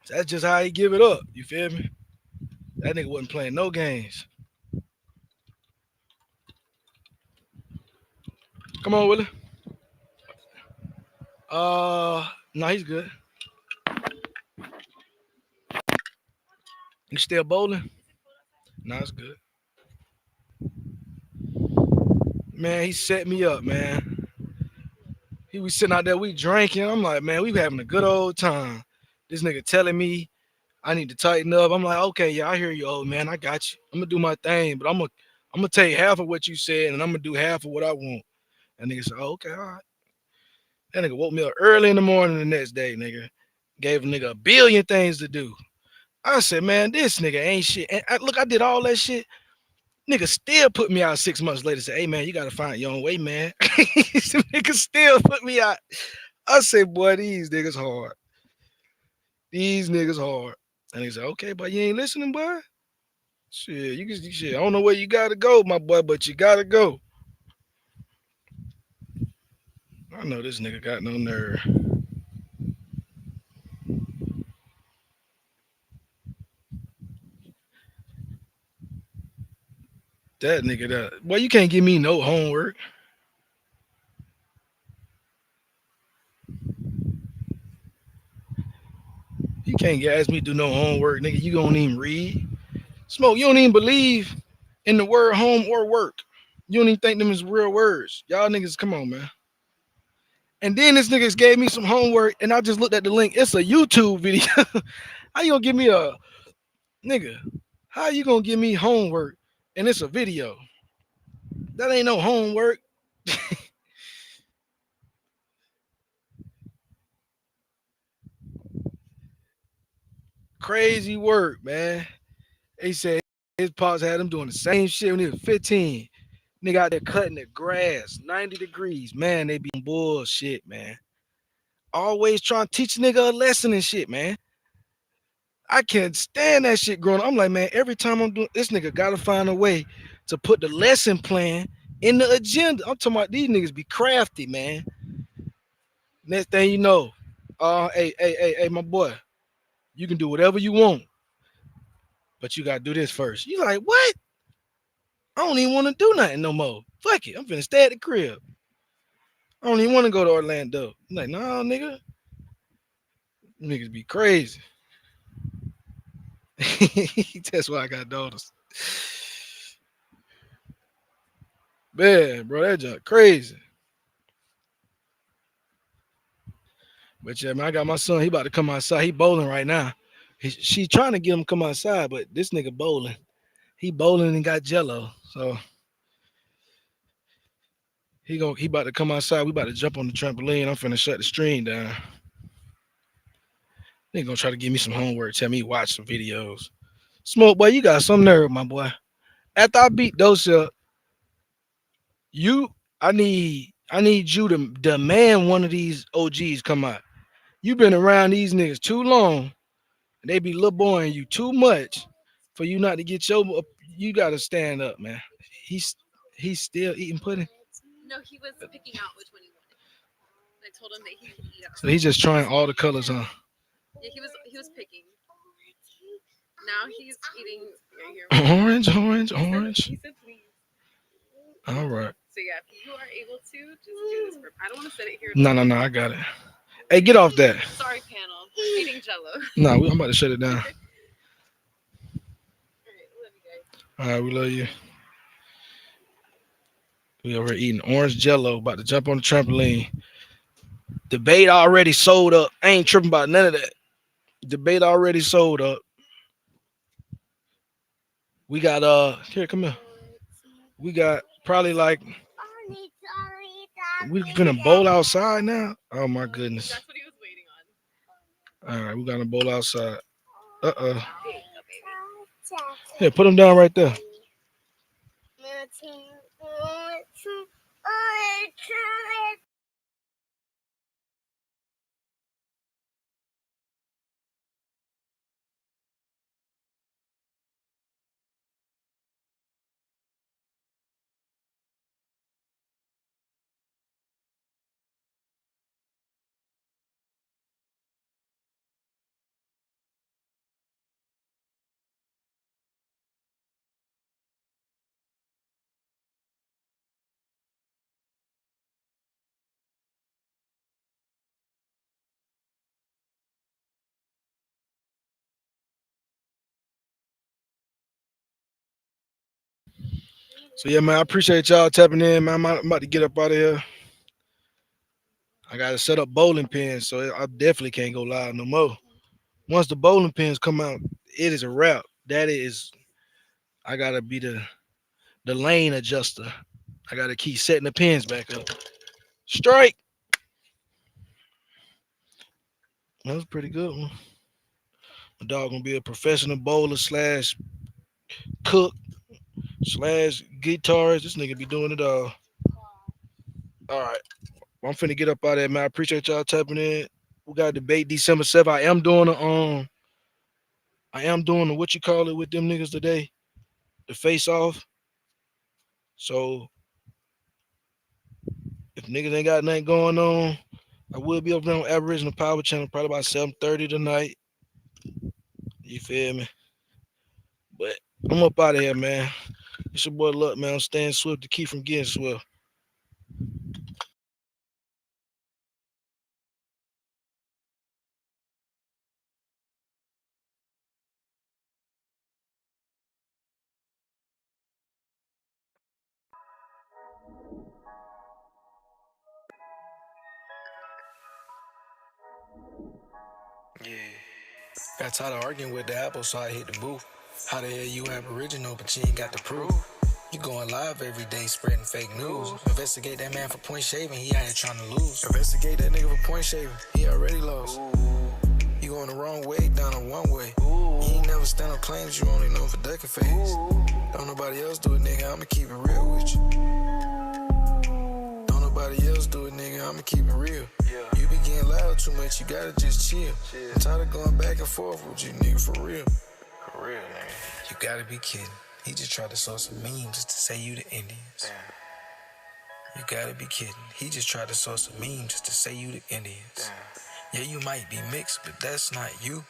That's just how he give it up. You feel me? That nigga wasn't playing no games. Come on, Willie. No, he's good. You still bowling? No, it's good. Man, he set me up, man. He was sitting out there, we drinking. I'm like, man, we having a good old time. This nigga telling me I need to tighten up. I'm like, okay, yeah, I hear you, old man. I got you. I'm gonna do my thing, but I'm gonna take half of what you said, and I'm gonna do half of what I want. And nigga said, oh, okay, all right. That nigga woke me up early in the morning the next day, nigga. Gave a nigga a billion things to do. I said, man, this nigga ain't shit. And look, I did all that shit. Nigga still put me out 6 months later. Said, hey man, you gotta find your own way, man. Nigga still put me out. I said, boy, these niggas hard. These niggas hard. And he said, okay, but you ain't listening, boy. Shit, shit. I don't know where you gotta go, my boy, but you gotta go. I know this nigga got no nerve. That nigga that. Boy, you can't give me no homework. You can't ask me to do no homework, nigga. You don't even read. Smoke, you don't even believe in the word home or work. You don't even think them is real words. Y'all niggas, come on, man. And then this niggas gave me some homework, and I just looked at the link. It's a YouTube video. How you gonna give me a nigga? How you gonna give me homework and it's a video? That ain't no homework. Crazy work, man. He said his pops had him doing the same shit when he was 15. Nigga out there cutting the grass, 90 degrees. Man, they be bullshit, man. Always trying to teach a nigga a lesson and shit, man. I can't stand that shit growing up. I'm like, man, every time I'm doing this, nigga gotta find a way to put the lesson plan in the agenda. I'm talking about these niggas be crafty, man. Next thing you know, hey, my boy, you can do whatever you want, but you gotta do this first. You like, what? I don't even want to do nothing no more. Fuck it. I'm finna stay at the crib. I don't even want to go to Orlando. I'm like, nah, nigga. Niggas be crazy. That's why I got daughters. Man, bro, that junk crazy. But yeah, man, I got my son. He about to come outside. He bowling right now. She trying to get him to come outside, but this nigga bowling. He bowling and got jello. So He about to come outside. We about to jump on the trampoline. I'm finna shut the stream down. They gonna try to give me some homework. Tell me watch some videos. Smoke boy, you got some nerve, my boy. After I beat those up, I need you to demand one of these OGs come out. You been around these niggas too long, and they be little boying you too much for you not to get your. You gotta stand up, man. He's still eating pudding. No, he was picking out which one he wanted. I told him that he could eat up. So he's just trying all the colors, huh? Yeah, he was picking. Now he's eating right here. Orange. He said please. All right. So yeah, if you are able to, just do this for. I don't want to set it here. No, I got it. Hey, get off that. Sorry, panel. We're eating Jello. No, I'm about to shut it down. All right, we love you. We over here eating orange Jello, about to jump on the trampoline. Debate already sold up. I ain't tripping about none of that. Debate already sold up. We got here, come here. We got probably like we're gonna bowl outside now. Oh my goodness. That's what he was waiting on. All right, we're gonna bowl outside. Here, put them down right there. So yeah, man, I appreciate y'all tapping in, man. I'm about to get up out of here. I gotta set up bowling pins, so I definitely can't go live no more. Once the bowling pins come out, it is a wrap. I gotta be the lane adjuster. I gotta keep setting the pins back up. Strike. That was a pretty good one. My dog gonna be a professional bowler / cook / guitarist. This nigga be doing it all. All right. I'm finna get up out of there, man. I appreciate y'all tapping in. We got a debate December 7th. I am doing the what you call it with them niggas today. The face off. So if niggas ain't got nothing going on, I will be over there on Aboriginal Power Channel probably about 7:30 tonight. You feel me? But I'm up out of here, man. It's your boy Luck, man. I'm staying swift to keep from getting swift. Yeah. Got tired of arguing with the Apple, so I hit the booth. How the hell you Aboriginal, but you ain't got the proof? You going live every day spreading fake news. Investigate that man for point shaving, he out here trying to lose. Investigate that nigga for point shaving, he already lost. You going the wrong way, down a one way. You ain't never stand on claims, you only know for ducking face. Don't nobody else do it, nigga, I'ma keep it real with you. Don't nobody else do it, nigga, I'ma keep it real. You be getting loud too much, you gotta just chill. I'm tired of going back and forth with you, nigga, for real. For real, nigga. You gotta be kidding. He just tried to sow some memes just to say you the Indians. You gotta be kidding. He just tried to sow some memes just to say you the Indians. Yeah, you might be mixed, but that's not you.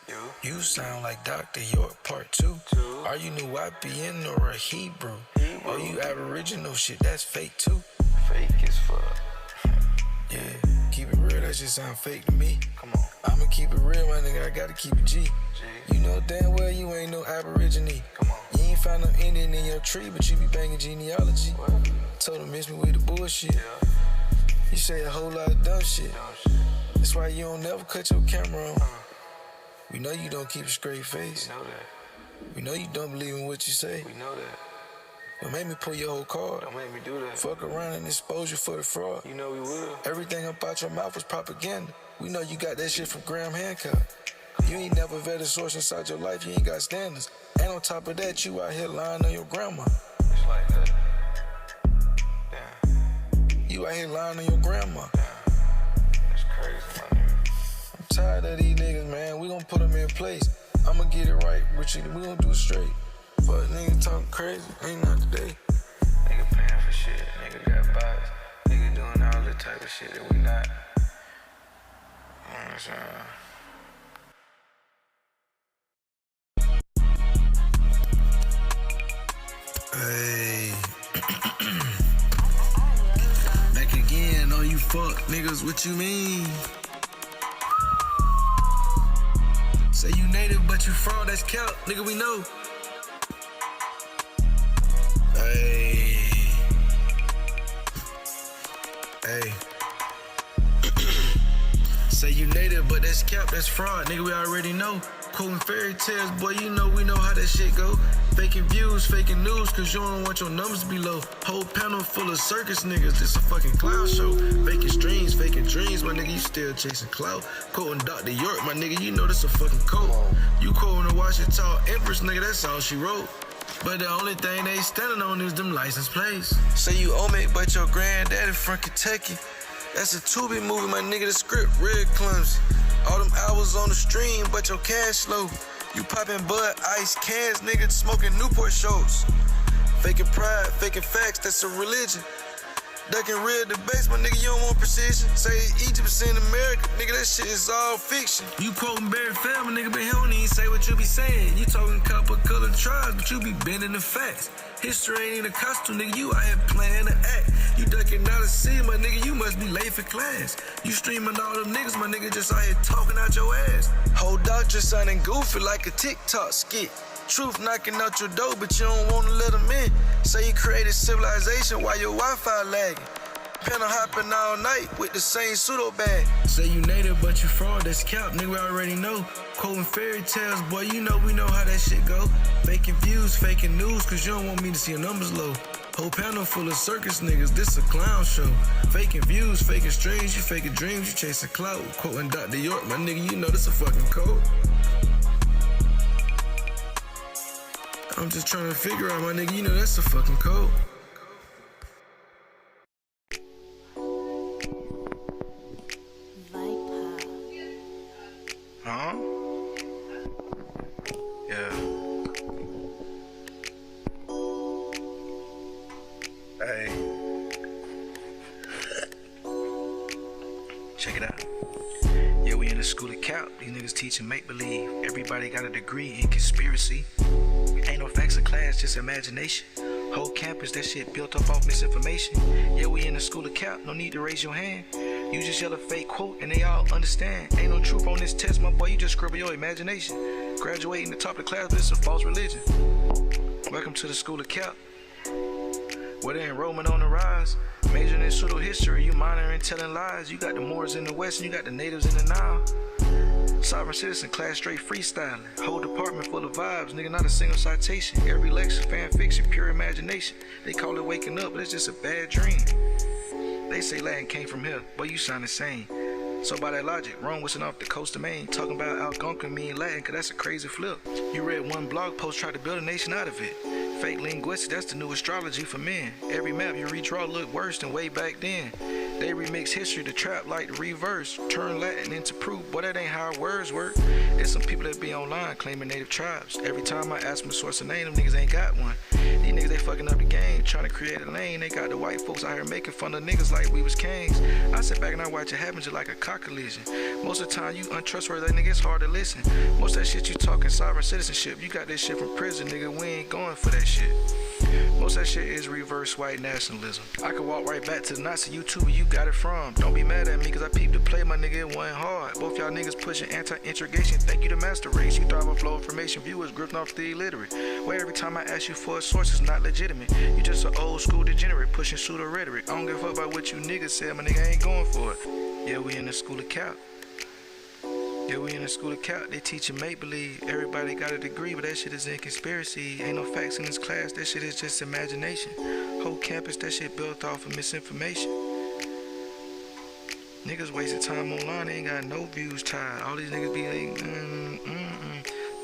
You sound like Dr. York Part 2. Are you New YPN or a Hebrew? Or you Aboriginal shit, that's fake too. Fake as fuck. Yeah, keep it real, that shit sound fake to me. Come on. I'ma keep it real, my nigga, I gotta keep it G. You know damn well you ain't no Aborigine. Come on. You ain't found no Indian in your tree, but you be banging genealogy. What? Told him miss me with the bullshit. Yeah. You say a whole lot of dumb shit. That's why you don't never cut your camera on. We know you don't keep a straight face. We know that. We know you don't believe in what you say. We know that. Don't make me pull your whole card. Don't make me do that. Fuck around and expose you for the fraud. You know we will. Everything about your mouth was propaganda. We know you got that shit from Graham Hancock. You ain't never vetted a source inside your life, you ain't got standards. And on top of that, you out here lying on your grandma. It's like that. Damn. You out here lying on your grandma. That's crazy, my nigga. I'm tired of these niggas, man. We gon' put them in place. I'ma get it right, but we gon' do it straight. Fuck nigga talking crazy, ain't not today. Nigga paying for shit, nigga got bodies. Nigga doing all the type of shit that we not. You know what I'm saying? Hey. Back again, all you fuck niggas, what you mean? Say you native, but you fraud, that's cap, nigga, we know. Hey. Hey. Say you native, but that's cap, that's fraud, nigga, we already know. Quoting fairy tales, boy, you know we know how that shit go. Faking views, faking news, cause you don't want your numbers to be low. Whole panel full of circus niggas, this a fucking clown show. Faking streams, faking dreams, my nigga, you still chasing clout. Quoting Dr. York, my nigga, you know this a fucking code. You quoting the Washington Empress, nigga, that's all she wrote. But the only thing they standing on is them license plates. Say you owe me, but your granddaddy from Kentucky. That's a Tubi movie, my nigga, the script real clumsy. All them hours on the stream, but your cash low. You popping Bud Ice cans, nigga, smoking Newport shows. Faking pride, faking facts, that's a religion. Ducking real debates, my nigga, you don't want precision. Say Egypt's in America, nigga, that shit is all fiction. You quoting Barry Feldman, nigga, but he don't even say what you be saying. You talking copper colored tribes, but you be bending the facts. History ain't even a costume, nigga, you out here playing the act. You ducking out of sea, my nigga, you must be late for class. You streaming all them niggas, my nigga, just out here talking out your ass. Whole doctor sounding goofy like a TikTok skit. Truth knocking out your door, but you don't wanna let them in. Say you created civilization while your Wi-Fi lagging. Panel hopping all night with the same pseudo bag. Say you native, but you fraud, that's cap, nigga, we already know. Quoting fairy tales, boy, you know we know how that shit go. Faking views, faking news, cause you don't want me to see your numbers low. Whole panel full of circus niggas, this a clown show. Faking views, faking streams, you faking dreams, you chasing clout. Quoting Dr. York, my nigga, you know this a fucking code. I'm just trying to figure out, my nigga, you know that's a fucking code. Huh? Yeah. Hey. Check it out. Yeah, we in the school of cap. These niggas teaching make-believe. Everybody got a degree in conspiracy. Ain't no facts in class, just imagination. Whole campus, that shit built up off misinformation. Yeah, we in the school of cap, no need to raise your hand. You just yell a fake quote and they all understand. Ain't no truth on this test, my boy, you just scribble your imagination. Graduating the top of the class, but it's a false religion. Welcome to the school of cap, where the enrollment on the rise. Majoring in pseudo history, you minoring and telling lies. You got the Moors in the west and you got the natives in the Nile. Sovereign citizen, class straight freestyling. Whole department full of vibes, nigga, not a single citation. Every lecture, fan fiction, pure imagination. They call it waking up, but it's just a bad dream. They say Latin came from here, boy, you sound insane. So by that logic, Rome wasn't off the coast of Maine. Talking about Algonquin mean Latin, cause that's a crazy flip. You read one blog post, tried to build a nation out of it. Fake linguistics, that's the new astrology for men. Every map you redraw look worse than way back then. They remix history to trap like the reverse. Turn Latin into proof, boy, that ain't how words work. There's some people that be online claiming native tribes. Every time I ask them to source a name, them niggas ain't got one. These niggas, they fucking up the game, trying to create a lane. They got the white folks out here making fun of niggas like we was kings. I sit back and I watch it happen just like a cock collision. Most of the time you untrustworthy, that nigga, it's hard to listen. Most of that shit you talking sovereign citizenship. You got that shit from prison, nigga, we ain't going for that shit. Most of that shit is reverse white nationalism. I could walk right back to the Nazi YouTuber you got it from. Don't be mad at me cause I peeped the play, my nigga, it wasn't hard. Both y'all niggas pushing anti-integration, thank you to master race. You thrive on flow information, viewers grifting off the illiterate. Where every time I ask you for a source, it's not legitimate. You just an old school degenerate pushing pseudo rhetoric. I don't give a fuck about what you niggas said, my nigga ain't going for it. Yeah, we in the school of cap. Yeah, we in a school of cap, they teaching make-believe. Everybody got a degree, but that shit is in conspiracy. Ain't no facts in this class, that shit is just imagination. Whole campus, that shit built off of misinformation. Niggas wasting time online, they ain't got no views tied. All these niggas be like,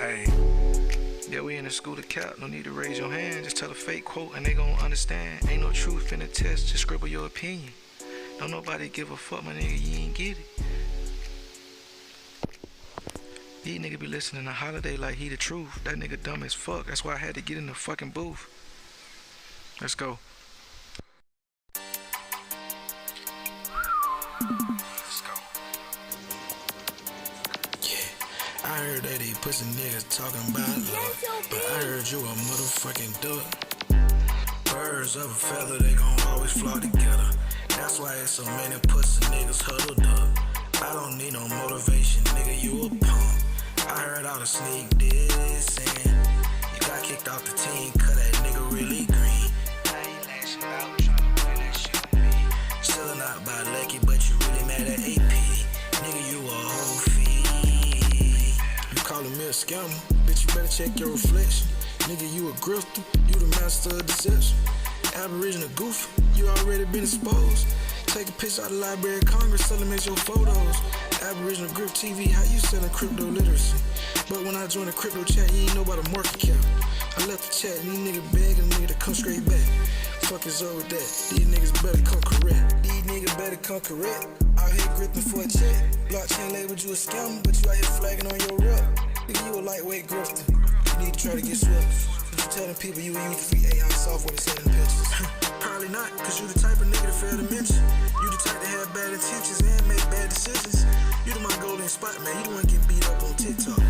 Hey, yeah, we in a school of cap, no need to raise your hand. Just tell a fake quote and they gon' understand. Ain't no truth in the test, just scribble your opinion. Don't nobody give a fuck, my nigga, you ain't get it. These niggas be listening to Holiday like he the truth. That nigga dumb as fuck. That's why I had to get in the fucking booth. Let's go. Let's go. Yeah, I heard that these pussy niggas talking about love, but I heard you a motherfucking duck. Birds of a feather, they gon' always flock together. That's why it's so many pussy niggas huddled up. I don't need no motivation, nigga, you a punk. I heard all the sneak dissing. You got kicked off the team, cause that nigga really green. Now you lashing out, tryna play that shit with me. Still not by lucky, but you really mad at AP. Nigga, you a whole fee. You calling me a scammer? Bitch, you better check your reflection. Nigga, you a grifter, you the master of deception. Aboriginal goof, you already been exposed. Take a picture out of the Library of Congress, sell them as your photos. Aboriginal Grift TV, how you selling crypto literacy? But when I joined the crypto chat, you ain't know about a market cap. I left the chat and these niggas begging a nigga to come straight back. Fuck is up with that, these niggas better come correct. These niggas better come correct. Out here grifting for a check. Blockchain labeled you a scammer, but you out here flagging on your rep. Nigga, you a lightweight grifter. You need to try to get swept. You telling people you use free AI software to send pictures. Probably not, cause you the type of nigga to fail to mention. You the type to have bad intentions and make bad decisions. You the Mongolian spot, man. You the one get beat up on TikTok.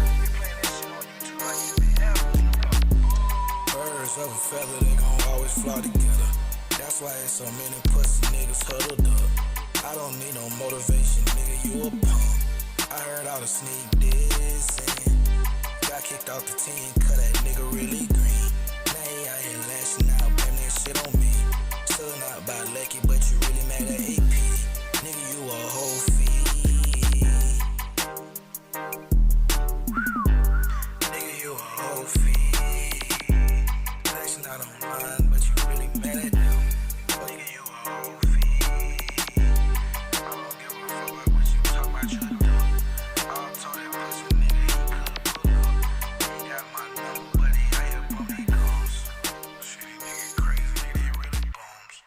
Birds of a feather, they gon' always fly together. That's why it's so many pussy niggas huddled up. I don't need no motivation, nigga, you a punk. I heard all the sneak dissing. Got kicked off the team, cause that nigga really green. Now he out here lashing out, blame that shit on me. Still not by lucky, but you really mad at AP. Nigga, you a whole fee. Nigga, you a whole fee. Lashing out online, but you really mad at them. Nigga, you a whole fee. I don't give a fuck about what you talk about, you do. I'll tell that pussy nigga he could pull up. He got my number, but he out here bumping gums. Shit, these niggas crazy, nigga, they really bums.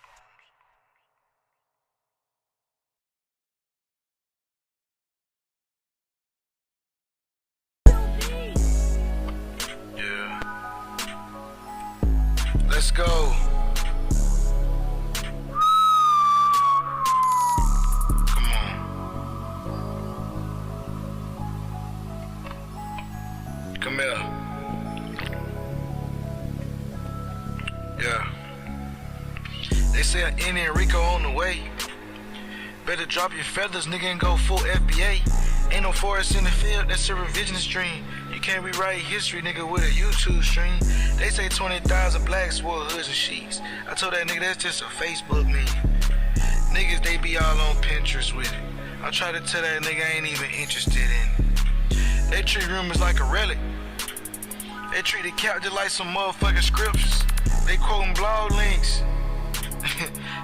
Yeah. Let's go. Come on. Come here. Yeah. They say an Indian Rico on the way. Better drop your feathers, nigga, and go full FBA. Ain't no forest in the field, that's a revisionist dream. You can't rewrite history, nigga, with a YouTube stream. They say 20,000 blacks wore hoods and sheets. I told that nigga that's just a Facebook meme. Niggas, they be all on Pinterest with it. I try to tell that nigga I ain't even interested in it. They treat rumors like a relic. They treat the cap just like some motherfucking scriptures. They quoting blog links.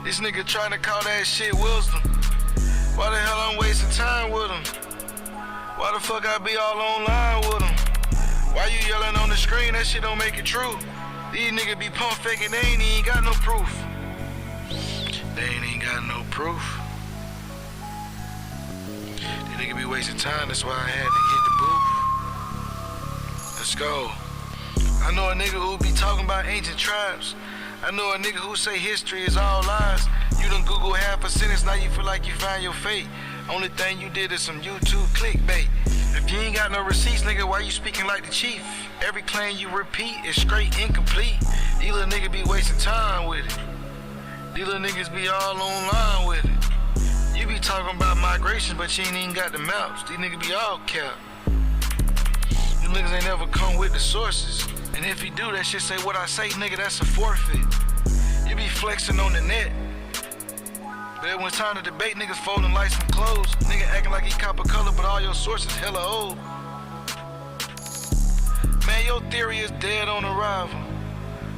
This nigga trying to call that shit wisdom. Why the hell I'm wasting time with him? Why the fuck I be all online with him? Why you yelling on the screen? That shit don't make it true. These niggas be pump faking, they ain't even got no proof. They ain't even got no proof. These niggas be wasting time, that's why I had to hit the booth. Let's go. I know a nigga who be talking about ancient tribes. I know a nigga who say history is all lies. You done Google half a sentence, now you feel like you found your fate. Only thing you did is some YouTube clickbait. If you ain't got no receipts, nigga, why you speaking like the chief? Every claim you repeat is straight incomplete. These little niggas be wasting time with it. These little niggas be all online with it. You be talking about migration, but you ain't even got the maps. These niggas be all capped. These niggas ain't never come with the sources. And if you do, that shit say what I say, nigga, that's a forfeit. You be flexing on the net. But when it's time to debate, niggas folding like some clothes. Nigga acting like he copper color, but all your sources hella old. Man, your theory is dead on arrival,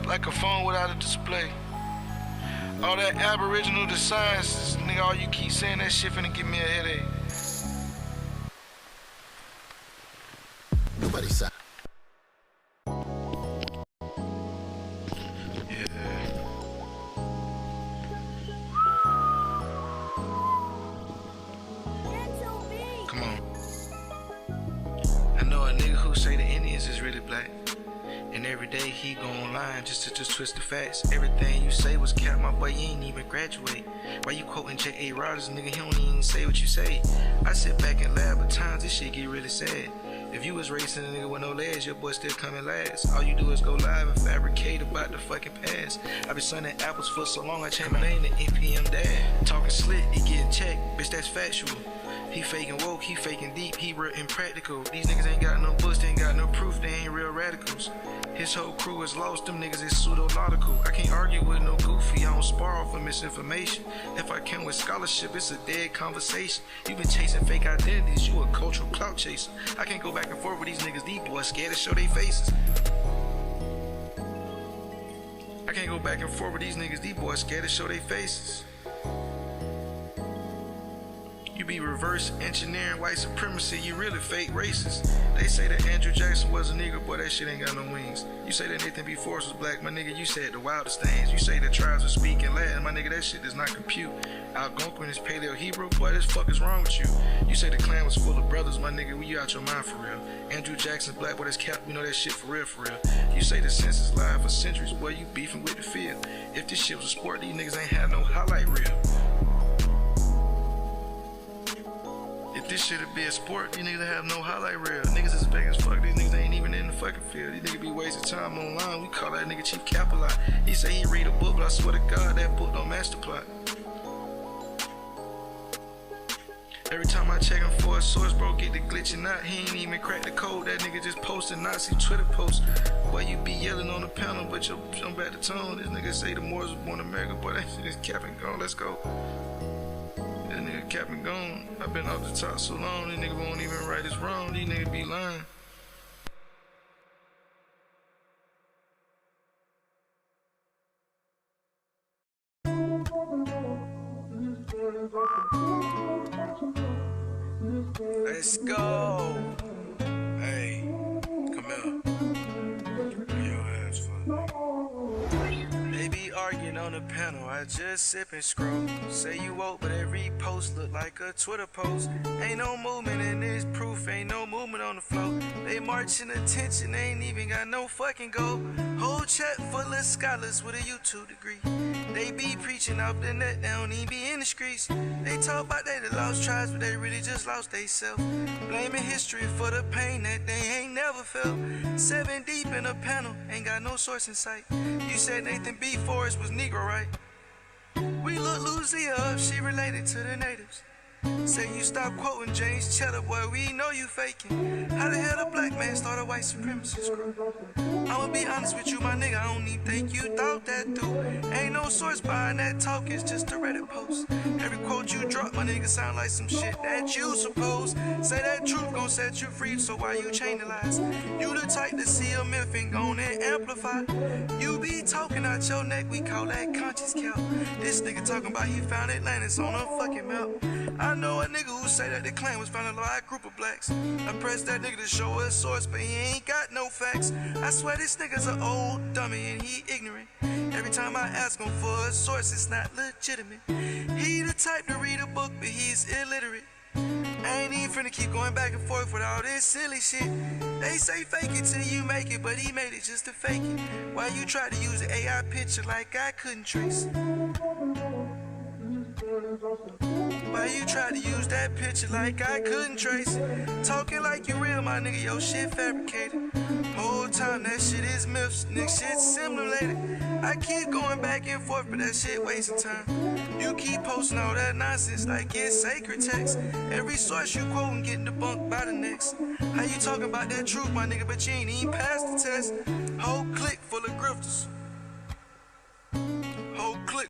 like a phone without a display. All that Aboriginal to science, nigga, all you keep saying that shit finna give me a headache. Nobody said. Come on. I know a nigga who say the Indians is really black. And every day he go online just to twist the facts. Everything you say was cap, my boy, you ain't even graduate. Why you quoting J.A. nigga, he don't even say what you say. I sit back and laugh, but times this shit get really sad. If you was racing a nigga with no legs, your boy still coming last. All you do is go live and fabricate about the fucking past. I been sunning apples for so long, I changed my name to NPM Dad. Talking slick, he getting checked, bitch, that's factual. He faking woke, he faking deep, he real impractical. These niggas ain't got no books, they ain't got no proof, they ain't real radicals. His whole crew is lost, them niggas is pseudo-nautical. I can't argue with no goofy, I don't spar off of misinformation. If I can with scholarship, it's a dead conversation. You been chasing fake identities, you a cultural clout chaser. I can't go back and forth with these niggas, these boys scared to show their faces. I can't go back and forth with these niggas, these boys scared to show their faces. You be reverse engineering white supremacy, you really fake racist. They say that Andrew Jackson was a nigga, boy, that shit ain't got no wings. You say that Nathan B. Forrest was black, my nigga, you said the wildest things. You say the tribes are speaking Latin, my nigga, that shit does not compute. Algonquin is Paleo Hebrew, boy, this fuck is wrong with you. You say the Klan was full of brothers, my nigga, you out your mind for real. Andrew Jackson's black, boy, that's cap, we know that shit for real, for real. You say the census lied for centuries, boy, you beefing with the field. If this shit was a sport, these niggas ain't had no highlight reel. If this shit'd be a sport, these niggas have no highlight reel. Niggas is big as fuck, these niggas ain't even in the fucking field. These niggas be wasting time online, we call that nigga Chief Capilot. He say he read a book, but I swear to God, that book don't match the plot. Every time I check him for a source, bro, get the glitching out. He ain't even crack the code, that nigga just posted Nazi Twitter posts. Boy, you be yelling on the panel, but you jump back the tone. This nigga say the Moors was born in America, boy, that shit is cap and gone, let's go. That nigga cap and gone. I've been off the top so long, these niggas won't even right his wrong. These niggas be lying. Let's go. Hey, come here. Your ass for They be arguing on the panel, I just sip and scroll. Say you woke, but every post look like a Twitter post. Ain't no movement in this proof, ain't no movement on the floor. They marching attention, they ain't even got no fucking goal. Whole chat full of scholars with a YouTube degree. They be preaching off the net, they don't even be in the streets. They talk about they the lost tribes, but they really just lost they self. Blaming history for the pain that they ain't never felt. 7 deep in a panel, ain't got no source in sight. You said Nathan B. Forrest was Negro, right? We look Lucia up, she related to the natives. Say you stop quoting James Cheddar, boy, we know you faking. How the hell a black man start a white supremacist group? I'ma be honest with you, my nigga, I don't even think you thought that through. Ain't no source behind that talk, it's just a Reddit post. Every quote you drop, my nigga, sound like some shit that you suppose. Say that truth gon' set you free, so why you chain the lies? You the type to see a myth and gon' and amplify. You be talking out your neck, we call that conscious count. This nigga talking about he found Atlantis on a fucking map. I know a nigga who say that the Klan was founded by a group of blacks. I pressed that nigga to show a source, but he ain't got no facts. I swear this nigga's an old dummy and he ignorant. Every time I ask him for a source, it's not legitimate. He the type to read a book, but he's illiterate. I ain't even finna keep going back and forth with all this silly shit. They say fake it till you make it, but he made it just to fake it. Why you try to use the AI picture like I couldn't trace it? Why you try to use that picture like I couldn't trace it? Talking like you real, my nigga, your shit fabricated. Whole time that shit is myths, nigga, shit simulated. I keep going back and forth, but that shit wasting time. You keep posting all that nonsense like it's sacred text. Every source you quoting getting debunked by the next. How you talking about that truth, my nigga, but you ain't even passed the test? Whole clique full of grifters.